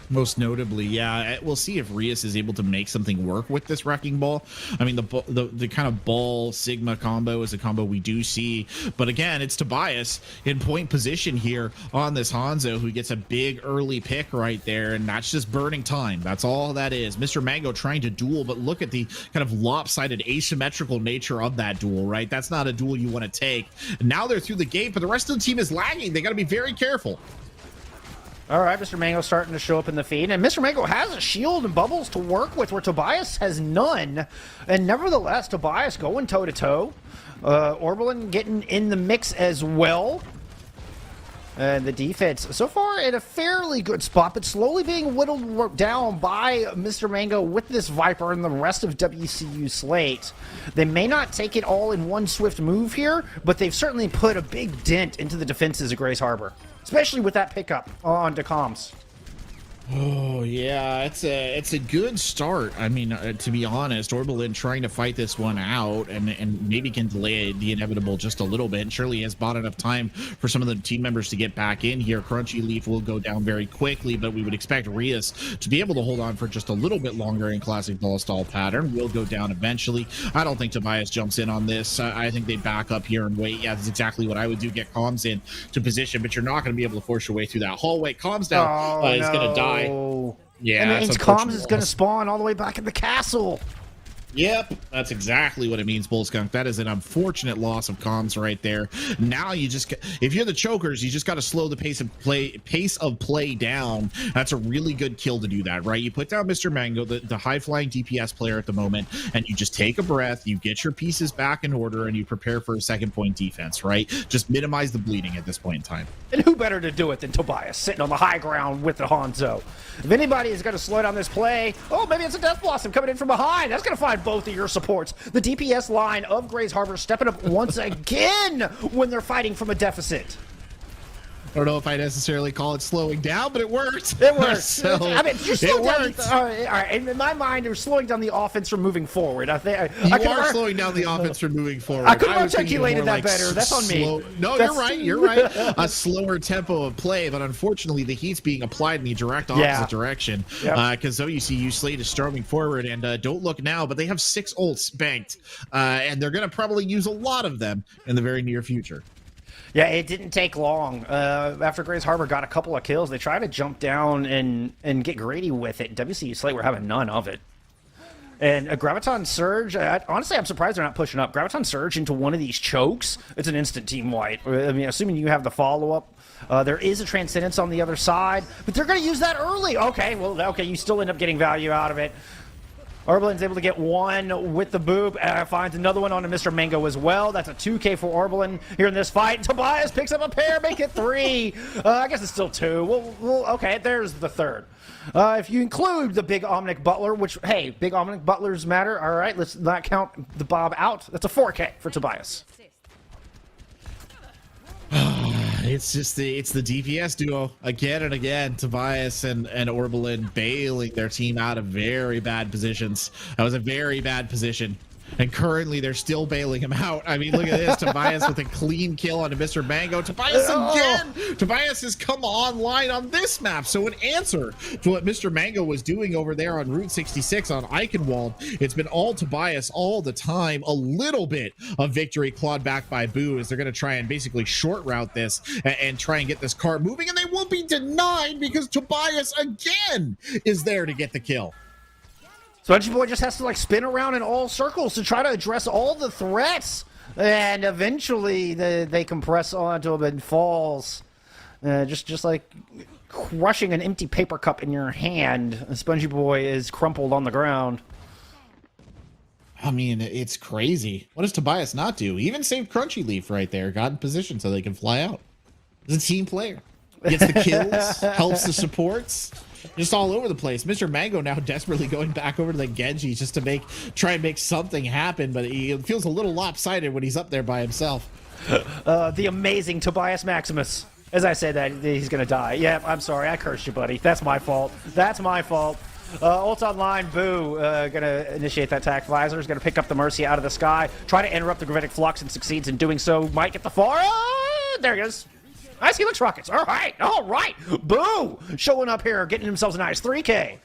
Most notably, yeah. We'll see if Rias is able to make something work with this Wrecking Ball. I mean, the kind of ball Sigma combo is a combo we do see, but again, it's Tobias in point position here on this Hanzo, who gets a big early pick right there, and that's just burning time. That's all that is. Mr. Mango trying to duel, but look at the kind of lopsided, asymmetrical nature of that duel, right? That's not a duel you want to take. And now they're through the gate, but the rest of the team is lagging. They got to be very careful. All right, Mr. Mango starting to show up in the feed, and Mr. Mango has a shield and bubbles to work with where Tobias has none, and nevertheless, Tobias going toe-to-toe. Orbelin getting in the mix as well. And the defense, so far in a fairly good spot, but slowly being whittled down by Mr. Mango with this Viper and the rest of WCU slate. They may not take it all in one swift move here, but they've certainly put a big dent into the defenses of Grace Harbor, especially with that pickup on to comms. Oh yeah, it's a good start. I mean, to be honest, Orbelin trying to fight this one out and maybe can delay the inevitable just a little bit. And surely has bought enough time for some of the team members to get back in here. Crunchy Leaf will go down very quickly, but we would expect Rias to be able to hold on for just a little bit longer in classic ball stall pattern. Will go down eventually. I don't think Tobias jumps in on this. I think they back up here and wait. Yeah, that's exactly what I would do. Get comms in to position, but you're not going to be able to force your way through that hallway. Comms now is going to die. Yeah, and means comms is going to spawn all the way back in the castle. Yep, that's exactly what it means, Bullskunk. That is an unfortunate loss of comms right there. Now you just, if you're the chokers, you just got to slow the pace of play down. That's a really good kill to do that, right? You put down Mr. Mango, the high-flying DPS player at the moment, and you just take a breath, you get your pieces back in order, and you prepare for a second point defense, right? Just minimize the bleeding at this point in time. And who better to do it than Tobias, sitting on the high ground with the Hanzo? If anybody is going to slow down this play, oh, maybe it's a Death Blossom coming in from behind. That's going to find both of your supports. The DPS line of Grace Harbor stepping up once again when they're fighting from a deficit. I don't know if I necessarily call it slowing down, but it worked. It worked. So, I mean, you're slowing down. worked. All right, in my mind, you're slowing down the offense from moving forward. I think You are slowing down the offense from moving forward. I could have was thinking articulated more that better. That's on me. No, That's- you're right. You're right. A slower tempo of play, but unfortunately, the heat's being applied in the direct opposite direction. Because WCU Slate is storming forward, and don't look now, but they have 6 ults banked, and they're going to probably use a lot of them in the very near future. Yeah, it didn't take long. After Grays Harbor got a couple of kills, they tried to jump down and get greedy with it. WCU Slate were having none of it. And a Graviton Surge, honestly, I'm surprised they're not pushing up. Graviton Surge into one of these chokes, it's an instant team wipe. I mean, assuming you have the follow-up. There is a Transcendence on the other side, but they're going to use that early. Okay, well, okay, you still end up getting value out of it. Orbelin's able to get one with the boop, finds another one on Mr. Mango as well. That's a 2K for Orbelin here in this fight. Tobias picks up a pair, make it 3. I guess it's still 2. Well, okay, there's the third. If you include the Big Omnic Butler, which, hey, Big Omnic Butlers matter. All right, let's not count the Bob out. That's a 4K for Tobias. It's the DPS duo again and again. Tobias and Orbelin bailing their team out of very bad positions. That was a very bad position. And currently, they're still bailing him out. I mean, look at this. Tobias with a clean kill onto Mr. Mango. Tobias again! Tobias has come online on this map. So in answer to what Mr. Mango was doing over there on Route 66 on Eichenwald, it's been all Tobias all the time. A little bit of victory clawed back by Boo as they're going to try and basically short route this and try and get this car moving. And they won't be denied because Tobias again is there to get the kill. Spongy Boy just has to like spin around in all circles to try to address all the threats, and eventually they compress onto him and falls, just like crushing an empty paper cup in your hand. Spongy Boy is crumpled on the ground. I mean, it's crazy. What does Tobias not do? He even saved Crunchy Leaf right there, got in position so they can fly out. He's a team player. Gets the kills, helps the supports. Just all over the place. Mr. Mango now desperately going back over to the Genji just to try and make something happen, but he feels a little lopsided when he's up there by himself. The amazing Tobias Maximus. As I said that, he's gonna die. Yeah, I'm sorry, I cursed you, buddy. That's my fault. That's my fault. Ult online, Boo, gonna initiate that attack. Visor is gonna pick up the Mercy out of the sky, try to interrupt the Gravitic Flux, and succeeds in doing so. Might get the far. There he is. Nice Helix Rockets. All right. Boo! Showing up here, getting themselves a nice 3K.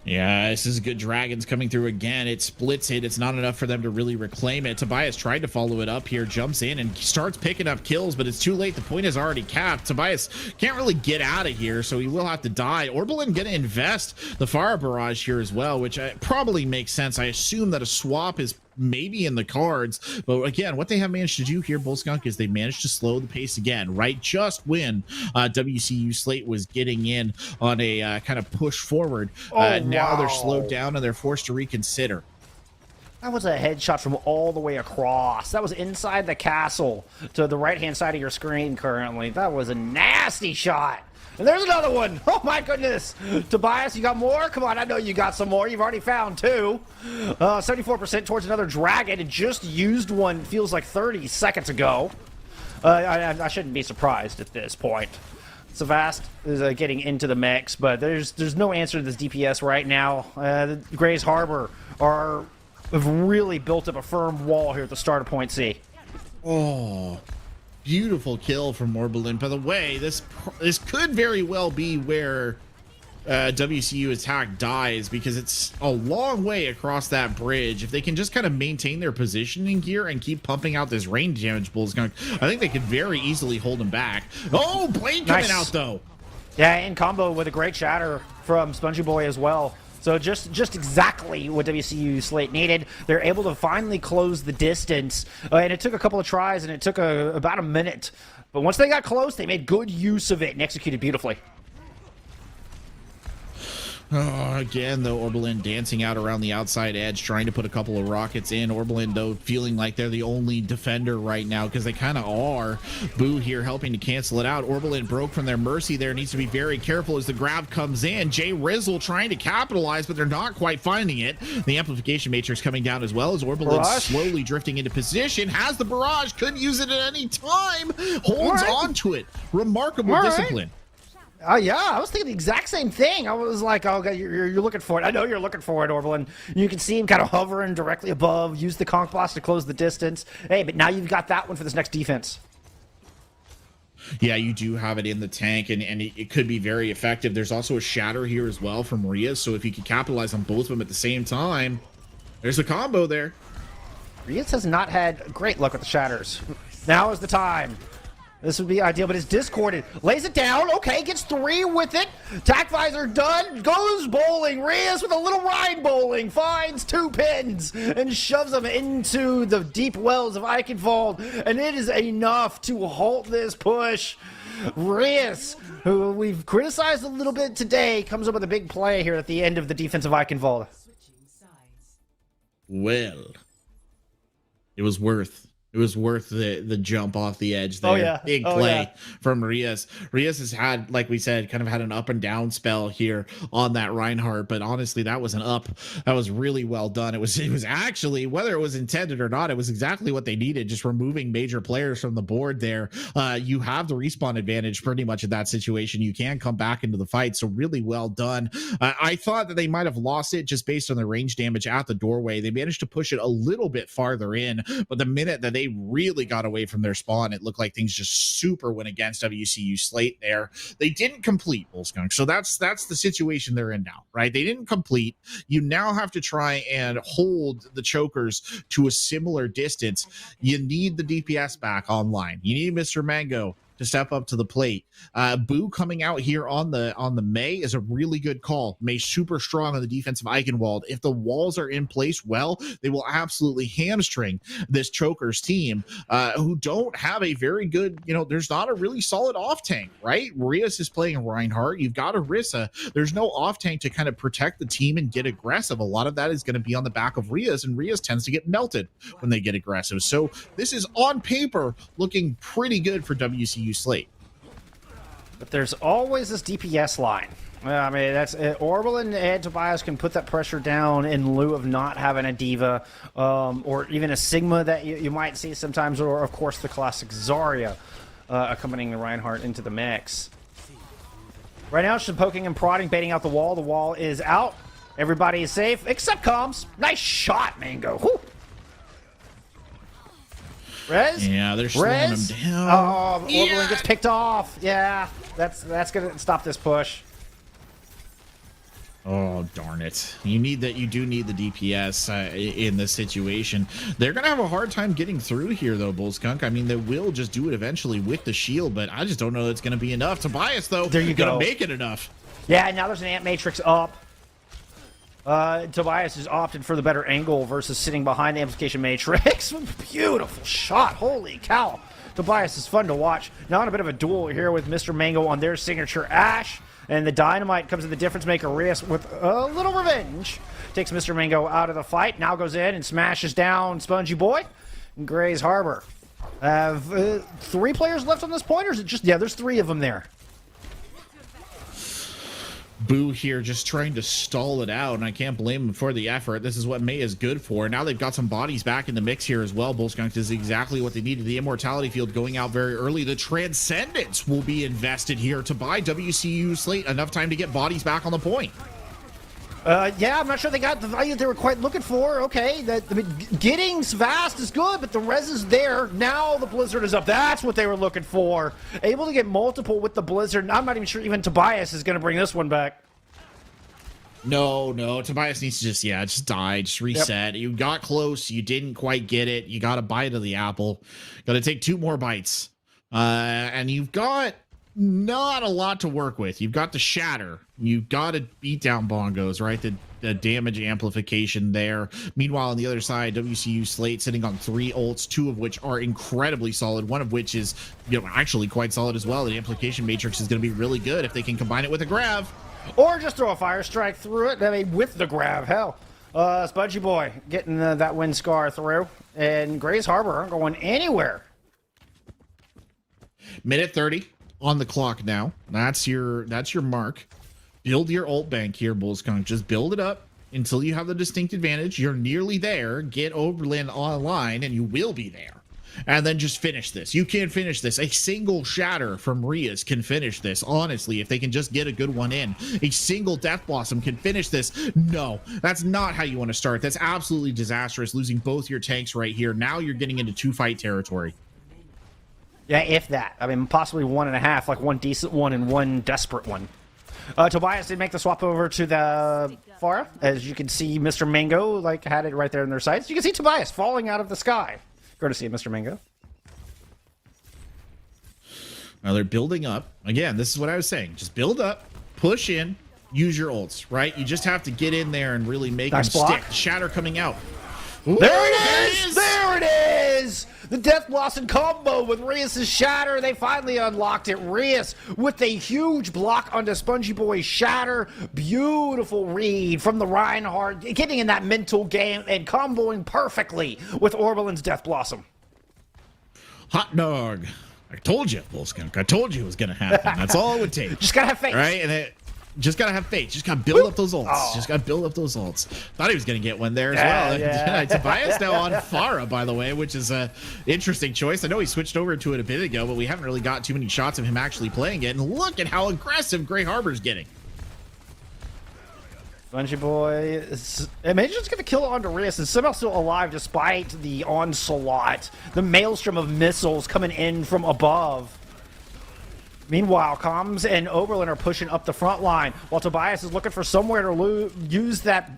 Yeah, this is good. Dragons coming through again. It splits it. It's not enough for them to really reclaim it. Tobias tried to follow it up here, jumps in and starts picking up kills, but it's too late. The point is already capped. Tobias can't really get out of here, so he will have to die. Orbelin gonna invest the fire barrage here as well, which probably makes sense. I assume that a swap is maybe in the cards, but again, what they have managed to do here, Bullskunk, is they managed to slow the pace again, right? Just when WCU Slate was getting in on a kind of push forward. Now they're slowed down and they're forced to reconsider. That was a headshot from all the way across. That was inside the castle to the right-hand side of your screen currently. That was a nasty shot. And there's another one. Oh, my goodness. Tobias, you got more? Come on, I know you got some more. You've already found 2. 74% towards another dragon. It just used one, feels like 30 seconds ago. I shouldn't be surprised at this point. Savast is getting into the mix, but there's no answer to this DPS right now. The Grays Harbor have really built up a firm wall here at the start of Point C. Oh, beautiful kill from Orbelin. By the way, this could very well be where WCU attack dies, because it's a long way across that bridge. If they can just kind of maintain their positioning here and keep pumping out this range damage, I think they could very easily hold them back. Oh, Blade coming out though. Yeah, in combo with a great shatter from Spongy Boy as well. So just exactly what WCU Slate needed. They're able to finally close the distance, and it took a couple of tries, and it took about a minute. But once they got close, they made good use of it and executed beautifully. Oh, again, though, Orbelin dancing out around the outside edge, trying to put a couple of rockets in. Orbelin, though, feeling like they're the only defender right now, because they kind of are. Boo here helping to cancel it out. Orbelin broke from their mercy there. Needs to be very careful as the grab comes in. Jay Rizzle trying to capitalize, but they're not quite finding it. The amplification matrix coming down as well as Orbelin slowly drifting into position. Has the barrage, could use it at any time. Holds on to it. Remarkable discipline. Yeah, I was thinking the exact same thing. I was like, oh, God, you're looking for it. I know you're looking for it, Orbelin. You can see him kind of hovering directly above. Use the conch blast to close the distance. Hey, but now you've got that one for this next defense. Yeah, you do have it in the tank, and it could be very effective. There's also a shatter here as well from Rias, so if you could capitalize on both of them at the same time, there's a combo there. Rias has not had great luck with the shatters. Now is the time. This would be ideal, but it's discorded. Lays it down. Okay, gets 3 with it. Tack visor done. Goes bowling. Rias with a little ride bowling. Finds 2 pins and shoves them into the deep wells of Eichenwald. And it is enough to halt this push. Rias, who we've criticized a little bit today, comes up with a big play here at the end of the defense of Eichenwald. Well, it was worth the jump off the edge there. Oh, yeah. Big play from Rias. Rias has had, like we said, kind of had an up and down spell here on that Reinhardt, but honestly, that was an up. That was really well done. It was actually, whether it was intended or not, it was exactly what they needed, just removing major players from the board there. You have the respawn advantage pretty much in that situation. You can come back into the fight, so really well done. I thought that they might have lost it just based on the range damage at the doorway. They managed to push it a little bit farther in, but the minute that they really got away from their spawn, it looked like things just super went against WCU Slate there. They didn't complete Bullskunk, so that's the situation they're in now, right? They didn't complete. You now have to try and hold the chokers to a similar distance. You need the DPS back online. You need Mr. Mango to step up to the plate. Boo coming out here on the May is a really good call. May super strong on the defense of Eichenwald. If the walls are in place well, they will absolutely hamstring this Chokers team, who don't have a very good, there's not a really solid off tank, right? Rias is playing Reinhardt. You've got Orisa. There's no off tank to kind of protect the team and get aggressive. A lot of that is going to be on the back of Rias, and Rias tends to get melted when they get aggressive. So this is on paper looking pretty good for WCU Slate. But there's always this DPS line. I mean, that's Orbelin and Tobias can put that pressure down in lieu of not having a Diva, or even a Sigma that you might see sometimes, or of course the classic Zarya accompanying the Reinhardt into the mix. Right now, she's poking and prodding, baiting out the wall. The wall is out. Everybody is safe, except Comms. Nice shot, Mango. Whew. Rez? Yeah, they're slowing him down. Oh, Orbelin gets picked off. Yeah, that's gonna stop this push. Oh, darn it. You do need the DPS in this situation. They're going to have a hard time getting through here, though, Bullskunk. I mean, they will just do it eventually with the shield, but I just don't know it's going to be enough. Tobias, though, there you go. Going to make it enough. Yeah, now there's an Ant Matrix up. Tobias has opted for the better angle versus sitting behind the Amplification Matrix. Beautiful shot. Holy cow. Tobias is fun to watch. Now in a bit of a duel here with Mr. Mango on their signature Ash. And the Dynamite comes in the difference maker. Rias with a little revenge. Takes Mr. Mango out of the fight. Now goes in and smashes down Spongy Boy and Gray's Harbor. Have 3 players left on this point, or is it just... Yeah, there's 3 of them there. Boo here just trying to stall it out, and I can't blame him for the effort. This is what May is good for. Now they've got some bodies back in the mix here as well. Bullskunk is exactly what they needed. The Immortality Field going out very early. The Transcendence will be invested here to buy WCU Slate enough time to get bodies back on the point. Yeah, I'm not sure they got the value they were quite looking for. Okay, getting fast is good, but the res is there. Now the Blizzard is up. That's what they were looking for. Able to get multiple with the Blizzard. I'm not even sure even Tobias is going to bring this one back. No, Tobias needs to just die, just reset. Yep. You got close, you didn't quite get it. You got a bite of the apple. Got to take 2 more bites. And you've got not a lot to work with. You've got the shatter. You've got to beat down bongos, right? The damage amplification there. Meanwhile, on the other side, WCU Slate sitting on 3 ults, 2 of which are incredibly solid. One of which is, actually quite solid as well. The amplification matrix is going to be really good if they can combine it with a grav. Or just throw a fire strike through it. I mean, with the grab. Hell. Spudgy Boy getting that wind scar through. And Grays Harbor aren't going anywhere. Minute 30 on the clock now. That's your mark. Build your ult bank here, Bullskunk. Just build it up until you have the distinct advantage. You're nearly there. Get Oberlin online, and you will be there. And then just finish this. You can finish this. A single shatter from Rias can finish this. Honestly, if they can just get a good one in. A single Death Blossom can finish this. No, that's not how you want to start. That's absolutely disastrous, losing both your tanks right here. Now you're getting into 2-fight territory. Yeah, if that. I mean, possibly 1.5, like one decent one and one desperate one. Tobias did make the swap over to the Pharah. As you can see, Mr. Mango like had it right there in their sights. You can see Tobias falling out of the sky. Courtesy of Mr. Mango. Now they're building up. Again, this is what I was saying. Just build up, push in, use your ults, right? You just have to get in there and really make them stick. Shatter coming out. Ooh, there it is! There it is! The Death Blossom combo with Rias' Shatter. They finally unlocked it. Rias with a huge block onto Spongy Boy's Shatter. Beautiful read from the Reinhardt. Getting in that mental game and comboing perfectly with Orbelin's Death Blossom. Hot dog. I told you, Bullskunk. I told you it was going to happen. That's all it would take. Just gotta have faith. Right? And just gotta have faith. Just gotta build up those ults. Just gotta build up those ults. Thought he was gonna get one there as well. Yeah. Tobias now on Pharah, by the way, which is a interesting choice. I know he switched over to it a bit ago, but we haven't really got too many shots of him actually playing it. And look at how aggressive Grey Harbor's getting. Spongy Boy is just gonna kill onto Rias and somehow still alive despite the onslaught. The maelstrom of missiles coming in from above. Meanwhile, Comms and Oberlin are pushing up the front line, while Tobias is looking for somewhere to use that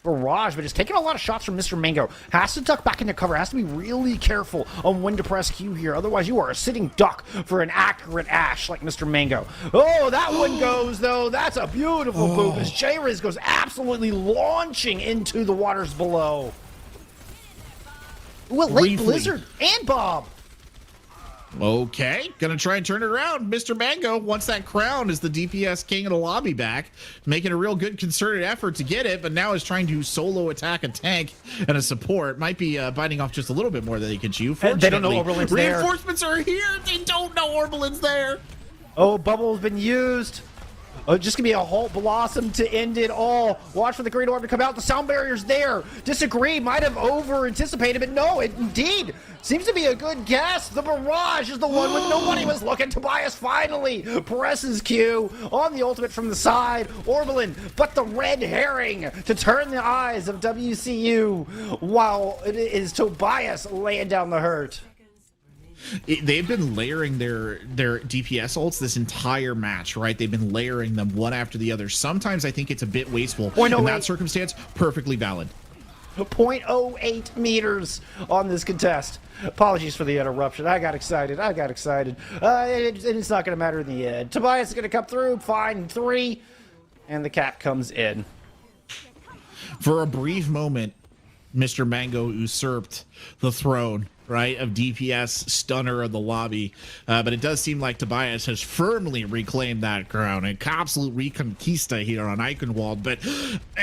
barrage, but it's taking a lot of shots from Mr. Mango. Has to duck back into cover, has to be really careful on when to press Q here, otherwise you are a sitting duck for an accurate Ashe like Mr. Mango. Oh, that one goes, though. That's a beautiful boop as J-Riz goes absolutely launching into the waters below. Ooh, a late Blizzard and Bob. Okay, gonna try and turn it around. Mr. Mango wants that crown as the DPS king of the lobby back, making a real good concerted effort to get it, but now is trying to solo attack a tank and a support. Might be biting off just a little bit more than they can chew. They don't know Oberlin's there. Reinforcements are here. They don't know Oberlin's there. Oh, bubble's been used. Oh, just gonna be a whole blossom to end it all. Watch for the Great Orb to come out. The sound barrier's there. Disagree. Might have over-anticipated, but no, it indeed seems to be a good guess. The barrage is the one when nobody was looking. Tobias finally presses Q on the ultimate from the side. Orbelin, but the red herring to turn the eyes of WCU while it is Tobias laying down the hurt. They've been layering their DPS ults this entire match, right? They've been layering them one after the other. Sometimes I think it's a bit wasteful. In that circumstance, perfectly valid. 0.08 meters on this contest. Apologies for the interruption. I got excited. And it's not going to matter in the end. Tobias is going to come through, find 3, and the cap comes in. For a brief moment, Mr. Mango usurped the throne, right, of DPS stunner of the lobby. But it does seem like Tobias has firmly reclaimed that crown. An absolute reconquista here on Eichenwald. But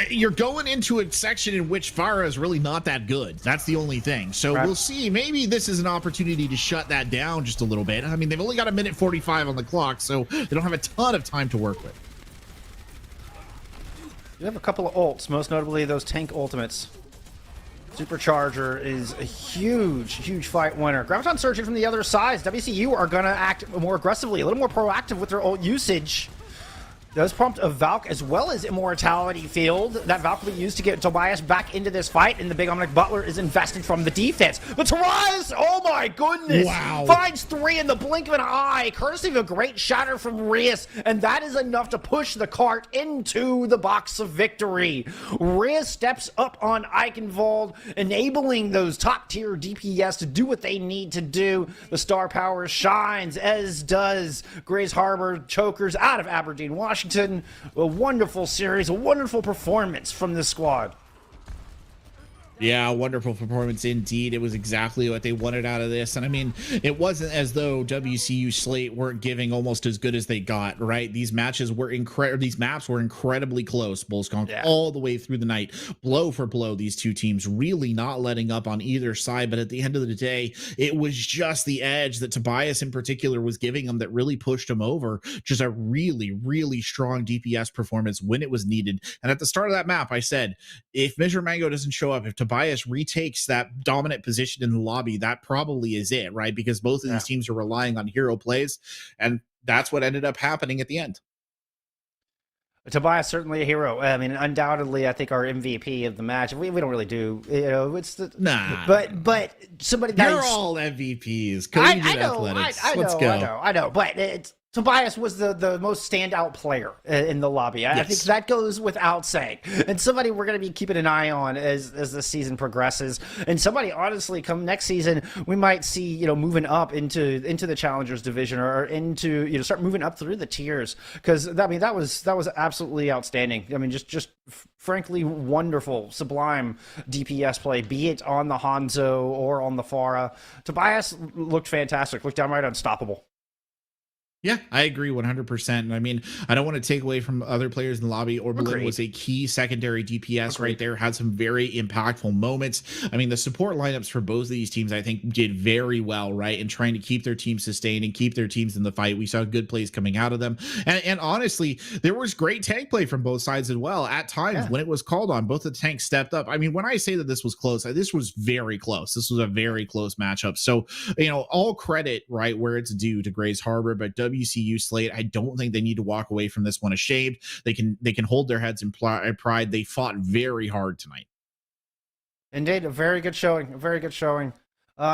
you're going into a section in which Pharah is really not that good. That's the only thing. So we'll see. Maybe this is an opportunity to shut that down just a little bit. I mean, they've only got a minute 45 on the clock, so they don't have a ton of time to work with. You have a couple of ults, most notably those tank ultimates. Supercharger is a huge fight winner. Graviton surging from the other side. WCU are going to act more aggressively, a little more proactive with their ult usage. Does prompt a Valk as well as Immortality Field. That Valk will be used to get Tobias back into this fight, and the big Omnic Butler is invested from the defense. But Tobias, oh my goodness! Wow. Finds 3 in the blink of an eye, courtesy of a great shatter from Rias, and that is enough to push the cart into the box of victory. Rias steps up on Eichenwald, enabling those top-tier DPS to do what they need to do. The star power shines, as does Grays Harbor Chokers out of Aberdeen, Washington. A wonderful series, a wonderful performance from this squad. Yeah, wonderful performance indeed. It was exactly what they wanted out of this. And I mean, it wasn't as though WCU Slate weren't giving almost as good as they got, right? These matches were incredible. These maps were incredibly close, Bullskunk, all the way through the night, blow for blow. These two teams really not letting up on either side. But at the end of the day, it was just the edge that Tobias in particular was giving them that really pushed him over. Just a really, really strong DPS performance when it was needed. And at the start of that map, I said, if Mr. Mango doesn't show up, if Tobias retakes that dominant position in the lobby, that probably is it, right? Because both of these teams are relying on hero plays, and that's what ended up happening at the end. Tobias certainly a hero. I mean, undoubtedly, I think our MVP of the match. We don't really do, it's the but somebody. You're all MVPs. Collegiate athletics. Let's go. I know, but Tobias was the most standout player in the lobby. I think that goes without saying. And somebody we're going to be keeping an eye on as the season progresses. And somebody, honestly, come next season, we might see, moving up into the Challengers division or into, start moving up through the tiers. Because, I mean, that was absolutely outstanding. I mean, just frankly wonderful, sublime DPS play, be it on the Hanzo or on the Pharah. Tobias looked fantastic, looked downright unstoppable. Yeah, I agree 100%. And I mean, I don't want to take away from other players in the lobby. Orbelin was a key secondary DPS right there, had some very impactful moments. I mean, the support lineups for both of these teams, I think, did very well, right? In trying to keep their team sustained and keep their teams in the fight. We saw good plays coming out of them. And honestly, there was great tank play from both sides as well. At times, when it was called on, both the tanks stepped up. I mean, when I say that this was close, this was very close. This was a very close matchup. So, all credit, right, where it's due to Grays Harbor, but WCU Slate, I don't think they need to walk away from this one ashamed. They can hold their heads in pride. They fought very hard tonight. Indeed, a very good showing.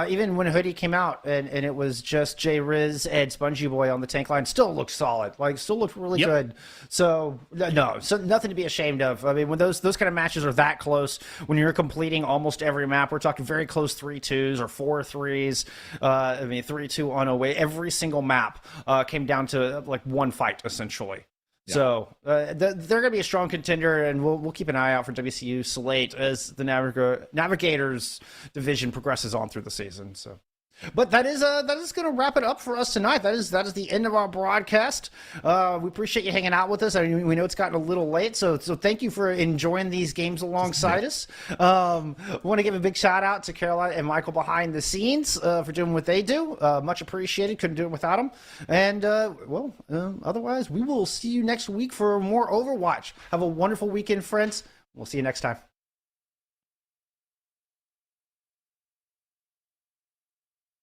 Even when Hoodie came out and it was just Jay Riz and Spongy Boy on the tank line, still looked solid. Still looked really good. So nothing to be ashamed of. I mean, when those kind of matches are that close, when you're completing almost every map, we're talking very close 3-2s or 4-3s. 3-2 on away. Every single map came down to one fight essentially. Yeah. So they're going to be a strong contender, and we'll keep an eye out for WCU Slate as the Navigators division progresses on through the season. So, but that is going to wrap it up for us tonight. That is the end of our broadcast. We appreciate you hanging out with us. I mean, we know it's gotten a little late, so thank you for enjoying these games alongside us. Want to give a big shout out to Caroline and Michael behind the scenes for doing what they do. Much appreciated. Couldn't do it without them. And otherwise, we will see you next week for more Overwatch. Have a wonderful weekend, friends. We'll see you next time.